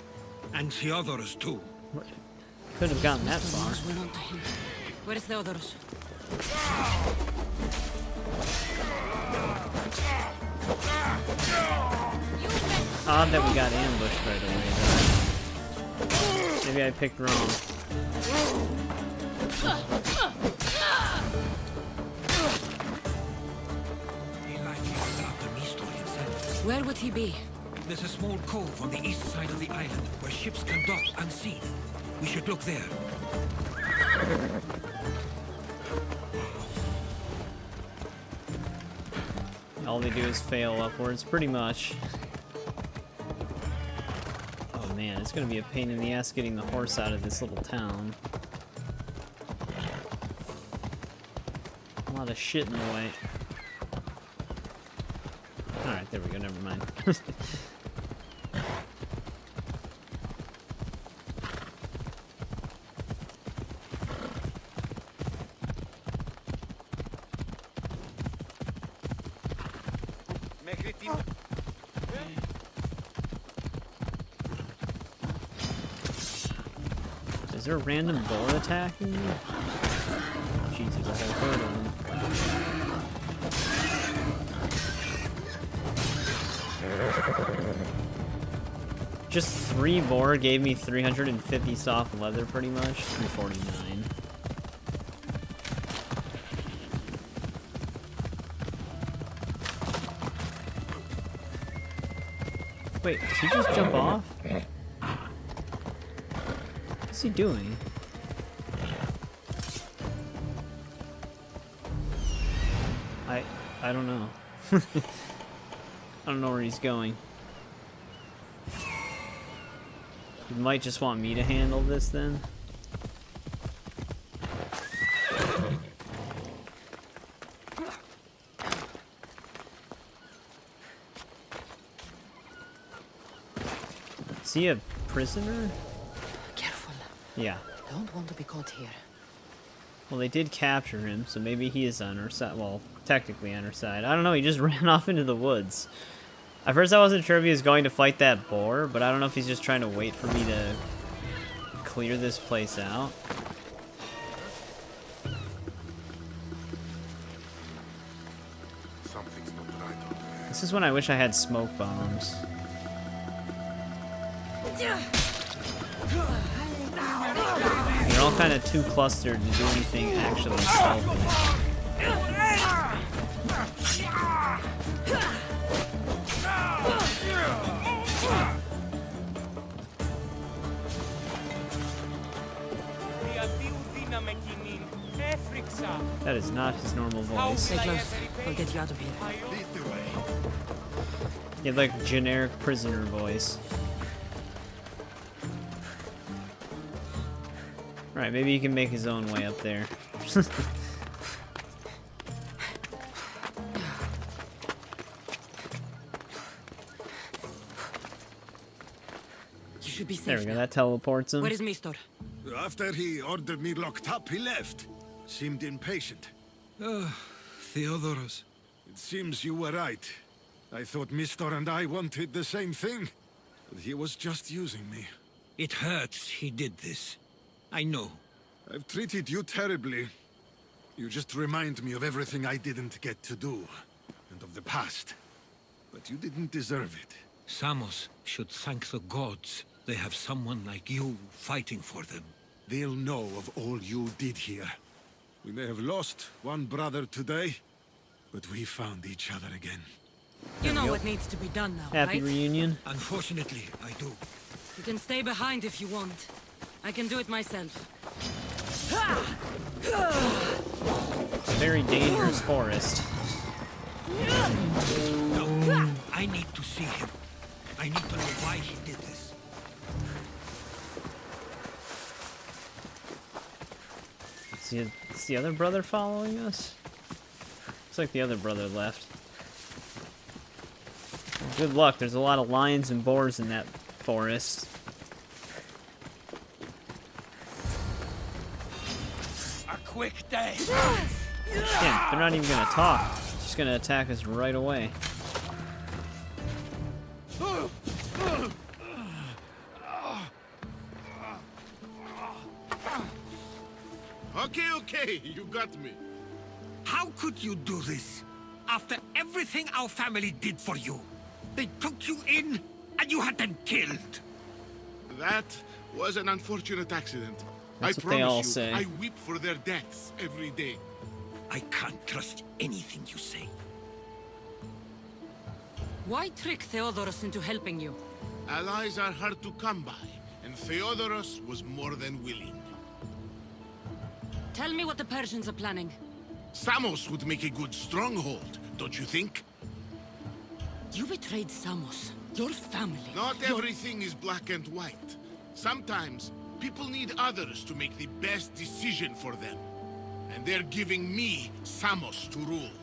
S14: and the others too.
S1: Could have gotten that far.
S7: Where's the others?
S1: Odd that we got ambushed right away, though. Maybe I picked wrong.
S7: Where would he be?
S14: There's a small cove on the east side of the island where ships can dock unseen. We should look there.
S1: All they do is fail upwards, pretty much. Oh man, it's gonna be a pain in the ass getting the horse out of this little town. A lot of shit in the way. Alright, there we go, never mind. Is there a random boar attacking me? Jesus, a whole herd of them. Just 3 boar gave me 350 soft leather, pretty much. 349. Wait, did he just jump off? What's he doing? I don't know. I don't know where he's going. He might just want me to handle this then. Is he a prisoner?
S7: Careful.
S1: Yeah.
S7: Don't want to be caught here.
S1: Well, they did capture him, so maybe he is on our side. Well, technically on our side. I don't know, he just ran off into the woods. At first I wasn't sure if he was going to fight that boar, but I don't know if he's just trying to wait for me to clear this place out.
S2: Something's not right over there.
S1: This is when I wish I had smoke bombs. They're all kind of too clustered to do anything actually stealthy. That is not his normal voice.
S7: Stay close. I'll get you out of here.
S1: He had like generic prisoner voice. Right, maybe he can make his own way up there.
S7: You should be safe.
S1: There we go, that teleports him.
S7: Where is Mistor?
S2: After he ordered me locked up, he left. Seemed impatient.
S14: Theodorus.
S2: It seems you were right. I thought Mistor and I wanted the same thing. But he was just using me.
S14: It hurts he did this. I know.
S2: I've treated you terribly. You just remind me of everything I didn't get to do. And of the past. But you didn't deserve it.
S14: Samos should thank the gods. They have someone like you fighting for them.
S2: They'll know of all you did here. We may have lost one brother today, but we found each other again.
S7: You know what needs to be done now,
S1: Happy
S7: right?
S1: reunion.
S14: Unfortunately, I do.
S7: You can stay behind if you want. I can do it myself.
S1: Very dangerous forest.
S14: No, I need to see him. I need to know why he did this.
S1: Is the other brother following us? Looks like the other brother left. Good luck, there's a lot of lions and boars in that forest.
S11: A quick day.
S1: Damn, they're not even gonna talk. Just gonna attack us right away.
S2: Okay, you got me.
S14: How could you do this? After everything our family did for you. They took you in, and you had them killed.
S2: That was an unfortunate accident.
S1: That's
S2: I
S1: what they all
S2: promise you,
S1: say.
S2: I weep for their deaths every day.
S14: I can't trust anything you say.
S7: Why trick Theodorus into helping you?
S2: Allies are hard to come by, and Theodorus was more than willing.
S7: Tell me what the Persians are planning.
S2: Samos would make a good stronghold, don't you think?
S7: You betrayed Samos, your family.
S2: Not everything is black and white. Sometimes, people need others to make the best decision for them. And they're giving me Samos to rule.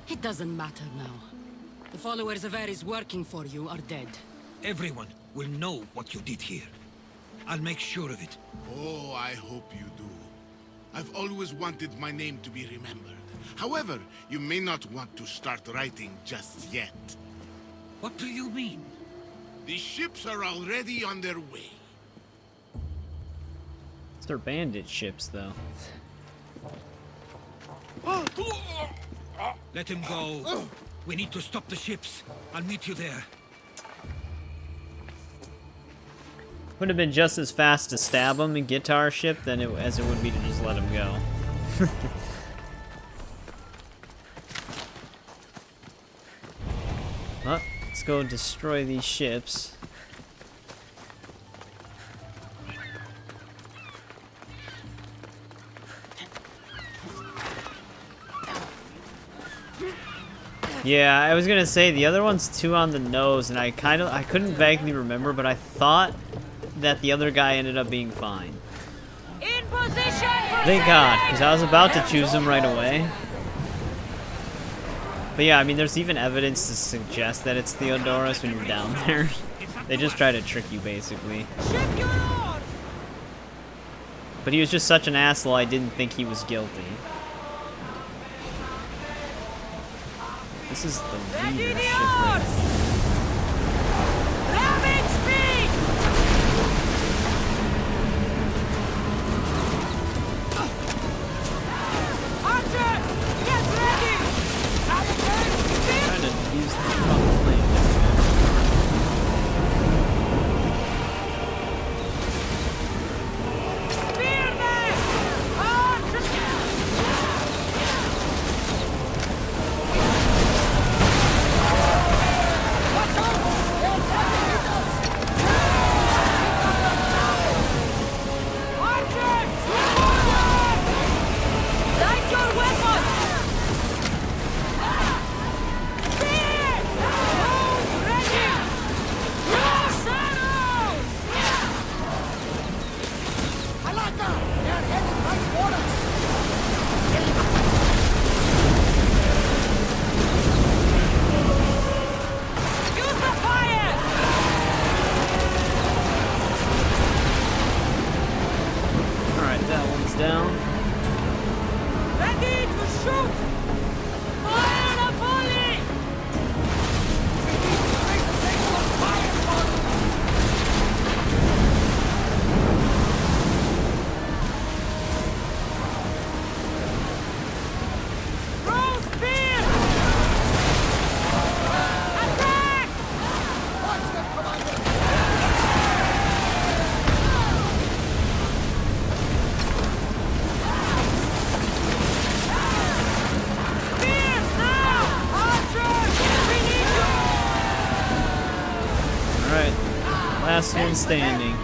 S7: It doesn't matter now. The followers of Ares working for you are dead.
S14: Everyone will know what you did here. I'll make sure of it.
S2: Oh, I hope you do. I've always wanted my name to be remembered. However, you may not want to start writing just yet.
S14: What do you mean?
S2: The ships are already on their way.
S1: They're bandit ships, though.
S14: Let him go. We need to stop the ships. I'll meet you there.
S1: Would have been just as fast to stab him and get to our ship as it would be to just let him go. Well, let's go destroy these ships. Yeah, I was gonna say the other one's too on the nose, and I couldn't vaguely remember, but I thought that the other guy ended up being fine.
S16: In position!
S1: Thank God, because I was about to choose him right away. But yeah, I mean, there's even evidence to suggest that it's Theodorus when you're down there. They just try to trick you, basically. But he was just such an asshole, I didn't think he was guilty. This is the leadership right here. Last one standing.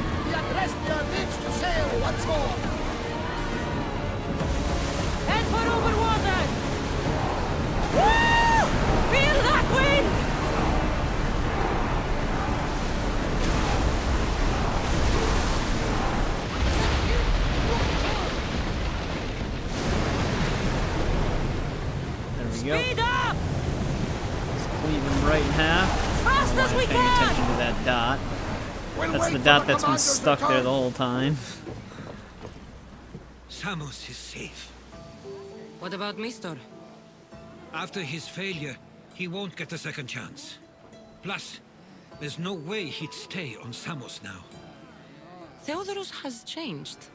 S16: Head for over water! Woo! Feel that wind!
S1: There we go.
S16: Speed up!
S1: Let's cleave him right in half.
S16: Fast as we
S1: Paying
S16: can!
S1: attention to that dot. That's the dot that's been stuck there the whole time.
S14: Samos is safe.
S22: What about Mistor?
S14: After his failure, he won't get a second chance. Plus, there's no way he'd stay on Samos now.
S22: Theodorus has changed.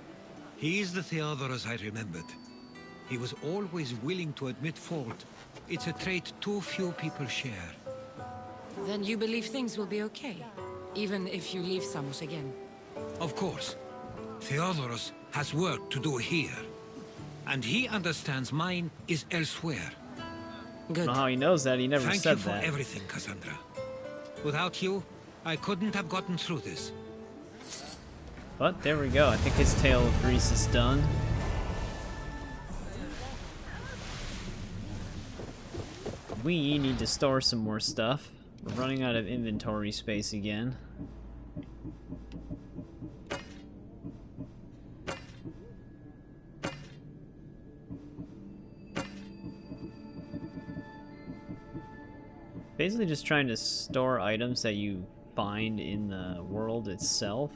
S14: He is the Theodorus I remembered. He was always willing to admit fault. It's a trait too few people share.
S22: Then you believe things will be okay? Even if you leave Samos again?
S14: Of course. Theodorus has work to do here. And he understands mine is elsewhere.
S1: I don't know how he knows that. He never
S14: Thank
S1: said
S14: you for
S1: that.
S14: everything, Kassandra. Without you, I couldn't have gotten through this.
S1: But there we go. I think his tale of Greece is done. We need to store some more stuff. We're running out of inventory space again. Basically just trying to store items that you find in the world itself.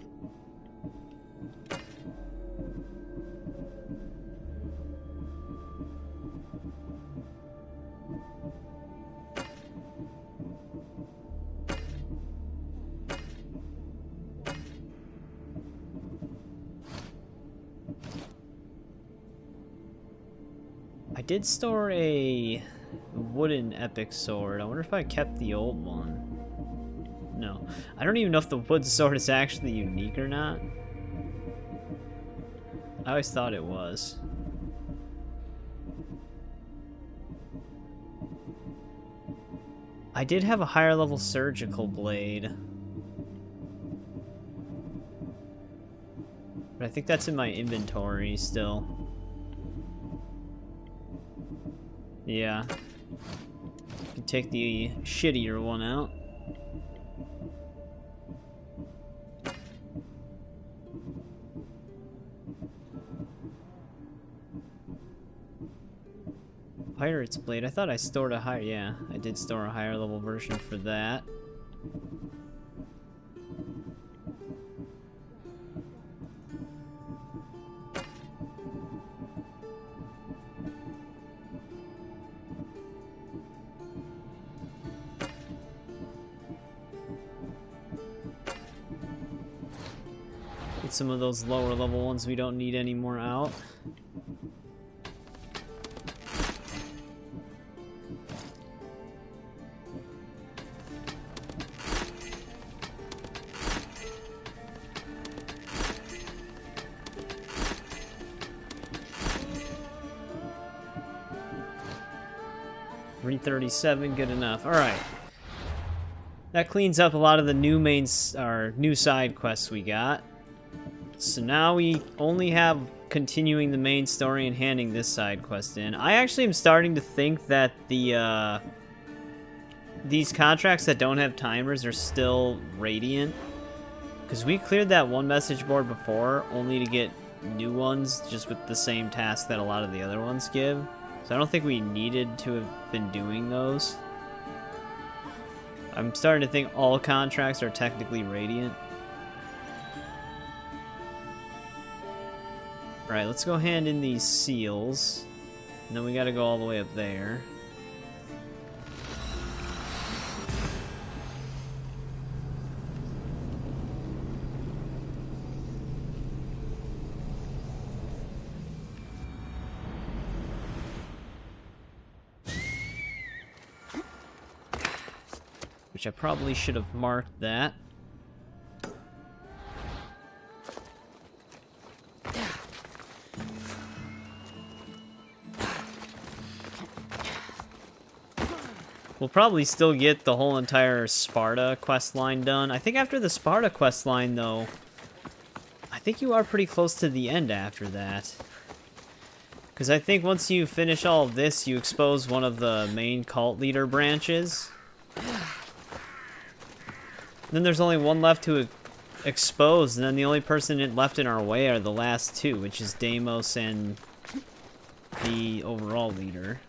S1: I did store a wooden epic sword. I wonder if I kept the old one. No. I don't even know if the wood sword is actually unique or not. I always thought it was. I did have a higher level surgical blade. But I think that's in my inventory still. Yeah. You can take the shittier one out. Pirate's Blade. I thought I stored a higher... Yeah, I did store a higher level version for that. Get some of those lower level ones we don't need anymore out. $337, good enough. All right. That cleans up a lot of the new new side quests we got. So now we only have continuing the main story and handing this side quest in. I actually am starting to think that the these contracts that don't have timers are still radiant, because we cleared that one message board before only to get new ones just with the same task that a lot of the other ones give. So I don't think we needed to have been doing those. I'm starting to think all contracts are technically radiant. Alright, let's go hand in these seals. And then we gotta go all the way up there. Which I probably should have marked that. We'll probably still get the whole entire Sparta quest line done. I think after the Sparta quest line, though, I think you are pretty close to the end after that. Because I think once you finish all of this, you expose one of the main cult leader branches. Then there's only one left to expose, and then the only person left in our way are the last two, which is Deimos and the overall leader.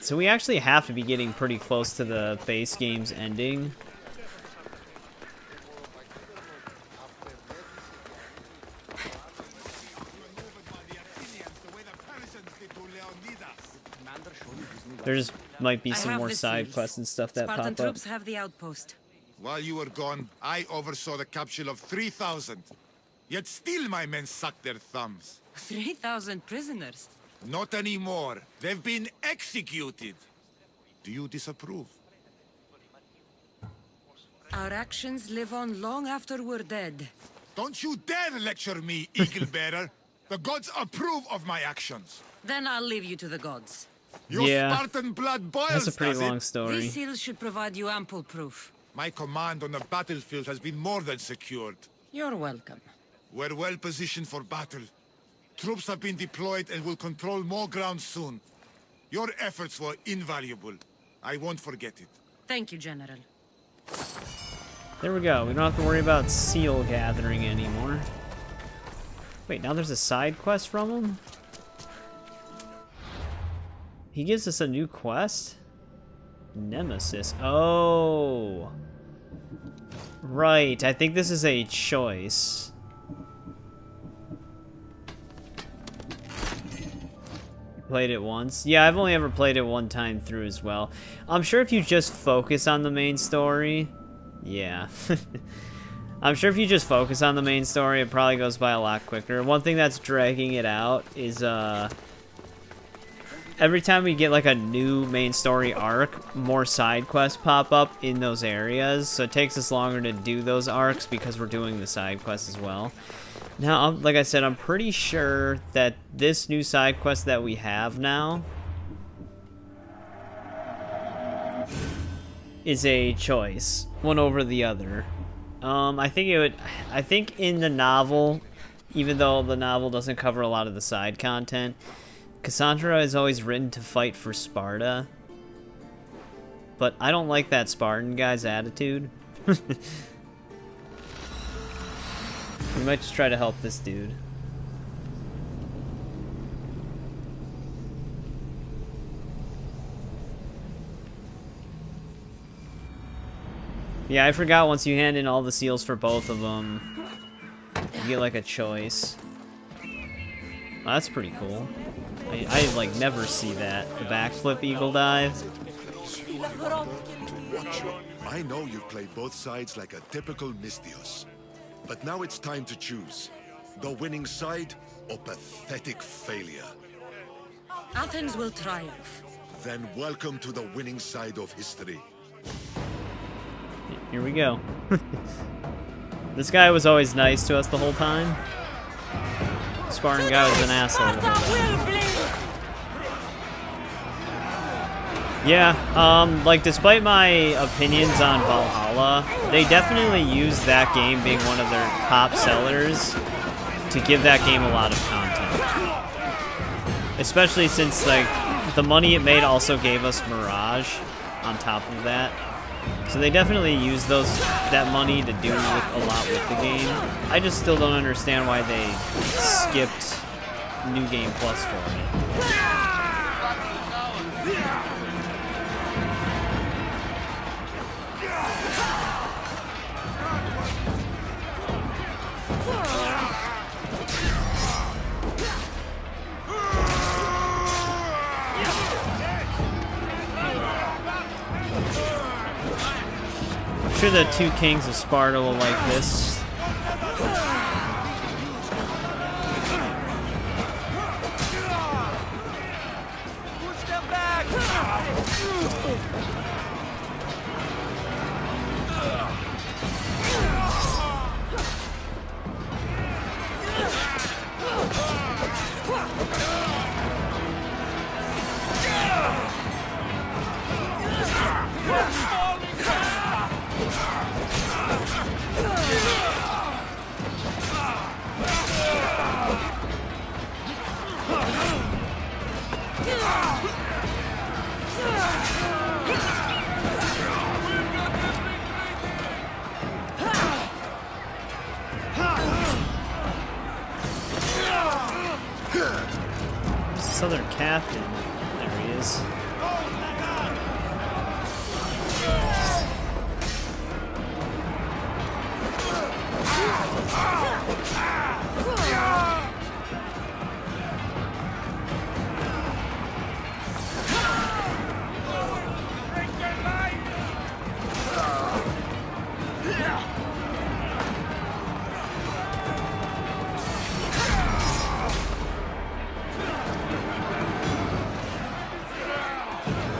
S1: So we actually have to be getting pretty close to the base game's ending. There just might be some more side quests and stuff that
S22: Spartan
S1: pop up.
S22: troops have the outpost.
S2: While you were gone, I oversaw the capture of 3,000. Yet still my men sucked their thumbs.
S22: 3,000 prisoners.
S2: Not anymore. They've been executed. Do you disapprove?
S22: Our actions live on long after we're dead.
S2: Don't you dare lecture me, Eagle Bearer. The gods approve of my actions.
S22: Then I'll leave you to the gods.
S2: Your
S1: Yeah,
S2: Spartan blood boils,
S1: that's a pretty
S2: does
S1: long
S2: it?
S1: story.
S22: These seals should provide you ample proof.
S2: My command on the battlefield has been more than secured.
S22: You're welcome.
S2: We're well positioned for battle. Troops have been deployed and will control more ground soon. Your efforts were invaluable. I won't forget it.
S22: Thank you, General.
S1: There we go. We don't have to worry about seal gathering anymore. Wait, now there's a side quest from him? He gives us a new quest? Nemesis. Oh. Right. I think this is a choice. Played it once. Yeah, I've only ever played it one time through as well. I'm sure if you just focus on the main story... Yeah. I'm sure if you just focus on the main story, it probably goes by a lot quicker. One thing that's dragging it out is, every time we get, like, a new main story arc, more side quests pop up in those areas. So it takes us longer to do those arcs because we're doing the side quests as well. Now, like I said, I'm pretty sure that this new side quest that we have now is a choice, one over the other. I think in the novel, even though the novel doesn't cover a lot of the side content, Kassandra is always written to fight for Sparta. But I don't like that Spartan guy's attitude. We might just try to help this dude. Yeah, I forgot once you hand in all the seals for both of them, you get like a choice. Well, that's pretty cool. I like never see that. The backflip eagle dive.
S15: Watch you. I know you've played both sides like a typical Mistios. But now it's time to choose. The winning side or pathetic failure.
S7: Athens will triumph.
S15: Then welcome to the winning side of history.
S1: Here we go. This guy was always nice to us the whole time. Spartan guy was an asshole. Yeah, like despite my opinions on Valhalla, they definitely used that game being one of their top sellers to give that game a lot of content. Especially since like the money it made also gave us Mirage on top of that. So they definitely used that money to do a lot with the game. I just still don't understand why they skipped New Game Plus for it. I'm sure the two kings of Sparta will like this. Southern captain. There he is.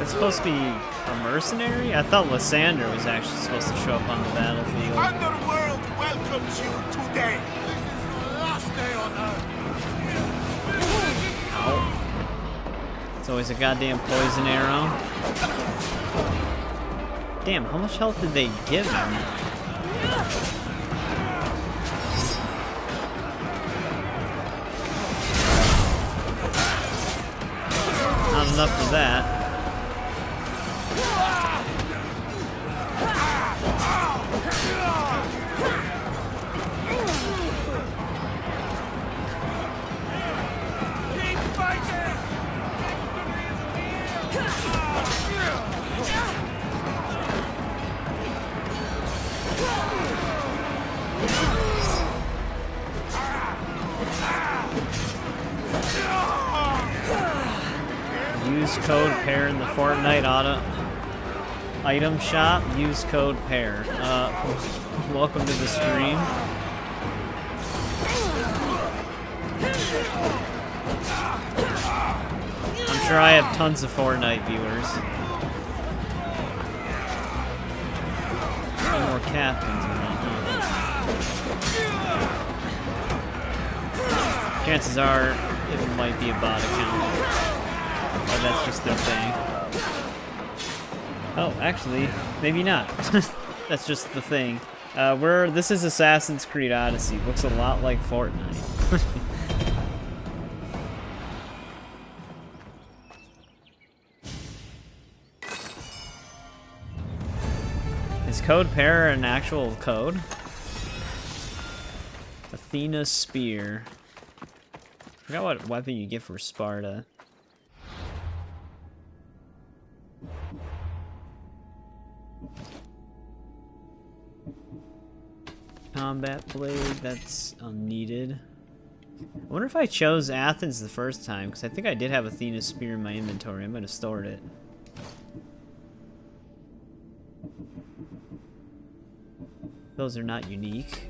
S1: It's supposed to be a mercenary? I thought Lysander was actually supposed to show up on the battlefield.
S20: Underworld welcomes you today. This is the last day on Earth.
S1: Ow. It's always a goddamn poison arrow. Damn, how much health did they give him? Not enough for that. Use code PAIR in the Fortnite auto item shop. Use code PAIR. Welcome to the stream. I'm sure I have tons of Fortnite viewers. No more captains around here. Chances are it might be a bot account. Or that's just their thing. Oh, actually, maybe not. That's just the thing. This is Assassin's Creed Odyssey. Looks a lot like Fortnite. Is code PAIR an actual code? Athena Spear. I forgot what weapon you get for Sparta. Combat blade, that's unneeded. I wonder if I chose Athens the first time, because I think I did have Athena's Spear in my inventory. I'm going to store it. Those are not unique.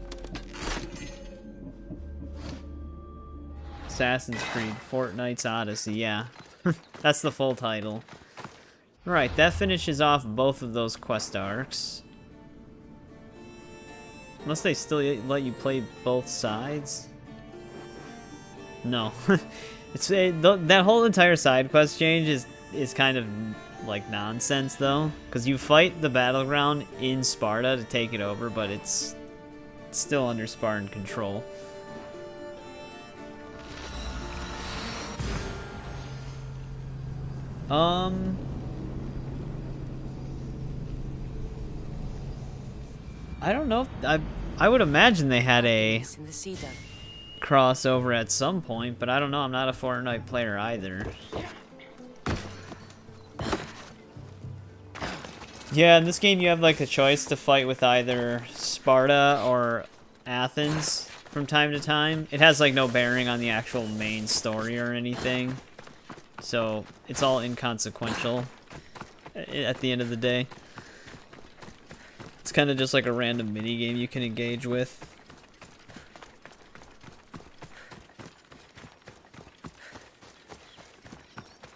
S1: Assassin's Creed, Fortnite's Odyssey, yeah. That's the full title. Right, that finishes off both of those quest arcs. Unless they still let you play both sides? No. That whole entire side quest change is kind of like nonsense though, because you fight the battleground in Sparta to take it over, but it's still under Spartan control. I don't know. I would imagine they had a crossover at some point, but I don't know. I'm not a Fortnite player either. Yeah, in this game you have like a choice to fight with either Sparta or Athens from time to time. It has like no bearing on the actual main story or anything, so it's all inconsequential at the end of the day. It's kind of just like a random mini game you can engage with.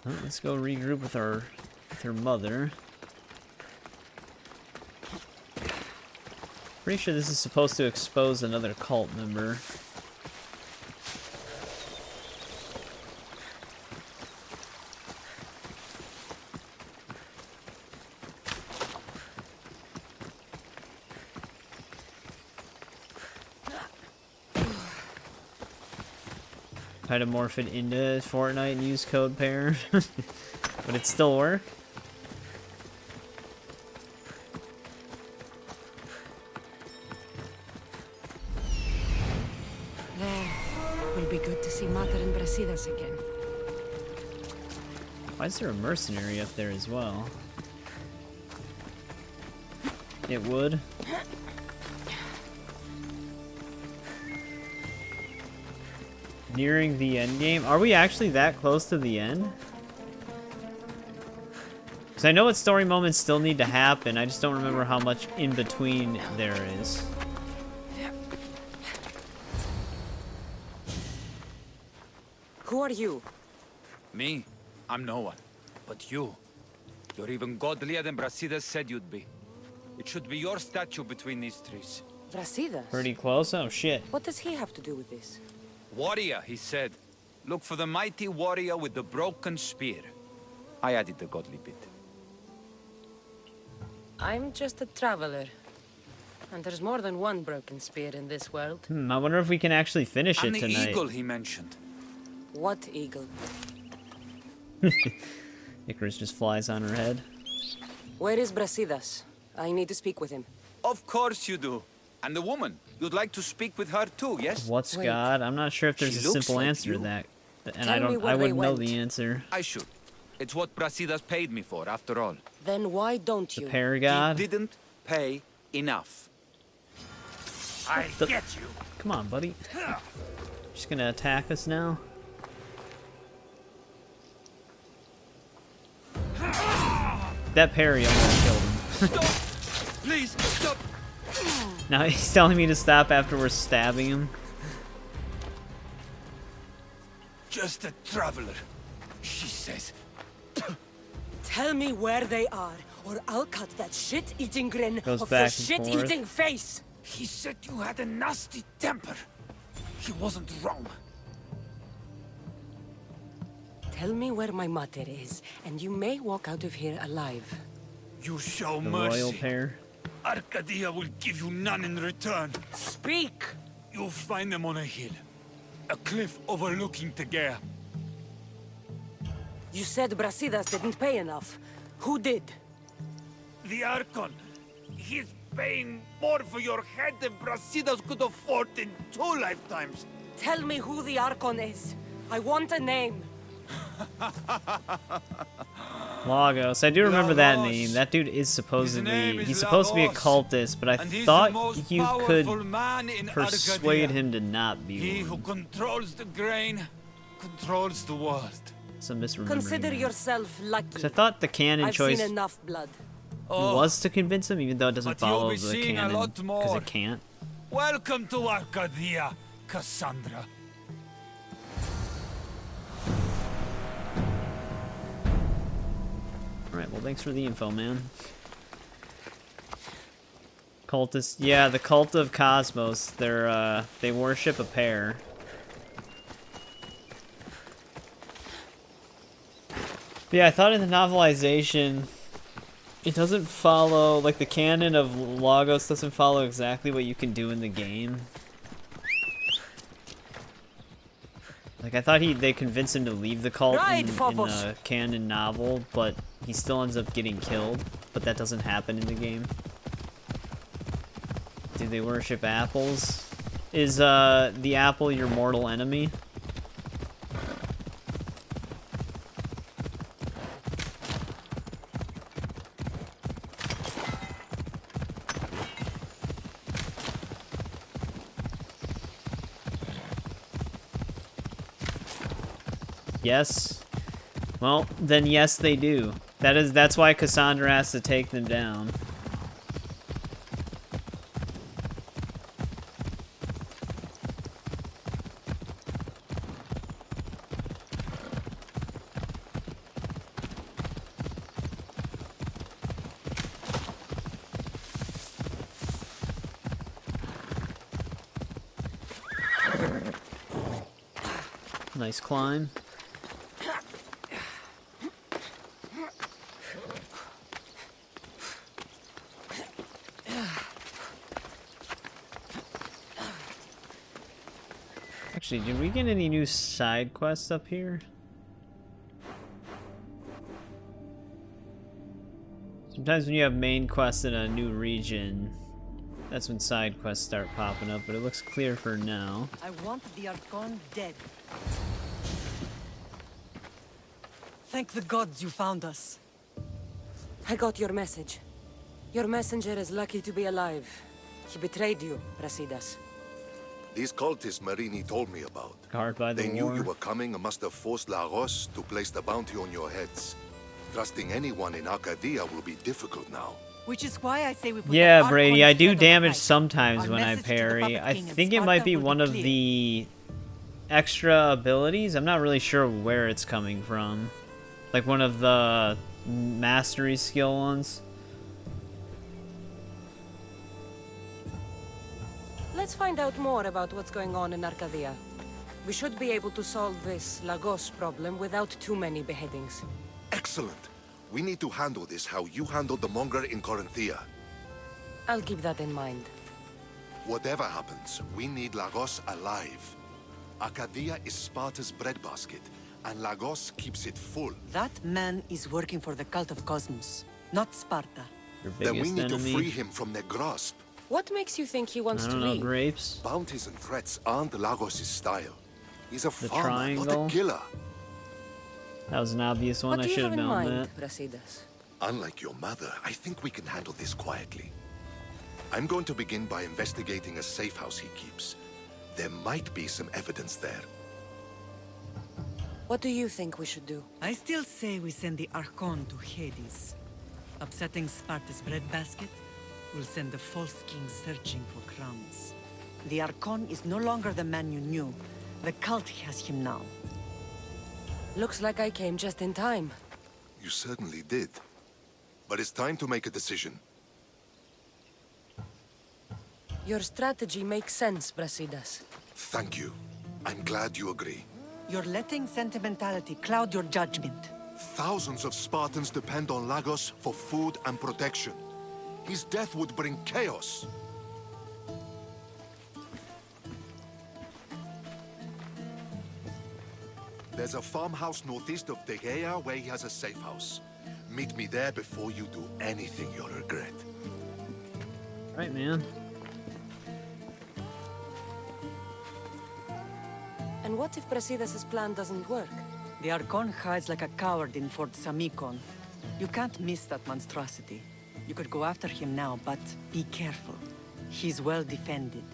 S1: Oh, let's go regroup with her mother. Pretty sure this is supposed to expose another cult member. Try to morph it into Fortnite and use code pair. Would it still work?
S7: There. Will be good to see Mater and Brasidas again.
S1: Why is there a mercenary up there as well? It would. Nearing the end game. Are we actually that close to the end? Because I know what story moments still need to happen. I just don't remember how much in between there is.
S22: Who are you?
S17: Me? I'm no one. But you. You're even godlier than Brasidas said you'd be. It should be your statue between these trees.
S22: Brasidas?
S1: Pretty close? Oh shit.
S22: What does he have to do with this?
S17: Warrior, he said. Look for the mighty warrior with the broken spear. I added the godly bit.
S22: I'm just a traveler. And there's more than one broken spear in this world.
S1: I wonder if we can actually finish it
S17: And the
S1: tonight.
S17: eagle he mentioned.
S22: What eagle?
S1: Icarus just flies on her head.
S22: Where is Brasidas? I need to speak with him.
S17: Of course you do. And the woman. You'd like to speak with her too, yes?
S1: What's God? I'm not sure if there's
S17: She
S1: a
S17: looks
S1: simple
S17: like
S1: answer to
S17: you.
S1: that. And
S22: Tell me where
S1: I
S22: they
S1: wouldn't know
S22: went.
S1: the answer.
S17: I should. It's what Brasidas paid me for, after all.
S22: Then why don't
S1: The
S22: you?
S1: Paragod?
S17: He didn't pay enough.
S12: I get you.
S1: Come on, buddy. Just gonna attack us now? That parry almost killed him.
S17: Stop! Please, stop!
S1: Now he's telling me to stop after we're stabbing him.
S17: Just a traveler, she says.
S22: Tell me where they are, or I'll cut that shit-eating grin
S1: Goes
S22: off
S1: back
S22: your
S1: and forth.
S22: shit-eating face!
S17: He said you had a nasty temper. He wasn't wrong.
S22: Tell me where my mater is, and you may walk out of here alive.
S17: You show
S1: The
S17: mercy.
S1: royal pair.
S17: Arcadia will give you none in return.
S22: Speak!
S17: You'll find them on a hill. A cliff overlooking Tegea.
S22: You said Brasidas didn't pay enough. Who did?
S17: The Archon. He's paying more for your head than Brasidas could afford in 2 lifetimes.
S22: Tell me who the Archon is. I want a name.
S1: Lagos. I do remember that
S17: Lagos.
S1: name. That dude is
S17: His
S1: supposedly...
S17: name is
S1: He's supposed to be a
S17: Lagos.
S1: cultist, but I
S17: And he's the
S1: thought
S17: most
S1: you could
S17: powerful man in
S1: persuade
S17: Arcadia.
S1: him to not be
S17: He
S1: one.
S17: who controls the grain, controls the world.
S1: Some misremembering.
S22: Consider
S1: there.
S22: yourself lucky.
S1: 'Cause I thought the canon
S22: I've
S1: choice...
S22: seen enough blood.
S1: was to convince him, even though it doesn't
S12: but you'll
S1: follow
S12: be
S1: the
S12: seeing a
S1: canon
S12: lot
S1: because
S12: more.
S1: it can't.
S12: Welcome to Arcadia, Kassandra.
S1: Alright, well thanks for the info, man. Cultists, yeah, the Cult of Cosmos, they worship a pair. But yeah, I thought in the novelization, it doesn't follow, like the canon of Lagos doesn't follow exactly what you can do in the game. Like I thought they convinced him to leave the cult in the canon novel, but he still ends up getting killed, but that doesn't happen in the game. Do they worship apples? Is the apple your mortal enemy? Yes. Well, then yes they do. That's why Kassandra has to take them down. Nice climb. Actually, did we get any new side quests up here? Sometimes when you have main quests in a new region, that's when side quests start popping up, but it looks clear for now.
S6: I want the Archon dead. Thank the gods you found us.
S7: I got your message. Your messenger is lucky to be alive. He betrayed you, Brasidas.
S15: These cultists Marini told me about.
S1: Guard by the
S15: They
S1: war.
S15: knew you were coming and must have forced Lagos to place the bounty on your heads. Trusting anyone in Arcadia will be difficult now.
S6: Which is why I say we put
S1: Yeah,
S6: the
S1: Brady, I
S6: Archon's
S1: do
S6: head on the
S1: damage
S6: pike.
S1: sometimes
S6: Our
S1: when I
S6: message to the
S1: parry.
S6: Puppet
S1: I
S6: King in
S1: think it might
S6: Sparta
S1: be
S6: will
S1: one of
S6: clear.
S1: the extra abilities. I'm not really sure where it's coming from. Like one of the mastery skill ones.
S7: Let's find out more about what's going on in Arcadia. We should be able to solve this Lagos problem without too many beheadings.
S15: Excellent. We need to handle this how you handled the monger in Corinthia.
S7: I'll keep that in mind.
S15: Whatever happens, we need Lagos alive. Arcadia is Sparta's breadbasket, and Lagos keeps it full.
S6: That man is working for the cult of Cosmos, not Sparta.
S1: Your
S15: Then we
S1: biggest
S15: need
S1: enemy.
S15: to free him from their grasp.
S7: What makes you think he wants
S1: I
S7: to
S1: don't know,
S7: leave?
S1: grapes.
S15: Bounties and threats aren't Lagos' style. He's a
S1: The
S15: farmer, not
S1: triangle.
S15: a killer.
S1: That was an obvious one.
S7: What
S1: I
S7: do you
S1: should
S7: have
S1: have
S7: in
S1: known
S7: mind,
S1: that.
S7: Brasidas?
S15: Unlike your mother, I think we can handle this quietly. I'm going to begin by investigating a safe house he keeps. There might be some evidence there.
S7: What do you think we should do?
S6: I still say we send the Archon to Hades. Upsetting Sparta's breadbasket will send the false king searching for crumbs. The Archon is no longer the man you knew. The cult has him now.
S7: Looks like I came just in time.
S15: You certainly did. But it's time to make a decision.
S7: Your strategy makes sense, Brasidas.
S15: Thank you. I'm glad you agree.
S6: You're letting sentimentality cloud your judgment.
S15: Thousands of Spartans depend on Lagos for food and protection. His death would bring chaos. There's a farmhouse northeast of Tegea where he has a safe house. Meet me there before you do anything you'll regret.
S1: Right, man.
S7: And what if Brasidas' plan doesn't work?
S6: The Archon hides like a coward in Fort Samikon. You can't miss that monstrosity. You could go after him now, but be careful. He's well defended.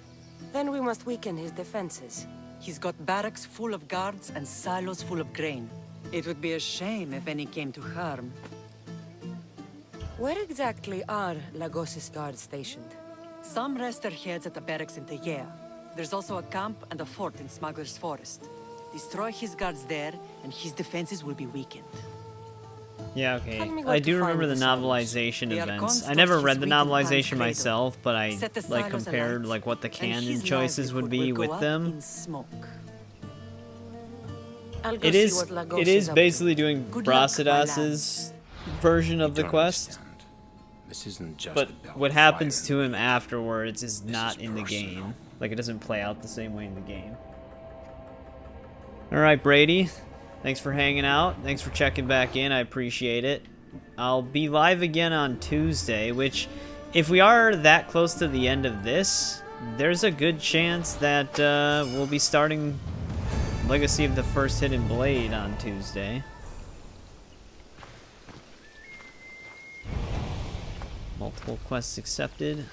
S7: Then we must weaken his defenses.
S6: He's got barracks full of guards and silos full of grain. It would be a shame if any came to harm.
S22: Where exactly are Lagos's guards stationed?
S6: Some rest their heads at the barracks in Tegea. There's also a camp and a fort in Smuggler's Forest. Destroy his guards there, and his defenses will be weakened.
S1: Yeah, okay. I do remember the novelization events. I never read the novelization myself, but I like compared like what the canon choices would be with them. It is basically doing Brasidas' version of the quest.
S13: This isn't just
S1: But what happens to him afterwards is not in the game. Like, it doesn't play out the same way in the game. Alright, Brady. Thanks for hanging out. Thanks for checking back in. I appreciate it. I'll be live again on Tuesday, which, if we are that close to the end of this, there's a good chance that we'll be starting Legacy of the First Hidden Blade on Tuesday. Multiple quests accepted.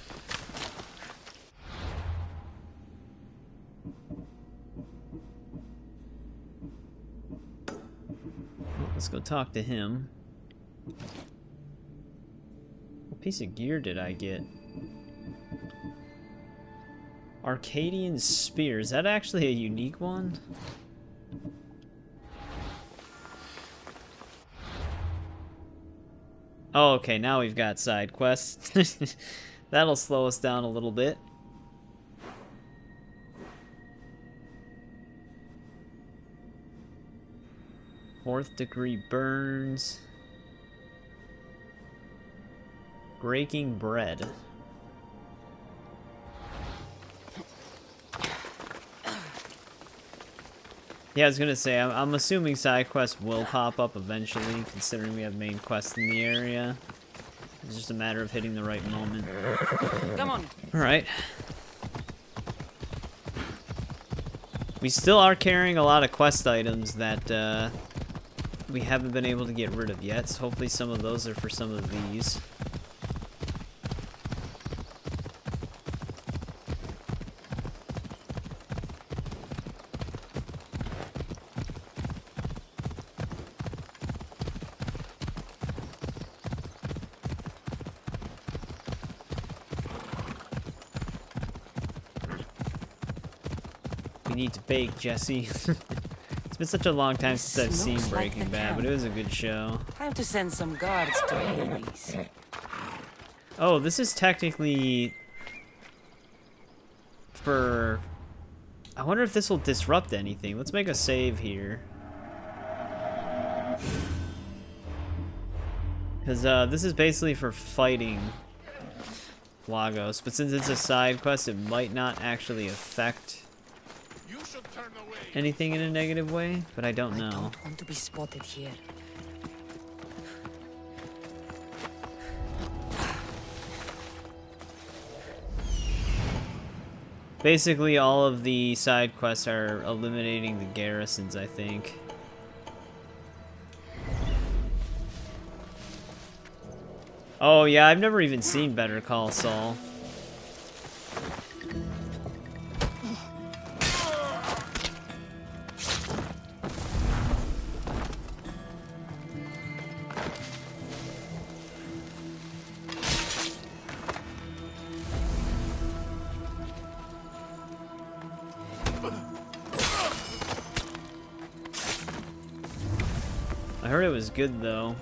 S1: Let's go talk to him. What piece of gear did I get? Arcadian Spear. Is that actually a unique one? Oh, okay, now we've got side quests. That'll slow us down a little bit. Fourth degree burns. Breaking bread. Yeah, I was gonna say, I'm assuming side quests will pop up eventually, considering we have main quests in the area. It's just a matter of hitting the right moment.
S22: Come on.
S1: Alright. We still are carrying a lot of quest items that we haven't been able to get rid of yet, so hopefully some of those are for some of these. We need to bake, Jesse. It's been such a long time since I've seen Breaking Bad, but it was a good show.
S22: Time to send some guards to Hades.
S1: Oh, this is technically for... I wonder if this will disrupt anything. Let's make a save here. Because this is basically for fighting Lagos, but since it's a side quest, it might not actually affect anything in a negative way, but I don't know.
S22: I don't want to be spotted here.
S1: Basically, all of the side quests are eliminating the garrisons, I think. Oh yeah, I've never even seen Better Call Saul. I heard it was good though.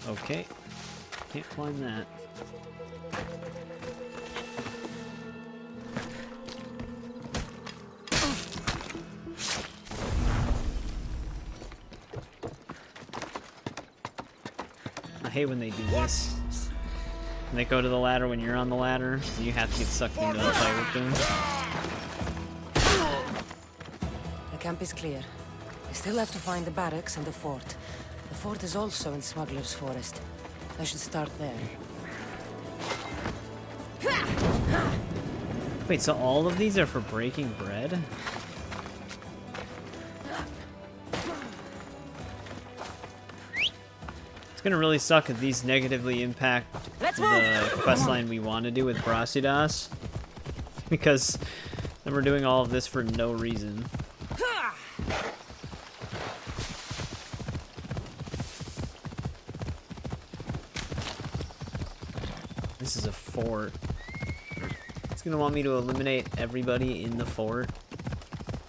S1: Okay, can't climb that. I hate when they do this. When they go to the ladder when you're on the ladder, so you have to get sucked into the fight with them.
S22: The camp is clear. I still have to find the barracks and the fort. The fort is also in Smuggler's Forest. I should start there.
S1: Wait, so all of these are for breaking bread? It's gonna really suck if these negatively impact the quest line we want to do with Brasidas. Because then we're doing all of this for no reason. This is a fort. It's gonna want me to eliminate everybody in the fort.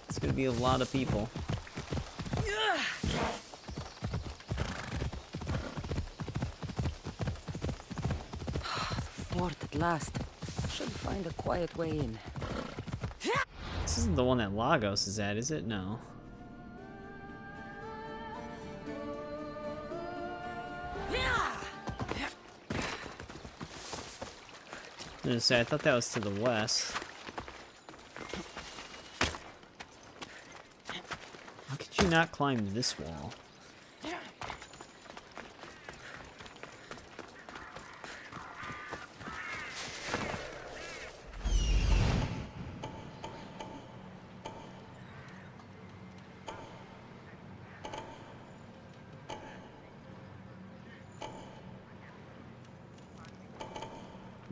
S1: It's gonna be a lot of people.
S22: Fort at last. Should find a quiet way in.
S1: This isn't the one that Lagos is at, is it? No. I was gonna say, I thought that was to the west. How could you not climb this wall?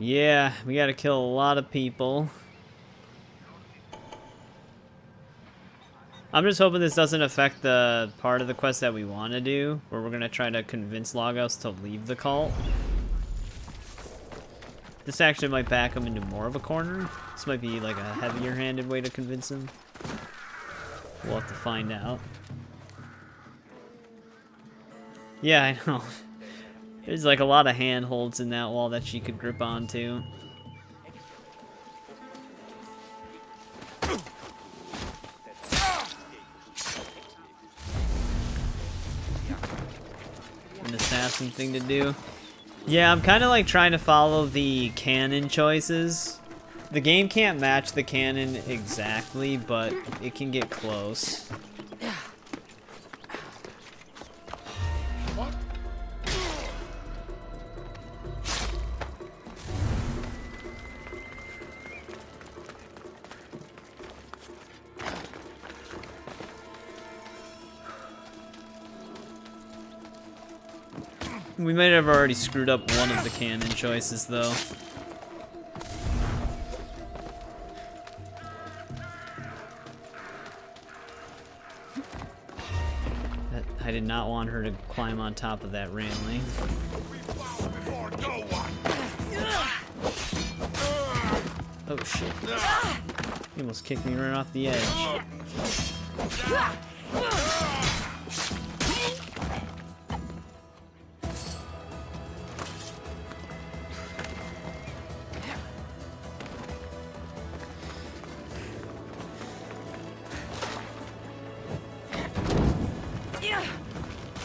S1: Yeah, we gotta kill a lot of people. I'm just hoping this doesn't affect the part of the quest that we want to do, where we're gonna try to convince Lagos to leave the cult. This actually might back him into more of a corner. This might be like a heavier-handed way to convince him. We'll have to find out. Yeah, I know. There's like a lot of handholds in that wall that she could grip onto. An assassin thing to do. Yeah, I'm kind of like trying to follow the canon choices. The game can't match the canon exactly, but it can get close. We might have already screwed up one of the canon choices, though. I did not want her to climb on top of that railing. Oh shit. He almost kicked me right off the edge.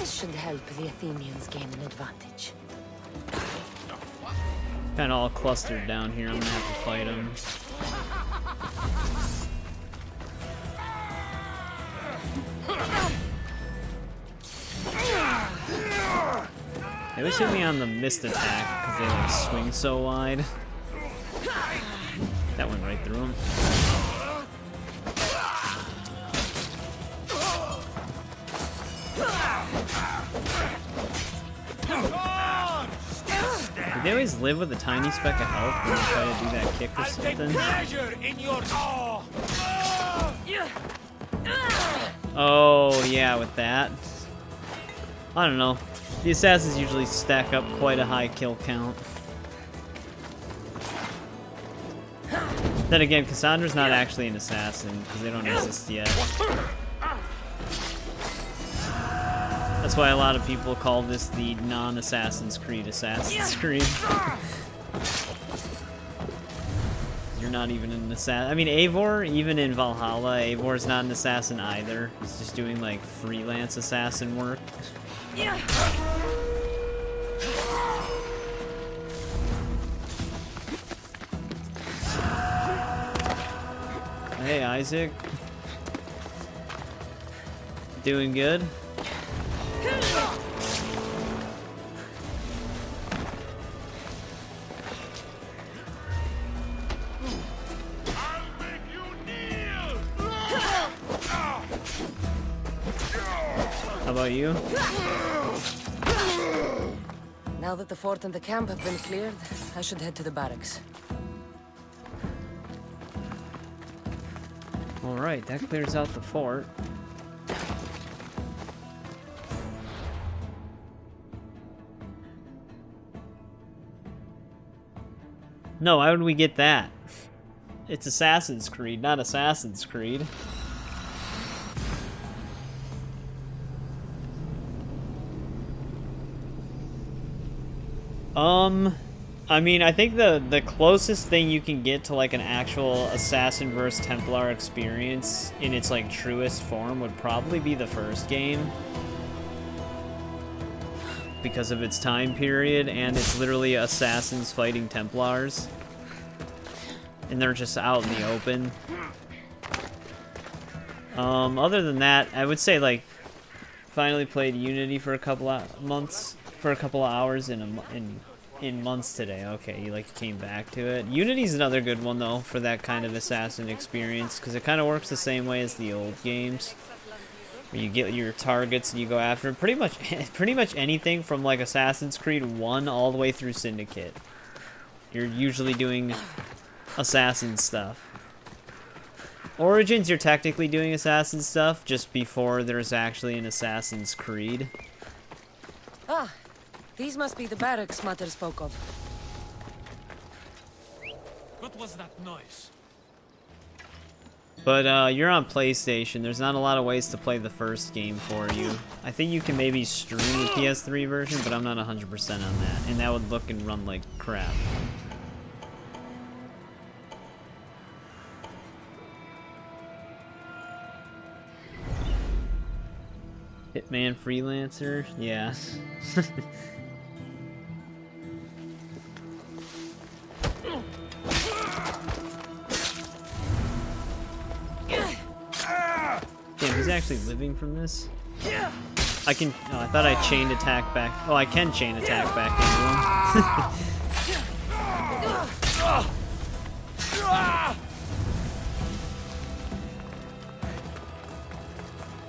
S7: Should help the Athenians gain an advantage.
S1: Kind of all clustered down here. I'm gonna have to fight them. They always hit me on the missed attack because they like swing so wide. That went right through them. Did they always live with a tiny speck of health when they try to do that kick or something? Oh, yeah, with that. I don't know. The assassins usually stack up quite a high kill count. Then again, Kassandra's not actually an assassin, because they don't exist yet. That's why a lot of people call this the non-Assassin's Creed Assassin's Creed. You're not even an assassin. I mean, Eivor, even in Valhalla, Eivor's not an assassin either. He's just doing, like, freelance assassin work. Hey, Isaac. Doing good? How about you?
S22: Now that the fort and the camp have been cleared, I should head to the barracks.
S1: Alright, that clears out the fort. No, how would we get that? It's Assassin's Creed, not Assassin's Creed. I mean, I think the closest thing you can get to like an actual Assassin vs Templar experience in its like truest form would probably be the first game. Because of its time period, and it's literally assassins fighting Templars. And they're just out in the open. Other than that, I would say like finally played Unity for a couple of months, for a couple of hours in months today. Okay, you like came back to it. Unity's another good one though for that kind of assassin experience because it kind of works the same way as the old games. Where you get your targets and you go after pretty much anything from like Assassin's Creed 1 all the way through Syndicate. You're usually doing assassin stuff. Origins, you're technically doing assassin stuff just before there's actually an Assassin's Creed.
S22: Ah, these must be the barracks Mater spoke of.
S4: What was that noise?
S1: But you're on PlayStation. There's not a lot of ways to play the first game for you. I think you can maybe stream the PS3 version, but I'm not 100% on that. And that would look and run like crap. Hitman Freelancer? Yeah. Damn, he's actually living from this? I can... Oh, I thought I chained attack back... Oh, I can chain attack back into him.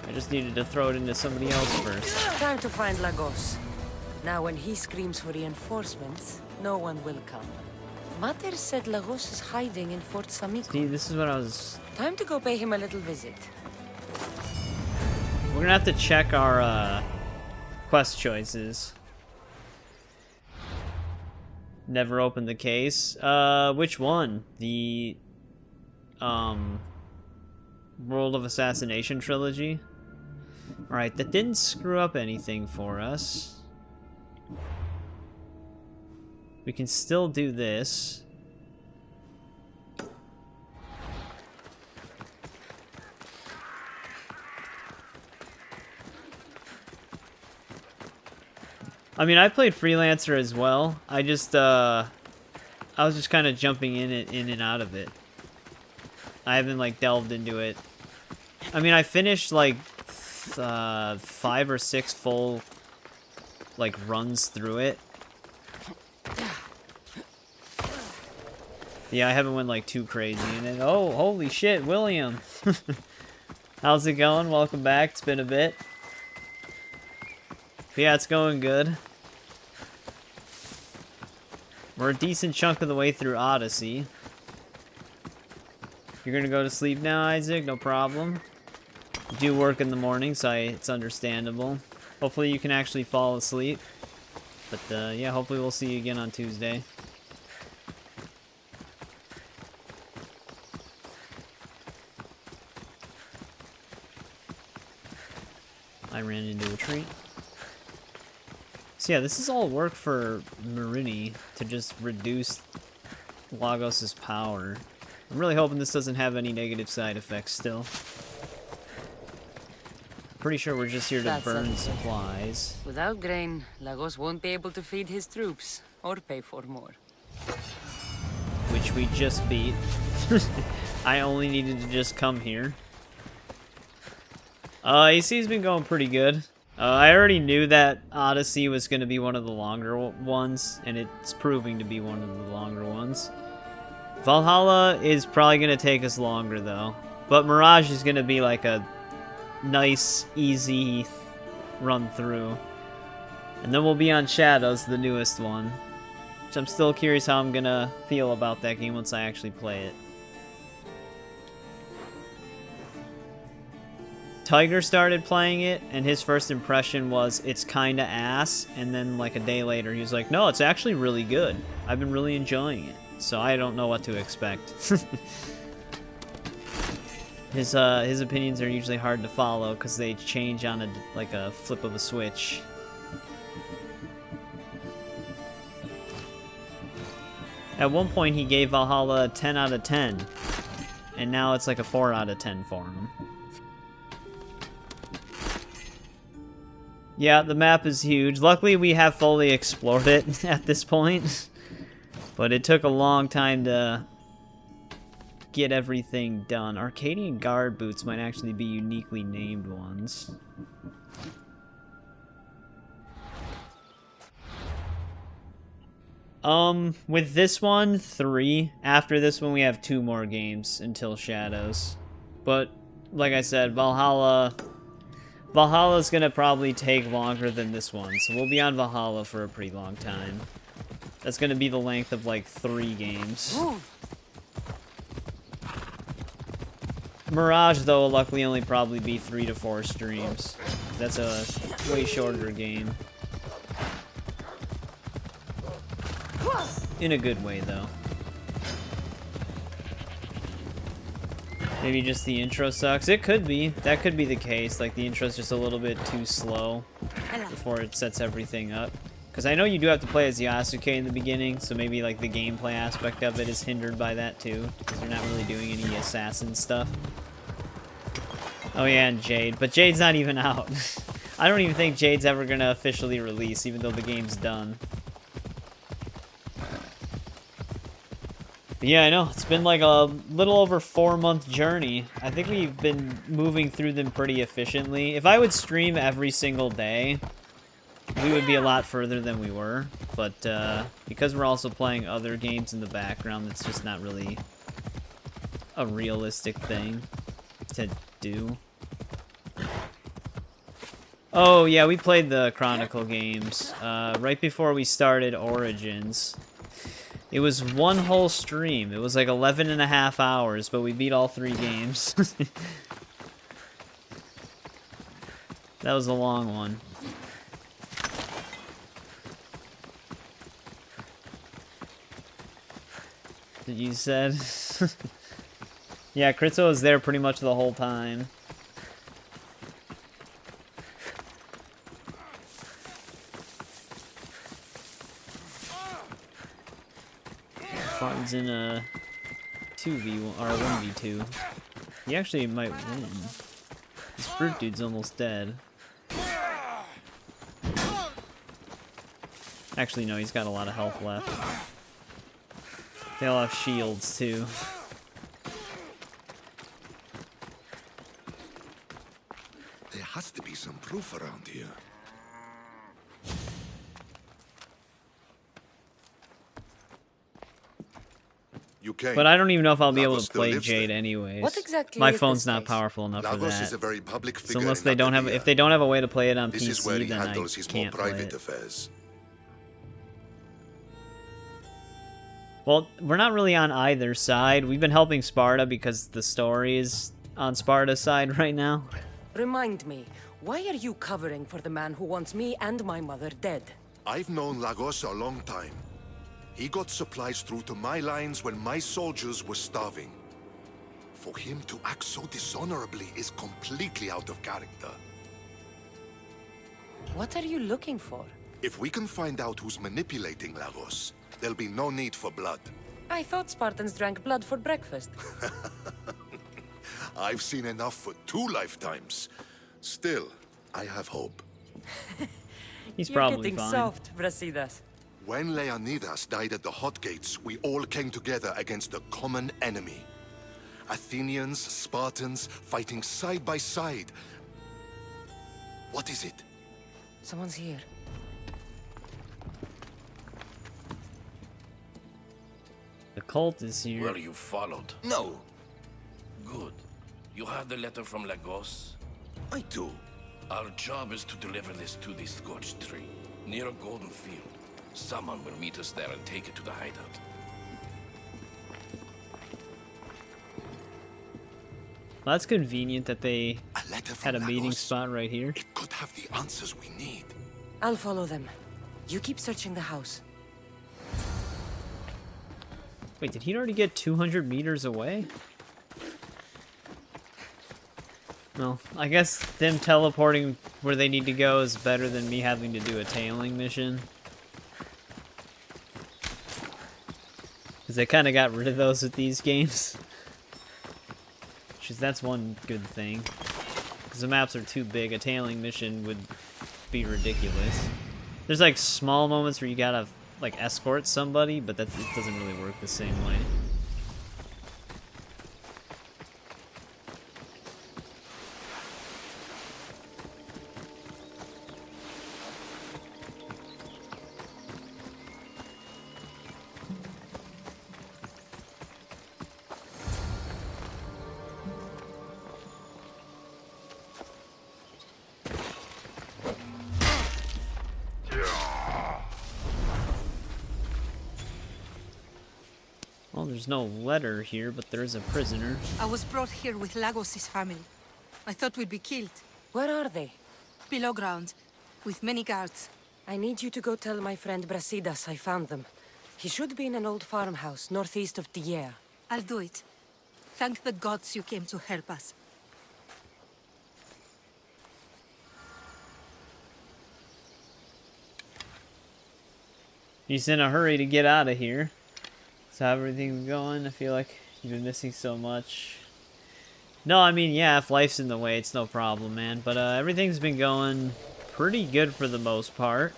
S1: I just needed to throw it into somebody else first.
S22: Time to find Lagos. Now when he screams for reinforcements, no one will come. Mater said Lagos is hiding in Fort Samiko.
S1: See, this is what I was...
S22: Time to go pay him a little visit.
S1: We're gonna have to check our quest choices. Never opened the case. Which one? The World of Assassination trilogy? Alright, that didn't screw up anything for us. We can still do this. I mean, I played Freelancer as well. I just, I was just kind of jumping in and out of it. I haven't, like, delved into it. I mean, I finished, like, 5 or 6 full, like, runs through it. Yeah, I haven't went, like, too crazy in it. Oh, holy shit, William! How's it going? Welcome back. It's been a bit. But yeah, it's going good. We're a decent chunk of the way through Odyssey. You're gonna go to sleep now, Isaac? No problem. You do work in the morning, so it's understandable. Hopefully you can actually fall asleep. But yeah, hopefully we'll see you again on Tuesday. I ran into a tree. So yeah, this is all work for Marini to just reduce Lagos's power. I'm really hoping this doesn't have any negative side effects still. Pretty sure we're just here to burn supplies.
S22: Without grain, Lagos won't be able to feed his troops or pay for more.
S1: Which we just beat. I only needed to just come here. AC's been going pretty good. I already knew that Odyssey was going to be one of the longer ones, and it's proving to be one of the longer ones. Valhalla is probably going to take us longer, though. But Mirage is going to be like a nice, easy run through. And then we'll be on Shadows, the newest one. Which I'm still curious how I'm gonna feel about that game once I actually play it. Tiger started playing it, and his first impression was, it's kinda ass, and then like a day later he was like, no, it's actually really good. I've been really enjoying it. So I don't know what to expect. His opinions are usually hard to follow, because they change on a flip of a switch. At one point he gave Valhalla a 10 out of 10, and now it's like a 4 out of 10 for him. Yeah, the map is huge. Luckily, we have fully explored it at this point. But it took a long time to get everything done. Arcadian guard boots might actually be uniquely named ones. With this one, 3. After this one, we have 2 more games until Shadows. But, like I said, Valhalla's gonna probably take longer than this one, so we'll be on Valhalla for a pretty long time. That's gonna be the length of like 3 games. Mirage, though, will luckily only probably be 3 to 4 streams. That's a way shorter game. In a good way, though. Maybe just the intro sucks. It could be. That could be the case. Like, the intro's just a little bit too slow before it sets everything up. Because I know you do have to play as Yasuke in the beginning, so maybe, like, the gameplay aspect of it is hindered by that, too. Because you're not really doing any assassin stuff. Oh, yeah, and Jade. But Jade's not even out. I don't even think Jade's ever going to officially release, even though the game's done. But yeah, I know. It's been like a little over 4-month journey. I think we've been moving through them pretty efficiently. If I would stream every single day, we would be a lot further than we were. But because we're also playing other games in the background, that's just not really a realistic thing to do. Oh, yeah, we played the Chronicle games right before we started Origins. It was one whole stream. It was like 11.5 hours, but we beat all 3 games. That was a long one. Did you said? Yeah, Kritzo was there pretty much the whole time. Farton's in a 2v1 or a 1v2. He actually might win. This brute dude's almost dead. Actually, no, he's got a lot of health left. They all have shields too.
S15: There has to be some proof around here.
S1: But I don't even know if I'll be able to play Jade anyways.
S7: What exactly
S1: My
S7: is
S1: phone's
S7: this
S1: not
S7: place?
S1: powerful enough for
S15: Lagos
S1: that.
S15: is a very public
S1: So
S15: figure
S1: unless
S15: in
S1: they don't have,
S15: Arcadia.
S1: if they don't have a way to play it on
S15: This is where
S1: PC,
S15: he
S1: then I
S15: handles his more
S1: can't play
S15: private
S1: it.
S15: affairs.
S1: Well, we're not really on either side. We've been helping Sparta because the story is on Sparta's side right now.
S7: Remind me, why are you covering for the man who wants me and my mother dead?
S15: I've known Lagos a long time. He got supplies through to my lines when my soldiers were starving. For him to act so dishonorably is completely out of character.
S7: What are you looking for?
S15: If we can find out who's manipulating Lagos, there'll be no need for blood.
S7: I thought Spartans drank blood for breakfast.
S15: I've seen enough for 2 lifetimes. Still, I have hope.
S1: He's
S7: You're
S1: probably
S7: getting
S1: fine.
S7: soft, Brasidas.
S15: When Leonidas died at the Hot Gates, we all came together against a common enemy. Athenians, Spartans, fighting side by side. What is it?
S7: Someone's here.
S1: The cult is here.
S9: Were you followed? No. Good. You have the letter from Lagos?
S15: I do.
S9: Our job is to deliver this to the scorched tree. Near a golden field. Someone will meet us there and take it to the hideout.
S1: Well, that's convenient that they had a meeting spot right here.
S15: It could have the answers we need.
S7: I'll follow them. You keep searching the house.
S1: Wait, did he already get 200 meters away? Well, I guess them teleporting where they need to go is better than me having to do a tailing mission. Because they kind of got rid of those with these games. That's one good thing. Because the maps are too big, a tailing mission would be ridiculous. There's like small moments where you gotta like escort somebody, but it doesn't really work the same way. Well, there's no letter here, but there is a prisoner.
S3: I was brought here with Lagos' family. I thought we'd be killed.
S7: Where are they?
S3: Below ground, with many guards.
S7: I need you to go tell my friend Brasidas I found them. He should be in an old farmhouse northeast of Tier.
S3: I'll do it. Thank the gods you came to help us.
S1: He's in a hurry to get out of here. So how everything's going? I feel like you've been missing so much. No, I mean, yeah, if life's in the way, it's no problem, man. But everything's been going pretty good for the most part.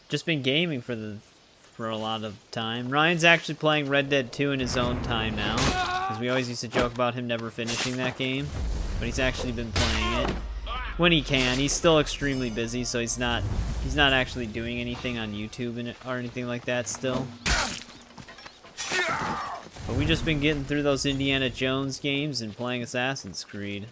S1: Just been gaming for a lot of time. Ryan's actually playing Red Dead 2 in his own time now, because we always used to joke about him never finishing that game, but he's actually been playing it when he can. He's still extremely busy, so he's not actually doing anything on YouTube or anything like that still. But we just been getting through those Indiana Jones games and playing Assassin's Creed.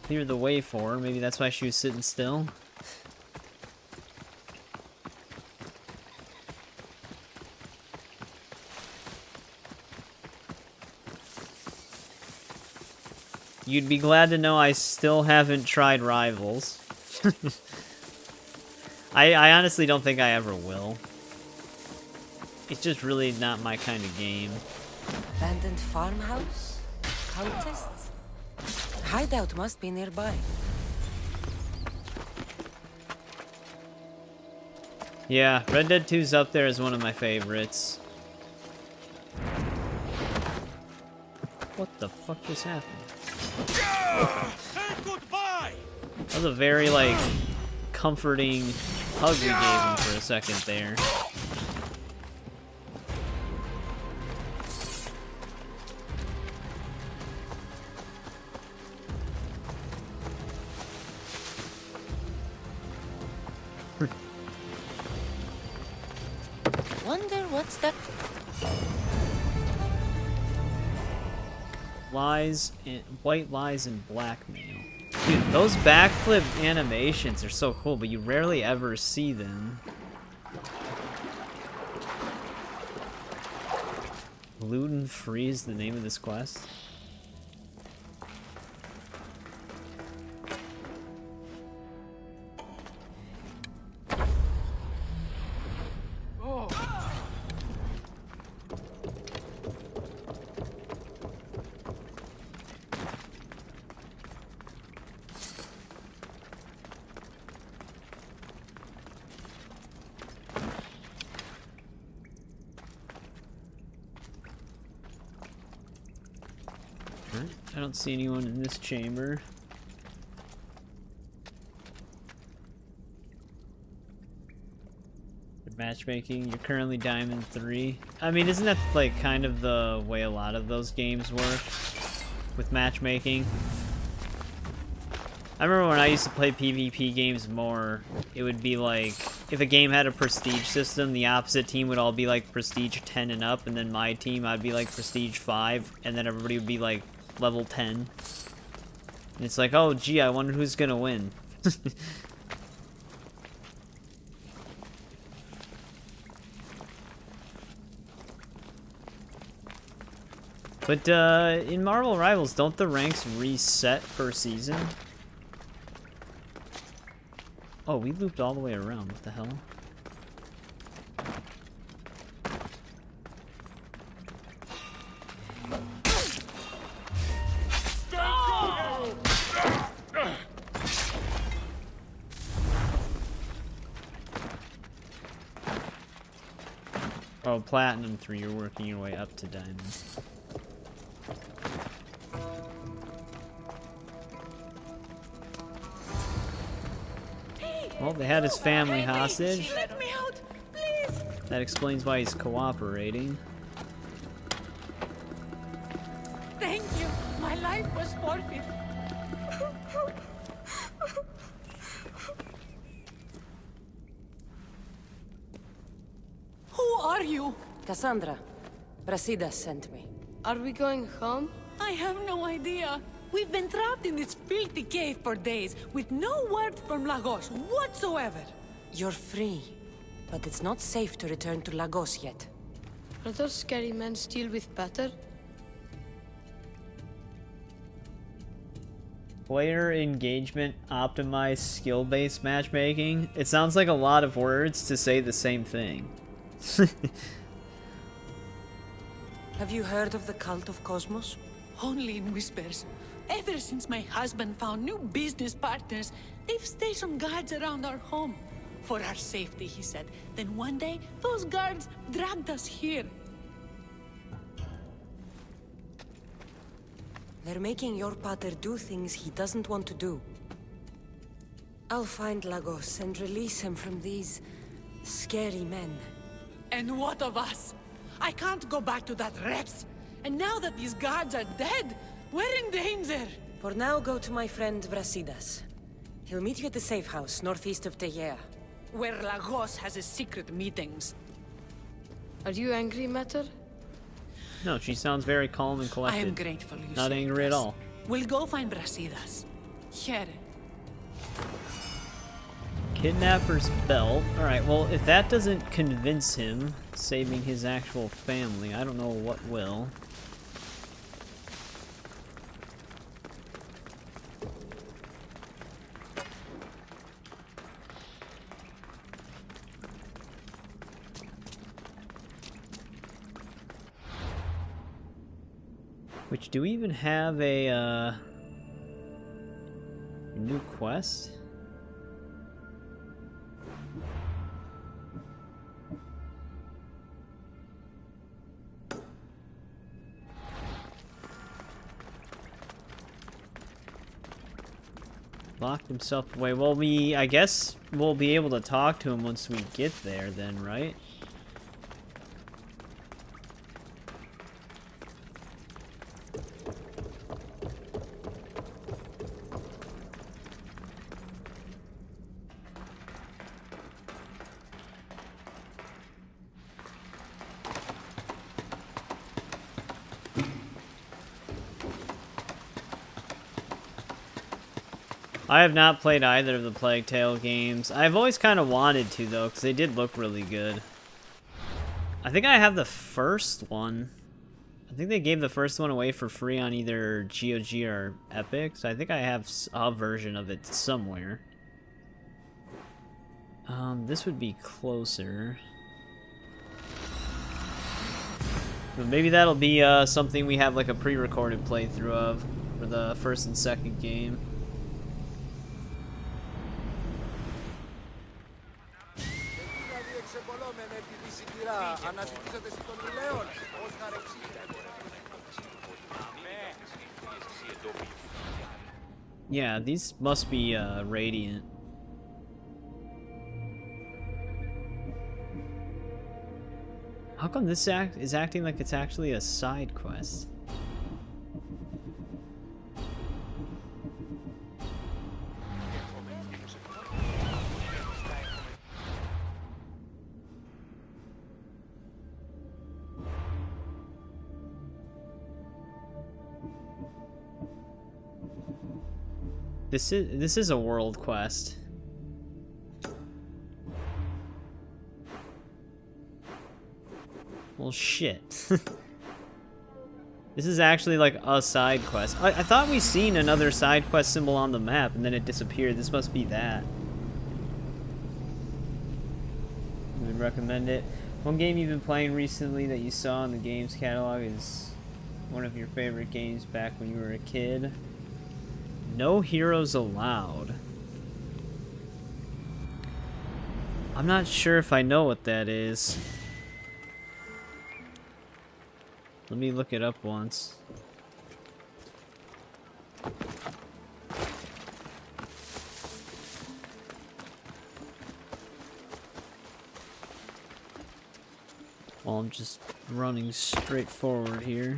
S1: Clear the way for her. Maybe that's why she was sitting still. You'd be glad to know I still haven't tried Rivals. I honestly don't think I ever will. It's just really not my kind of game.
S7: Abandoned farmhouse? Cultists? Hideout must be nearby.
S1: Yeah, Red Dead 2's up there as one of my favorites. What the fuck just happened? That was a very, like, comforting hug we gave him for a second there.
S7: Wonder what's that?
S1: Lies and white lies and blackmail. Dude, those backflip animations are so cool, but you rarely ever see them. Gluten free is the name of this quest. I don't see anyone in this chamber. Matchmaking, you're currently Diamond 3. I mean, isn't that like kind of the way a lot of those games work with matchmaking? I remember when I used to play PvP games more, it would be like, if a game had a prestige system, the opposite team would all be like prestige 10 and up, and then my team, I'd be like prestige 5, and then everybody would be like level 10. And it's like, oh gee, I wonder who's gonna win. But in Marvel Rivals, don't the ranks reset per season? Oh, we looped all the way around. What the hell? Oh, Platinum 3, you're working your way up to Diamond. Well, they had his family hostage.
S16: Let me out, please.
S1: That explains why he's cooperating.
S16: Thank you. My life was forfeit. Who are you?
S22: Kassandra. Brasidas sent me.
S5: Are we going home?
S16: I have no idea. We've been trapped in this filthy cave for days, with no word from Lagos whatsoever.
S22: You're free, but it's not safe to return to Lagos yet.
S5: Are those scary men still with Peter?
S1: Player engagement, optimized skill-based matchmaking. It sounds like a lot of words to say the same thing.
S22: Have you heard of the cult of Cosmos?
S16: Only in whispers. Ever since my husband found new business partners, they've stationed guards around our home. For our safety, he said. Then one day, those guards dragged us here.
S22: They're making your pater do things he doesn't want to do. I'll find Lagos and release him from these scary men.
S16: And what of us? I can't go back to that Rex. And now that these guards are dead, we're in danger.
S22: For now, go to my friend Brasidas. He'll meet you at the safe house northeast of Tegea.
S16: Where Lagos has his secret meetings.
S5: Are you angry, Mater?
S1: No, she sounds very calm and collected.
S16: I am grateful you
S1: Not
S16: saved
S1: angry at
S16: us.
S1: all.
S16: We'll go find Brasidas. Here.
S1: Kidnapper's belt. Alright, well, if that doesn't convince him, saving his actual family, I don't know what will. Which, do we even have a new quest? Locked himself away. Well, I guess we'll be able to talk to him once we get there then, right? I have not played either of the Plague Tale games. I've always kind of wanted to, though, because they did look really good. I think I have the first one. I think they gave the first one away for free on either GOG or Epic, so I think I have a version of it somewhere. This would be closer. But maybe that'll be something we have like a pre-recorded playthrough of for the first and second game. Yeah, these must be radiant. How come this is acting like it's actually a side quest? This is a world quest. Well, shit. This is actually like a side quest. I thought we seen another side quest symbol on the map and then it disappeared. This must be that. Would recommend it. One game you've been playing recently that you saw in the games catalog is one of your favorite games back when you were a kid. No Heroes Allowed. I'm not sure if I know what that is. Let me look it up once. Well, I'm just running straight forward here.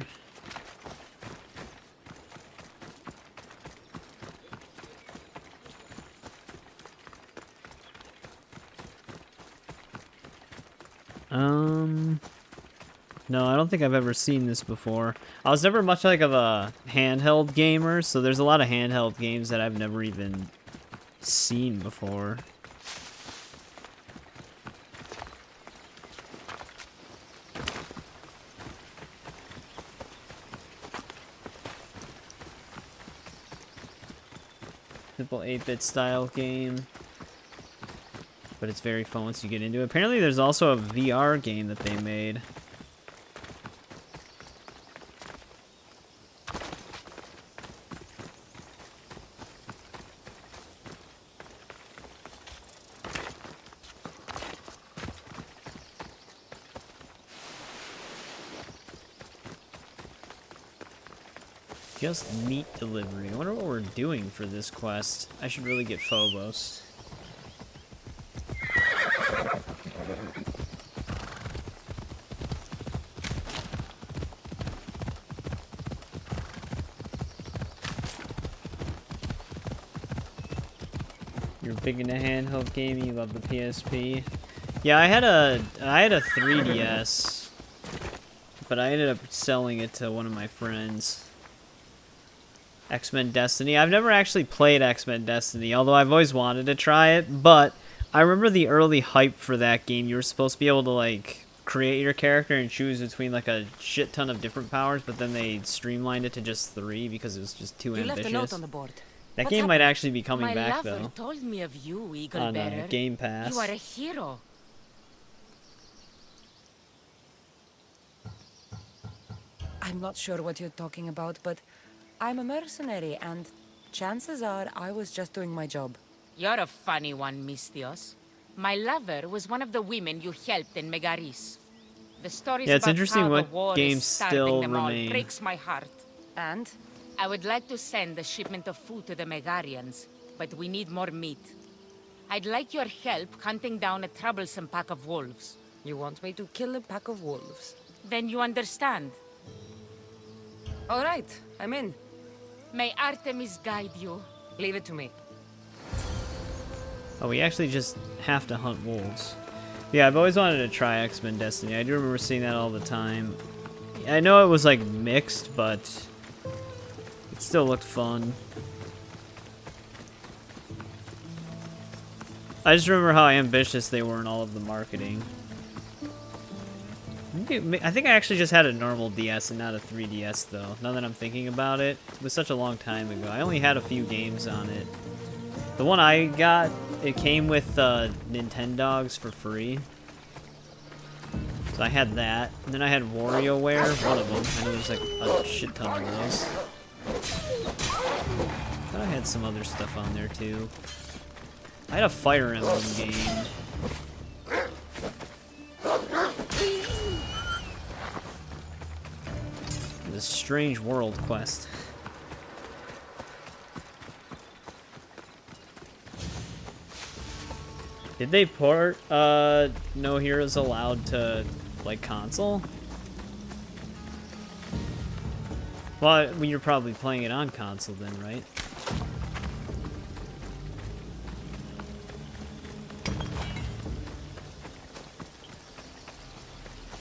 S1: No, I don't think I've ever seen this before. I was never much like of a handheld gamer, so there's a lot of handheld games that I've never even seen before. Simple 8-bit style game. But it's very fun once you get into it. Apparently there's also a VR game that they made. Just meat delivery. I wonder what we're doing for this quest. I should really get Phobos. You're big into handheld gaming. You love the PSP. Yeah, I had a 3DS, but I ended up selling it to one of my friends. X-Men Destiny. I've never actually played X-Men Destiny, although I've always wanted to try it, but I remember the early hype for that game. You were supposed to be able to, like, create your character and choose between, like, a shit ton of different powers, but then they streamlined it to just 3 because it was just too ambitious.
S7: You left a note on the board.
S1: That game might actually be coming back, though.
S7: My lover told me of you, Eagle
S1: on
S7: Bearer.
S1: Game Pass.
S7: You are a hero. I'm not sure what you're talking about, but I'm a mercenary, and chances are I was just doing my job.
S8: You're a funny one, Mistios. My lover was one of the women you helped in Megaris. The stories
S1: Yeah, it's
S8: about
S1: interesting
S8: how
S1: what
S8: the war
S1: games
S8: is starving
S1: still
S8: them all
S1: remain.
S8: breaks my heart.
S7: And?
S8: I would like to send a shipment of food to the Megarians, but we need more meat. I'd like your help hunting down a troublesome pack of wolves.
S7: You want me to kill a pack of wolves?
S8: Then you understand.
S7: All right, I'm in.
S8: May Artemis guide you.
S7: Leave it to me.
S1: Oh, we actually just have to hunt wolves. Yeah, I've always wanted to try X-Men Destiny. I do remember seeing that all the time. I know it was like mixed, but it still looked fun. I just remember how ambitious they were in all of the marketing. I think I actually just had a normal DS and not a 3DS, though, now that I'm thinking about it. It was such a long time ago. I only had a few games on it. The one I got, it came with Nintendogs for free. So I had that. And then I had WarioWare, one of them. I know there's like a shit ton of those. I thought I had some other stuff on there, too. I had a Fire Emblem game. The Strange World quest. Did they port No Heroes Allowed to like console? Well, you're probably playing it on console then, right?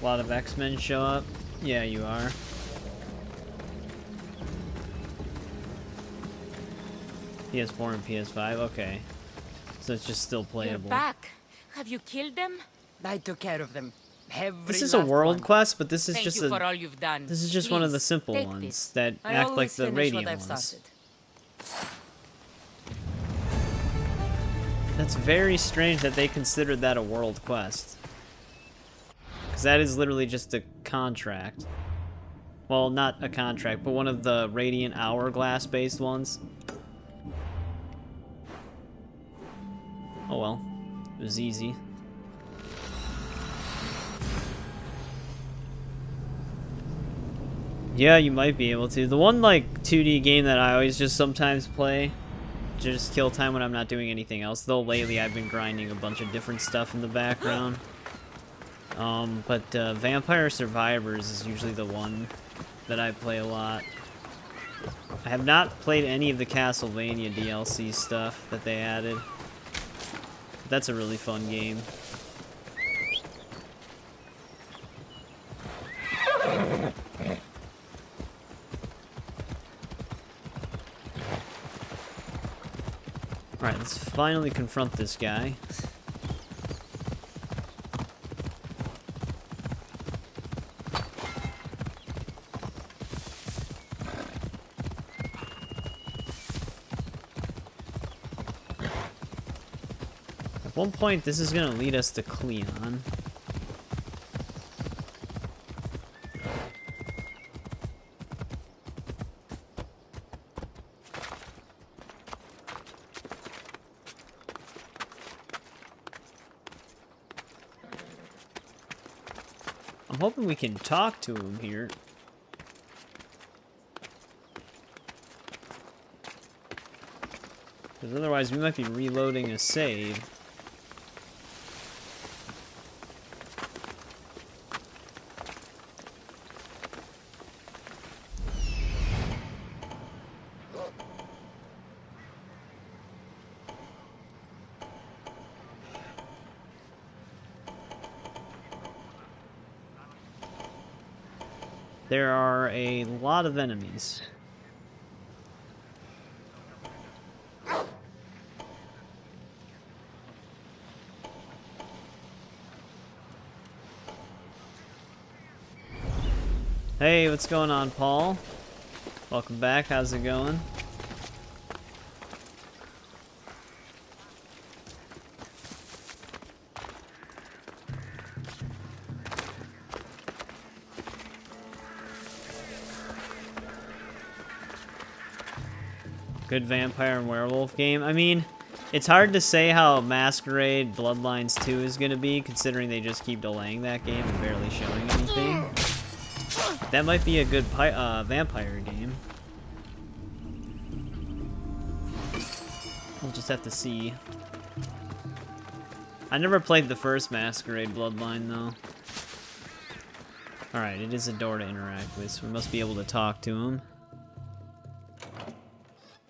S1: A lot of X-Men show up. Yeah, you are. PS4 and PS5. Okay, so it's just still
S8: You're
S1: playable.
S8: back. Have you killed them?
S6: I took care of them.
S1: This is a world quest, but this is
S8: Thank
S1: just
S8: you for all you've done.
S1: this is just one of the
S8: Please,
S1: simple
S8: take
S1: ones
S8: this.
S1: that
S6: I
S1: act like
S6: always
S1: the
S6: finish what
S1: radiant
S6: I've
S1: ones.
S6: started.
S1: That's very strange that they considered that a world quest. Because that is literally just a contract. Well, not a contract, but one of the Radiant Hourglass based ones. Oh well, it was easy. Yeah, you might be able to. The one, like, 2D game that I always just sometimes play, just kill time when I'm not doing anything else, though lately I've been grinding a bunch of different stuff in the background. But Vampire Survivors is usually the one that I play a lot. I have not played any of the Castlevania DLC stuff that they added. That's a really fun game. Alright, let's finally confront this guy. At one point, this is gonna lead us to Cleon. I'm hoping we can talk to him here. Because otherwise we might be reloading a save. There are a lot of enemies. Hey, what's going on, Paul? Welcome back. How's it going? Good vampire and werewolf game. I mean, it's hard to say how Masquerade Bloodlines 2 is going to be, considering they just keep delaying that game and barely showing anything. That might be a good vampire game. We'll just have to see. I never played the first Masquerade Bloodline, though. Alright, it is a door to interact with, so we must be able to talk to him.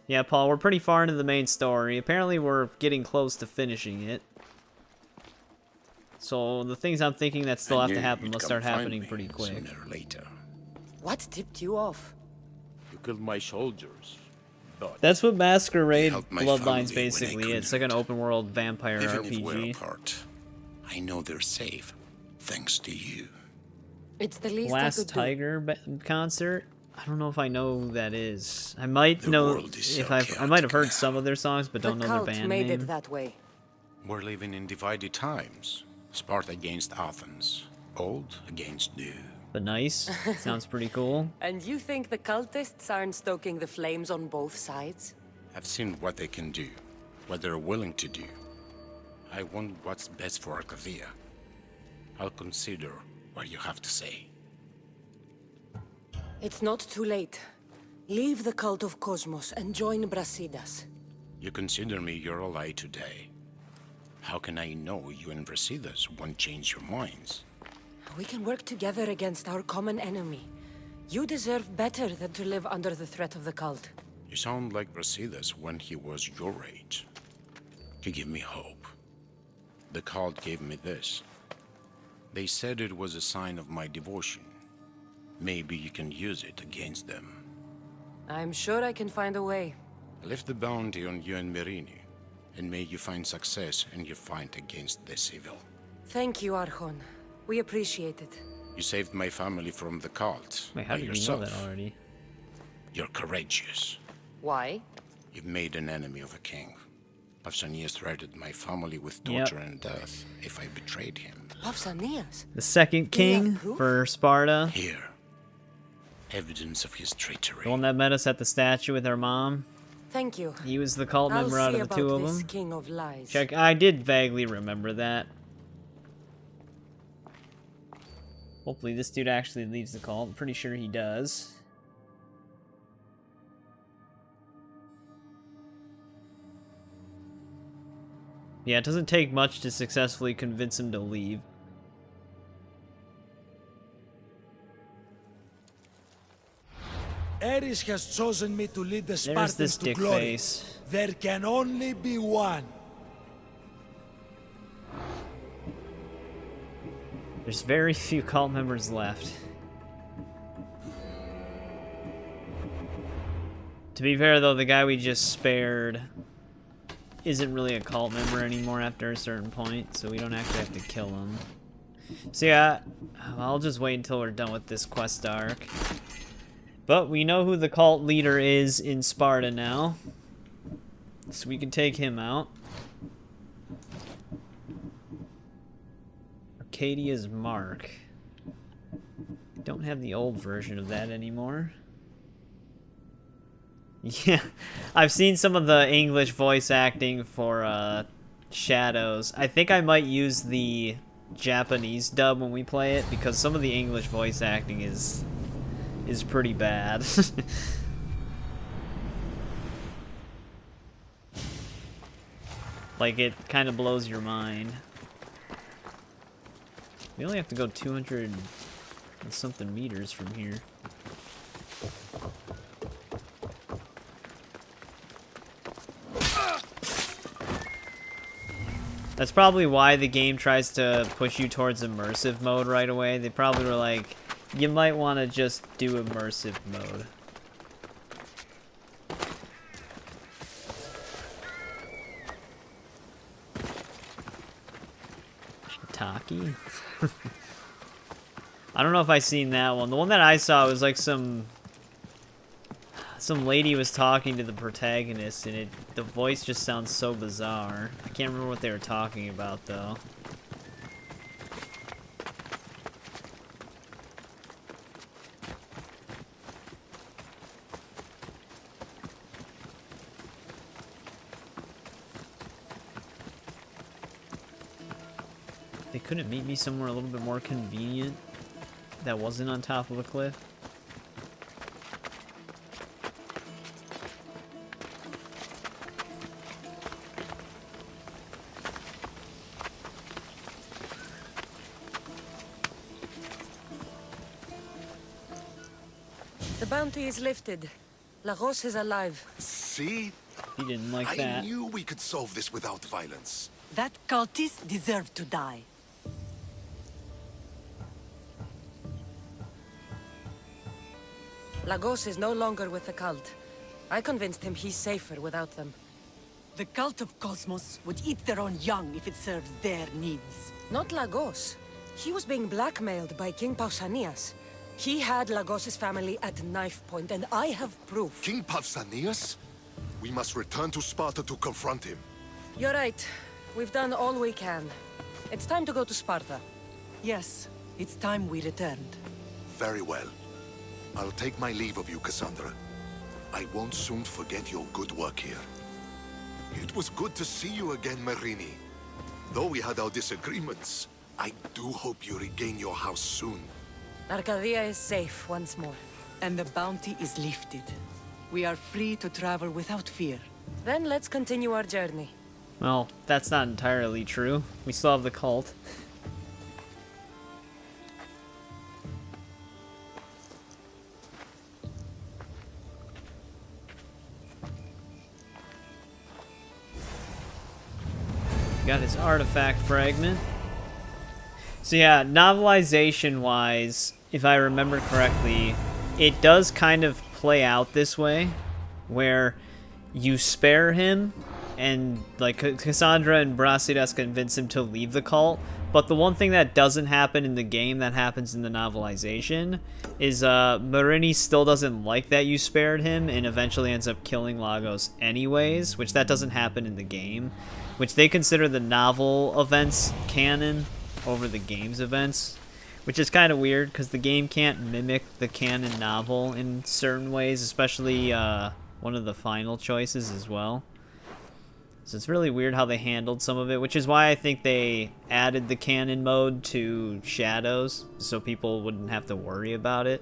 S1: Yeah, Paul, we're pretty far into the main story. Apparently we're getting close to finishing it. So the things I'm thinking that still have to happen must start happening pretty quick.
S19: Sooner or later.
S7: What tipped you off?
S19: You killed my soldiers.
S1: That's what Masquerade
S19: helped my
S1: Bloodlines
S19: family
S1: basically
S19: when I
S1: is. It's like an open world vampire
S19: Even
S1: RPG.
S19: if we're apart, I know they're safe, thanks to you.
S7: It's the least I
S1: Last
S7: could do.
S1: Tiger concert? I don't know if I know who that is. I might know
S19: world is
S1: if
S19: so
S1: I might have heard some of their songs, but don't
S7: The
S1: know their
S7: cult
S1: band
S7: made
S1: name.
S7: it that way.
S19: We're living in divided times. Sparta against Athens. Old against new.
S1: But nice. Sounds pretty cool.
S7: And you think the cultists aren't stoking the flames on both sides?
S19: I've seen what they can do, what they're willing to do. I want what's best for Arcadia. I'll consider what you have to say.
S7: It's not too late. Leave the cult of Cosmos and join Brasidas.
S19: You consider me your ally today. How can I know you and Brasidas won't change your minds?
S7: We can work together against our common enemy. You deserve better than to live under the threat of the cult.
S19: You sound like Brasidas when he was your age. You give me hope. The cult gave me this. They said it was a sign of my devotion. Maybe you can use it against them.
S7: I'm sure I can find a way.
S19: I left the bounty on you and Merini, and may you find success in your fight against this evil.
S22: Thank you, Archon. We appreciate it.
S19: You saved my family from the cult.
S1: Wait, how
S19: by
S1: did you
S19: yourself.
S1: know that already?
S19: You're courageous.
S22: Why?
S19: You've made an enemy of a king. Pausanias threatened my family with torture and death if I betrayed him.
S22: Pausanias?
S1: The second king for Sparta.
S19: Here. Evidence of his treachery.
S1: The one that met us at the statue with our mom.
S22: Thank you.
S1: He was the cult member out of the two of
S22: this
S1: them.
S22: king of lies.
S1: Check. I did vaguely remember that. Hopefully this dude actually leaves the cult. I'm pretty sure he does. Yeah, it doesn't take much to successfully convince him to leave.
S12: Ares has chosen me to lead the Spartans
S1: this
S12: to
S1: dick
S12: glory.
S1: face.
S12: There can only be one.
S1: There's very few cult members left. To be fair though, the guy we just spared isn't really a cult member anymore after a certain point, so we don't actually have to kill him. So yeah, I'll just wait until we're done with this quest arc. But we know who the cult leader is in Sparta now, so we can take him out. Arcadia's Mark. Don't have the old version of that anymore. Yeah, I've seen some of the English voice acting for Shadows. I think I might use the Japanese dub when we play it, because some of the English voice acting is pretty bad. Like, it kind of blows your mind. We only have to go 200 and something meters from here. That's probably why the game tries to push you towards immersive mode right away. They probably were like, you might want to just do immersive mode. Shiitake? I don't know if I seen that one. The one that I saw was like some lady was talking to the protagonist, and the voice just sounds so bizarre. I can't remember what they were talking about though. They couldn't meet me somewhere a little bit more convenient that wasn't on top of a cliff.
S22: The bounty is lifted. Lagos is alive.
S15: See?
S1: He didn't like
S15: I
S1: that.
S15: knew we could solve this without violence.
S6: That cultist deserved to die.
S22: Lagos is no longer with the cult. I convinced him he's safer without them.
S6: The cult of Cosmos would eat their own young if it served their needs.
S22: Not Lagos. He was being blackmailed by King Pausanias. He had Lagos's family at knife point, and I have proof.
S15: King Pausanias? We must return to Sparta to confront him.
S22: You're right. We've done all we can. It's time to go to Sparta.
S6: Yes, it's time we returned.
S15: Very well. I'll take my leave of you, Kassandra. I won't soon forget your good work here. It was good to see you again, Merini. Though we had our disagreements, I do hope you regain your house soon.
S22: Arcadia is safe once more.
S6: And the bounty is lifted. We are free to travel without fear.
S22: Then let's continue our journey.
S1: Well, that's not entirely true. We still have the cult. Got his artifact fragment. So yeah, novelization-wise, if I remember correctly, it does kind of play out this way, where you spare him, and like Kassandra and Brasidas convince him to leave the cult. But the one thing that doesn't happen in the game that happens in the novelization is Marini still doesn't like that you spared him and eventually ends up killing Lagos anyways, which that doesn't happen in the game, which they consider the novel events canon over the game's events, which is kind of weird because the game can't mimic the canon novel in certain ways, especially one of the final choices as well. So it's really weird how they handled some of it, which is why I think they added the canon mode to Shadows, so people wouldn't have to worry about it.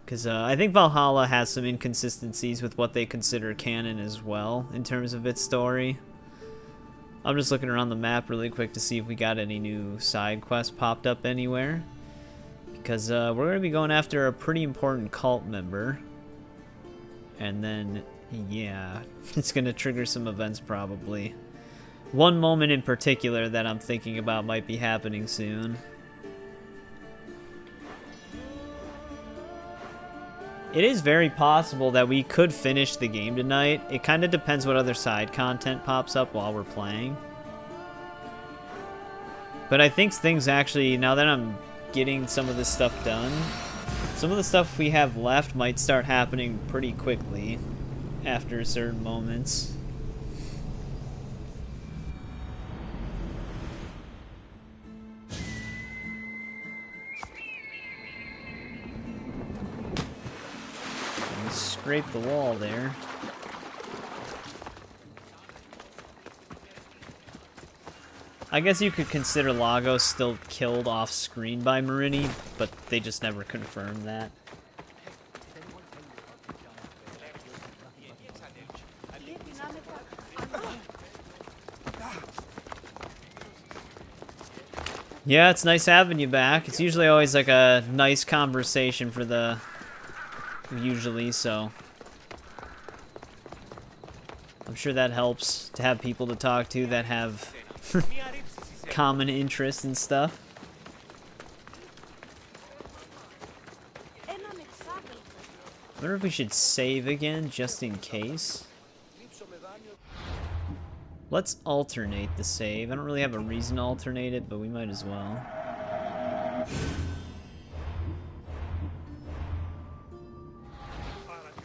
S1: Because I think Valhalla has some inconsistencies with what they consider canon as well, in terms of its story. I'm just looking around the map really quick to see if we got any new side quests popped up anywhere. Because we're going to be going after a pretty important cult member. And then... yeah, it's going to trigger some events probably. One moment in particular that I'm thinking about might be happening soon. It is very possible that we could finish the game tonight. It kind of depends what other side content pops up while we're playing. But I think things actually, now that I'm getting some of this stuff done, some of the stuff we have left might start happening pretty quickly after certain moments. Scrape the wall there. I guess you could consider Lagos still killed off screen by Marini, but they just never confirmed that. Yeah, it's nice having you back. It's usually always like a nice conversation for the... usually, so... I'm sure that helps to have people to talk to that have common interests and stuff. I wonder if we should save again, just in case. Let's alternate the save. I don't really have a reason to alternate it, but we might as well.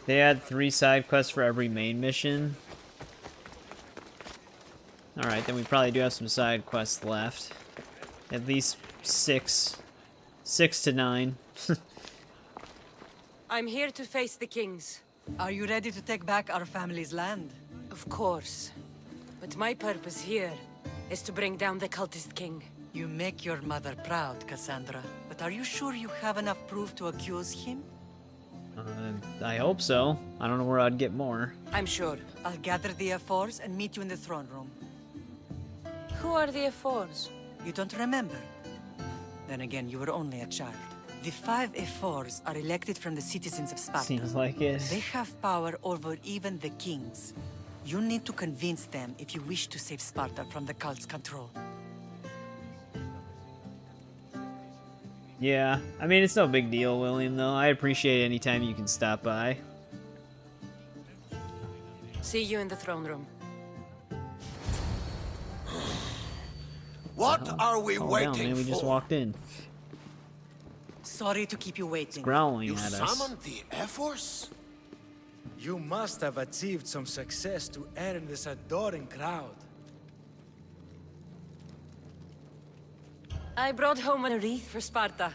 S1: They add 3 side quests for every main mission. Alright, then we probably do have some side quests left. At least 6. 6 to 9.
S22: I'm here to face the kings.
S6: Are you ready to take back our family's land?
S22: Of course. But my purpose here is to bring down the cultist king.
S6: You make your mother proud, Kassandra. But are you sure you have enough proof to accuse him?
S1: I hope so. I don't know where I'd get more.
S22: I'm sure.
S6: I'll gather the F4s and meet you in the throne room.
S22: Who are the F4s?
S6: You don't remember? Then again, you were only a child. The 5 F4s are elected from the citizens of Sparta.
S1: Seems like it.
S6: They have power over even the kings. You need to convince them if you wish to save Sparta from the cult's control.
S1: Yeah, I mean, it's no big deal, William, though. I appreciate any time you can stop by.
S22: See you in the throne room.
S20: What are we waiting
S1: man, we just
S20: for?
S1: walked in.
S6: Sorry to keep you waiting.
S1: Growling
S20: You
S1: at us.
S20: summoned the Air-Force?
S12: You must have achieved some success to earn this adoring crowd.
S22: I brought home a wreath for Sparta.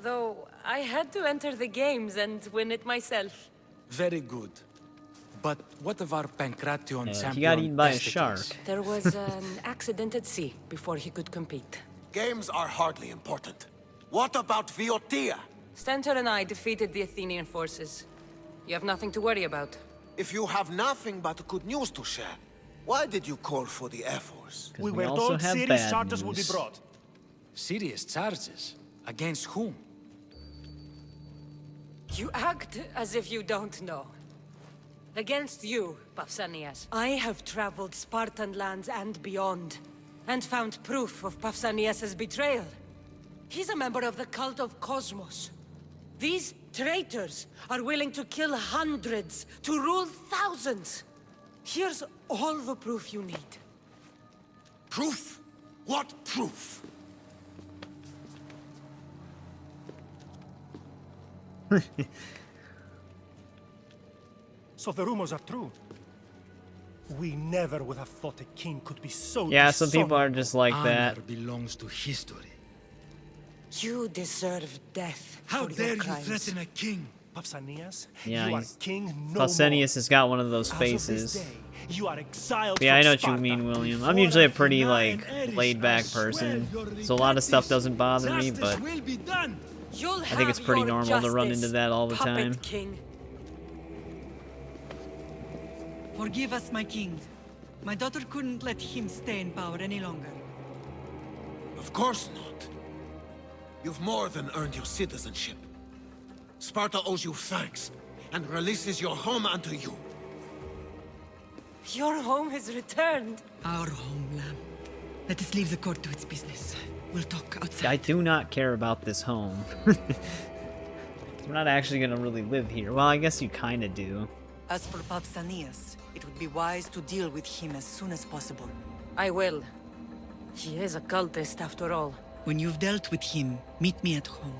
S22: Though I had to enter the games and win it myself.
S12: Very good. But what of our Pancration champion?
S1: He got eaten by a
S12: Testicles?
S1: shark.
S22: There was an accident at sea before he could compete.
S20: Games are hardly important. What about Viotia?
S22: Stentor and I defeated the Athenian forces. You have nothing to worry about.
S20: If you have nothing but good news to share, why did you call for the Air Force?
S4: We
S1: we
S4: were
S1: also
S4: told
S1: have
S4: serious
S1: bad
S4: charges would be
S1: news.
S4: brought.
S12: Serious charges? Against whom?
S22: You act as if you don't know. Against you, Pausanias. I have traveled Spartan lands and beyond, and found proof of Pausanias' betrayal. He's a member of the cult of Cosmos. These Traitors are willing to kill hundreds to rule thousands. Here's all the proof you need.
S20: Proof? What proof?
S4: So the rumors are true. We never would have thought a king could be so
S1: Yeah, some people are just like that.
S12: Honor belongs to history.
S22: You deserve death.
S12: How
S22: for
S12: dare
S22: your
S12: you
S22: crimes.
S12: threaten a king?
S4: Pausanias,
S1: Yeah,
S4: you are
S1: he's...
S4: king no
S1: Pausanias has got one of those
S4: more. As of this
S1: faces.
S4: day, you are exiled
S1: Yeah, I
S4: from
S1: know what you
S4: Sparta.
S1: mean, William. I'm usually a pretty, like, laid-back person, so a lot of stuff doesn't bother me, but
S22: You'll
S1: I think it's pretty
S22: have your
S1: normal to run
S22: justice,
S1: into that all the
S22: puppet
S1: time.
S22: King.
S6: Forgive us, my king. My daughter couldn't let him stay in power any longer.
S20: Of course not. You've more than earned your citizenship. Sparta owes you thanks, and releases your home unto you.
S22: Your home has returned.
S6: Our homeland. Let us leave the court to its business. We'll talk outside.
S1: I do not care about this home. We're not actually gonna really live here. Well, I guess you kinda do.
S6: As for Pausanias, it would be wise to deal with him as soon as possible.
S22: I will. He is a cultist after all.
S6: When you've dealt with him, meet me at home.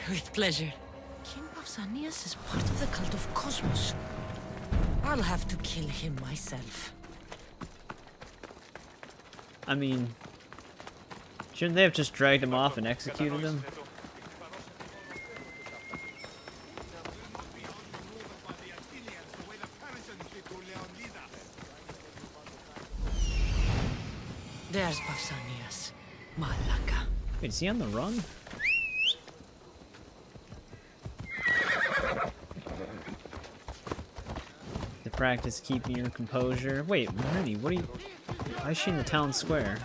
S22: With pleasure. King Pausanias is part of the cult of Cosmos. I'll have to kill him myself.
S1: I mean, shouldn't they have just dragged him off and executed him?
S22: There's Pausanias. Malaka.
S1: Wait, is he on the run? To practice keeping your composure. Wait, Rudy, what are you... Why is she in the town square?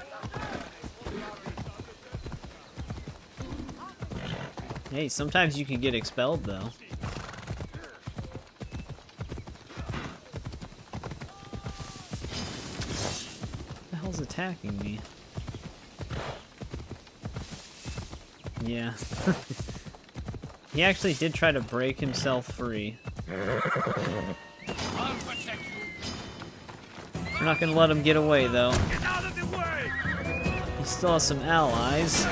S1: Hey, sometimes you can get expelled, though. What the hell's attacking me? Yeah. He actually did try to break himself free. We're not gonna let him get away, though. He still has some allies.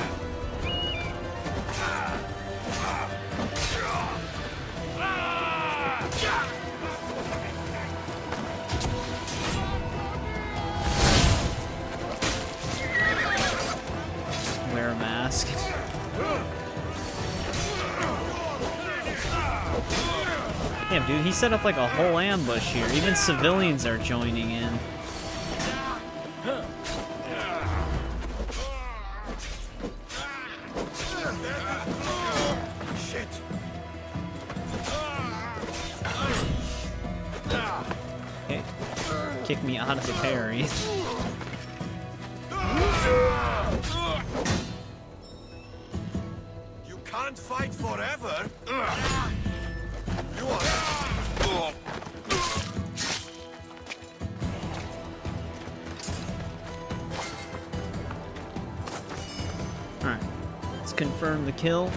S1: Wear a mask. Damn, dude, he set up like a whole ambush here. Even civilians are joining in. Okay. Kick me out of the parry.
S20: You can't fight forever. You are.
S1: Alright. Let's confirm the kill.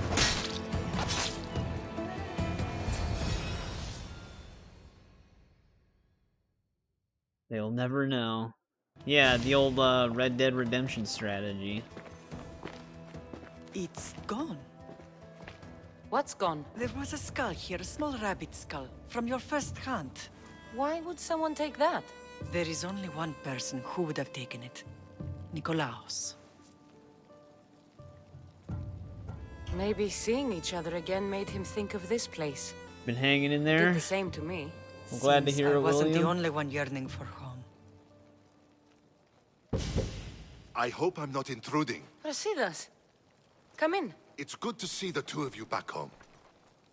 S1: They'll never know. Yeah, the old Red Dead Redemption strategy.
S6: It's gone.
S22: What's gone?
S6: There was a skull here, a small rabbit skull, from your first hunt.
S22: Why would someone take that?
S6: There is only one person who would have taken it. Nikolaos.
S22: Maybe seeing each other again made him think of this place.
S1: Been hanging in
S22: Did
S1: there.
S22: the same to me.
S1: I'm glad to
S6: Seems
S1: hear
S6: I
S1: it,
S6: wasn't the
S1: William.
S6: only one yearning for home.
S15: I hope I'm not intruding.
S22: Rasidas, come in.
S15: It's good to see the two of you back home.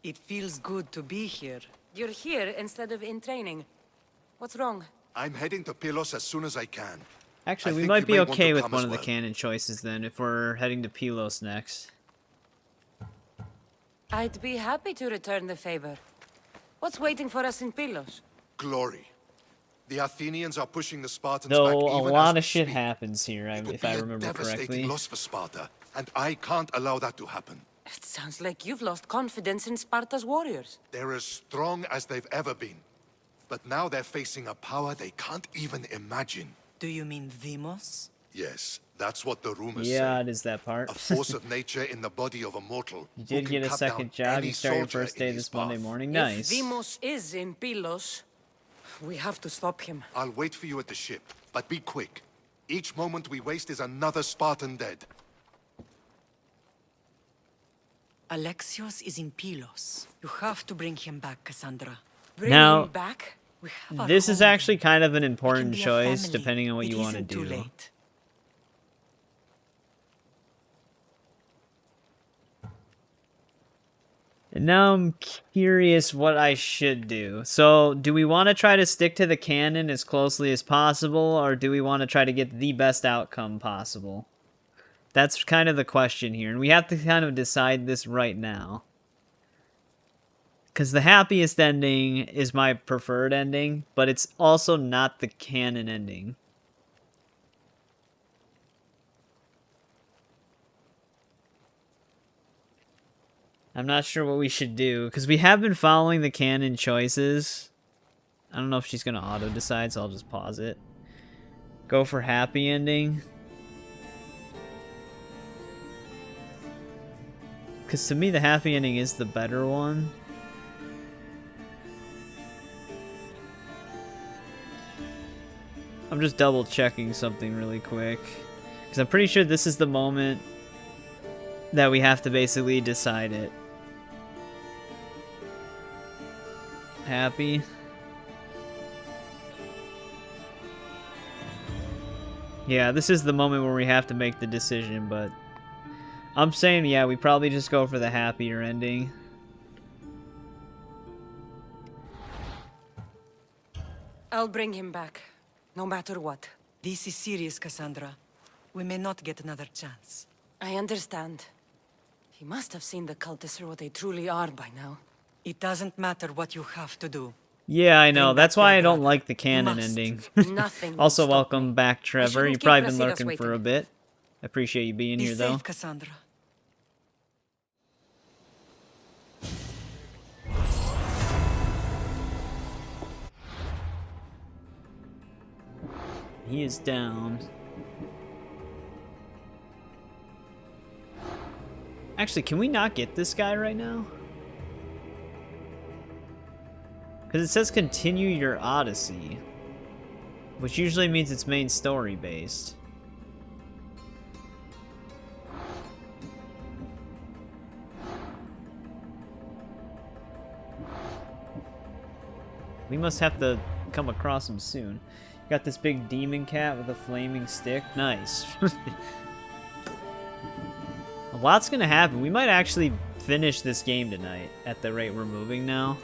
S6: It feels good to be here.
S22: You're here instead of in training. What's wrong?
S15: I'm heading to Pylos as soon as I can.
S1: Actually,
S15: I
S1: we
S15: think
S1: might
S15: you
S1: be
S15: may want
S1: okay
S15: to
S1: with
S15: come
S1: one
S15: as
S1: of the
S15: well.
S1: canon choices then, if we're heading to Pylos next.
S22: I'd be happy to return the favor. What's waiting for us in Pylos?
S15: Glory. The Athenians are pushing the Spartans
S1: Though
S15: back
S1: a
S15: even
S1: lot
S15: as
S1: of
S15: we
S1: shit
S15: speak.
S1: happens here, if
S15: Be
S1: I
S15: a
S1: remember
S15: devastating
S1: correctly.
S15: loss for Sparta, and I can't allow that to happen.
S22: It sounds like you've lost confidence in Sparta's warriors.
S15: They're as strong as they've ever been. But now they're facing a power they can't even imagine.
S6: Do you mean Demos?
S15: Yes, that's what the rumors say.
S1: Yeah, it is that part.
S15: A force of nature in the body of a mortal.
S1: You did get a second job. You started your first day this Monday morning. Nice.
S22: If Demos is in Pylos, we have to stop him.
S15: I'll wait for you at the ship, but be quick. Each moment we waste is another Spartan dead.
S6: Alexios is in Pylos. You have to bring him back, Kassandra.
S22: Bring
S1: Now,
S22: him back? We have
S1: this is
S22: home.
S1: actually kind of an important
S6: be a
S1: choice,
S6: family.
S1: depending on what
S6: It
S1: you want to
S6: isn't too
S1: do.
S6: late.
S1: And now I'm curious what I should do. So, do we want to try to stick to the canon as closely as possible, or do we want to try to get the best outcome possible? That's kind of the question here, and we have to kind of decide this right now. Because the happiest ending is my preferred ending, but it's also not the canon ending. I'm not sure what we should do, because we have been following the canon choices. I don't know if she's going to auto-decide, so I'll just pause it. Go for happy ending. Because to me, the happy ending is the better one. I'm just double-checking something really quick. Because I'm pretty sure this is the moment that we have to basically decide it. Happy. Yeah, this is the moment where we have to make the decision, but I'm saying, yeah, we probably just go for the happier ending.
S22: I'll bring him back, no matter what.
S6: This is serious, Kassandra. We may not get another chance.
S22: I understand. He must have seen the cultists for what they truly are by now.
S6: It doesn't matter what you have to do.
S1: Yeah, I know.
S6: Bring
S1: That's
S6: back
S1: why
S6: your
S1: I don't
S6: brother.
S1: like the
S6: You
S1: canon
S6: must.
S1: ending.
S22: Nothing will
S1: Also,
S22: stop
S1: welcome back, Trevor.
S22: shouldn't
S1: You've
S22: keep
S1: probably been
S22: Brasidas
S1: lurking for
S22: waiting.
S1: a bit. I appreciate you being
S6: Be
S1: here,
S6: safe,
S1: though.
S6: Kassandra.
S1: He is down. Actually, can we not get this guy right now? Because it says continue your Odyssey, which usually means it's main story based. We must have to come across him soon. Got this big demon cat with a flaming stick. Nice. A lot's gonna happen. We might actually finish this game tonight at the rate we're moving now.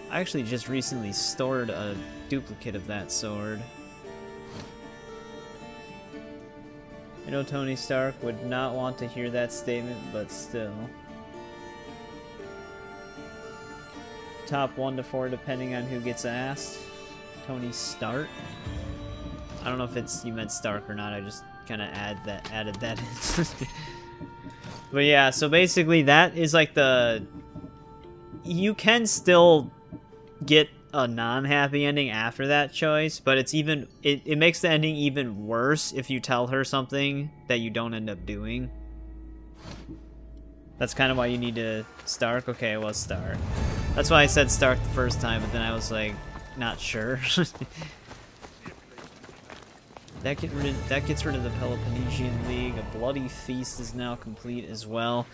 S1: I actually just recently stored a duplicate of that sword. I know Tony Stark would not want to hear that statement, but still. Top 1 to 4 depending on who gets asked. Tony Stark. I don't know if it's you meant Stark or not. I just kind of added that in. But yeah, so basically that is like the. You can still get a non-happy ending after that choice, but it's even it makes the ending even worse if you tell her something that you don't end up doing. That's kind of why you need to Stark. Okay, it was Stark. That's why I said Stark the first time, but then I was like, not sure. That gets rid of the Peloponnesian League. A bloody feast is now complete as well.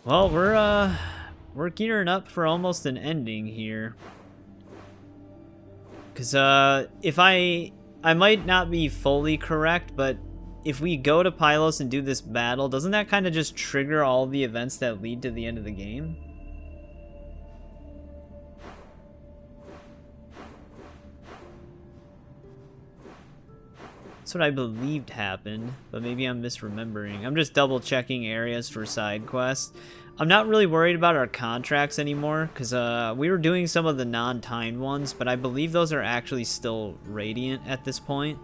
S1: Well, we're gearing up for almost an ending here. Cause if I might not be fully correct, but if we go to Pylos and do this battle, doesn't that kind of just trigger all the events that lead to the end of the game? That's what I believed happened, but maybe I'm misremembering. I'm just double checking areas for side quests. I'm not really worried about our contracts anymore, because we were doing some of the non-timed ones, but I believe those are actually still radiant at this point.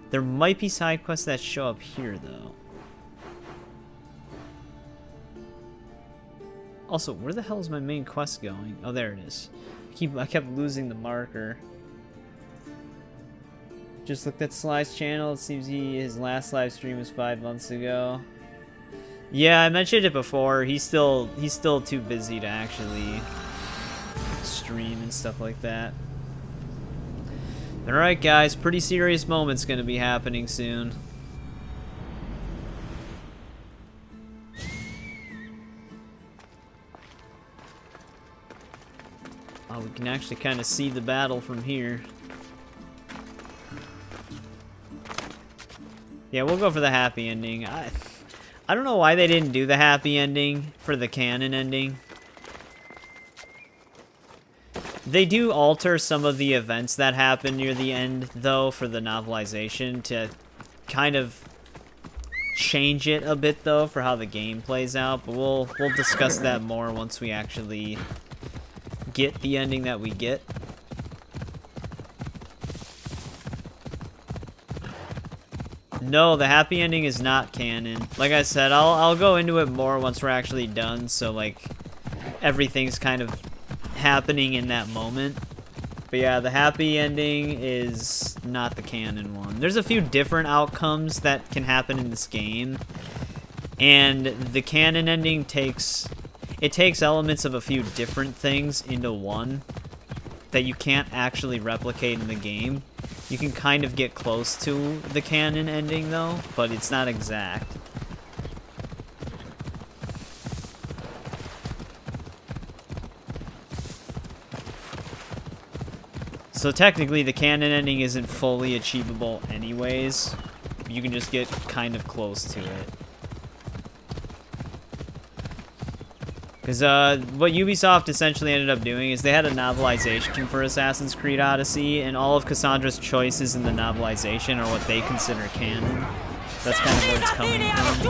S1: There might be side quests that show up here, though. Also, where the hell is my main quest going? Oh, there it is. I kept losing the marker. Just looked at Sly's channel. It seems his last live stream was 5 months ago. Yeah, I mentioned it before. He's still too busy to actually stream and stuff like that. Alright guys, pretty serious moment's gonna be happening soon. Oh, we can actually kind of see the battle from here. Yeah, we'll go for the happy ending. I don't know why they didn't do the happy ending for the canon ending. They do alter some of the events that happen near the end, though, for the novelization to kind of change it a bit, though, for how the game plays out. But we'll discuss that more once we actually get the ending that we get. No, the happy ending is not canon. Like I said, I'll go into it more once we're actually done, so like everything's kind of happening in that moment. But yeah, the happy ending is not the canon one. There's a few different outcomes that can happen in this game, and the canon ending takes elements of a few different things into one that you can't actually replicate in the game. You can kind of get close to the canon ending though, but it's not exact. So technically the canon ending isn't fully achievable anyways. You can just get kind of close to it. Because what Ubisoft essentially ended up doing is they had a novelization for Assassin's Creed Odyssey, and all of Cassandra's choices in the novelization are what they consider canon. That's kind of where it's coming from.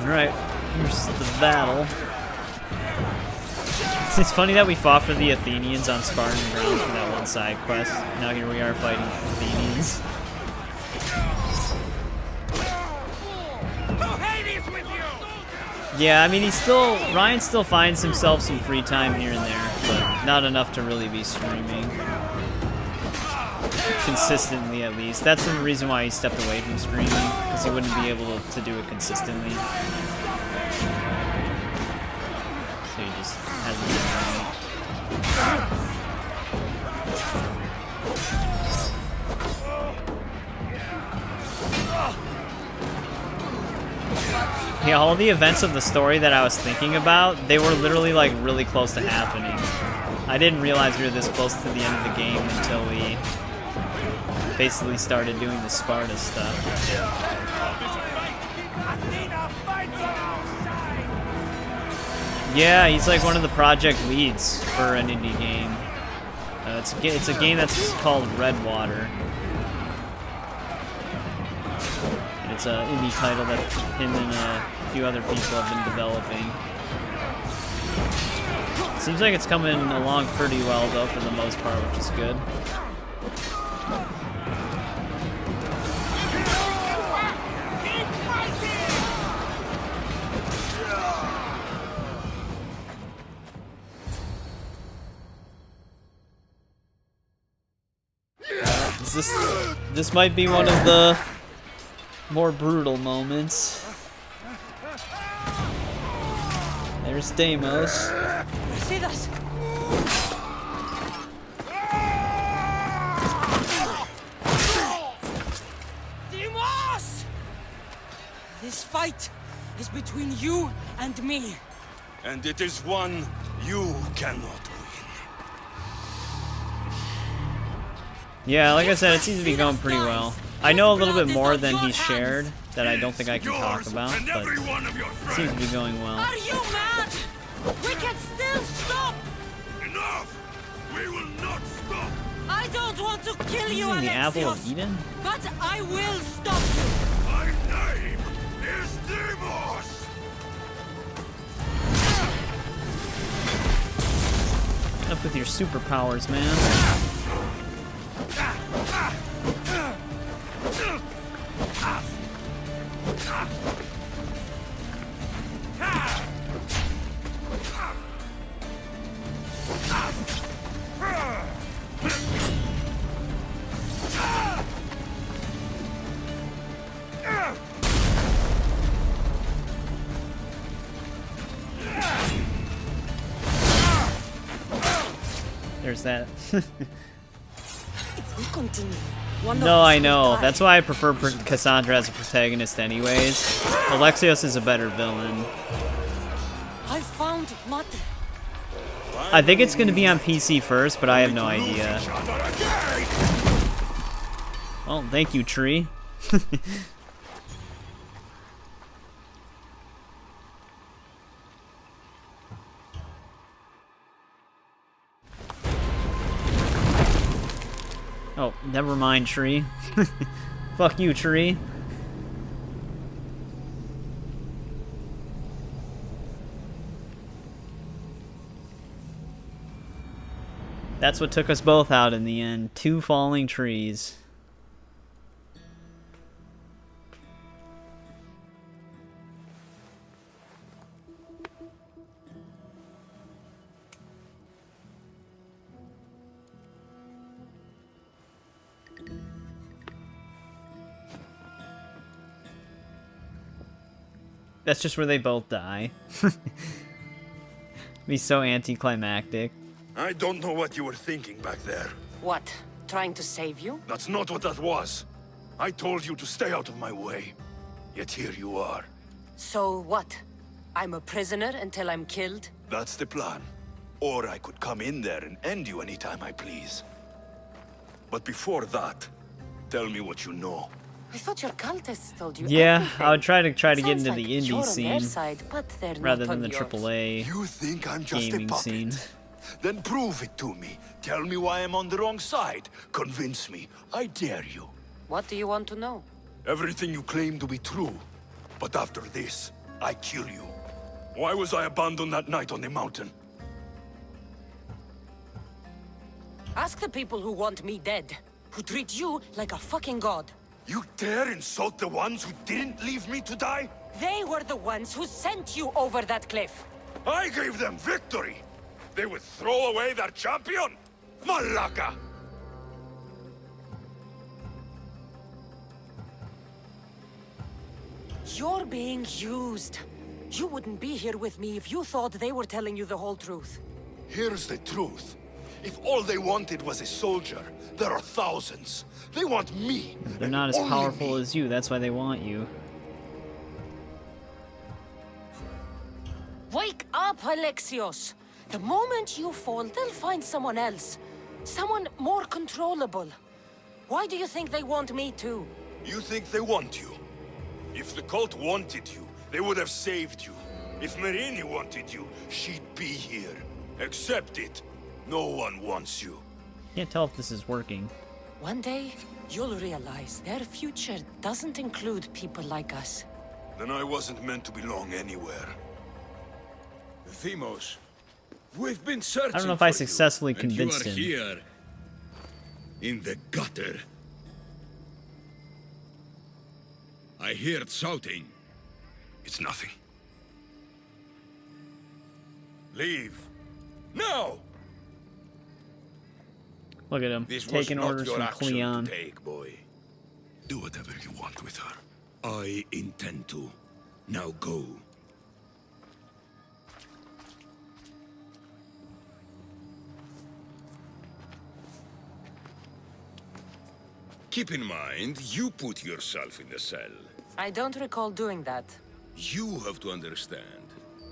S1: Alright, here's the battle. It's funny that we fought for the Athenians on Spartan grounds for that one side quest. Now here we are fighting Athenians. Yeah, I mean, Ryan still finds himself some free time here and there, but not enough to really be streaming. Consistently, at least. That's the reason why he stepped away from streaming, because he wouldn't be able to do it consistently. So he just hasn't been around. Yeah, all the events of the story that I was thinking about, they were literally like really close to happening. I didn't realize we were this close to the end of the game until we basically started doing the Sparta stuff. Yeah, he's like one of the project leads for an indie game. It's a game that's called Redwater. It's an indie title that him and a few other people have been developing. Seems like it's coming along pretty well, though, for the most part, which is good. This might be one of the more brutal moments. There's Deimos.
S16: Mercedes! Deimos! This fight is between you and me.
S11: And it is one you cannot win.
S1: Yeah, like I said, it seems to be going pretty well. I know a little bit more than he's shared that I don't think I can talk about, but it seems to be going well.
S16: Are you mad? We can still stop!
S11: Enough! We will not stop!
S16: I don't want to kill you,
S1: Using the Apple of
S16: Alexios,
S1: Eden?
S16: but I will stop you!
S11: I My name is Demos!
S1: Up with your superpowers, man. There's that.
S22: If we continue,
S1: No, I know. That's why I prefer Kassandra as a protagonist anyways. Alexios is a better villain.
S22: I found Mate.
S1: I think it's going to be on PC first, but I have no idea. Well, thank you, tree. Oh, never mind, tree. Fuck you, tree. That's what took us both out in the end. 2 falling trees. That's just where they both die. Be so anticlimactic.
S11: I don't know what you were thinking back there.
S22: What? Trying to save you?
S11: That's not what that was. I told you to stay out of my way. Yet here you are.
S22: So what? I'm a prisoner until I'm killed?
S11: That's the plan. Or I could come in there and end you anytime I please. But before that, tell me what you know.
S22: I thought your cultists told you
S1: Yeah,
S22: everything.
S1: I would try to get
S22: Sounds
S1: into
S22: like
S1: the indie
S22: you're on
S1: scene
S22: their side, but they're
S1: rather
S22: not
S1: than
S22: on
S1: the
S22: yours.
S1: AAA
S11: You think I'm just a
S1: gaming
S11: puppet?
S1: scene.
S11: Then prove it to me. Tell me why I'm on the wrong side. Convince me. I dare you.
S22: What do you want to know?
S11: Everything you claim to be true. But after this, I kill you. Why was I abandoned that night on the mountain?
S22: Ask the people who want me dead, who treat you like a fucking god.
S11: You dare insult the ones who didn't leave me to die?
S22: They were the ones who sent you over that cliff.
S11: I gave them victory! They would throw away their champion? Malaka!
S22: You're being used. You wouldn't be here with me if you thought they were telling you the whole truth.
S11: Here's the truth. If all they wanted was a soldier, there are thousands. They want me.
S1: They're not as powerful as you, that's why they want you.
S22: Wake up, Alexios! The moment you fall, they'll find someone else. Someone more controllable. Why do you think they want me too?
S11: You think they want you? If the cult wanted you, they would have saved you. If Marini wanted you, she'd be here. Accept it. No one wants you.
S1: Can't tell if this is working.
S22: One day, you'll realize their future doesn't include people like us.
S11: Then I wasn't meant to belong anywhere.
S10: Themos, we've been searching
S1: I don't know if I
S10: for you,
S1: successfully
S10: and
S1: convinced
S10: you are
S1: him.
S10: Here, in the gutter. I heard shouting.
S11: It's nothing. Leave. No!
S1: Look at him,
S11: This was
S1: taking
S11: not
S1: orders
S11: your
S1: from
S11: action
S1: Cleon.
S11: to take, boy. Do whatever you want with her.
S10: I intend to. Now go. Keep in mind, you put yourself in the cell.
S22: I don't recall doing that.
S10: You have to understand.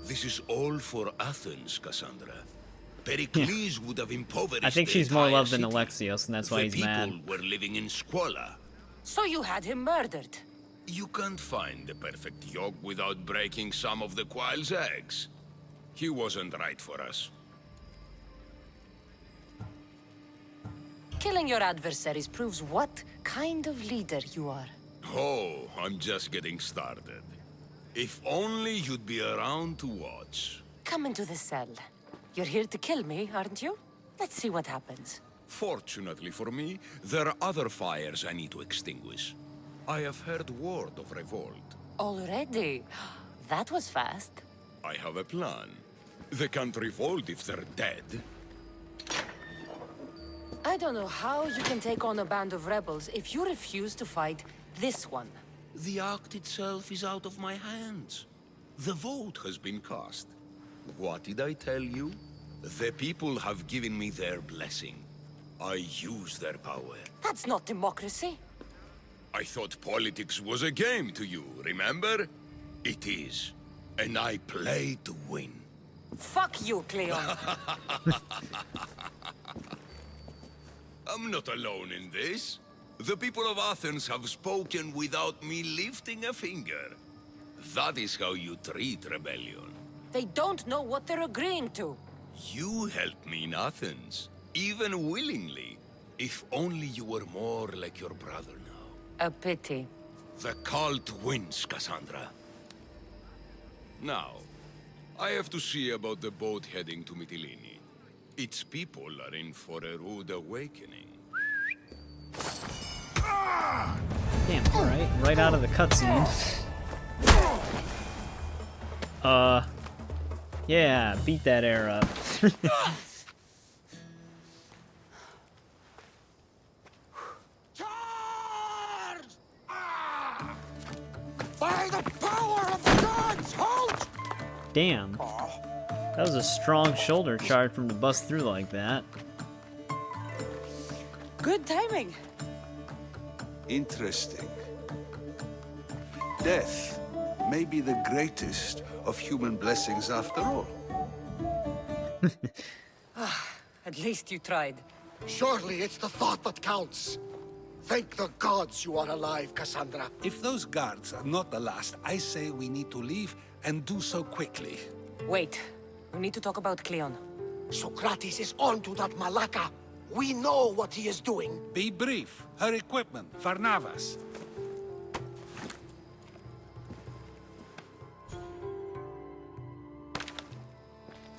S10: This is all for Athens, Kassandra. Pericles would have impoverished
S1: I think
S10: the
S1: she's more
S10: entire
S1: loved than
S10: city.
S1: Alexios, and that's why
S10: The
S1: he's
S10: people
S1: mad.
S10: were living in squalor.
S22: So you had him murdered?
S10: You can't find the perfect yolk without breaking some of the quail's eggs. He wasn't right for us.
S22: Killing your adversaries proves what kind of leader you are.
S18: Oh, I'm just getting started. If only you'd be around to watch.
S7: Come into the cell. You're here to kill me, aren't you? Let's see what happens.
S18: Fortunately for me, there are other fires I need to extinguish. I have heard word of revolt.
S7: Already? That was fast.
S18: I have a plan. They can't revolt if they're dead.
S7: I don't know how you can take on a band of rebels if you refuse to fight this one.
S18: The act itself is out of my hands. The vote has been cast. What did I tell you? The people have given me their blessing. I use their power.
S7: That's not democracy.
S18: I thought politics was a game to you, remember? It is. And I play to win.
S7: Fuck you, Cleon.
S18: I'm not alone in this. The people of Athens have spoken without me lifting a finger. That is how you treat rebellion.
S7: They don't know what they're agreeing to.
S18: You helped me in Athens, even willingly. If only you were more like your brother now.
S7: A pity.
S18: The cult wins, Kassandra. Now, I have to see about the boat heading to Mytilene. Its people are in for a rude awakening.
S1: Damn, alright. Right out of the cutscene. Yeah, beat that air up.
S20: By the power of the gods, halt!
S1: Damn. That was a strong shoulder charge from to bust through like that.
S22: Good timing.
S21: Interesting. Death may be the greatest of human blessings after all.
S22: At least you tried.
S20: Surely it's the thought that counts. Thank the gods you are alive, Kassandra.
S21: If those guards are not the last, I say we need to leave and do so quickly.
S7: Wait. We need to talk about Cleon.
S20: Socrates is onto that Malaka. We know what he is doing.
S21: Be brief. Her equipment, Varnavas.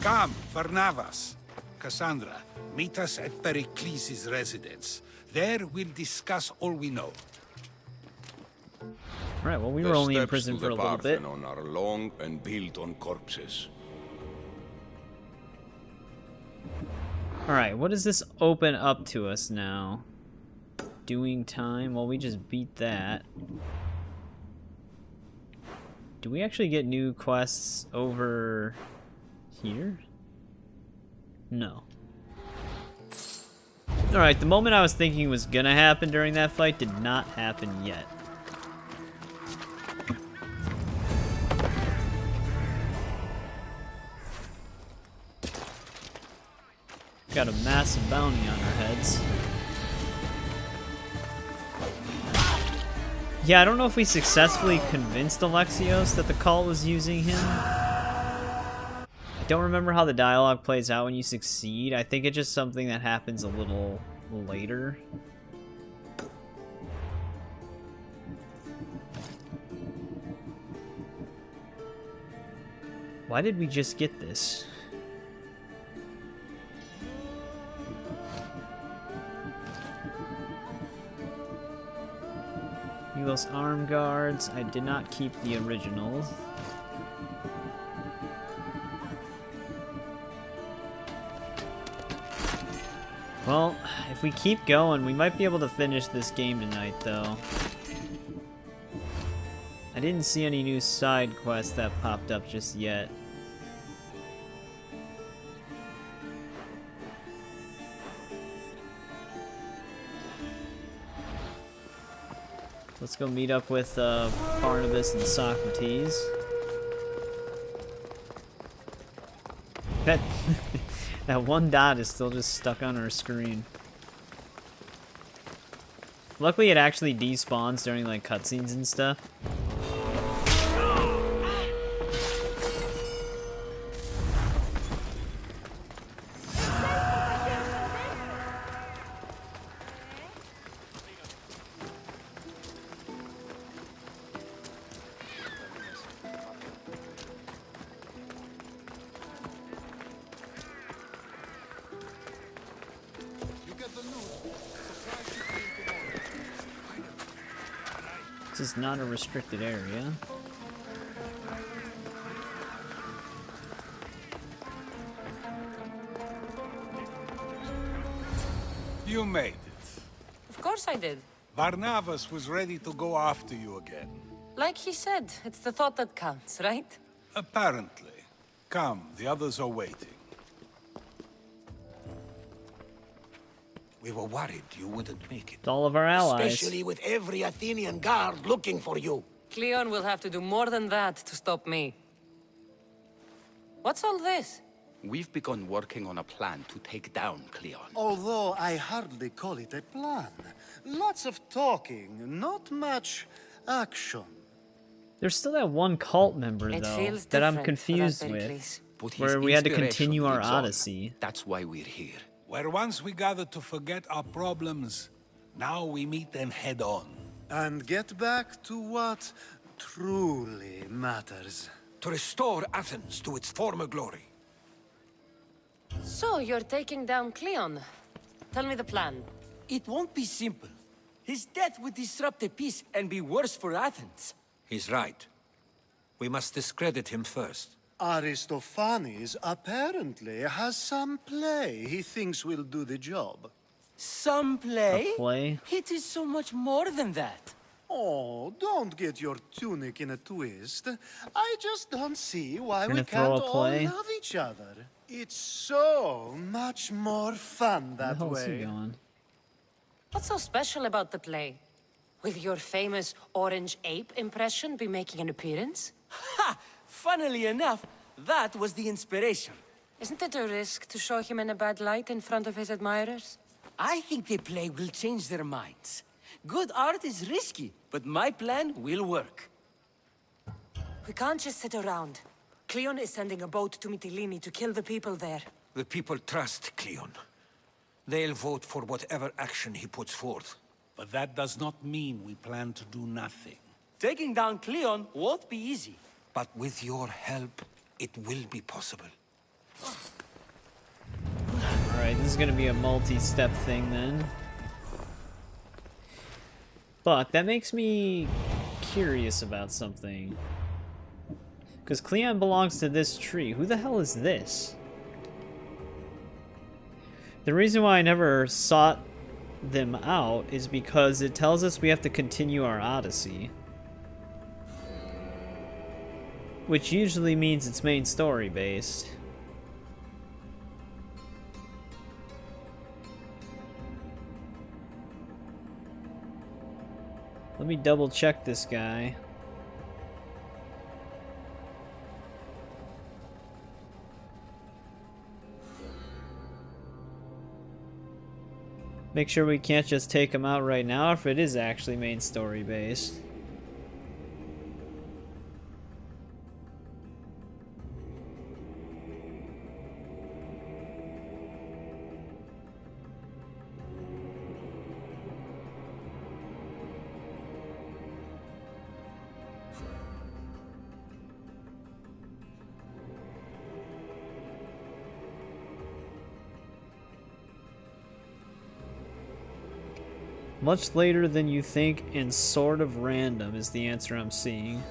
S21: Come, Varnavas. Kassandra, meet us at Pericles' residence. There we'll discuss all we know.
S1: Alright, well, we were only in prison for a little bit.
S18: The steps to the Parthenon are long and built on corpses.
S1: Alright, what does this open up to us now? Doing time? Well, we just beat that. Do we actually get new quests over here? No. Alright, the moment I was thinking was gonna happen during that fight did not happen yet. Got a massive bounty on our heads. Yeah, I don't know if we successfully convinced Alexios that the cult was using him. I don't remember how the dialogue plays out when you succeed. I think it's just something that happens a little later. Why did we just get this? Those arm guards. I did not keep the original. Well, if we keep going, we might be able to finish this game tonight, though. I didn't see any new side quests that popped up just yet. Let's go meet up with Barnabas and Socrates. That one dot is still just stuck on our screen. Luckily, it actually despawns during like cutscenes and stuff. This is not a restricted area.
S21: You made it.
S22: Of course I did.
S21: Barnabas was ready to go after you again.
S22: Like he said, it's the thought that counts, right?
S21: Apparently. Come, the others are waiting.
S20: We were worried you wouldn't make it.
S1: It's all of our allies.
S20: Especially with every Athenian guard looking for you.
S22: Cleon will have to do more than that to stop me. What's all this?
S17: We've begun working on a plan to take down Cleon.
S2: Although I hardly call it a plan. Lots of talking, not much action.
S1: There's still that one cult member,
S22: It
S1: though,
S22: feels
S1: that I'm
S22: different
S1: confused
S22: for that
S1: with.
S22: Pericles.
S17: But his
S1: Where we had to
S17: inspiration
S1: continue our
S17: lives on.
S1: Odyssey.
S17: That's why we're here.
S21: Where once we gathered to forget our problems, now we meet them head on.
S2: And get back to what truly matters.
S20: To restore Athens to its former glory.
S22: So, you're taking down Cleon. Tell me the plan.
S13: It won't be simple. His death would disrupt the peace and be worse for Athens.
S20: He's right. We must discredit him first.
S2: Aristophanes apparently has some play he thinks will do the job.
S13: Some play?
S1: A play?
S13: It is so much more than that.
S2: Oh, don't get your tunic in a twist. I just don't see why we
S1: Gonna throw
S2: can't
S1: a
S2: all
S1: play?
S2: love each other. It's so much more fun
S1: Where the
S2: that
S1: hell is he
S2: way.
S1: going?
S22: What's so special about the play? Will your famous orange ape impression be making an appearance?
S13: Ha! Funnily enough, that was the inspiration.
S22: Isn't it a risk to show him in a bad light in front of his admirers?
S13: I think the play will change their minds. Good art is risky, but my plan will work.
S22: We can't just sit around. Cleon is sending a boat to Mytilene to kill the people there.
S20: The people trust Cleon. They'll vote for whatever action he puts forth.
S21: But that does not mean we plan to do nothing.
S13: Taking down Cleon won't be easy.
S20: But with your help, it will be possible.
S1: Alright, this is gonna be a multi-step thing then. But that makes me curious about something. Because Cleon belongs to this tree. Who the hell is this? The reason why I never sought them out is because it tells us we have to continue our Odyssey. Which usually means it's main story based. Let me double check this guy. Make sure we can't just take him out right now if it is actually main story based. Much later than you think and sort of random is the answer I'm seeing.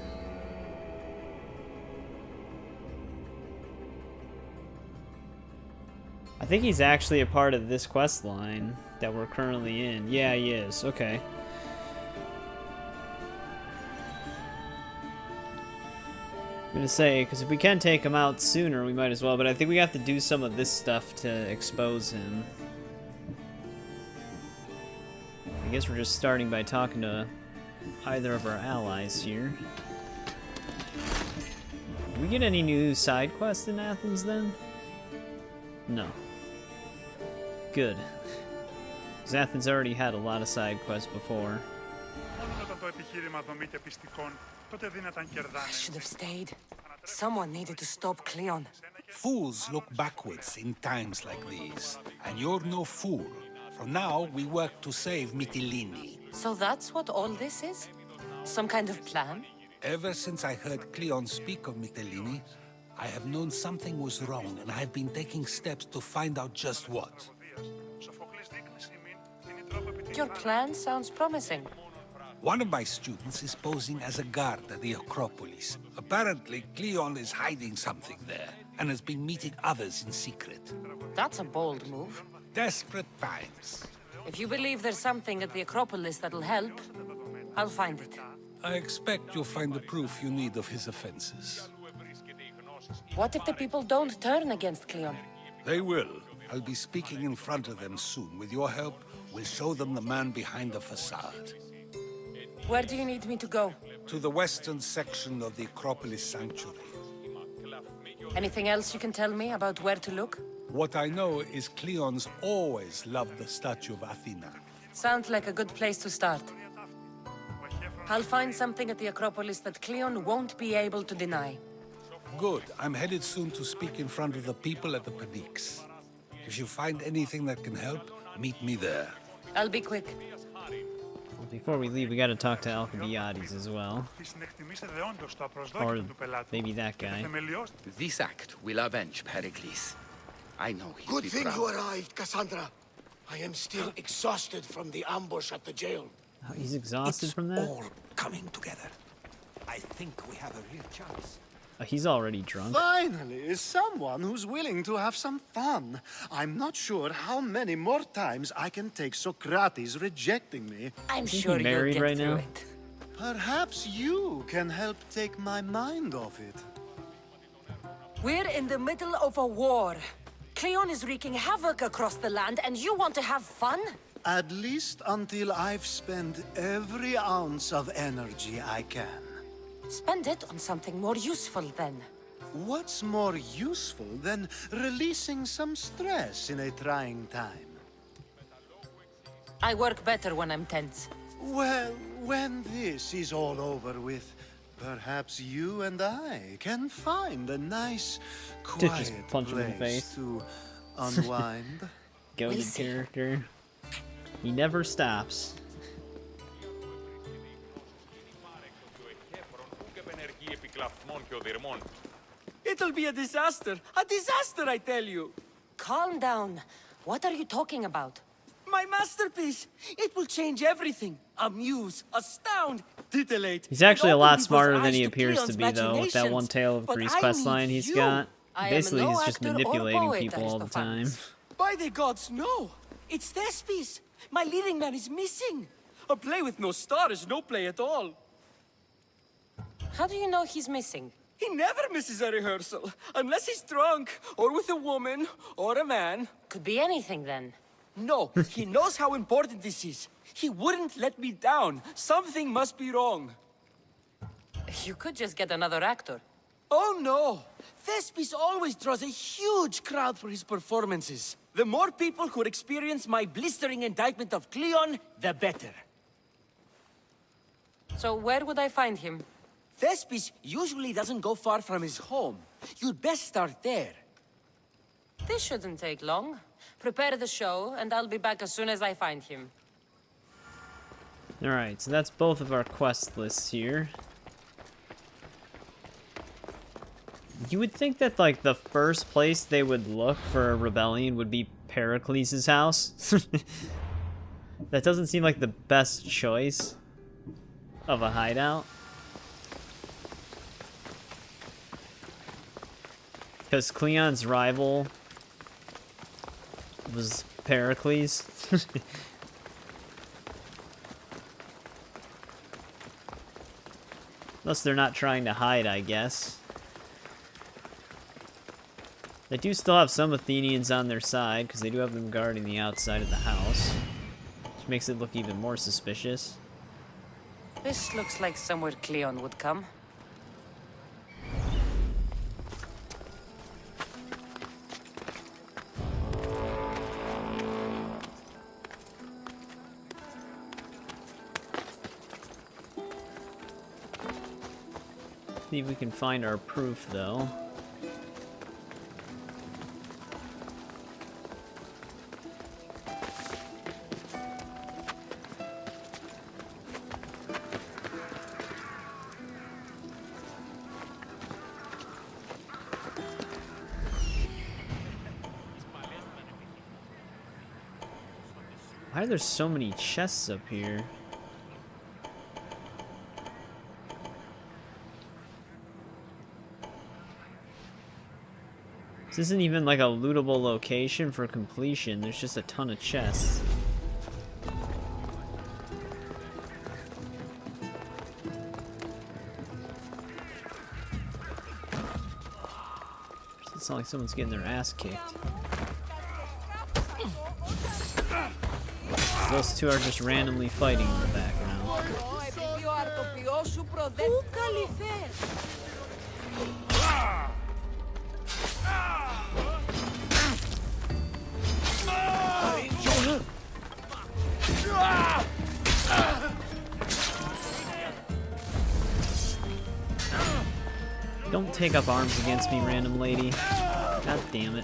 S1: I think he's actually a part of this quest line that we're currently in. Yeah, he is. Okay. I'm gonna say, because if we can take him out sooner, we might as well, but I think we have to do some of this stuff to expose him. I guess we're just starting by talking to either of our allies here. Do we get any new side quests in Athens then? No. Good. Because Athens already had a lot of side quests before.
S22: I should have stayed. Someone needed to stop Cleon.
S21: Fools look backwards in times like these. And you're no fool. From now, we work to save Mytilene.
S22: So that's what all this is? Some kind of plan?
S21: Ever since I heard Cleon speak of Mytilene, I have known something was wrong, and I've been taking steps to find out just what.
S22: Your plan sounds promising.
S21: One of my students is posing as a guard at the Acropolis. Apparently, Cleon is hiding something there, and has been meeting others in secret.
S22: That's a bold move.
S21: Desperate times.
S22: If you believe there's something at the Acropolis that'll help, I'll find it.
S21: I expect you'll find the proof you need of his offenses.
S22: What if the people don't turn against Cleon?
S21: They will. I'll be speaking in front of them soon. With your help, we'll show them the man behind the facade.
S22: Where do you need me to go?
S21: To the western section of the Acropolis Sanctuary.
S22: Anything else you can tell me about where to look?
S21: What I know is Cleon's always loved the statue of Athena.
S22: Sounds like a good place to start. I'll find something at the Acropolis that Cleon won't be able to deny.
S21: Good. I'm headed soon to speak in front of the people at the Paniques. If you find anything that can help, meet me there.
S22: I'll be quick.
S1: Before we leave, we gotta talk to Alcibiades as well. Or maybe that guy.
S17: This act will avenge Pericles. I know he'll
S20: Good
S17: be
S20: thing
S17: proud.
S20: you arrived, Kassandra. I am still exhausted from the ambush at the jail.
S1: Oh, he's exhausted from that?
S12: All coming together. I think we have a real chance.
S1: He's already drunk.
S2: Finally, someone who's willing to have some fun. I'm not sure how many more times I can take Socrates rejecting me.
S22: I'm
S1: Isn't sure he married right now?
S2: Perhaps you can help take my mind off it.
S22: We're in the middle of a war. Cleon is wreaking havoc across the land, and you want to have fun?
S2: At least until I've spent every ounce of energy I can.
S22: Spend it on something more useful, then.
S2: What's more useful than releasing some stress in a trying time?
S22: I work better when I'm tense.
S2: Well, when this is all over with, perhaps you and I can find a nice,
S1: Just
S2: quiet
S1: punch him in the
S2: place
S1: face.
S2: to unwind.
S1: Goated character. He never stops.
S13: It'll be a disaster! A disaster, I tell you!
S22: Calm down. What are you talking about?
S13: My masterpiece! It will change everything. Amuse, astound, titillate.
S1: He's actually a
S13: and
S1: lot
S13: open
S1: smarter
S13: people's
S1: than he
S13: eyes to
S1: appears to
S13: Cleon's
S1: be, though, with that one Tale of
S13: But
S1: Greece
S13: I
S1: questline
S13: need
S1: he's
S13: you.
S1: got.
S22: I am
S1: Basically,
S22: no
S1: he's just
S22: actor or
S1: manipulating
S22: poet,
S1: people all the time.
S22: Aristophanes.
S13: By the gods, no! It's Thespis! My leading man is missing! A play with no star is no play at all.
S22: How do you know he's missing?
S13: He never misses a rehearsal, unless he's drunk, or with a woman, or a man.
S22: Could be anything, then.
S13: No, he knows how important this is. He wouldn't let me down. Something must be wrong.
S22: You could just get another actor.
S13: Oh no! Thespis always draws a huge crowd for his performances. The more people who experience my blistering indictment of Cleon, the better.
S22: So where would I find him?
S13: Thespis usually doesn't go far from his home. You'd best start there.
S22: This shouldn't take long. Prepare the show, and I'll be back as soon as I find him.
S1: Alright, so that's both of our quest lists here. You would think that, like, the first place they would look for a rebellion would be Pericles' house. That doesn't seem like the best choice of a hideout. Because Cleon's rival was Pericles. Unless they're not trying to hide, I guess. They do still have some Athenians on their side, because they do have them guarding the outside of the house. Which makes it look even more suspicious.
S22: This looks like somewhere Cleon would come.
S1: See if we can find our proof, though. Why are there so many chests up here? This isn't even like a lootable location for completion. There's just a ton of chests. It's not like someone's getting their ass kicked. Those two are just randomly fighting in the background. Don't take up arms against me, random lady. God damn it.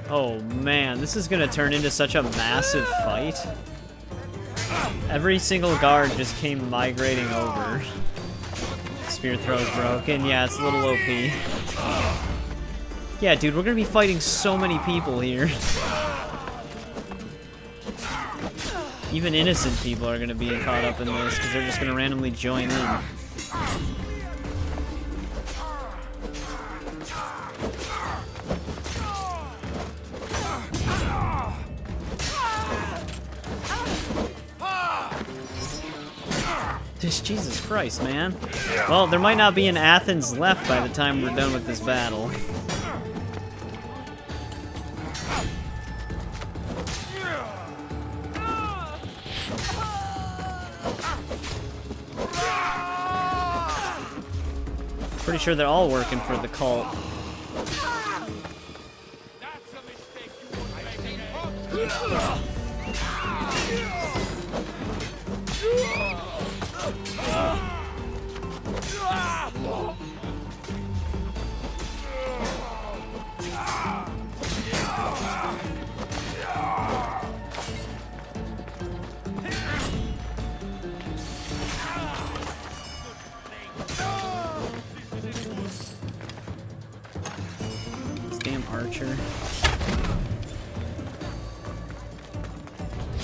S1: Oh man, this is gonna turn into such a massive fight. Every single guard just came migrating over. Spear throw's broken. Yeah, it's a little OP. Yeah, dude, we're gonna be fighting so many people here. Even innocent people are gonna be caught up in this because they're just gonna randomly join in. Jesus Christ, man. Well, there might not be an Athens left by the time we're done with this battle. Pretty sure they're all working for the cult. Archer.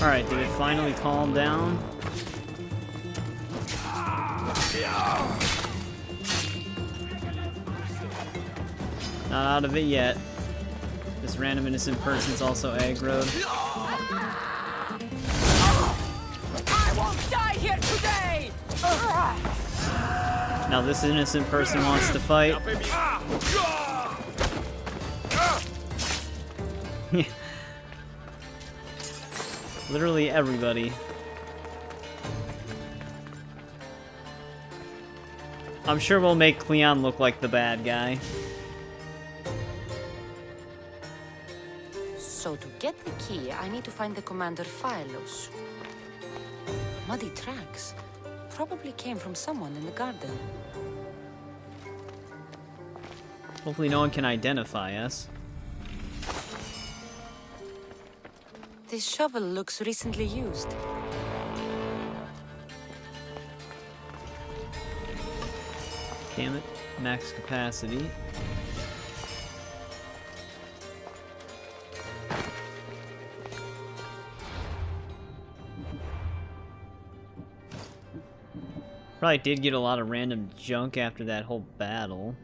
S1: Alright, did it finally calm down? Not out of it yet. This random innocent person's also aggroed.
S16: I won't die here today!
S1: Now this innocent person wants to fight. Literally everybody. I'm sure we'll make Cleon look like the bad guy.
S7: So to get the key, I need to find the commander Phylos. Muddy tracks. Probably came from someone in the garden.
S1: Hopefully no one can identify us.
S7: This shovel looks recently used.
S1: Damn it. Max capacity. Probably did get a lot of random junk after that whole battle.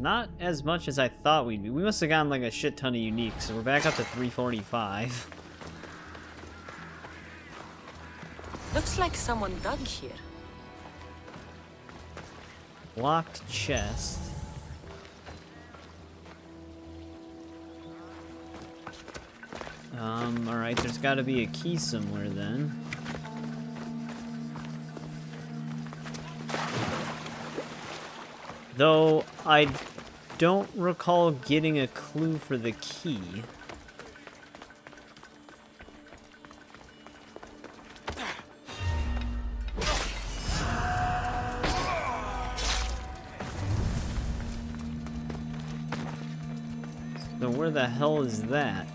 S1: Not as much as I thought we'd be. We must have gotten like a shit ton of uniques, so we're back up to 345.
S7: Looks like someone dug here.
S1: Locked chest. Alright, there's gotta be a key somewhere then. Though, I don't recall getting a clue for the key. So where the hell is that?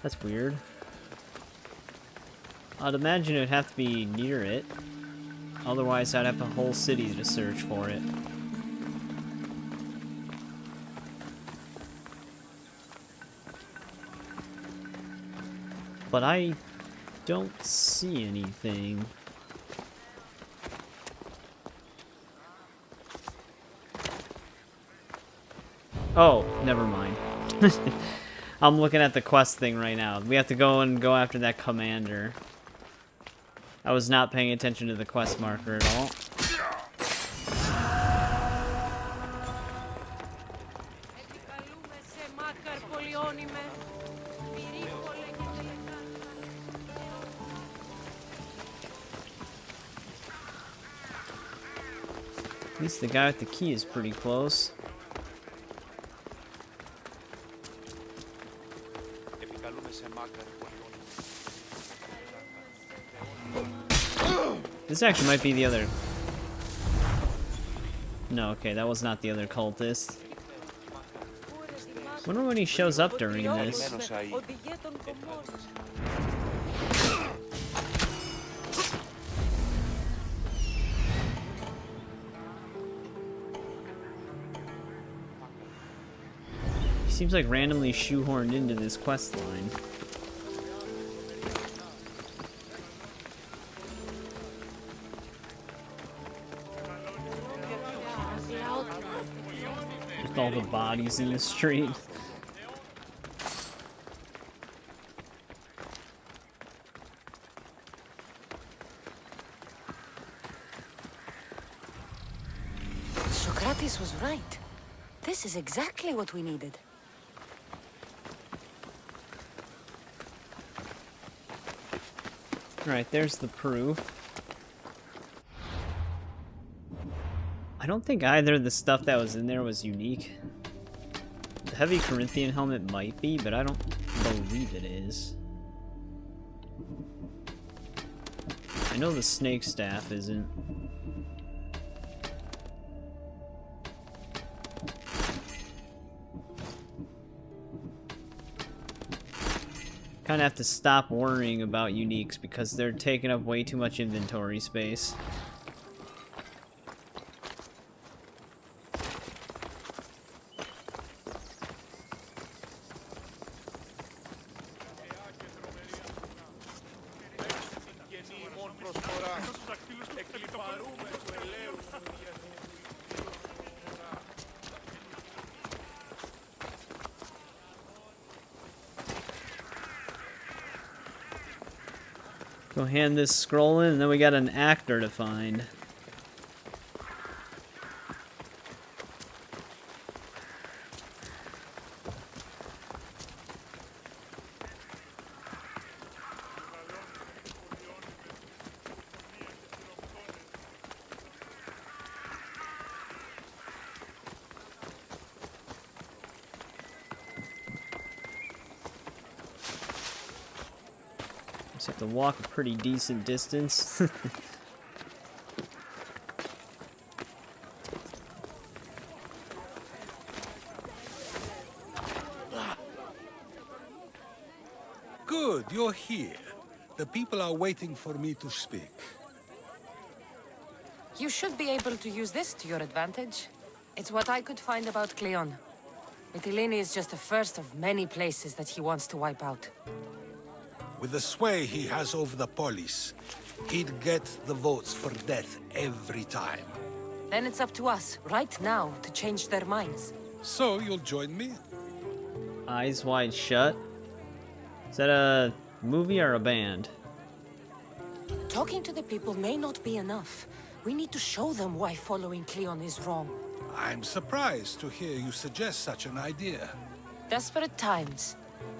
S1: That's weird. I'd imagine it'd have to be near it. Otherwise, I'd have a whole city to search for it. But I don't see anything. Oh, never mind. I'm looking at the quest thing right now. We have to go and go after that commander. I was not paying attention to the quest marker at all. At least the guy with the key is pretty close. This actually might be the other... No, okay, that was not the other cultist. Wonder when he shows up during this. He seems like randomly shoehorned into this quest line. Just all the bodies in the street.
S7: Socrates was right. This is exactly what we needed.
S1: Alright, there's the proof. I don't think either of the stuff that was in there was unique. The heavy Corinthian helmet might be, but I don't believe it is. I know the snake staff isn't. Kind of have to stop worrying about uniques because they're taking up way too much inventory space. Go hand this scroll in, and then we got an actor to find. Just have to walk a pretty decent distance.
S21: Good, you're here. The people are waiting for me to speak.
S7: You should be able to use this to your advantage. It's what I could find about Cleon. Mytilene is just the first of many places that he wants to wipe out.
S21: With the sway he has over the polis, he'd get the votes for death every time.
S7: Then it's up to us, right now, to change their minds.
S21: So you'll join me?
S1: Eyes Wide Shut? Is that a movie or a band?
S7: Talking to the people may not be enough. We need to show them why following Cleon is wrong.
S21: I'm surprised to hear you suggest such an idea.
S7: Desperate times.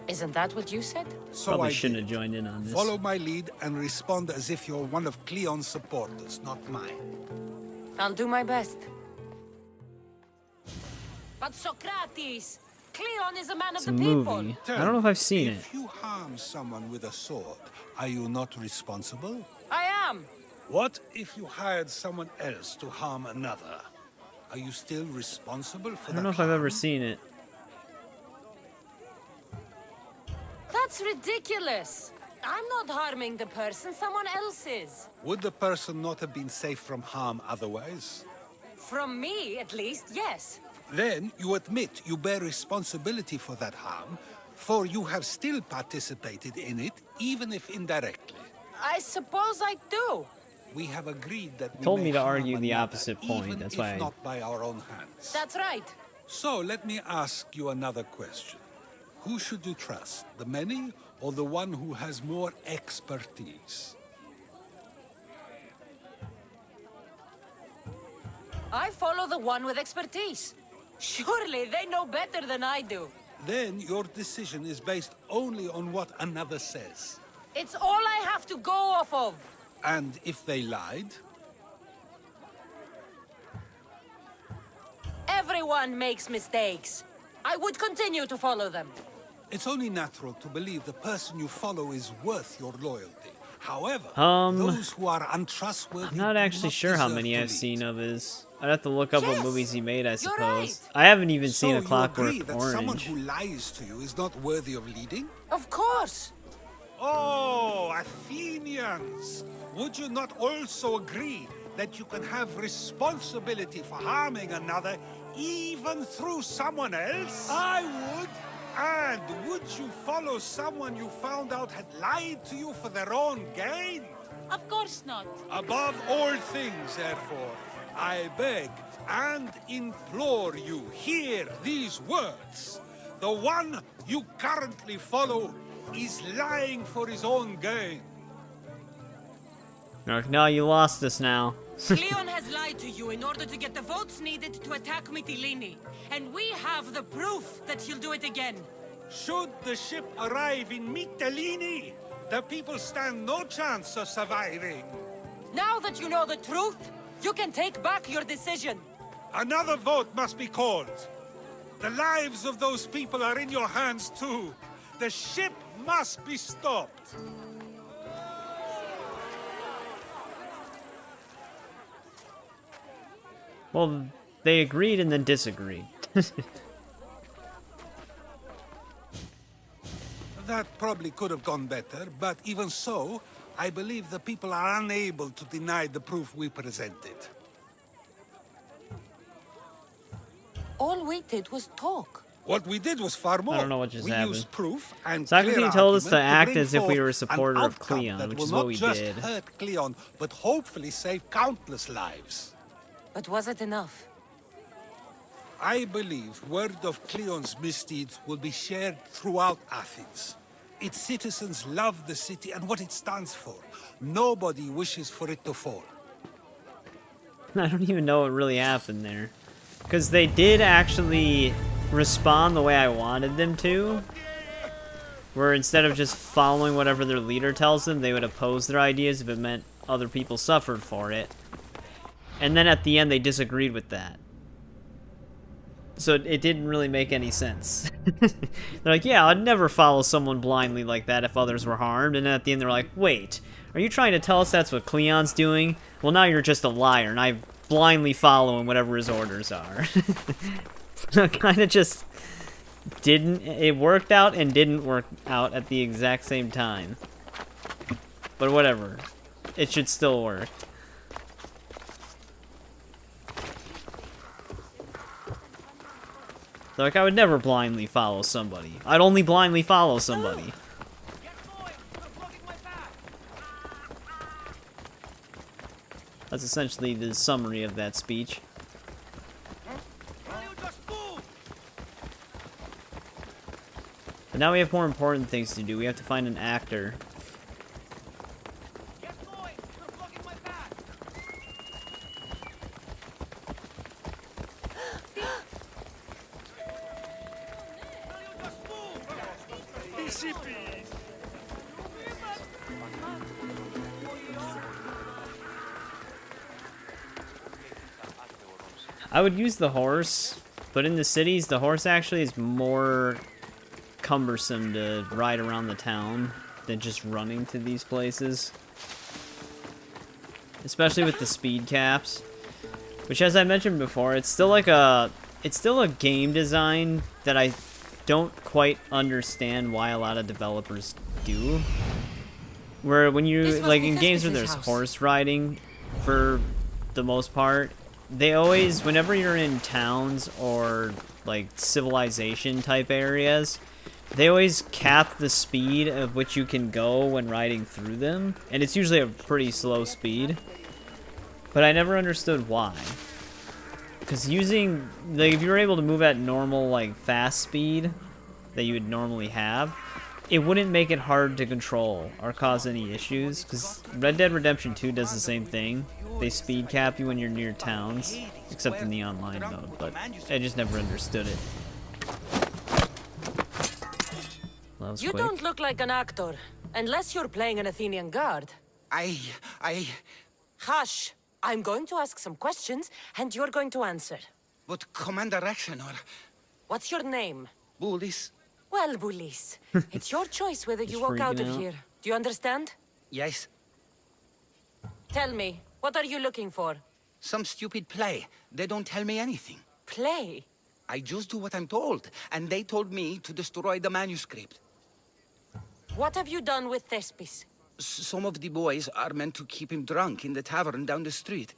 S22: Isn't that what you said?
S21: So
S1: Probably
S21: I
S1: shouldn't
S21: did.
S1: have joined in on this.
S21: Follow my lead and respond as if you're one of Cleon's supporters, not mine.
S22: I'll do my best. But Socrates! Cleon is a man of
S1: It's
S22: the
S1: a
S22: people!
S1: movie. I don't know if I've seen it.
S21: If you harm someone with a sword, are you not responsible?
S22: I am!
S21: What if you hired someone else to harm another? Are you still responsible for
S1: I don't know if I've ever seen it.
S22: That's ridiculous! I'm not harming the person, someone else is.
S21: Would the person not have been safe from harm otherwise?
S22: From me, at least, yes.
S21: Then you admit you bear responsibility for that harm, for you have still participated in it, even if indirectly.
S22: I suppose I do.
S21: We have agreed that we
S1: Told
S21: may
S1: me to
S21: harm
S1: argue the
S21: another,
S1: opposite point.
S21: even
S1: That's
S21: if
S1: why.
S21: not by our own hands.
S22: That's right.
S21: So let me ask you another question. Who should you trust, the many or the one who has more expertise?
S22: I follow the one with expertise. Surely they know better than I do.
S21: Then your decision is based only on what another says.
S22: It's all I have to go off of.
S21: And if they lied?
S22: Everyone makes mistakes. I would continue to follow them.
S21: It's only natural to believe the person you follow is worth your loyalty. However,
S1: Um,
S21: those who are untrustworthy
S1: I'm not actually sure how many I've
S21: lead.
S1: seen of his. I'd have to look up what movies he made, I suppose.
S22: right.
S1: I haven't even
S21: So
S1: seen A
S21: you
S1: Clockwork
S21: agree that someone
S1: Orange.
S21: who lies to you is not worthy of leading?
S22: Of course.
S21: Oh, Athenians! Would you not also agree that you can have responsibility for harming another even through someone else? I would! And would you follow someone you found out had lied to you for their own gain?
S8: Of course not.
S21: Above all things, therefore, I beg and implore you, hear these words. The one you currently follow is lying for his own gain.
S1: No, you lost us now.
S22: Cleon has lied to you in order to get the votes needed to attack Mytilene. And we have the proof that he'll do it again.
S21: Should the ship arrive in Mytilene, the people stand no chance of surviving.
S22: Now that you know the truth, you can take back your decision.
S21: Another vote must be called. The lives of those people are in your hands too. The ship must be stopped.
S1: Well, they agreed and then disagreed.
S21: That probably could have gone better, but even so, I believe the people are unable to deny the proof we presented.
S22: All we did was talk.
S21: What we did was far more.
S1: I don't know what just
S21: we
S1: happened.
S21: used proof and
S1: Socrates
S21: clear
S1: told us to
S21: argument
S1: act
S21: bring
S1: as if we
S21: forth
S1: were a
S21: an
S1: supporter of
S21: outcome
S1: Cleon,
S21: that
S1: which
S21: will
S1: is what
S21: not
S1: we
S21: just
S1: did.
S21: hurt Cleon, but hopefully save countless lives.
S22: But was it enough?
S21: I believe word of Cleon's misdeeds will be shared throughout Athens. Its citizens love the city and what it stands for. Nobody wishes for it to fall.
S1: I don't even know what really happened there. Because they did actually respond the way I wanted them to. Where instead of just following whatever their leader tells them, they would oppose their ideas if it meant other people suffered for it. And then at the end, they disagreed with that. So it didn't really make any sense. They're like, yeah, I'd never follow someone blindly like that if others were harmed. And then at the end, they're like, wait, are you trying to tell us that's what Cleon's doing? Well, now you're just a liar, and I'm blindly following whatever his orders are. So kind of just didn't... It worked out and didn't work out at the exact same time. But whatever. It should still work. Like, I would never blindly follow somebody. I'd only blindly follow somebody. That's essentially the summary of that speech. But now we have more important things to do. We have to find an actor. I would use the horse, but in the cities, the horse actually is more cumbersome to ride around the town than just running to these places. Especially with the speed caps. Which, as I mentioned before, it's still a game design that I don't quite understand why a lot of developers do. Where when you, like in games where there's horse riding, for the most part, they always, whenever you're in towns or like civilization type areas, they always cap the speed of which you can go when riding through them. And it's usually a pretty slow speed. But I never understood why. Because using, like, if you were able to move at normal, like, fast speed that you would normally have, it wouldn't make it hard to control or cause any issues. Because Red Dead Redemption 2 does the same thing. They speed cap you when you're near towns, except in the online mode, but I just never understood it. Well, that was
S7: You
S1: quick.
S7: don't look like an actor, unless you're playing an Athenian guard. Hush! I'm going to ask some questions, and you're going to answer.
S17: But Commander Rexenor...
S7: What's your name?
S17: Bulis.
S7: Well, Bulis, it's your choice whether you walk out of here. Do you understand?
S17: Yes.
S7: Tell me, what are you looking for?
S17: Some stupid play. They don't tell me anything.
S7: Play?
S17: I just do what I'm told, and they told me to destroy the manuscript.
S7: What have you done with Thespis?
S17: Some of the boys are meant to keep him drunk in the tavern down the street.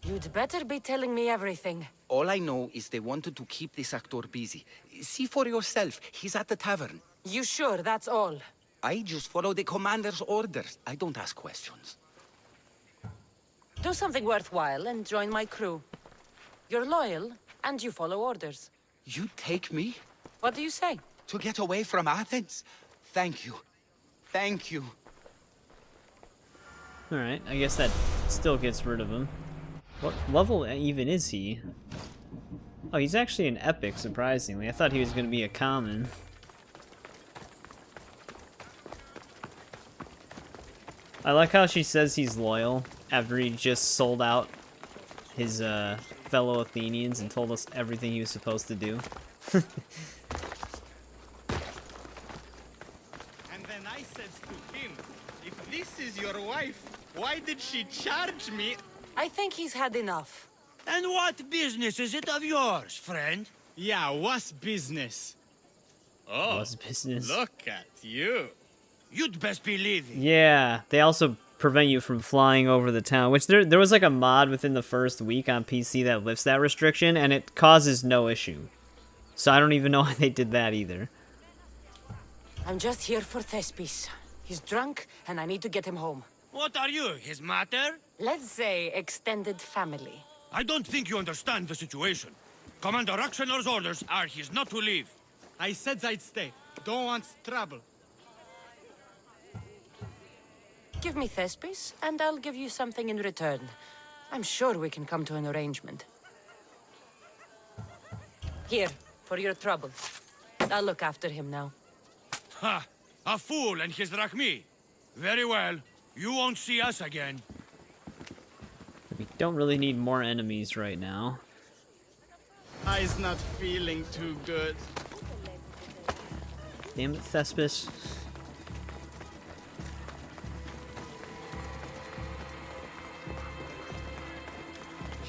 S7: You'd better be telling me everything.
S17: All I know is they wanted to keep this actor busy. See for yourself, he's at the tavern.
S7: You sure that's all?
S17: I just follow the commander's orders. I don't ask questions.
S7: Do something worthwhile and join my crew. You're loyal, and you follow orders.
S17: You take me?
S7: What do you say?
S17: To get away from Athens? Thank you. Thank you.
S1: Alright, I guess that still gets rid of him. What level even is he? Oh, he's actually an epic, surprisingly. I thought he was going to be a common. I like how she says he's loyal after he just sold out his fellow Athenians and told us everything he was supposed to do.
S10: This is your wife. Why did she charge me?
S7: I think he's had enough.
S13: And what business is it of yours, friend?
S10: Yeah, what's business? Oh,
S1: What's business?
S10: Look at you.
S13: You'd best be leaving.
S1: Yeah, they also prevent you from flying over the town, which there was like a mod within the first week on PC that lifts that restriction, and it causes no issue. So I don't even know why they did that either.
S7: I'm just here for Thespis. He's drunk, and I need to get him home.
S13: What are you, his mater?
S7: Let's say extended family.
S13: I don't think you understand the situation. Commander Rexenor's orders are he's not to leave.
S10: I said I'd stay. Don't want trouble.
S7: Give me Thespis, and I'll give you something in return. I'm sure we can come to an arrangement. Here, for your trouble. I'll look after him now.
S13: Ha! A fool and his drachmi. Very well. You won't see us again.
S1: We don't really need more enemies right now.
S10: I's not feeling too good.
S1: Damn it, Thespis.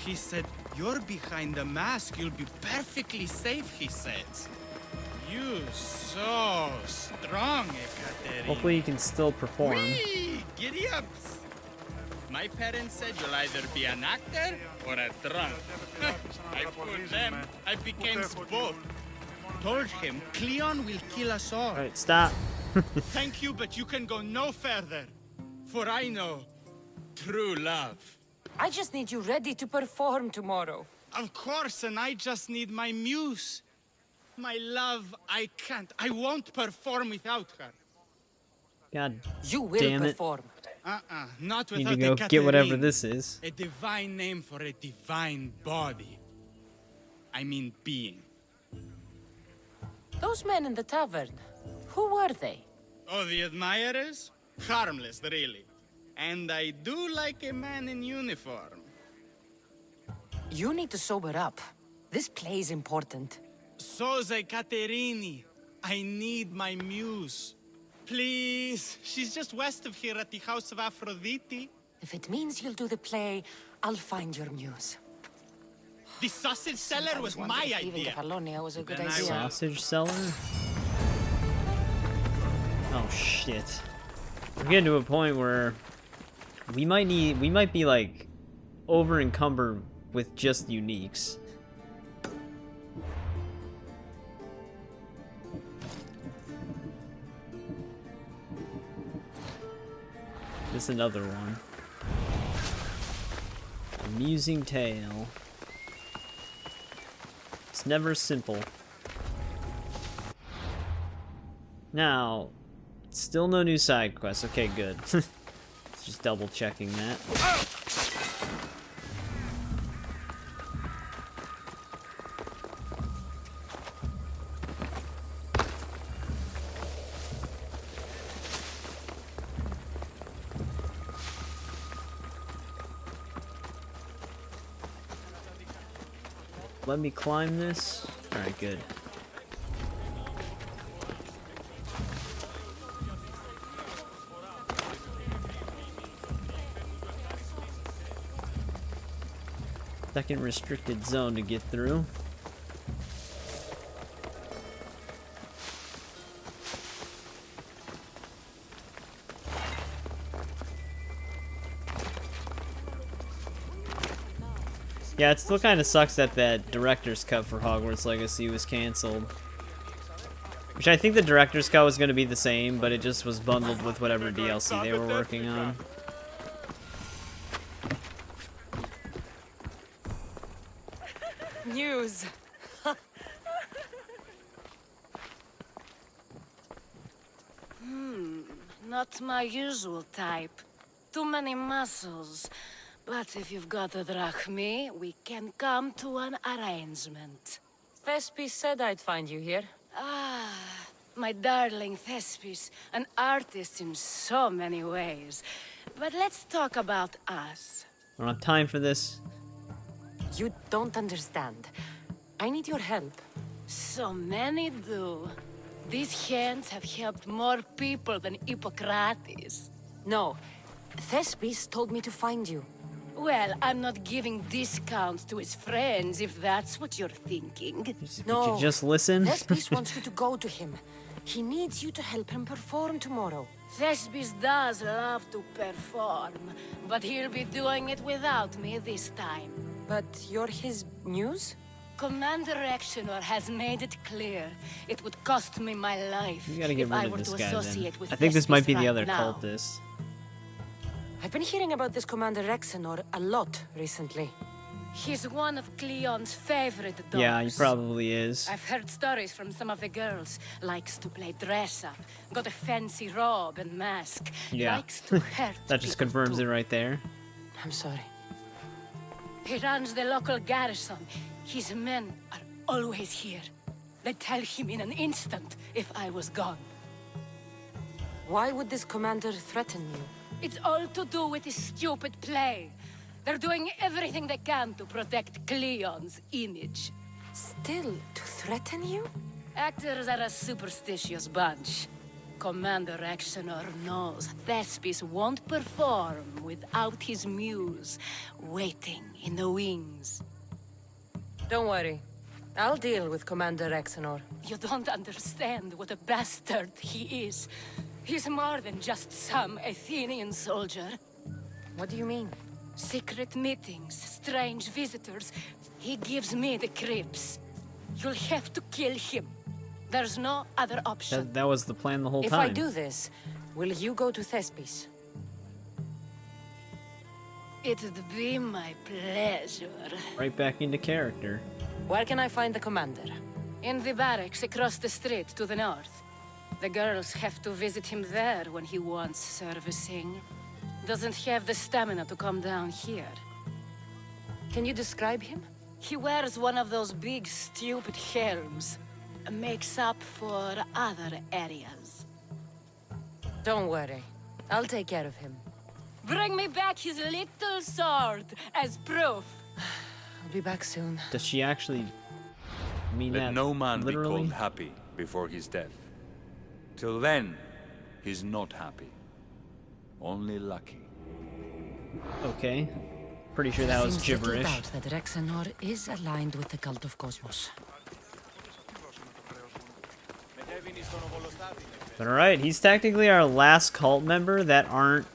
S10: He said, you're behind the mask. You'll be perfectly safe, he says. You so strong, Ekaterina.
S1: Hopefully you can still perform.
S10: Whee! Giddy ups! My parents said you'll either be an actor or a drunk. I fooled them. I became both. Told him Cleon will kill us all.
S1: Alright, stop.
S10: Thank you, but you can go no further. For I know true love.
S7: I just need you ready to perform tomorrow.
S10: Of course, and I just need my muse. My love, I can't. I won't perform without her.
S1: God
S7: you will
S1: damn it.
S7: perform.
S10: Not
S1: Need
S10: without
S1: to go
S10: a
S1: get whatever
S10: Katerina.
S1: this is.
S10: A divine name for a divine body. I mean being.
S7: Those men in the tavern, Who were they?
S10: Oh, the admirers? Harmless, really. And I do like a man in uniform.
S7: You need to sober up. This play is important.
S10: Soze Caterini. I need my muse. Please, she's just west of here at the House of Aphrodite.
S7: If it means you'll do the play, I'll find your muse.
S10: The sausage seller was my idea.
S7: Apollonia was a good
S10: Then I
S7: idea.
S1: Sausage seller? Oh shit. We're getting to a point where we might be like over encumbered with just uniques. This is another one. Amusing tale. It's never simple. Now, still no new side quests. Okay, good. Just double checking that. Let me climb this. Alright, good. Second restricted zone to get through. Yeah, it still kind of sucks that that director's cut for Hogwarts Legacy was canceled. Which I think the director's cut was going to be the same, but it just was bundled with whatever DLC they were working on.
S22: News.
S7: Not my usual type. Too many muscles. But if you've got a drachmi, we can come to an arrangement.
S22: Thespis said I'd find you here.
S7: Ah, my darling Thespis, an artist in so many ways. But let's talk about us.
S1: I don't have time for this.
S22: You don't understand. I need your help.
S7: So many do. These hands have helped more people than Hippocrates.
S22: No, Thespis told me to find you.
S7: Well, I'm not giving discounts to his friends, if that's what you're thinking.
S1: Could you just listen?
S22: Thespis wants you to go to him. He needs you to help him perform tomorrow.
S7: Thespis does love to perform, but he'll be doing it without me this time.
S22: But you're his muse?
S7: Commander Exenor has made it clear it would cost me my life
S1: You gotta get
S7: if
S1: rid
S7: I
S1: of
S7: were
S1: this
S7: to
S1: guy then.
S7: associate with
S1: I think this might be the
S7: Thespis
S1: other
S7: right now.
S1: cultist.
S22: I've been hearing about this Commander Exenor a lot recently.
S7: He's one of Cleon's favorite dogs.
S1: Yeah, he probably is.
S7: I've heard stories from some of the girls. Likes to play dress-up. Got a fancy robe and mask.
S1: Yeah.
S7: Likes to hurt
S1: That just
S7: people
S1: confirms
S7: too.
S1: it right there.
S22: I'm sorry.
S7: He runs the local garrison. His men are always here. They tell him in an instant if I was gone.
S22: Why would this commander threaten you?
S7: It's all to do with his stupid play. They're doing everything they can to protect Cleon's image.
S22: Still, to threaten you?
S7: Actors are a superstitious bunch. Commander Exenor knows Thespis won't perform without his muse waiting in the wings.
S22: Don't worry. I'll deal with Commander Exenor.
S7: You don't understand what a bastard he is. He's more than just some Athenian soldier.
S22: What do you mean?
S7: Secret meetings, strange visitors. He gives me the creeps. You'll have to kill him. There's no other option.
S1: That was the plan the whole
S22: If
S1: time.
S22: I do this, will you go to Thespis?
S7: It'd be my pleasure.
S1: Right back into character.
S22: Where can I find the commander?
S7: In the barracks across the street to the north. The girls have to visit him there when he wants servicing. Doesn't have the stamina to come down here.
S22: Can you describe him?
S7: He wears one of those big, stupid helms. makes up for other areas. Don't worry. I'll take care of him. Bring me back his little sword as proof. I'll be back soon.
S1: Does she actually mean
S9: Let
S1: that
S9: no man
S1: literally?
S9: be called happy before his death. Till then, he's not happy. Only lucky.
S1: Okay. Pretty sure that was
S7: Seems little
S1: gibberish.
S7: doubt that Rexenor is aligned with the cult of Cosmos.
S1: But alright, he's technically our last cult member that aren't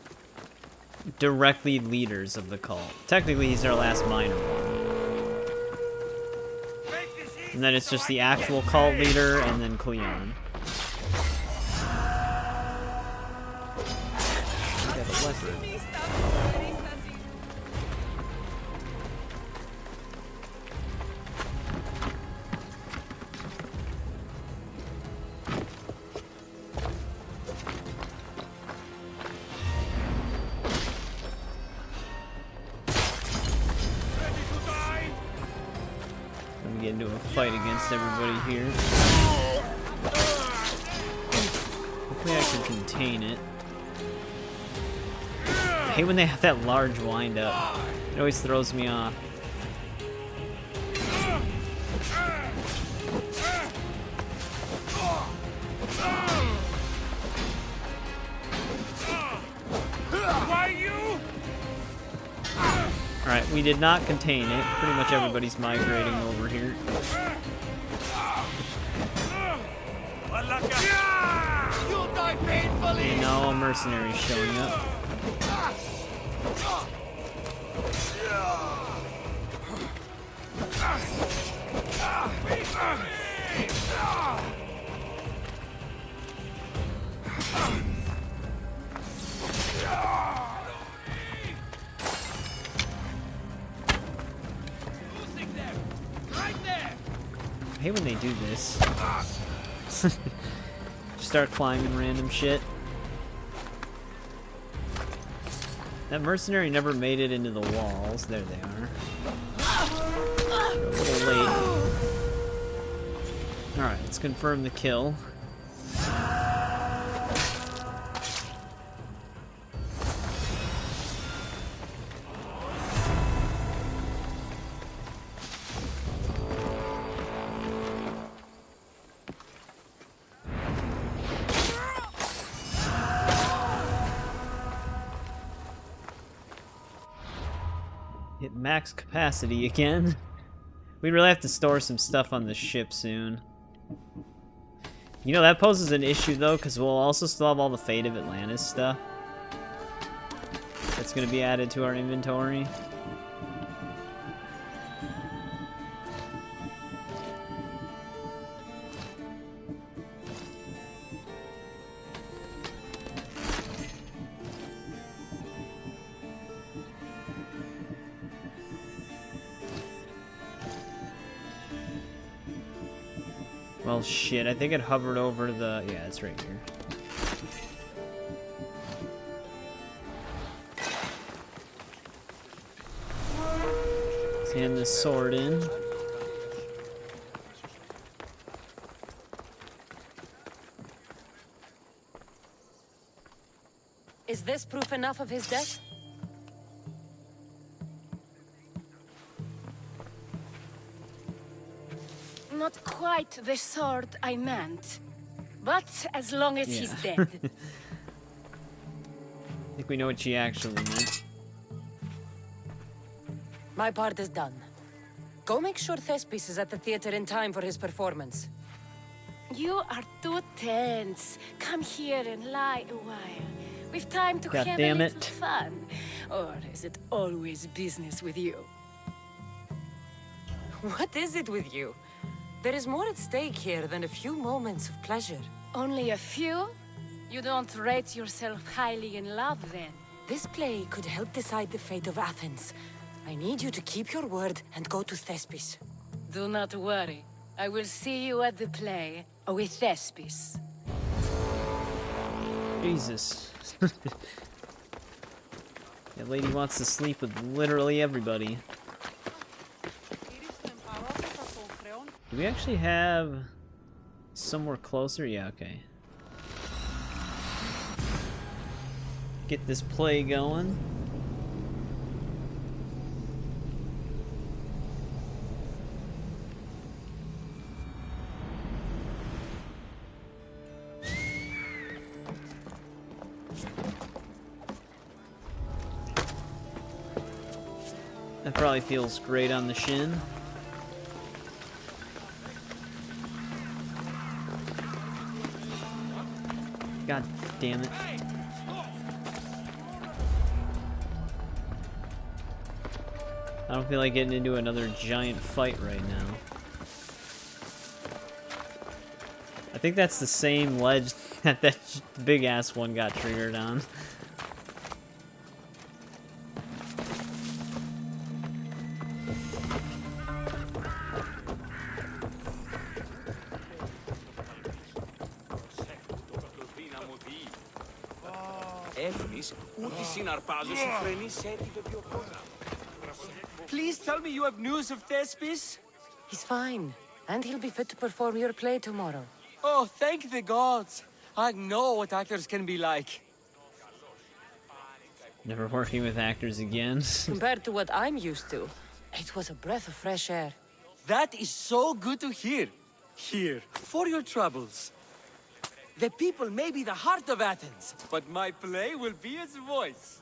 S1: directly leaders of the cult. Technically, he's our last minor one. And then it's just the actual cult leader and then Cleon. Let me get into a fight against everybody here. Hopefully I can contain it. I hate when they have that large wind up. It always throws me off. Alright, we did not contain it. Pretty much everybody's migrating over here. And now a mercenary's showing up. I hate when they do this. Just start climbing random shit. That mercenary never made it into the walls. There they are. They're a little late. Alright, let's confirm the kill. Hit max capacity again. We really have to store some stuff on the ship soon. You know, that poses an issue though, because we'll also still have all the Fate of Atlantis stuff that's going to be added to our inventory. Well, shit, I think it hovered over the... Yeah, it's right here. Let's hand this sword in.
S7: Is this proof enough of his death? Not quite the sword I meant. But as long as he's dead.
S1: I think we know what she actually meant.
S7: My part is done. Go make sure Thespis is at the theater in time for his performance. You are too tense. Come here and lie a while. We've time to
S1: God
S7: have
S1: damn
S7: a
S1: it.
S7: little fun. Or is it always business with you? What is it with you? There is more at stake here than a few moments of pleasure. Only a few? You don't rate yourself highly in love, then? This play could help decide the fate of Athens. I need you to keep your word and go to Thespis. Do not worry. I will see you at the play with Thespis.
S1: Jesus. That lady wants to sleep with literally everybody. Do we actually have... somewhere closer? Yeah, okay. Get this play going. That probably feels great on the shin. God damn it. I don't feel like getting into another giant fight right now. I think that's the same ledge that big ass one got triggered on.
S13: Please tell me you have news of Thespis?
S7: He's fine, and he'll be fit to perform your play tomorrow.
S13: Oh, thank the gods. I know what actors can be like.
S1: Never working with actors again.
S7: Compared to what I'm used to, it was a breath of fresh air.
S13: That is so good to hear. Here, for your troubles. The people may be the heart of Athens, but my play will be its voice.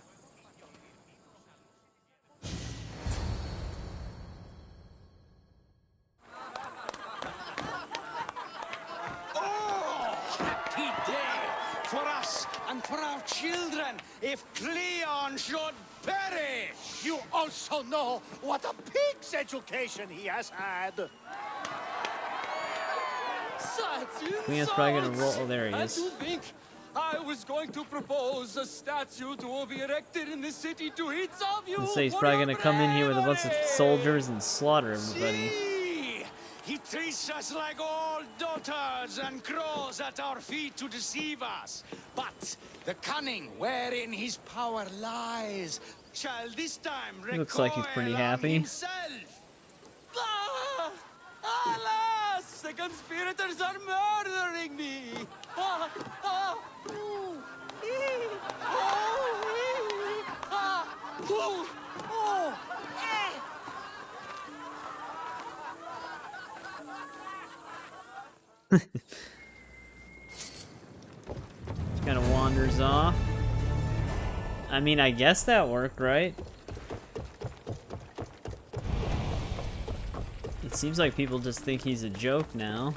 S12: Happy day for us and for our children if Cleon should perish!
S2: You also know what a pig's education he has had.
S1: Cleon's probably gonna roll. Oh, there he is.
S13: And to think I was going to propose a statue to be erected in the city to each of you.
S1: Let's say he's probably gonna come in here with a bunch of soldiers and slaughter everybody.
S12: See, he treats us like old daughters and crawls at our feet to deceive us. But the cunning wherein his power lies shall this time
S1: He looks like he's pretty happy.
S13: himself. Ah! Alas! The conspirators are murdering me! Ah! Ah! Ooh! Ee! Oh! Ee! Ah! Ooh! Oh! Eh!
S1: Kind of wanders off. I mean, I guess that worked, right? It seems like people just think he's a joke now.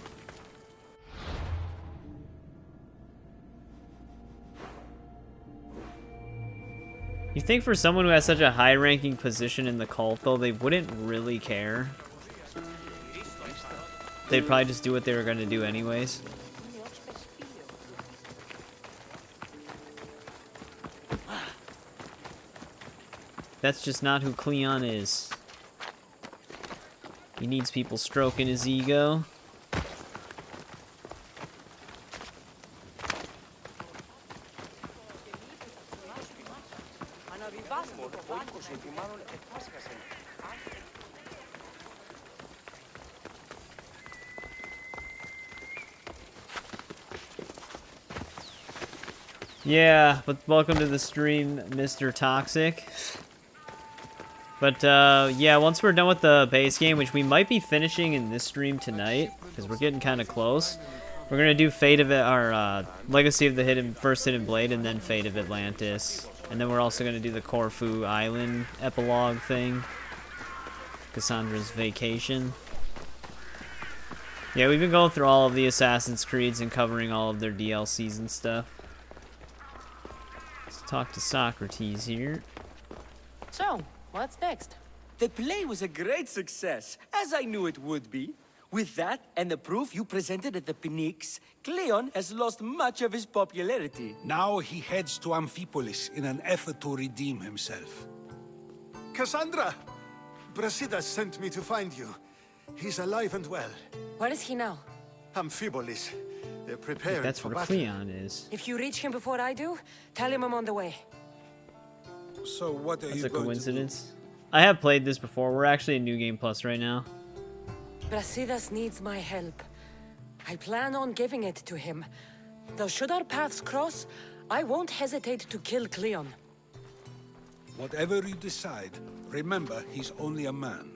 S1: You think for someone who has such a high-ranking position in the cult, though, they wouldn't really care? They'd probably just do what they were going to do anyways. That's just not who Cleon is. He needs people stroking his ego. Yeah, but welcome to the stream, Mr. Toxic. But, yeah, once we're done with the base game, which we might be finishing in this stream tonight, because we're getting kind of close, we're going to do Fate of Legacy of the First Hidden Blade, and then Fate of Atlantis. And then we're also going to do the Corfu Island epilogue thing. Kassandra's Vacation. Yeah, we've been going through all of the Assassin's Creeds and covering all of their DLCs and stuff. Let's talk to Socrates here.
S7: So, what's next?
S13: The play was a great success, as I knew it would be. With that, and the proof you presented at the Pnyx, Cleon has lost much of his popularity.
S21: Now he heads to Amphipolis in an effort to redeem himself.
S2: Kassandra! Brasidas sent me to find you. He's alive and well.
S7: Where is he now?
S2: Amphipolis. They're preparing
S1: That's
S2: for
S1: where
S2: battle.
S1: Cleon is.
S7: If you reach him before I do, tell him I'm on the way.
S21: So what are
S1: That's
S21: you
S1: a
S21: going
S1: coincidence. I have played this before. We're actually in New Game Plus right now.
S7: Brasidas needs my help. I plan on giving it to him. Though should our paths cross, I won't hesitate to kill Cleon.
S21: Whatever you decide, remember he's only a man.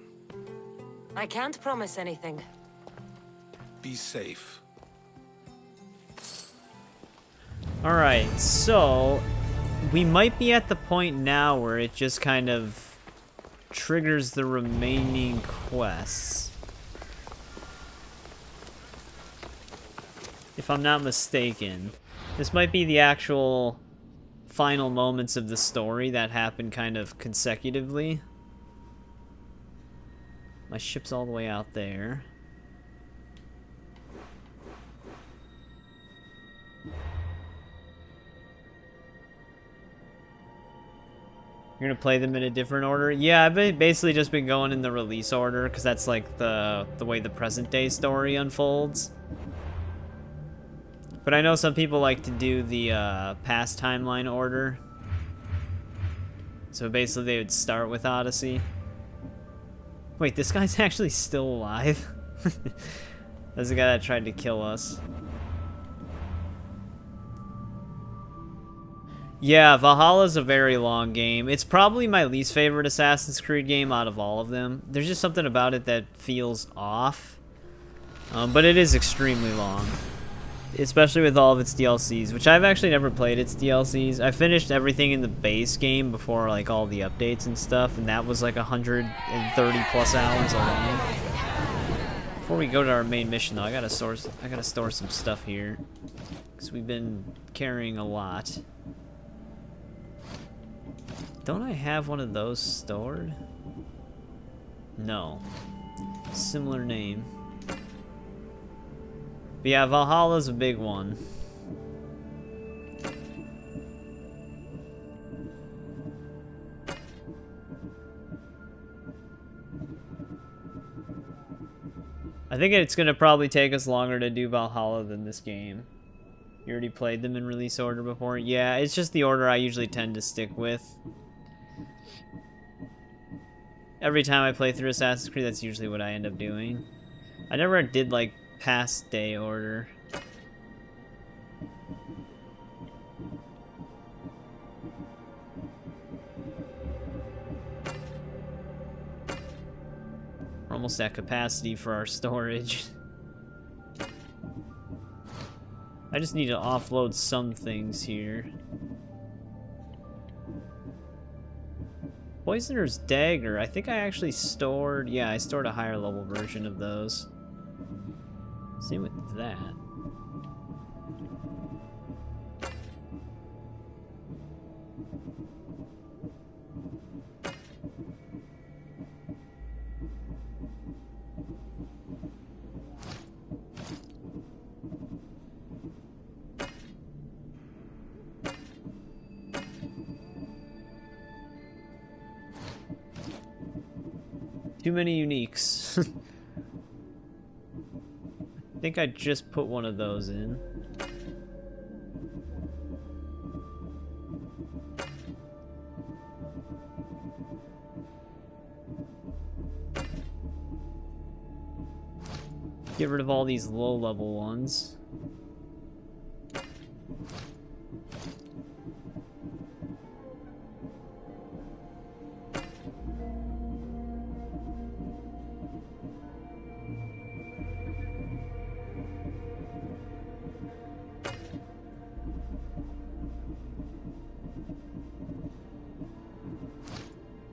S7: I can't promise anything.
S21: Be safe.
S1: Alright, so we might be at the point now where it just kind of triggers the remaining quests. If I'm not mistaken. This might be the actual final moments of the story that happen kind of consecutively. My ship's all the way out there. You're gonna play them in a different order? Yeah, I've basically just been going in the release order because that's like the way the present day story unfolds. But I know some people like to do the past timeline order. So basically they would start with Odyssey. Wait, this guy's actually still alive? That's the guy that tried to kill us. Yeah, Valhalla's a very long game. It's probably my least favorite Assassin's Creed game out of all of them. There's just something about it that feels off. But it is extremely long. Especially with all of its DLCs, which I've actually never played its DLCs. I finished everything in the base game before like all the updates and stuff, and that was like 130 plus hours alone. Before we go to our main mission though, I gotta store some stuff here. Because we've been carrying a lot. Don't I have one of those stored? No. Similar name. But yeah, Valhalla's a big one. I think it's gonna probably take us longer to do Valhalla than this game. You already played them in release order before? Yeah, it's just the order I usually tend to stick with. Every time I play through Assassin's Creed, that's usually what I end up doing. I never did, like, past day order. We're almost at capacity for our storage. I just need to offload some things here. Poisoner's Dagger. I think I actually stored... Yeah, I stored a higher level version of those. Same with that. Too many uniques. I think I just put one of those in. Get rid of all these low-level ones.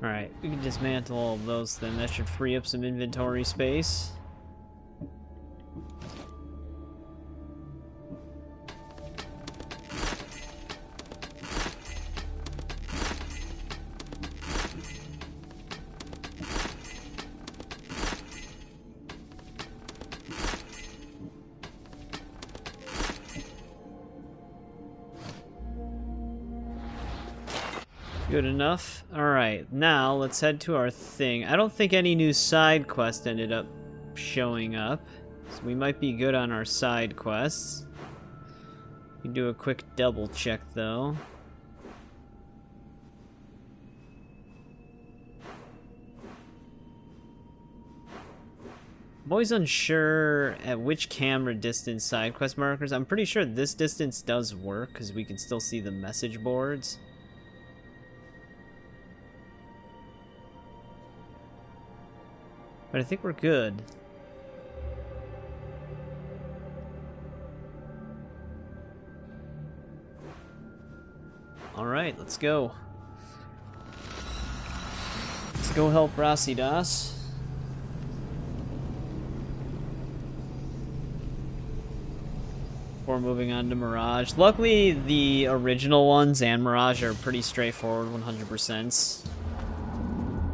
S1: Alright, we can dismantle all of those then. That should free up some inventory space. Good enough. Alright, now let's head to our thing. I don't think any new side quest ended up showing up. So we might be good on our side quests. We can do a quick double check though. I'm always unsure at which camera distance side quest markers. I'm pretty sure this distance does work because we can still see the message boards. But I think we're good. Alright, let's go. Let's go help Brasidas. Before moving on to Mirage. Luckily, the original ones and Mirage are pretty straightforward, 100%.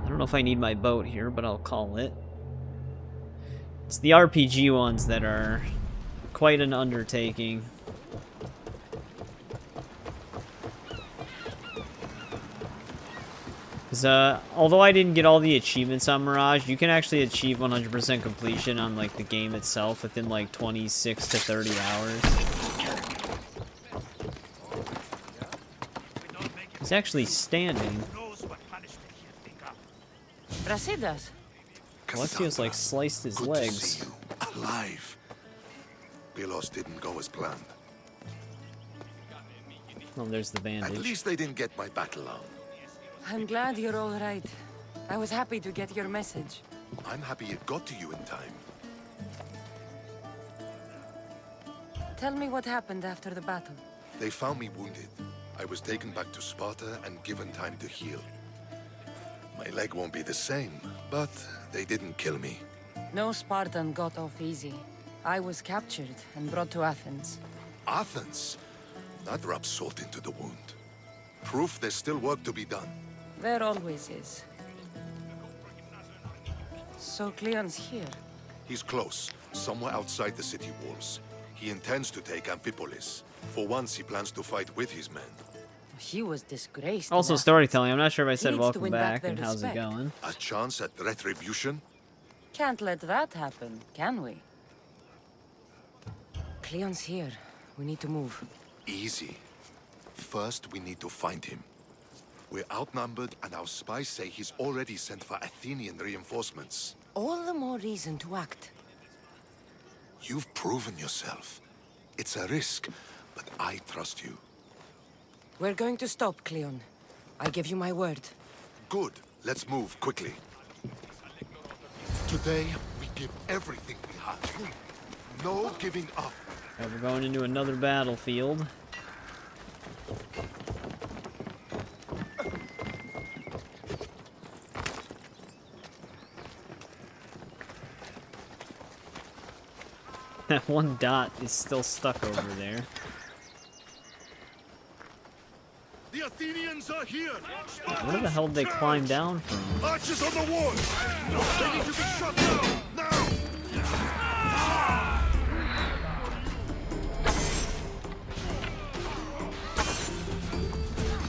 S1: I don't know if I need my boat here, but I'll call it. It's the RPG ones that are quite an undertaking. Because, although I didn't get all the achievements on Mirage, you can actually achieve 100% completion on, like, the game itself within, like, 26 to 30 hours. He's actually standing.
S22: Brasidas.
S1: Alexio's, like, sliced his legs.
S15: To see you, alive. Pilos didn't go as planned.
S1: Oh, there's the bandage.
S15: At least they didn't get my battle arm.
S22: I'm glad you're all right. I was happy to get your message.
S15: I'm happy it got to you in time.
S22: Tell me what happened after the battle.
S15: They found me wounded. I was taken back to Sparta and given time to heal. My leg won't be the same, but they didn't kill me.
S22: No Spartan got off easy. I was captured and brought to Athens.
S15: Athens? That rubs salt into the wound. Proof there's still work to be done.
S22: There always is. So Cleon's here?
S15: He's close, somewhere outside the city walls. He intends to take Amphipolis. For once, he plans to fight with his men.
S22: He was disgraced.
S1: Also storytelling. I'm not sure if I said
S22: Needs to
S1: welcome
S22: win back
S1: back and
S22: their
S1: how's it
S22: respect.
S1: going.
S15: A chance at retribution?
S22: Can't let that happen, can we? Cleon's here. We need to move.
S15: Easy. First, we need to find him. We're outnumbered, and our spies say he's already sent for Athenian reinforcements.
S22: All the more reason to act.
S15: You've proven yourself. It's a risk, but I trust you.
S22: We're going to stop, Cleon. I give you my word.
S15: Good. Let's move quickly. Today, we give everything we have. No giving up.
S1: Alright, we're going into another battlefield. That one dot is still stuck over there.
S10: The Athenians are here.
S1: Where the hell did they climb down from?
S10: Archers on the wall. They need to be shot down now.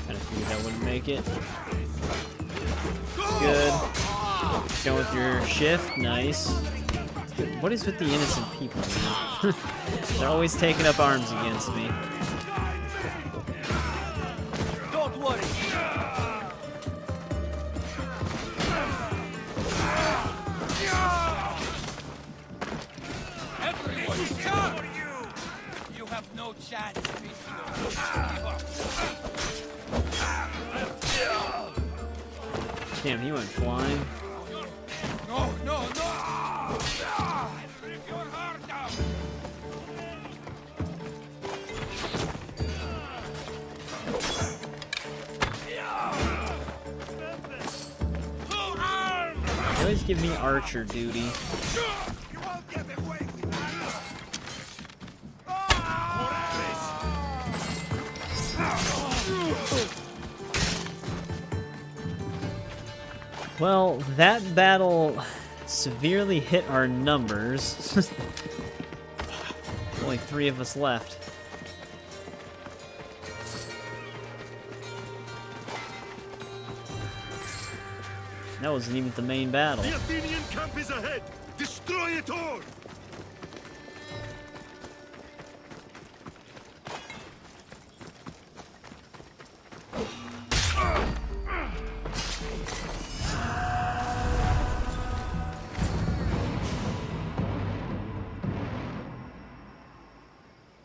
S1: Kinda figured that wouldn't make it. Good. Going with your shift, nice. What is with the innocent people, man? They're always taking up arms against me.
S13: Don't worry.
S11: You have no chance.
S1: Damn, he went flying.
S11: No, no, no! Rip your heart out!
S1: They always give me archer duty. Well, that battle severely hit our numbers. Only 3 of us left. That wasn't even the main battle.
S10: The Athenian camp is ahead. Destroy it all.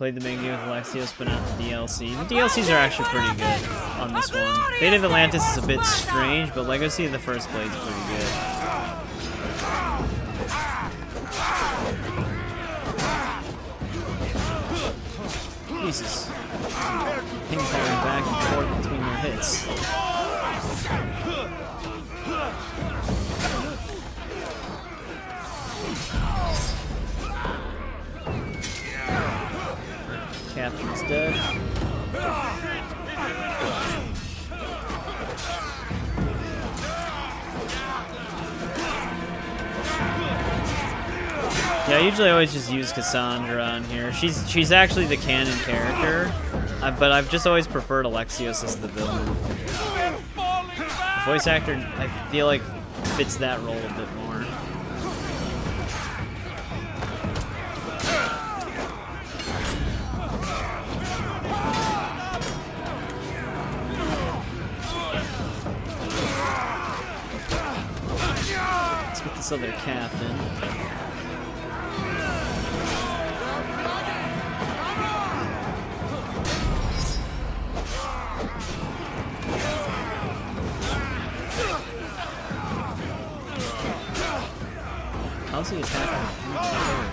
S1: Played the main game with Alexios, but not the DLC. The DLCs are actually pretty good on this one. Fate of Atlantis is a bit strange, but Legacy of the First Blade is pretty good. Jesus. Ping-ponging back and forth between your hits. Captain's dead. Yeah, I usually always just use Kassandra on here. She's actually the canon character, but I've just always preferred Alexios as the villain. The voice actor, I feel like, fits that role a bit more. Let's get this other captain. How's he attacking through the air?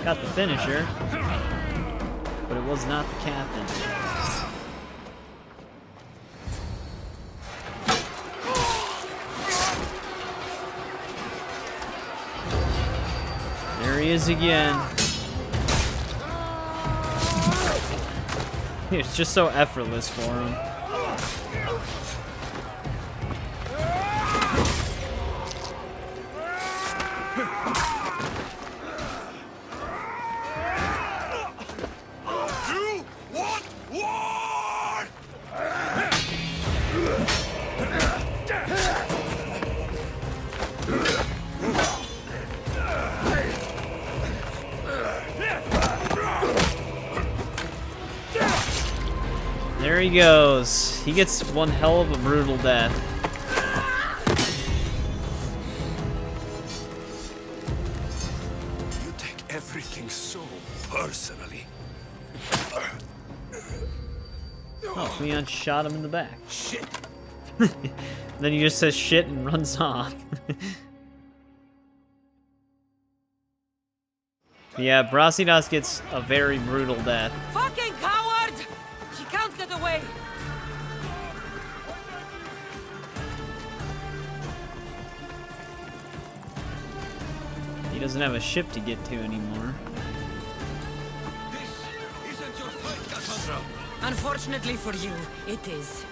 S1: Got the finisher, but it was not the captain. There he is again. It's just so effortless for him.
S10: You want war?
S1: There he goes. He gets one hell of a brutal death.
S11: You take everything so personally.
S1: Oh, Leon shot him in the back.
S11: Shit.
S1: Then he just says shit and runs off. Yeah, Brasidas gets a very brutal death.
S22: Fucking coward! She can't get away!
S1: He doesn't have a ship to get to anymore.
S11: This isn't your fight, Kassandra.
S22: Unfortunately for you, it is.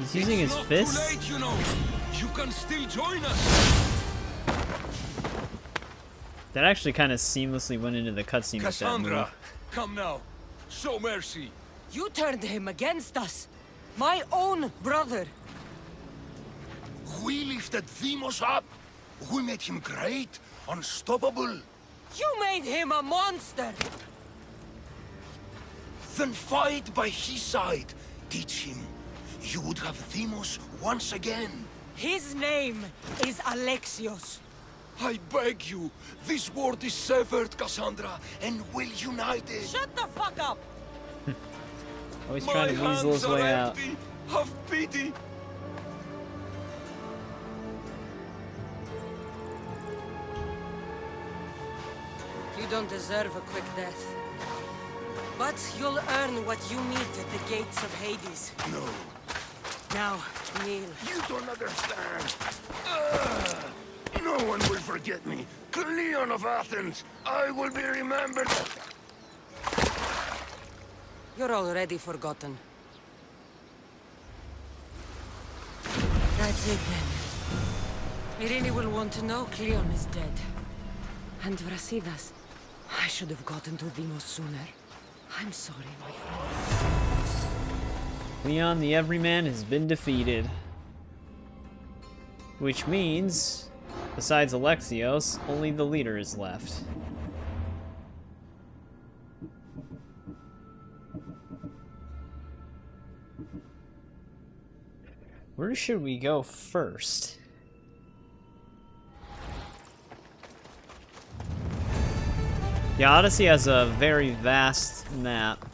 S1: He's using his fists?
S11: Too late, you know. You can still join us.
S1: That actually kind of seamlessly went into the cutscene with that move.
S11: Kassandra, come now. Show mercy.
S22: You turned him against us. My own brother.
S18: We lifted Deimos up. We made him great, unstoppable.
S22: You made him a monster.
S18: Then fight by his side. Teach him. You would have Deimos once again.
S22: His name is Alexios.
S18: I beg you. This world is severed, Kassandra, and will unite it.
S22: Shut the fuck up!
S1: Always trying to weasel his way out.
S18: Have pity.
S22: You don't deserve a quick death. But you'll earn what you need at the gates of Hades.
S18: No.
S22: Now, kneel.
S18: You don't understand. No one will forget me. Cleon of Athens, I will be remembered.
S22: You're already forgotten. That's it then. Irene will want to know Cleon is dead. And Brasidas. I should have gotten to Deimos sooner. I'm sorry, my friend.
S1: Leon the Everyman has been defeated. Which means, besides Alexios, only the leader is left. Where should we go first? Yeah, Odyssey has a very vast map.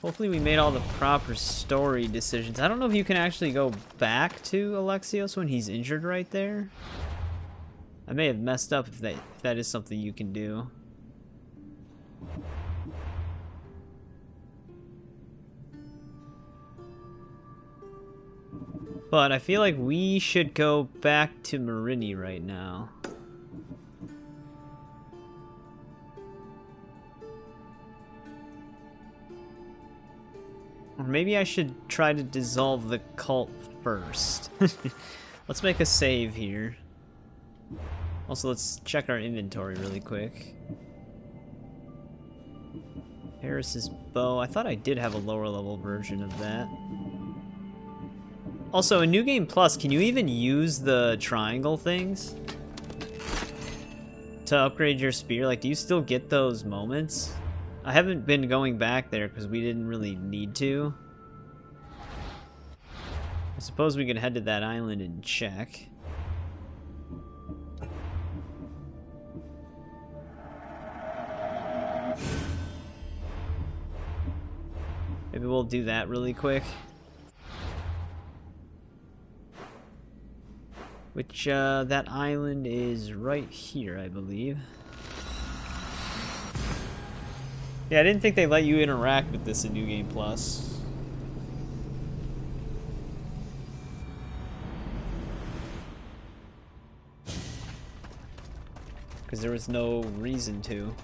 S1: Hopefully we made all the proper story decisions. I don't know if you can actually go back to Alexios when he's injured right there. I may have messed up if that is something you can do. But I feel like we should go back to Marini right now. Or maybe I should try to dissolve the cult first. Let's make a save here. Also, let's check our inventory really quick. Harris's bow. I thought I did have a lower level version of that. Also, in New Game Plus, can you even use the triangle things to upgrade your spear? Like, do you still get those moments? I haven't been going back there because we didn't really need to. I suppose we can head to that island and check. Maybe we'll do that really quick. Which, that island is right here, I believe. Yeah, I didn't think they let you interact with this in New Game Plus. Because there was no reason to.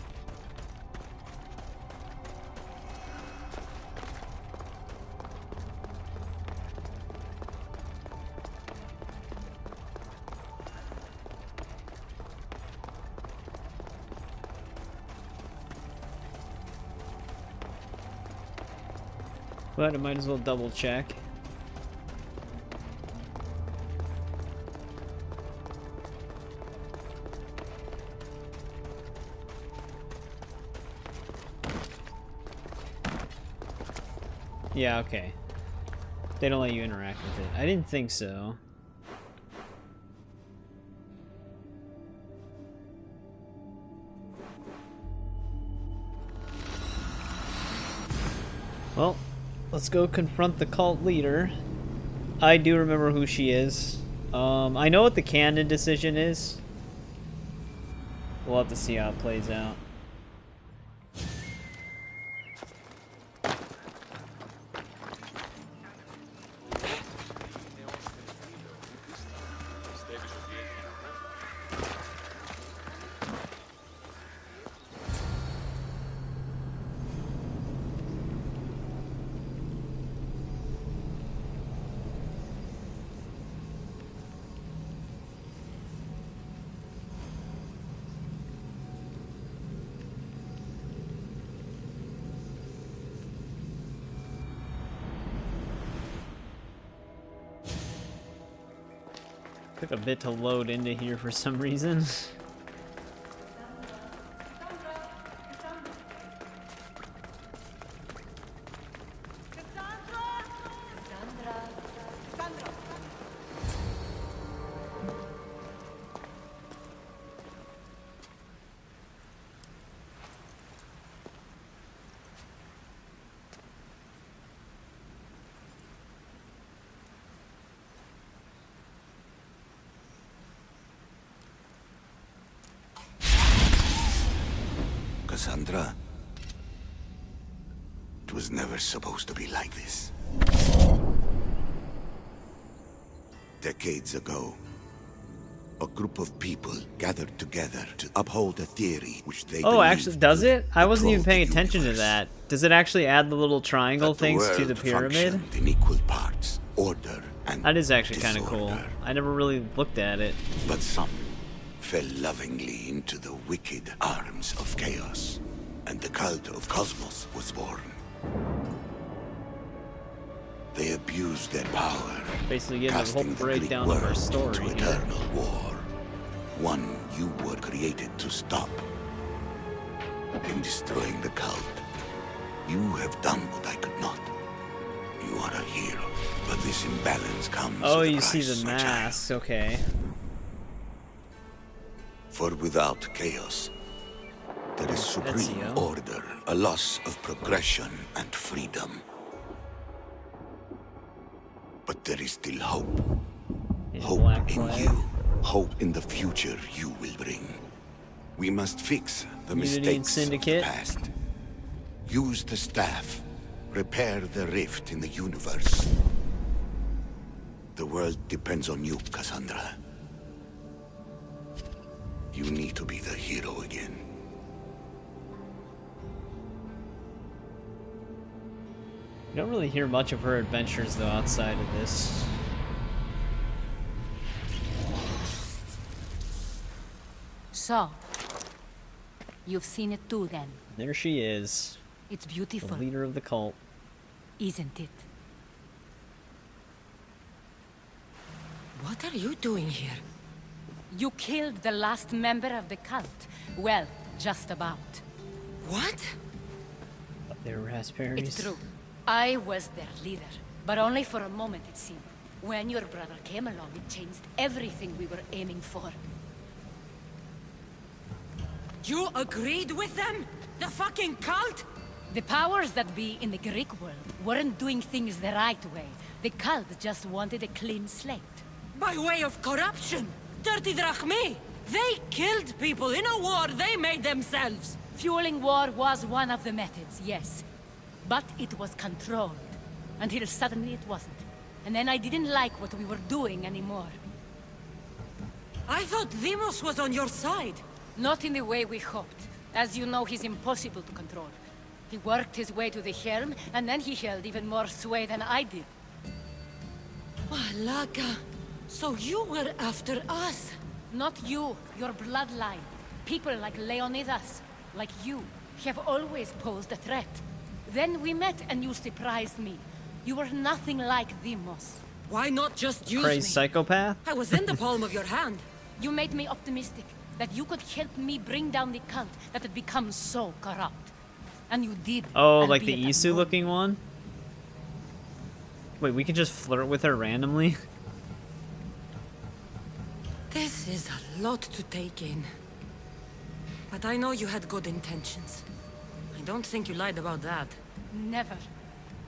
S1: But I might as well double check. Yeah, okay. They don't let you interact with it. I didn't think so. Well, let's go confront the cult leader. I do remember who she is. I know what the canon decision is. We'll have to see how it plays out. Took a bit to load into here for some reason.
S20: Kassandra, it was never supposed to be like this. Decades ago, a group of people gathered together to uphold a theory which they
S1: Oh, actually, does it? I wasn't even paying attention to that. Does it actually add the little triangle things to the pyramid?
S20: In equal parts, order and
S1: that is actually kind of
S20: disorder.
S1: cool. I never really looked at it.
S20: But some fell lovingly into the wicked arms of chaos, and the cult of Cosmos was born. They abused their power,
S1: Basically giving the whole
S20: casting the
S1: breakdown
S20: Greek
S1: of our
S20: world
S1: story
S20: into
S1: here.
S20: eternal war. One you were created to stop. In destroying the cult, you have done what I could not. You are a hero, but this imbalance comes
S1: Oh,
S20: with a
S1: you see
S20: price,
S1: the
S20: my child.
S1: mask. Okay.
S20: For without chaos, there is supreme order, a loss of progression and freedom. But there is still hope. Hope in you. Hope in the future you will bring. We must fix the mistakes of the past. Use the staff. Repair the rift in the universe. The world depends on you, Kassandra. You need to be the hero again.
S1: You don't really hear much of her adventures, though, outside of this.
S8: So, you've seen it too, then?
S1: There she is.
S8: It's beautiful.
S1: The leader of the cult.
S8: Isn't it?
S22: What are you doing here?
S8: You killed the last member of the cult. Well, just about.
S22: What?
S1: They're raspberries.
S8: It's true. I was their leader, but only for a moment, it seemed. When your brother came along, it changed everything we were aiming for.
S22: You agreed with them? The fucking cult?
S8: The powers that be in the Greek world weren't doing things the right way. The cult just wanted a clean slate.
S22: By way of corruption? Dirty drachmi! They killed people in a war they made themselves!
S8: Fueling war was one of the methods, yes. But it was controlled. Until suddenly it wasn't. And then I didn't like what we were doing anymore.
S22: I thought Demos was on your side.
S8: Not in the way we hoped. As you know, he's impossible to control. He worked his way to the helm, and then he held even more sway than I did.
S22: Malaga. So you were after us?
S8: Not you, your bloodline. People like Leonidas, like you, have always posed a threat. Then we met and you surprised me. You were nothing like Demos.
S22: Why not just use
S1: Crazy
S22: me?
S1: psychopath?
S22: I was in the palm of your hand.
S8: You made me optimistic that you could help me bring down the cult that had become so corrupt. And you did.
S1: Oh, like the Isu looking one? Wait, we can just flirt with her randomly?
S22: This is a lot to take in. But I know you had good intentions. I don't think you lied about that.
S8: Never.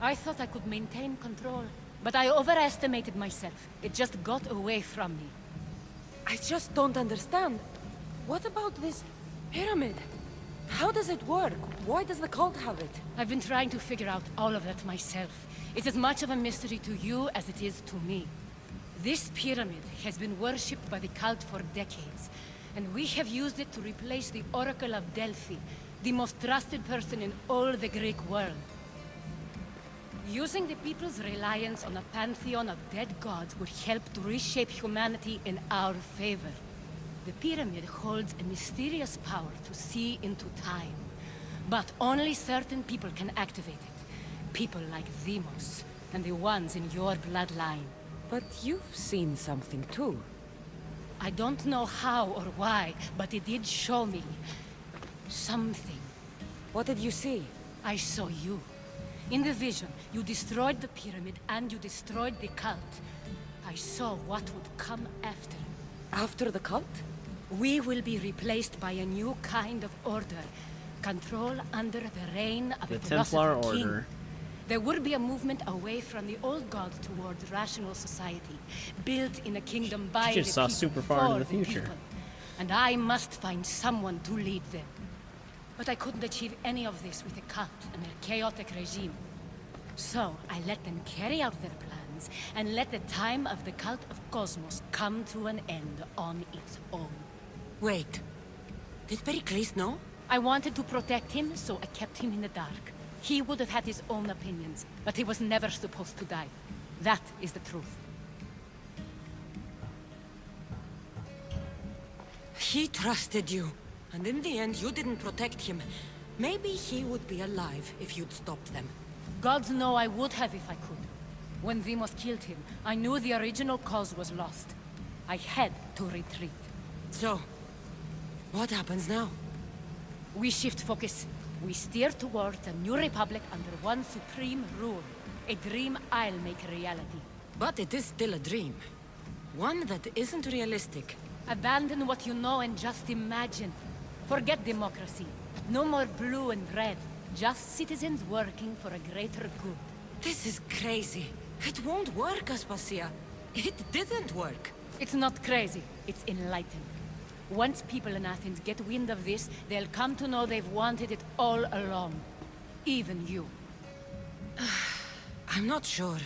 S8: I thought I could maintain control, but I overestimated myself. It just got away from me.
S22: I just don't understand. What about this pyramid? How does it work? Why does the cult have it?
S8: I've been trying to figure out all of that myself. It's as much of a mystery to you as it is to me. This pyramid has been worshipped by the cult for decades, and we have used it to replace the Oracle of Delphi, the most trusted person in all the Greek world. Using the people's reliance on a pantheon of dead gods would help to reshape humanity in our favor. The pyramid holds a mysterious power to see into time, but only certain people can activate it. People like Demos, and the ones in your bloodline.
S22: But you've seen something too.
S8: I don't know how or why, but it did show me something.
S22: What did you see?
S8: I saw you. In the vision, you destroyed the pyramid and you destroyed the cult. I saw what would come after.
S22: After the cult?
S8: We will be replaced by a new kind of order. Control under the reign of
S1: The
S8: a
S1: Templar
S8: philosopher king.
S1: Order.
S8: There would be a movement away from the old gods towards rational society, built in a kingdom by
S1: She just
S8: the
S1: saw
S8: people,
S1: super far into
S8: for
S1: the future.
S8: people. And I must find someone to lead them. But I couldn't achieve any of this with a cult and their chaotic regime. So I let them carry out their plans, and let the time of the cult of Cosmos come to an end on its own.
S22: Wait. Did Pericles know?
S8: I wanted to protect him, so I kept him in the dark. He would have had his own opinions, but he was never supposed to die. That is the truth.
S22: He trusted you, and in the end you didn't protect him. Maybe he would be alive if you'd stopped them.
S8: Gods know I would have if I could. When Demos killed him, I knew the original cause was lost. I had to retreat.
S22: So, what happens now?
S8: We shift focus. We steer towards a new republic under one supreme rule. A dream I'll make a reality.
S22: But it is still a dream. One that isn't realistic.
S8: Abandon what you know and just imagine. Forget democracy. No more blue and red. Just citizens working for a greater good.
S22: This is crazy. It won't work, Aspasia. It didn't work.
S8: It's not crazy. It's enlightened. Once people in Athens get wind of this, they'll come to know they've wanted it all along. Even you.
S22: I'm not sure.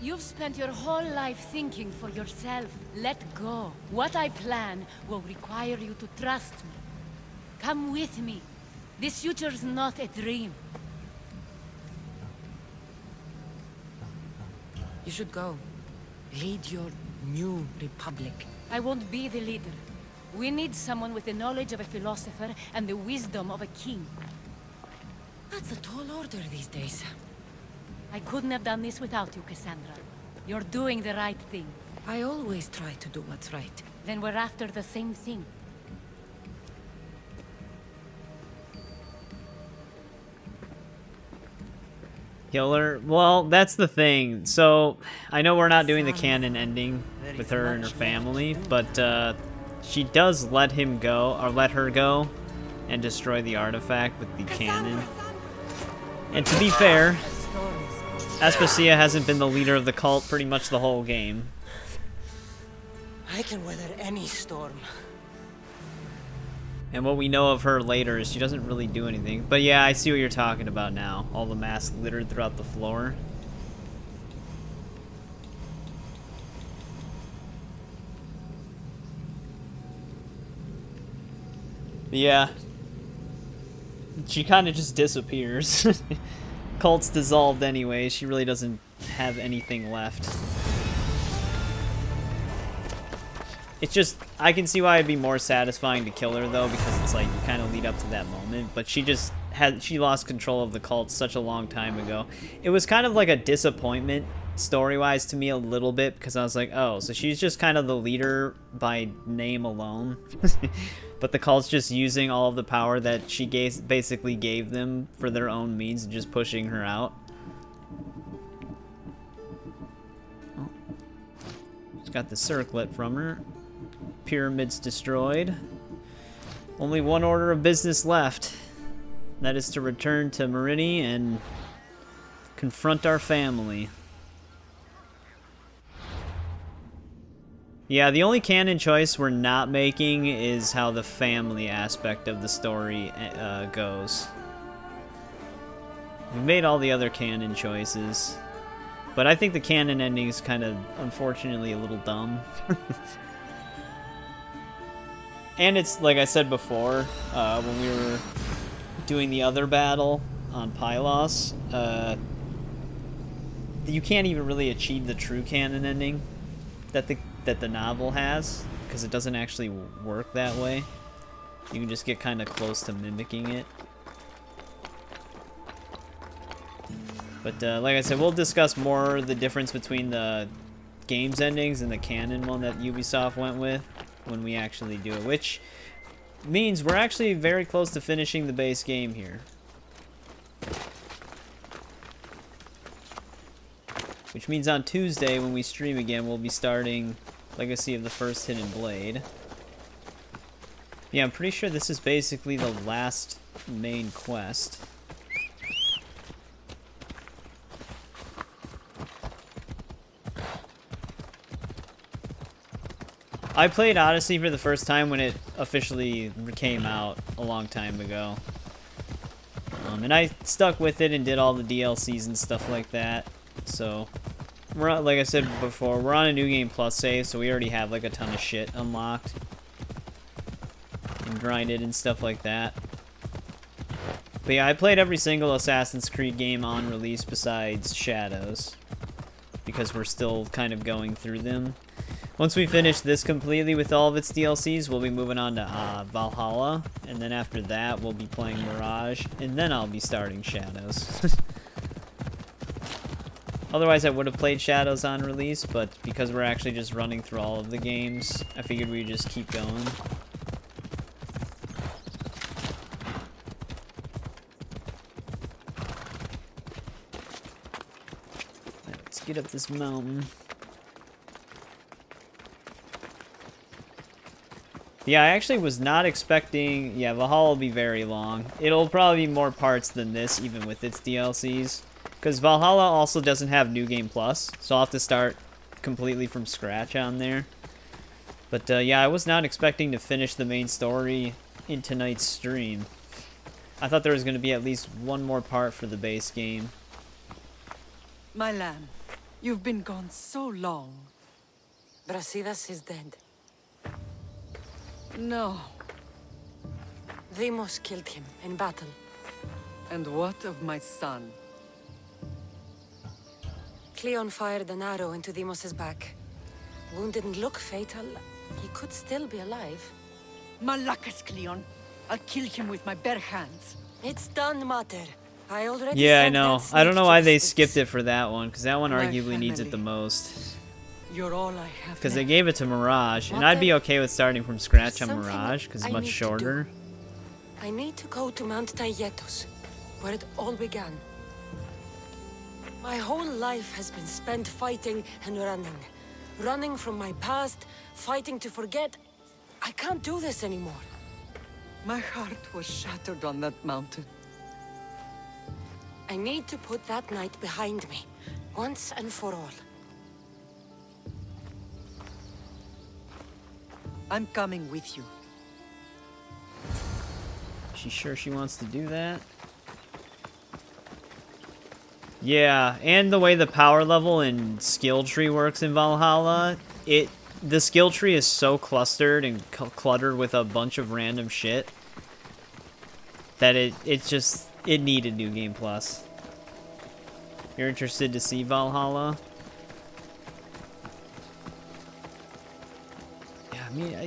S8: You've spent your whole life thinking for yourself. Let go. What I plan will require you to trust me. Come with me. This future's not a dream.
S22: You should go. Lead your new republic.
S8: I won't be the leader. We need someone with the knowledge of a philosopher and the wisdom of a king.
S22: That's a tall order these days.
S8: I couldn't have done this without you, Kassandra. You're doing the right thing.
S22: I always try to do what's right.
S8: Then we're after the same thing.
S1: Killer. Well, that's the thing. So, I know we're not doing the canon ending with her and her family, but she does let him go, or let her go, and destroy the artifact with the cannon. And to be fair, Aspasia hasn't been the leader of the cult pretty much the whole game.
S13: I can weather any storm.
S1: And what we know of her later is she doesn't really do anything. But yeah, I see what you're talking about now. All the masks littered throughout the floor. But yeah. She kind of just disappears. Cult's dissolved anyway. She really doesn't have anything left. It's just, I can see why it'd be more satisfying to kill her though, because it's like you kind of lead up to that moment, but she just she lost control of the cult such a long time ago. It was kind of like a disappointment story-wise to me a little bit, because I was like, oh, so she's just kind of the leader by name alone. But the cult's just using all of the power that she basically gave them for their own means and just pushing her out. Oh. Just got the circlet from her. Pyramids destroyed. Only one order of business left. That is to return to Merini and confront our family. Yeah, the only canon choice we're not making is how the family aspect of the story goes. We've made all the other canon choices, but I think the canon ending is kind of, unfortunately, a little dumb. And it's, like I said before, when we were doing the other battle on Pylos, you can't even really achieve the true canon ending that the novel has, because it doesn't actually work that way. You can just get kind of close to mimicking it. But like I said, we'll discuss more the difference between the game's endings and the canon one that Ubisoft went with when we actually do it, which means we're actually very close to finishing the base game here. Which means on Tuesday, when we stream again, we'll be starting Legacy of the First Hidden Blade. Yeah, I'm pretty sure this is basically the last main quest. I played Odyssey for the first time when it officially came out a long time ago. And I stuck with it and did all the DLCs and stuff like that. So, we're on, like I said before, we're on a New Game Plus save, so we already have like a ton of shit unlocked. And grinded and stuff like that. But yeah, I played every single Assassin's Creed game on release besides Shadows. Because we're still kind of going through them. Once we finish this completely with all of its DLCs, we'll be moving on to Valhalla, and then after that, we'll be playing Mirage, and then I'll be starting Shadows. Otherwise, I would have played Shadows on release, but because we're actually just running through all of the games, I figured we'd just keep going. Let's get up this mountain. Yeah, I actually was not expecting... Yeah, Valhalla will be very long. It'll probably be more parts than this, even with its DLCs. Because Valhalla also doesn't have New Game Plus, so I'll have to start completely from scratch on there. But yeah, I was not expecting to finish the main story in tonight's stream. I thought there was going to be at least one more part for the base game.
S6: My lamb, you've been gone so long.
S7: Brasidas is dead.
S6: No.
S7: Demos killed him in battle.
S6: And what of my son?
S7: Cleon fired an arrow into Demos's back. Wound didn't look fatal. He could still be alive.
S6: Malakas, Cleon. I'll kill him with my bare hands.
S7: It's done, Mater. I already
S1: Yeah, I
S7: sent
S1: know.
S7: that
S1: I don't know
S7: snake
S1: why
S7: to
S1: they
S7: the Styx.
S1: skipped it for that one, because that one
S6: My
S1: arguably needs it
S6: family.
S1: the most.
S6: You're all I have.
S1: Because they
S6: left.
S1: gave it to Mirage, and I'd be okay with starting from scratch on Mirage, because it's
S7: I
S1: much
S7: need to
S1: shorter.
S7: I need to go to Mount Tayetos, where it all began. My whole life has been spent fighting and running. Running from my past, fighting to forget. I can't do this anymore.
S6: My heart was shattered on that mountain.
S7: I need to put that night behind me, once and for all.
S6: I'm coming with you.
S1: She's sure she wants to do that? Yeah, and the way the power level and skill tree works in Valhalla, the skill tree is so clustered and cluttered with a bunch of random shit that it needed New Game Plus. You're interested to see Valhalla?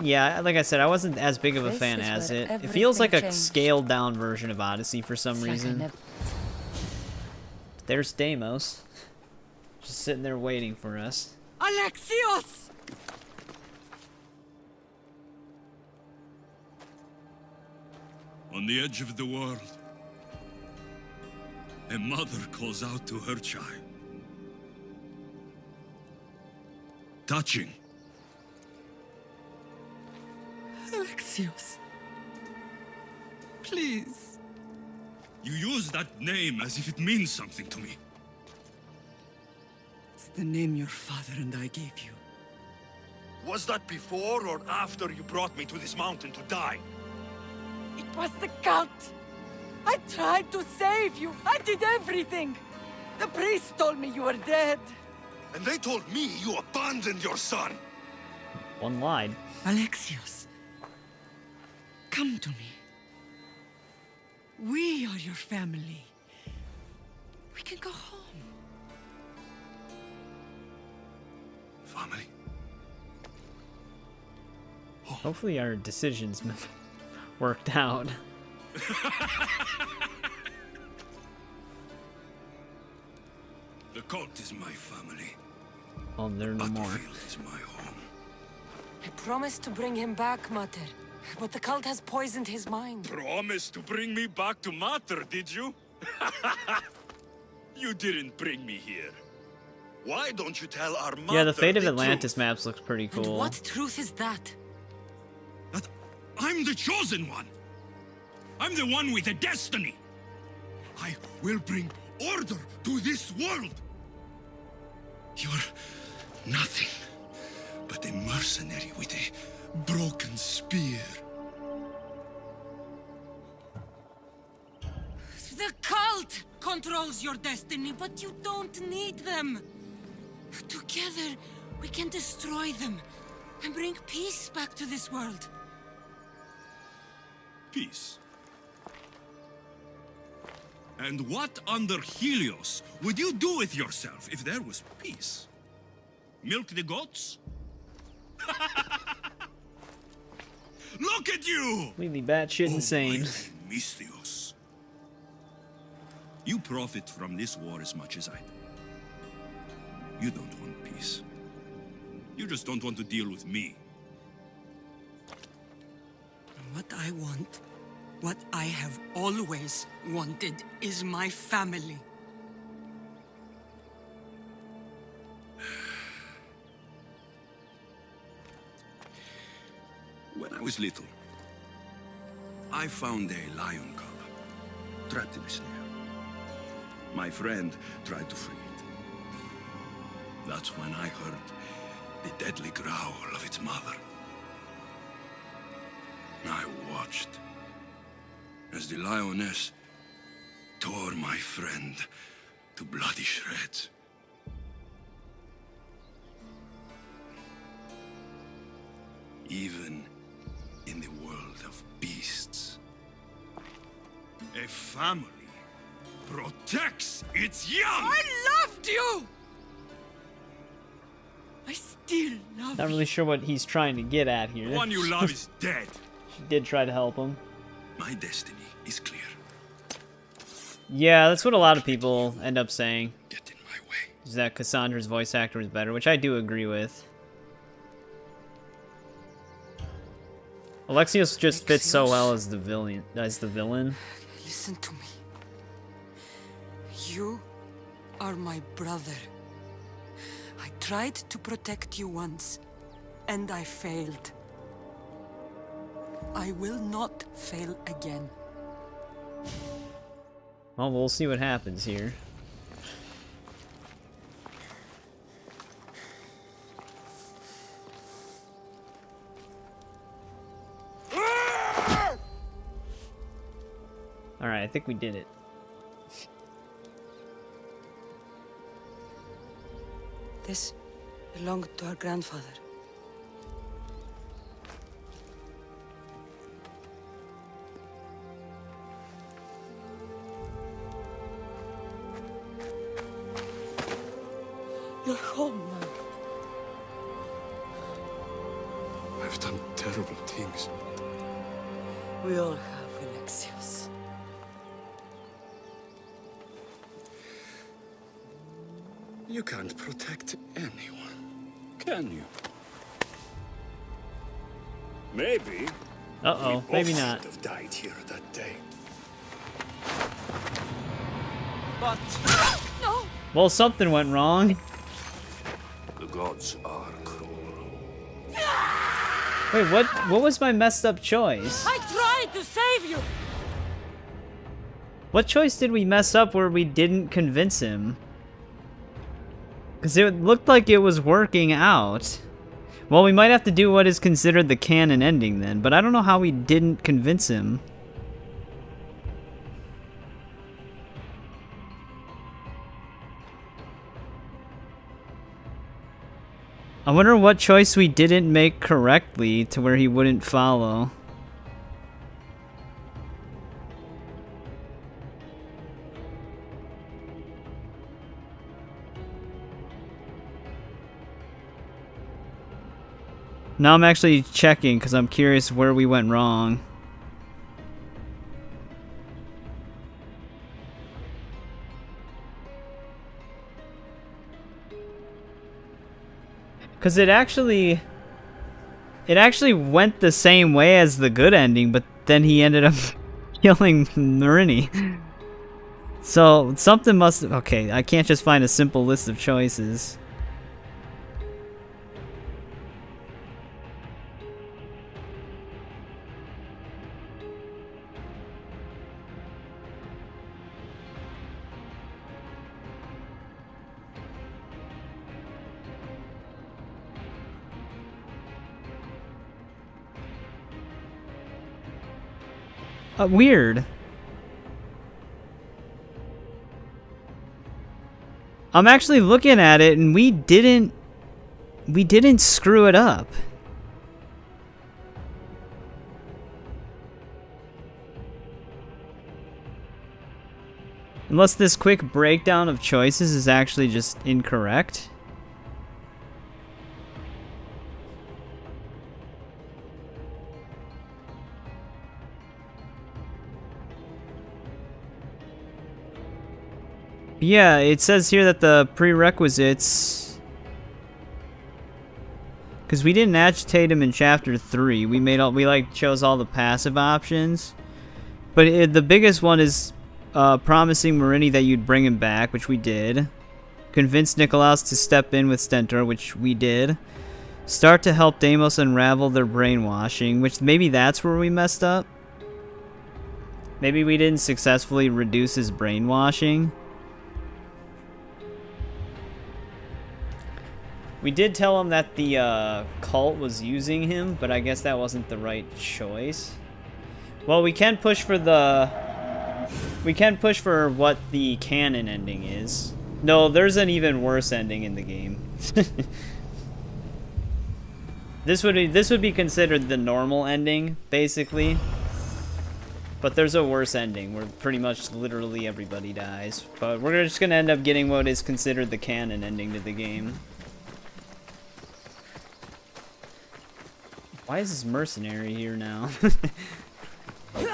S1: Yeah, like I said, I wasn't as big of a fan as it. It feels like a scaled down version of Odyssey for some reason. There's Deimos. Just sitting there waiting for us.
S6: Alexios!
S10: On the edge of the world, a mother calls out to her child. Touching.
S6: Alexios. Please.
S10: You use that name as if it means something to me.
S6: It's the name your father and I gave you.
S15: Was that before or after you brought me to this mountain to die?
S6: It was the cult! I tried to save you! I did everything! The priest told me you were dead!
S15: And they told me you abandoned your son!
S1: One lied.
S6: Alexios, come to me. We are your family. We can go home.
S10: Family?
S1: Hopefully our decisions worked out.
S10: The cult is my family.
S1: Oh, they're no more.
S10: Battlefield is my home.
S7: I promised to bring him back, Mater. But the cult has poisoned his mind.
S10: Promised to bring me back to Mater, did you? You didn't bring me here.
S15: Why don't you tell our mother
S1: Yeah, the Fate of
S15: the
S1: Atlantis
S15: truth?
S1: maps looks pretty cool.
S7: What truth is that?
S10: That I'm the chosen one. I'm the one with a destiny. I will bring order to this world. You're nothing but a mercenary with a broken spear.
S22: The cult controls your destiny, but you don't need them. Together, we can destroy them and bring peace back to this world.
S10: Peace. And what under Helios would you do with yourself if there was peace? Milk the goats? Look at you!
S1: Completely batshit insane.
S10: Mystios. You profit from this war as much as I do.
S18: You don't want peace. You just don't want to deal with me.
S3: What I want, what I have always wanted, is my family.
S18: When I was little, I found a lion cub trapped in a snare. My friend tried to free it. That's when I heard the deadly growl of its mother. I watched as the lioness tore my friend to bloody shreds. Even in the world of beasts, a family protects its young!
S3: I loved you! I still love
S1: Not really sure what he's trying to get at here.
S18: The one you love is dead.
S1: She did try to help him.
S18: My destiny is clear.
S1: Yeah, that's what a lot of people end up saying. Get in my way. Is that Kassandra's voice actor is better, which I do agree with. Alexios just fits so well as the villain.
S3: Listen to me. You are my brother. I tried to protect you once, and I failed. I will not fail again.
S1: Well, we'll see what happens here. Alright, I think we did it.
S3: This belonged to our grandfather. You're home now.
S18: I've done terrible things.
S3: We all have, Alexios.
S18: You can't protect anyone, can you? Maybe.
S1: Uh-oh,
S18: we
S1: maybe
S18: both
S1: not.
S18: should have died here that day.
S13: But
S3: no.
S1: Well, something went wrong.
S18: The gods are cruel.
S1: Wait, what was my messed up choice?
S3: I tried to save you.
S1: What choice did we mess up where we didn't convince him? Because it looked like it was working out. Well, we might have to do what is considered the canon ending then, but I don't know how we didn't convince him. I wonder what choice we didn't make correctly to where he wouldn't follow. Now I'm actually checking because I'm curious where we went wrong. Because it actually went the same way as the good ending, but then he ended up killing Marini. So something must have... Okay, I can't just find a simple list of choices. Weird. I'm actually looking at it and we didn't screw it up. Unless this quick breakdown of choices is actually just incorrect. Yeah, it says here that the prerequisites Because we didn't agitate him in Chapter 3. We like chose all the passive options. But the biggest one is promising Marini that you'd bring him back, which we did. Convince Nikolaos to step in with Stentor, which we did. Start to help Deimos unravel their brainwashing, which maybe that's where we messed up. Maybe we didn't successfully reduce his brainwashing. We did tell him that the cult was using him, but I guess that wasn't the right choice. Well, we can push for what the canon ending is. No, there's an even worse ending in the game. This would be considered the normal ending, basically. But there's a worse ending where pretty much literally everybody dies. But we're just gonna end up getting what is considered the canon ending to the game. Why is this mercenary here now? But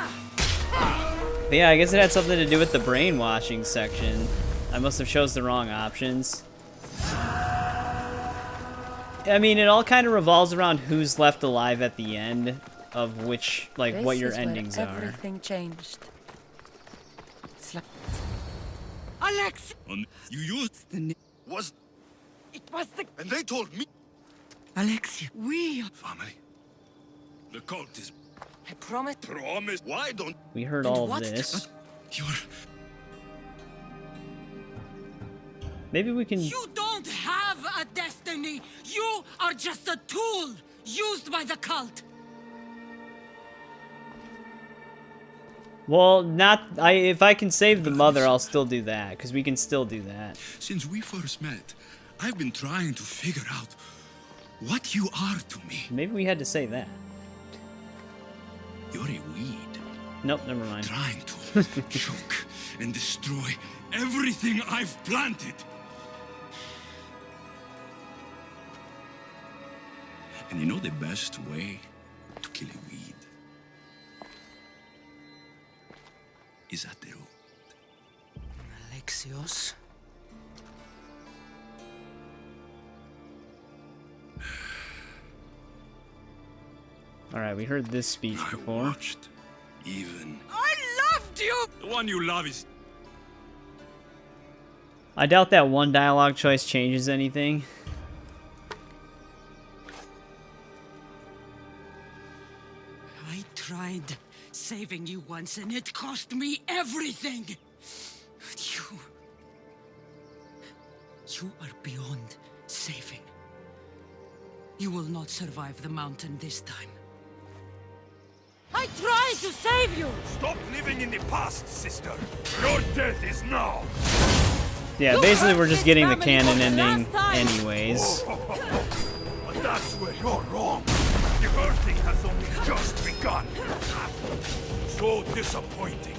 S1: yeah, I guess it had something to do with the brainwashing section. I must have chose the wrong options. I mean, it all kind of revolves around who's left alive at the end of which, like, what your endings are.
S22: Everything changed. It's like
S16: Alex!
S10: You used
S16: It was the...
S10: And they told me...
S16: Alexia, we...
S10: Family. The cult is...
S22: I promise...
S10: Promise? Why don't...
S1: We heard all of this.
S10: You're...
S1: Maybe we can...
S3: You don't have a destiny! You are just a tool used by the cult!
S1: Well, if I can save the mother, I'll still do that, because we can still do that.
S10: Since we first met, I've been trying to figure out what you are to me.
S1: Maybe we had to say that.
S10: You're a weed.
S1: Nope, never mind.
S10: Trying to choke and destroy everything I've planted. And you know the best way to kill a weed is at the root.
S3: Alexios?
S1: Alright, we heard this speech before.
S10: Even...
S3: I loved you!
S10: The one you love is...
S1: I doubt that one dialogue choice changes anything.
S3: I tried saving you once and it cost me everything! You are beyond saving. You will not survive the mountain this time.
S16: I tried to save you!
S10: Stop living in the past, sister! Your death is now!
S1: Yeah, basically we're just getting the canon ending anyways.
S10: But that's where you're wrong. The birthing has only just begun. So disappointing.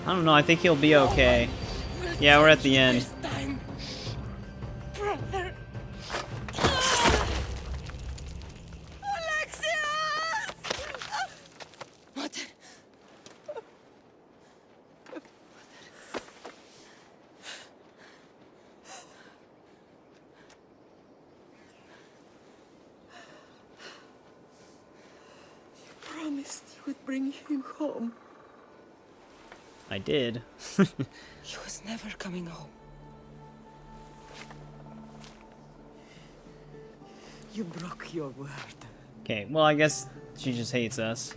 S1: I don't know, I think he'll be okay. Yeah, we're at the end.
S16: Brother! Alexios!
S3: What?
S16: You promised you would bring him home.
S1: I did.
S22: He was never coming home.
S16: You broke your word.
S1: Okay, well I guess she just hates us.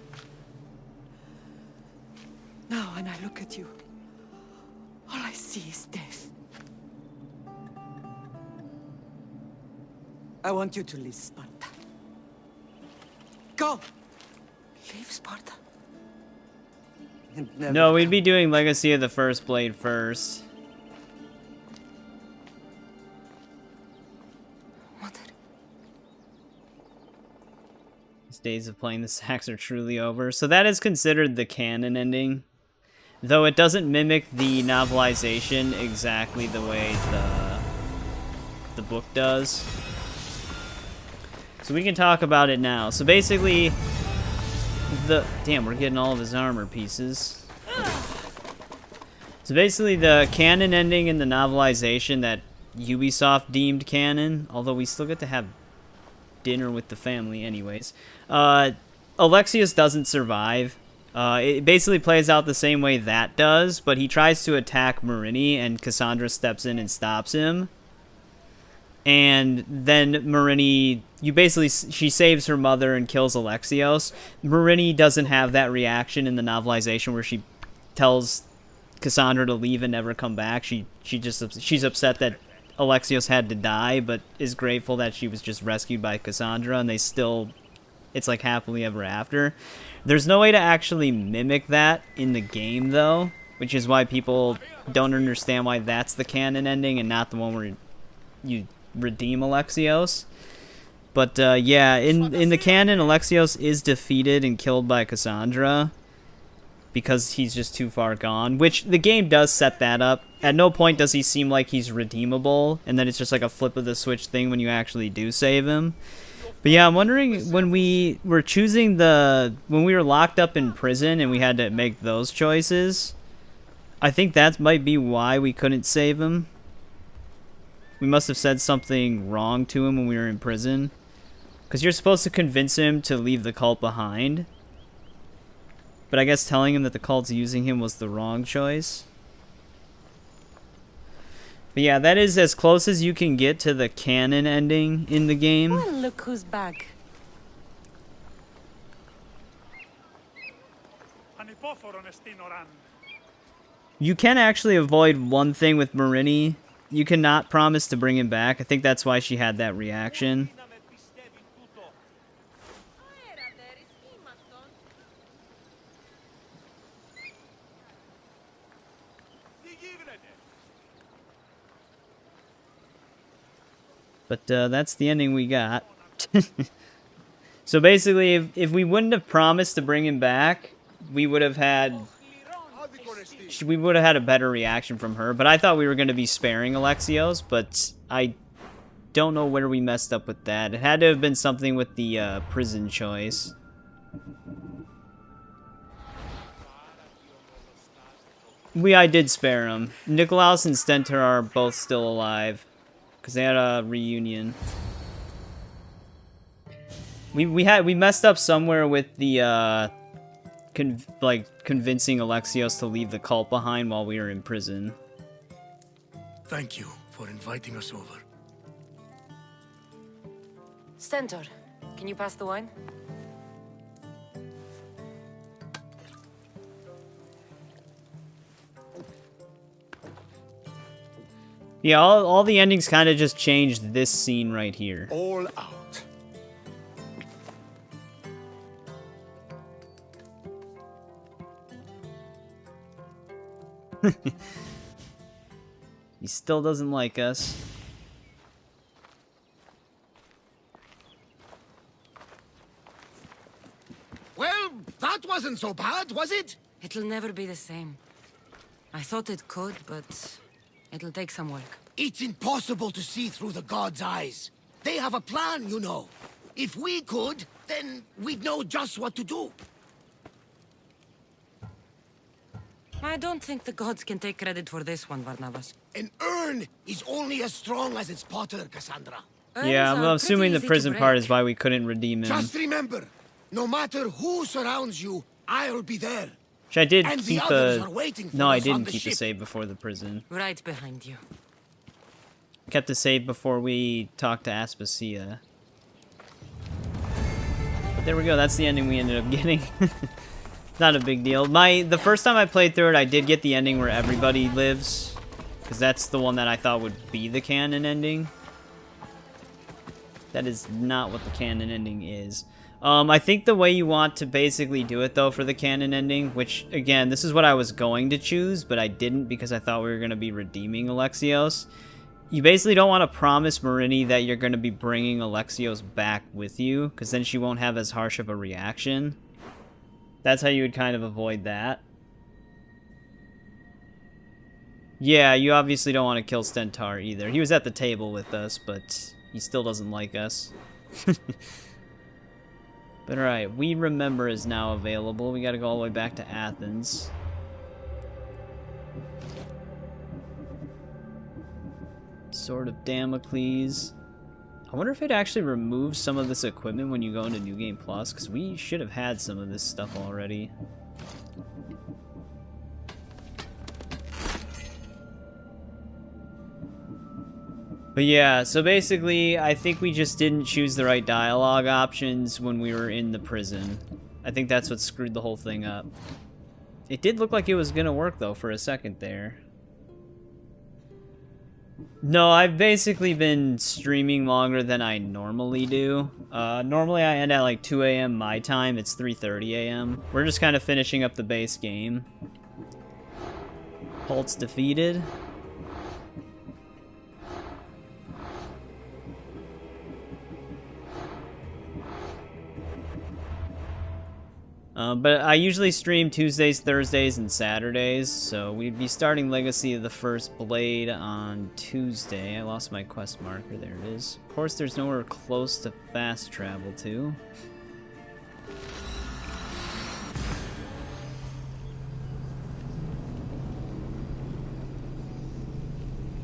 S16: Now when I look at you, all I see is death. I want you to leave Sparta. Go! Leave Sparta.
S1: No, we'd be doing Legacy of the First Blade first.
S16: Mother.
S1: These days of playing the sax are truly over. So that is considered the canon ending. Though it doesn't mimic the novelization exactly the way the book does. So we can talk about it now. So basically, Damn, we're getting all of his armor pieces. So basically the canon ending in the novelization that Ubisoft deemed canon, although we still get to have dinner with the family anyways, Alexios doesn't survive. It basically plays out the same way that does, but he tries to attack Marini and Kassandra steps in and stops him. And then Marini, she saves her mother and kills Alexios. Marini doesn't have that reaction in the novelization where she tells Kassandra to leave and never come back. She's upset that Alexios had to die, but is grateful that she was just rescued by Kassandra, and it's like happily ever after. There's no way to actually mimic that in the game though, which is why people don't understand why that's the canon ending and not the one where you redeem Alexios. But yeah, in the canon, Alexios is defeated and killed by Kassandra because he's just too far gone, which the game does set that up. At no point does he seem like he's redeemable, and then it's just like a flip of the switch thing when you actually do save him. But yeah, I'm wondering, when we were when we were locked up in prison and we had to make those choices, I think that might be why we couldn't save him. We must have said something wrong to him when we were in prison. Because you're supposed to convince him to leave the cult behind. But I guess telling him that the cult's using him was the wrong choice. But yeah, that is as close as you can get to the canon ending in the game.
S7: Well, look who's back.
S1: You can actually avoid one thing with Marini. You cannot promise to bring him back. I think that's why she had that reaction. But that's the ending we got. So basically, if we wouldn't have promised to bring him back, we would have had a better reaction from her. But I thought we were going to be sparing Alexios, but I don't know where we messed up with that. It had to have been something with the prison choice. I did spare him. Nikolaos and Stentor are both still alive. Because they had a reunion. We messed up somewhere with the convincing Alexios to leave the cult behind while we were in prison.
S20: Thank you for inviting us over.
S7: Stentor, can you pass the wine?
S1: Yeah, all the endings kind of just changed this scene right here.
S20: All out.
S1: He still doesn't like us.
S20: Well, that wasn't so bad, was it?
S22: It'll never be the same. I thought it could, but it'll take some work.
S20: It's impossible to see through the gods' eyes. They have a plan, you know. If we could, then we'd know just what to do.
S22: I don't think the gods can take credit for this one, Barnabas.
S20: An urn is only as strong as its potter, Kassandra.
S1: Yeah, I'm assuming the prison part is why we couldn't redeem him.
S20: Just remember, no matter who surrounds you, I'll be there.
S1: Which I did
S20: And
S1: keep
S20: the others are waiting for
S1: No, I
S20: us on
S1: didn't
S20: the
S1: keep a
S20: ship.
S1: save before the prison.
S22: Right behind you.
S1: Kept a save before we talked to Aspasia. But there we go, that's the ending we ended up getting. Not a big deal. The first time I played through it, I did get the ending where everybody lives. Because that's the one that I thought would be the canon ending. That is not what the canon ending is. I think the way you want to basically do it, though, for the canon ending, which, again, this is what I was going to choose, but I didn't because I thought we were going to be redeeming Alexios. You basically don't want to promise Marini that you're going to be bringing Alexios back with you, because then she won't have as harsh of a reaction. That's how you would kind of avoid that. Yeah, you obviously don't want to kill Stentor either. He was at the table with us, but he still doesn't like us. But alright, We Remember is now available. We gotta go all the way back to Athens. Sword of Damocles. I wonder if it actually removes some of this equipment when you go into New Game Plus, because we should have had some of this stuff already. But yeah, so basically, I think we just didn't choose the right dialogue options when we were in the prison. I think that's what screwed the whole thing up. It did look like it was gonna work, though, for a second there. No, I've basically been streaming longer than I normally do. Normally I end at like 2 a.m. my time. It's 3:30 a.m. We're just kind of finishing up the base game. Holt's defeated. But I usually stream Tuesdays, Thursdays, and Saturdays, so we'd be starting Legacy of the First Blade on Tuesday. I lost my quest marker, there it is. Of course, there's nowhere close to fast travel to.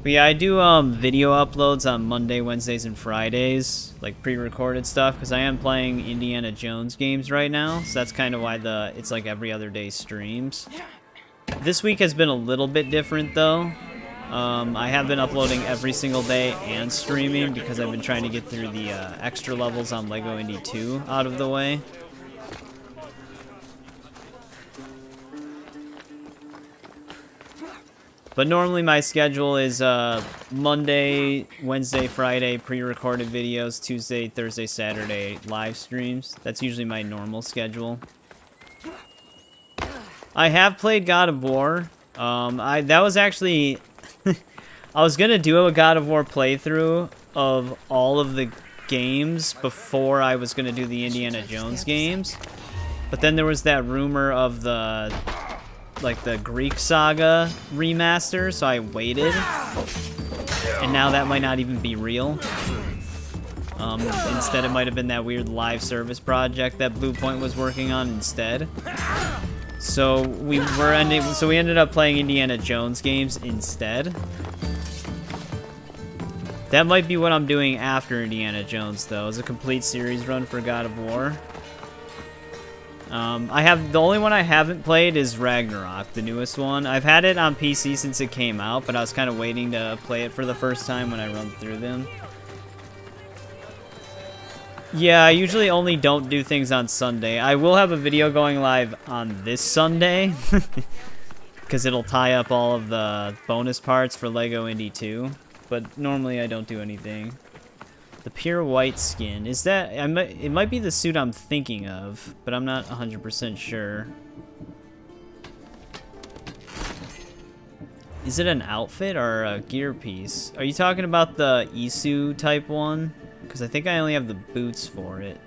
S1: But yeah, I do video uploads on Monday, Wednesdays, and Fridays, like pre-recorded stuff, because I am playing Indiana Jones games right now, so that's kind of why it's like every other day streams. This week has been a little bit different though. I have been uploading every single day and streaming because I've been trying to get through the extra levels on LEGO Indy 2 out of the way. But normally my schedule is Monday, Wednesday, Friday pre-recorded videos, Tuesday, Thursday, Saturday live streams. That's usually my normal schedule. I have played God of War. That was actually I was gonna do a God of War playthrough of all of the games before I was gonna do the Indiana Jones games. But then there was that rumor of the Greek Saga remaster, so I waited. And now that might not even be real. Instead it might have been that weird live service project that Blue Point was working on instead. So we ended up playing Indiana Jones games instead. That might be what I'm doing after Indiana Jones though, is a complete series run for God of War. The only one I haven't played is Ragnarok, the newest one. I've had it on PC since it came out, but I was kind of waiting to play it for the first time when I run through them. Yeah, I usually only don't do things on Sunday. I will have a video going live on this Sunday, because it'll tie up all of the bonus parts for LEGO Indy 2, but normally I don't do anything. The pure white skin. Is that... it might be the suit I'm thinking of, but I'm not 100% sure. Is it an outfit or a gear piece? Are you talking about the Isu type one? Because I think I only have the boots for it.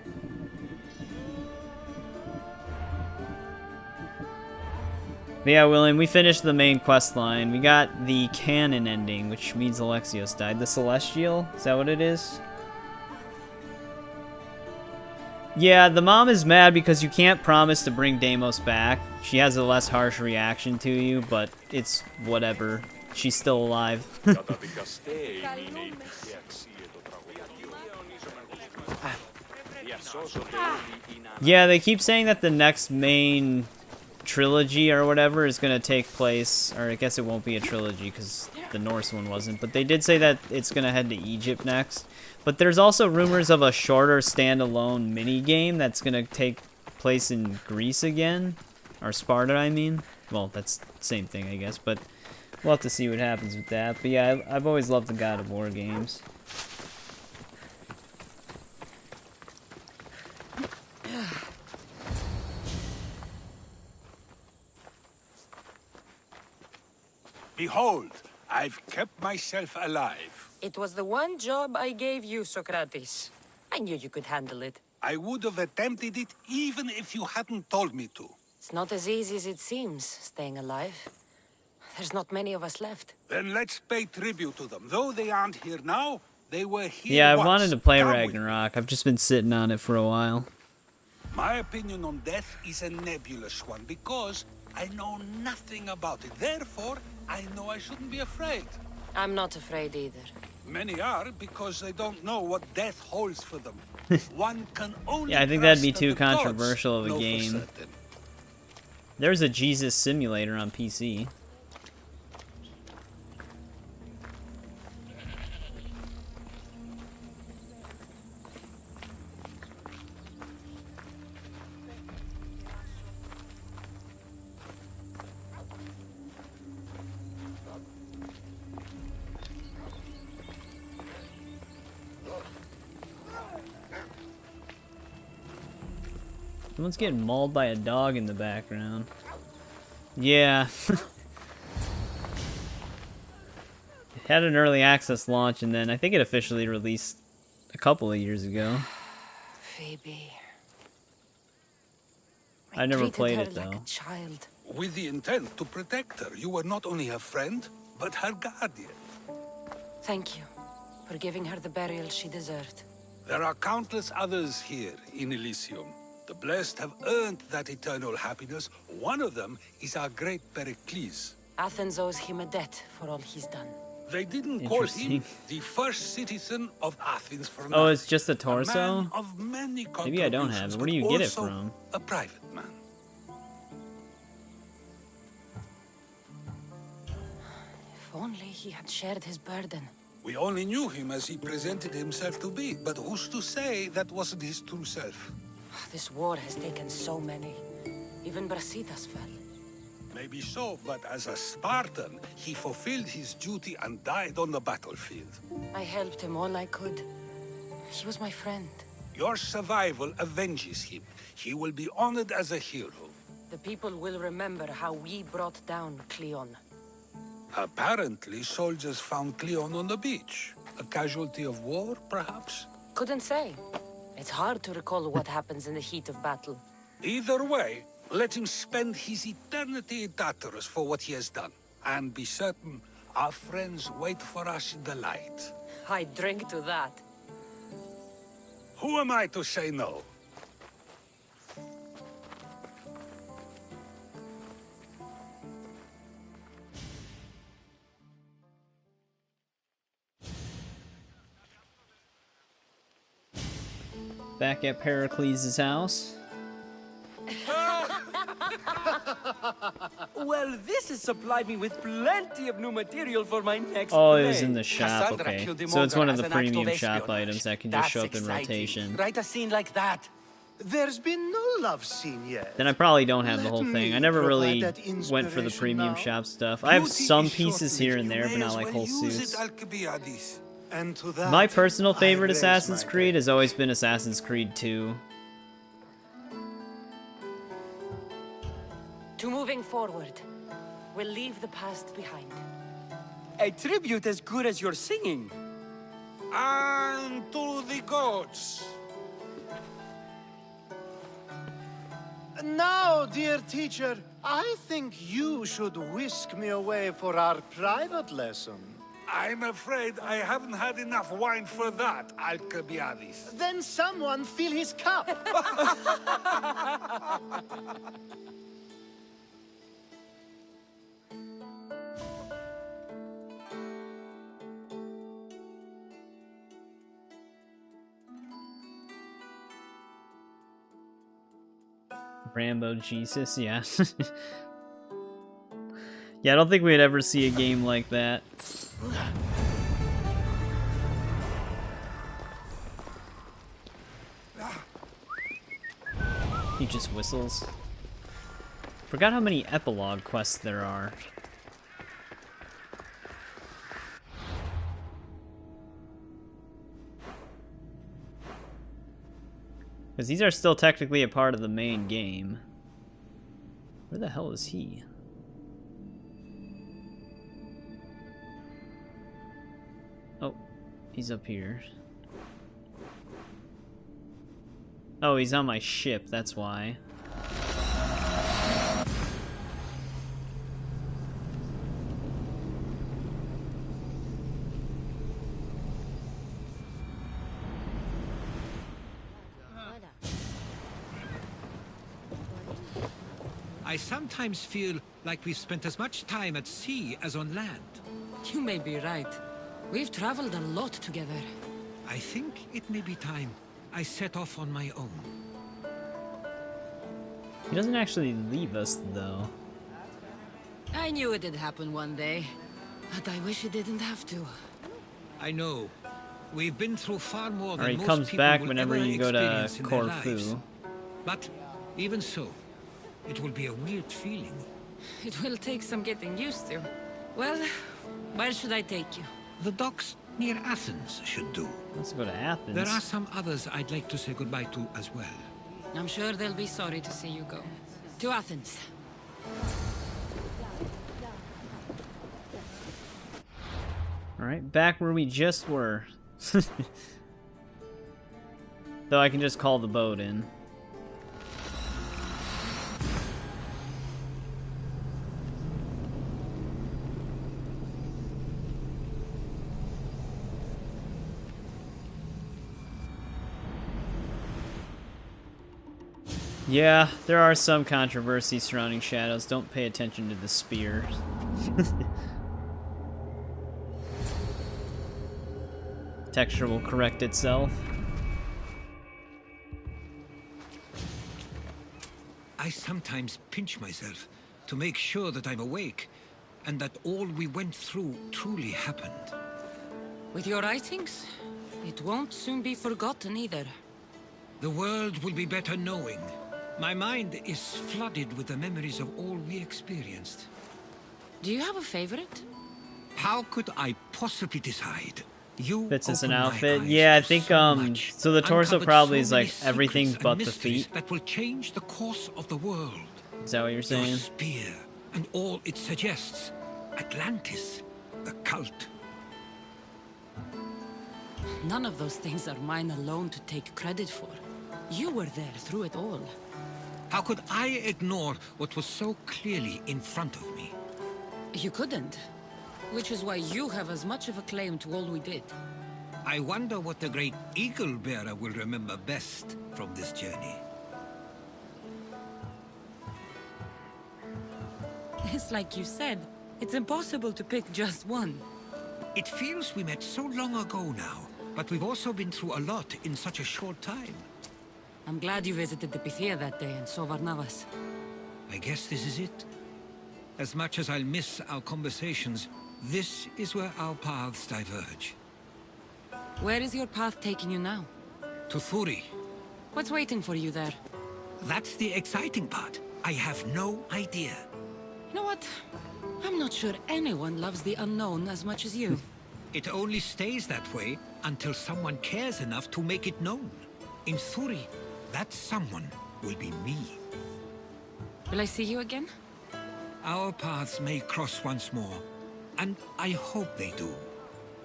S1: But yeah, William, we finished the main quest line. We got the canon ending, which means Alexios died. The Celestial? Is that what it is? Yeah, the mom is mad because you can't promise to bring Deimos back. She has a less harsh reaction to you, but it's whatever. She's still alive. Yeah, they keep saying that the next main trilogy or whatever is going to take place, or I guess it won't be a trilogy because the Norse one wasn't, but they did say that it's going to head to Egypt next. But there's also rumors of a shorter standalone mini-game that's going to take place in Greece again. Or Sparta, I mean. Well, that's the same thing, I guess, but we'll have to see what happens with that. But yeah, I've always loved the God of War games.
S21: Behold, I've kept myself alive.
S22: It was the one job I gave you, Socrates. I knew you could handle it.
S21: I would have attempted it even if you hadn't told me to.
S22: It's not as easy as it seems, staying alive. There's not many of us left.
S21: Then let's pay tribute to them. Though they aren't here now, they were here
S1: Yeah, I
S21: once.
S1: wanted to play Ragnarok. I've just been sitting on it for a while.
S21: My opinion on death is a nebulous one because I know nothing about it. Therefore, I know I shouldn't be afraid.
S7: I'm not afraid either.
S21: Many are because they don't know what death holds for them. One can only
S1: Yeah, I think that'd be
S21: trust
S1: too
S21: that the gods
S1: controversial of a
S21: know for
S1: game.
S21: certain.
S1: There's a Jesus simulator on PC. Someone's getting mauled by a dog in the background. Yeah. It had an early access launch, and then I think it officially released a couple of years ago.
S7: Phoebe.
S1: I never
S7: treated
S1: played
S7: her
S1: it,
S7: like
S1: though.
S7: a child.
S21: With the intent to protect her, you were not only her friend, but her guardian.
S7: Thank you for giving her the burial she deserved.
S21: There are countless others here in Elysium. The blessed have earned that eternal happiness. One of them is our great Pericles.
S7: Athens owes him a debt for all he's done.
S21: They didn't call him
S1: Interesting.
S21: the first citizen of Athens for
S1: Oh,
S21: nothing.
S1: it's just a torso?
S21: Man of many
S1: Maybe I don't have it. Where do you get it
S21: also
S1: from?
S21: A private man.
S7: If only he had shared his burden.
S21: We only knew him as he presented himself to be, but who's to say that wasn't his true self?
S7: This war has taken so many. Even Brasidas fell.
S21: Maybe so, but as a Spartan, he fulfilled his duty and died on the battlefield.
S7: I helped him all I could. He was my friend.
S21: Your survival avenges him. He will be honored as a hero.
S7: The people will remember how we brought down Cleon.
S21: Apparently, soldiers found Cleon on the beach. A casualty of war, perhaps?
S7: Couldn't say. It's hard to recall what happens in the heat of battle.
S21: Either way, let him spend his eternity in Tartarus for what he has done. And be certain, our friends wait for us in the light.
S7: I drink to that.
S21: Who am I to say no?
S1: Back at Pericles' house.
S13: Well, this has supplied me with plenty of new material for my next
S1: Oh,
S13: play.
S1: it was in the shop,
S13: Cassandra
S1: okay.
S13: killed him
S1: So it's
S13: over
S1: one of
S13: as
S1: the
S13: an act of
S1: premium shop
S13: espionage.
S1: items that can just
S13: That's
S1: show up in
S13: exciting.
S1: rotation.
S13: Write a scene like that.
S2: There's been no love scene yet.
S1: Then I probably don't have the whole
S2: Let
S1: thing.
S2: me
S1: I never really
S2: provide that
S1: went for the
S2: inspiration
S1: premium
S2: now.
S1: shop stuff. I have
S21: Beauty
S1: some
S21: is
S1: pieces here and there, but
S21: may
S1: not
S21: as
S1: like
S21: well
S1: whole
S21: use
S1: suits.
S21: it, Alcibiades.
S2: And to that,
S1: My personal
S2: I
S1: favorite
S2: raise
S1: Assassin's
S2: my
S1: Creed has always been Assassin's Creed 2.
S7: To moving forward, we'll leave the past behind.
S13: A tribute as good as your singing.
S21: And to the gods.
S2: Now, dear teacher, I think you should whisk me away for our private lesson.
S21: I'm afraid I haven't had enough wine for that, Alcibiades.
S2: Then someone fill his cup.
S1: Rambo Jesus, yeah. Yeah, I don't think we'd ever see a game like that. He just whistles. Forgot how many epilogue quests there are. Because these are still technically a part of the main game. Where the hell is he? Oh, he's up here. Oh, he's on my ship, that's why.
S5: I sometimes feel like we've spent as much time at sea as on land.
S22: You may be right. We've traveled a lot together.
S5: I think it may be time I set off on my own.
S1: He doesn't actually leave us, though.
S22: I knew it'd happen one day, but I wish it didn't have to.
S5: I know. We've been through far more than
S1: Or he
S5: most
S1: comes
S5: people
S1: back
S5: will
S1: whenever
S5: ever
S1: you go to
S5: experience in their lives.
S1: Corfu.
S5: But even so, it will be a weird feeling.
S22: It will take some getting used to. Well, where should I take you?
S5: The docks near Athens should do.
S1: Let's go to Athens.
S5: There are some others I'd like to say goodbye to as well.
S22: I'm sure they'll be sorry to see you go. To Athens.
S1: Alright, back where we just were. Though I can just call the boat in. Yeah, there are some controversies surrounding shadows. Don't pay attention to the spear. Texture will correct itself.
S5: I sometimes pinch myself to make sure that I'm awake and that all we went through truly happened.
S22: With your writings, it won't soon be forgotten either.
S5: The world will be better knowing. My mind is flooded with the memories of all we experienced.
S22: Do you have a favorite?
S5: How could I possibly decide? You
S1: Fits as an
S5: opened my
S1: outfit.
S5: eyes
S1: Yeah, I
S5: to
S1: think
S5: so much,
S1: so the torso
S5: uncovered
S1: probably
S5: so
S1: is
S5: many
S1: like everything
S5: secrets
S1: but
S5: and
S1: the
S5: mysteries
S1: feet.
S5: that will change the course of the world.
S1: Is that what you're
S5: Your
S1: saying?
S5: spear and all it suggests. Atlantis, the cult.
S22: None of those things are mine alone to take credit for. You were there through it all.
S5: How could I ignore what was so clearly in front of me?
S22: You couldn't. Which is why you have as much of a claim to all we did.
S5: I wonder what the great Eagle Bearer will remember best from this journey.
S22: It's like you said, it's impossible to pick just one.
S5: It feels we met so long ago now, but we've also been through a lot in such a short time.
S22: I'm glad you visited the Pythia that day and saw Varnavas.
S5: I guess this is it. As much as I'll miss our conversations, this is where our paths diverge.
S22: Where is your path taking you now?
S5: To Thuri.
S22: What's waiting for you there?
S5: That's the exciting part. I have no idea.
S22: You know what? I'm not sure anyone loves the unknown as much as you.
S5: It only stays that way until someone cares enough to make it known. In Thuri, that someone will be me.
S22: Will I see you again?
S5: Our paths may cross once more, and I hope they do.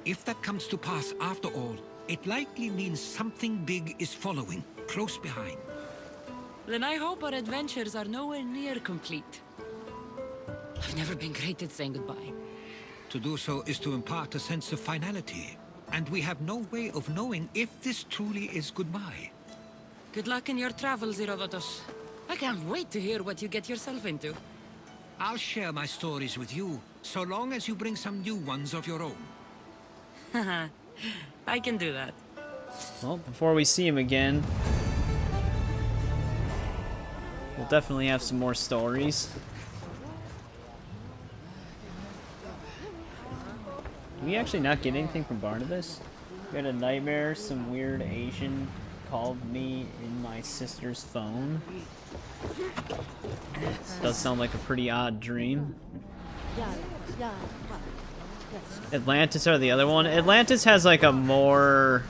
S5: If that comes to pass after all, it likely means something big is following, close behind.
S22: Then I hope our adventures are nowhere near complete. I've never been great at saying goodbye.
S5: To do so is to impart a sense of finality, and we have no way of knowing if this truly is goodbye.
S22: Good luck in your travels, Herodotus. I can't wait to hear what you get yourself into.
S5: I'll share my stories with you, so long as you bring some new ones of your own.
S22: I can do that.
S1: Well, before we see him again, we'll definitely have some more stories. Did we actually not get anything from Barnabas? We had a nightmare, some weird Asian called me in my sister's phone. Does sound like a pretty odd dream. Atlantis or the other one? Atlantis has like a more...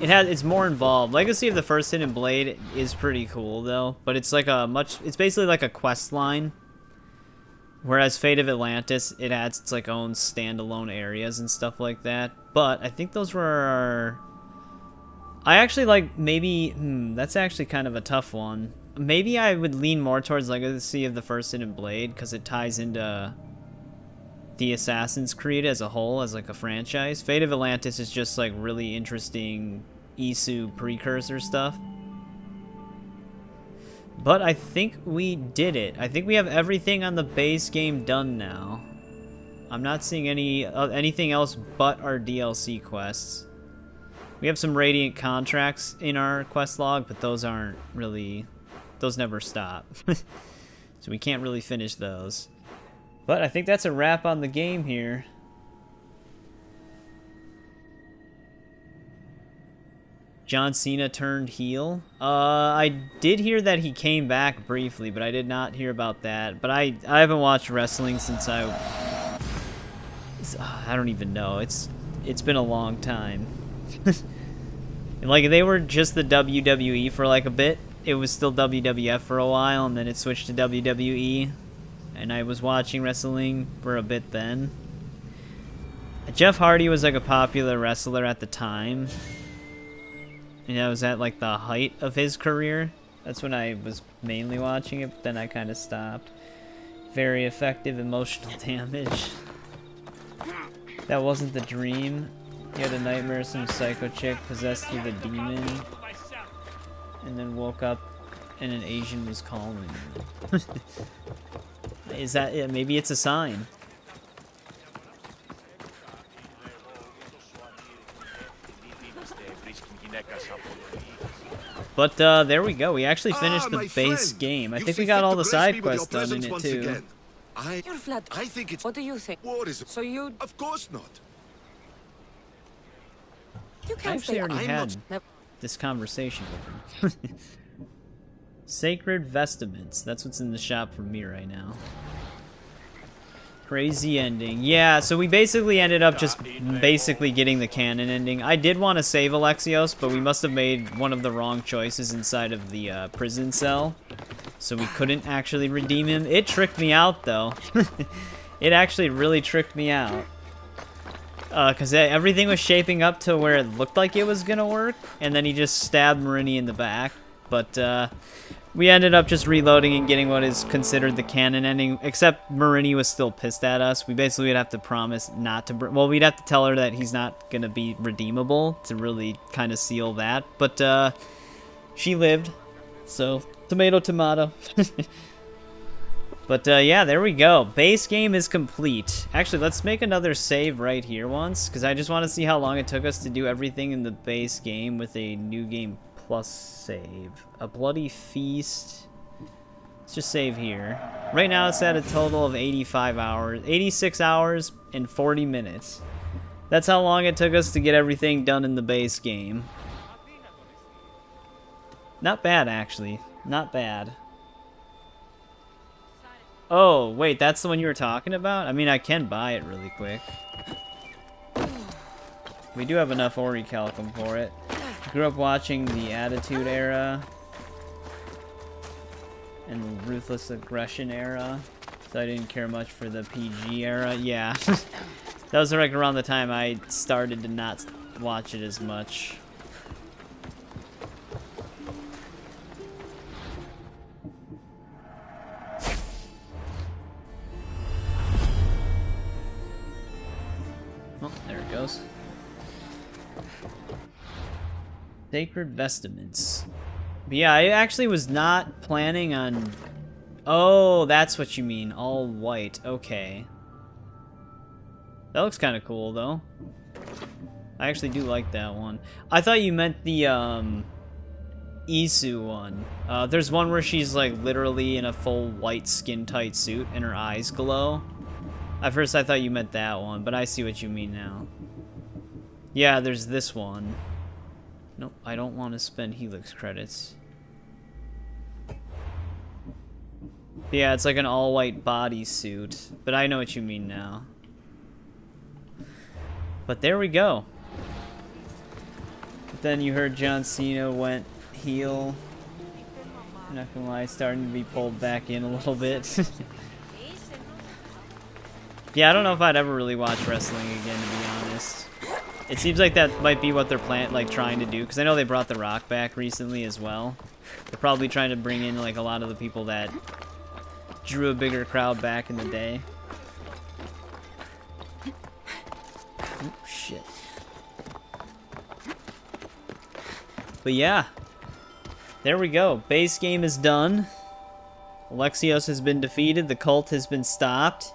S1: It's more involved. Legacy of the First Hidden Blade is pretty cool though, but it's like it's basically like a quest line. Whereas Fate of Atlantis, it adds its like own standalone areas and stuff like that. But I think those were... I actually like maybe... that's actually kind of a tough one. Maybe I would lean more towards Legacy of the First Hidden Blade because it ties into the Assassin's Creed as a whole, as like a franchise. Fate of Atlantis is just like really interesting Isu precursor stuff. But I think we did it. I think we have everything on the base game done now. I'm not seeing anything else but our DLC quests. We have some Radiant contracts in our quest log, but those aren't really... Those never stop. So we can't really finish those. But I think that's a wrap on the game here. John Cena turned heel. I did hear that he came back briefly, but I did not hear about that. But I haven't watched wrestling since I don't even know. It's been a long time. Like, they were just the WWE for like a bit. It was still WWF for a while, and then it switched to WWE. And I was watching wrestling for a bit then. Jeff Hardy was like a popular wrestler at the time. And I was at like the height of his career. That's when I was mainly watching it, but then I kind of stopped. Very effective emotional damage. That wasn't the dream. You had a nightmare, some psycho chick possessed you the demon. And then woke up and an Asian was calling you. Is that it? Maybe it's a sign. But there we go. We actually finished the base game. I think we got all the side quests done in it too.
S7: You're flat.
S20: I think it's...
S7: What do you think?
S20: War is...
S7: So you...
S20: Of course not.
S7: You
S1: I
S7: can't
S1: actually
S7: say
S1: already had this conversation with him. Sacred Vestments. That's what's in the shop for me right now. Crazy ending. Yeah, so we basically ended up just basically getting the canon ending. I did want to save Alexios, but we must have made one of the wrong choices inside of the prison cell. So we couldn't actually redeem him. It tricked me out, though. It actually really tricked me out. Because everything was shaping up to where it looked like it was going to work, and then he just stabbed Marini in the back. But we ended up just reloading and getting what is considered the canon ending, except Marini was still pissed at us. We basically would have to promise not to... Well, we'd have to tell her that he's not going to be redeemable to really kind of seal that. But she lived, so tomato, tomato. But yeah, there we go. Base game is complete. Actually, let's make another save right here once, because I just want to see how long it took us to do everything in the base game with a new game plus save. A bloody feast. Let's just save here. Right now it's at a total of 85 hours, 86 hours and 40 minutes. That's how long it took us to get everything done in the base game. Not bad, actually. Not bad. Oh, wait, that's the one you were talking about? I mean, I can buy it really quick. We do have enough Orichalcum for it. Grew up watching the Attitude Era and the Ruthless Aggression Era, so I didn't care much for the PG era. Yeah, that was like around the time I started to not watch it as much. Oh, there it goes. Sacred Vestments. But yeah, I actually was not planning on... Oh, that's what you mean. All white. Okay. That looks kind of cool, though. I actually do like that one. I thought you meant the, Isu one. There's one where she's, like, literally in a full white skin-tight suit and her eyes glow. At first I thought you meant that one, but I see what you mean now. Yeah, there's this one. Nope, I don't want to spend Helix credits. Yeah, it's like an all-white bodysuit, but I know what you mean now. But there we go. But then you heard John Cena went heel. I'm not gonna lie, starting to be pulled back in a little bit. Yeah, I don't know if I'd ever really watch wrestling again, to be honest. It seems like that might be what they're trying to do, because I know they brought The Rock back recently as well. They're probably trying to bring in like a lot of the people that drew a bigger crowd back in the day. Oh, shit. But yeah, there we go. Base game is done. Alexios has been defeated. The cult has been stopped.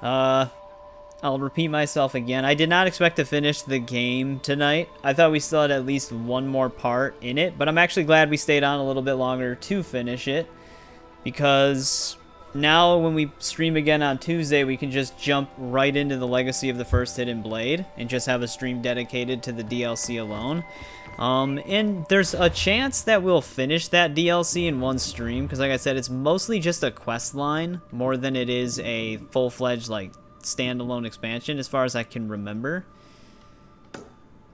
S1: I'll repeat myself again. I did not expect to finish the game tonight. I thought we still had at least one more part in it, but I'm actually glad we stayed on a little bit longer to finish it, because now when we stream again on Tuesday, we can just jump right into the Legacy of the First Hidden Blade and just have a stream dedicated to the DLC alone. And there's a chance that we'll finish that DLC in one stream, because like I said, it's mostly just a quest line more than it is a full-fledged like standalone expansion as far as I can remember.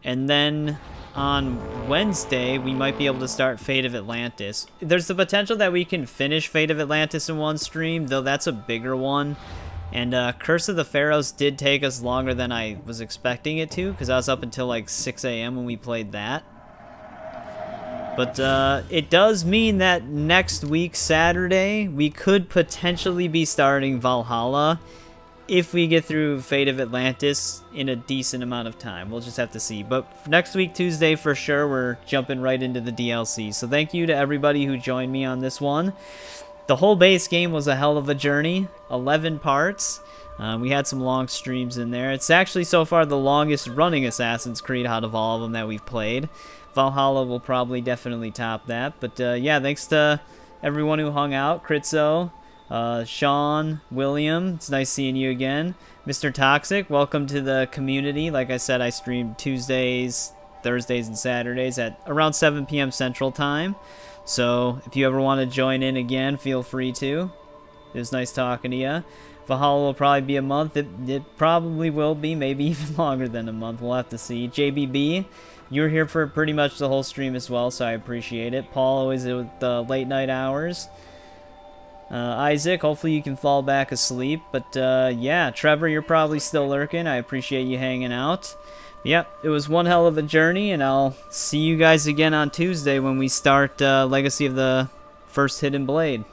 S1: And then on Wednesday we might be able to start Fate of Atlantis. There's the potential that we can finish Fate of Atlantis in one stream, though that's a bigger one. And Curse of the Pharaohs did take us longer than I was expecting it to, because I was up until like 6 a.m. when we played that. But it does mean that next week, Saturday, we could potentially be starting Valhalla if we get through Fate of Atlantis in a decent amount of time. We'll just have to see. But next week, Tuesday, for sure, we're jumping right into the DLC. So thank you to everybody who joined me on this one. The whole base game was a hell of a journey. 11 parts. We had some long streams in there. It's actually so far the longest running Assassin's Creed out of all of them that we've played. Valhalla will probably definitely top that. But yeah, thanks to everyone who hung out. Critzo, Sean, William, it's nice seeing you again. Mr. Toxic, welcome to the community. Like I said, I stream Tuesdays, Thursdays, and Saturdays at around 7 p.m. Central Time. So if you ever want to join in again, feel free to. It was nice talking to you. Valhalla will probably be a month. It probably will be, maybe even longer than a month. We'll have to see. JBB, you were here for pretty much the whole stream as well, so I appreciate it. Paul, always with the late night hours. Isaac, hopefully you can fall back asleep. But yeah, Trevor, you're probably still lurking. I appreciate you hanging out. Yep, it was one hell of a journey, and I'll see you guys again on Tuesday when we start Legacy of the First Hidden Blade.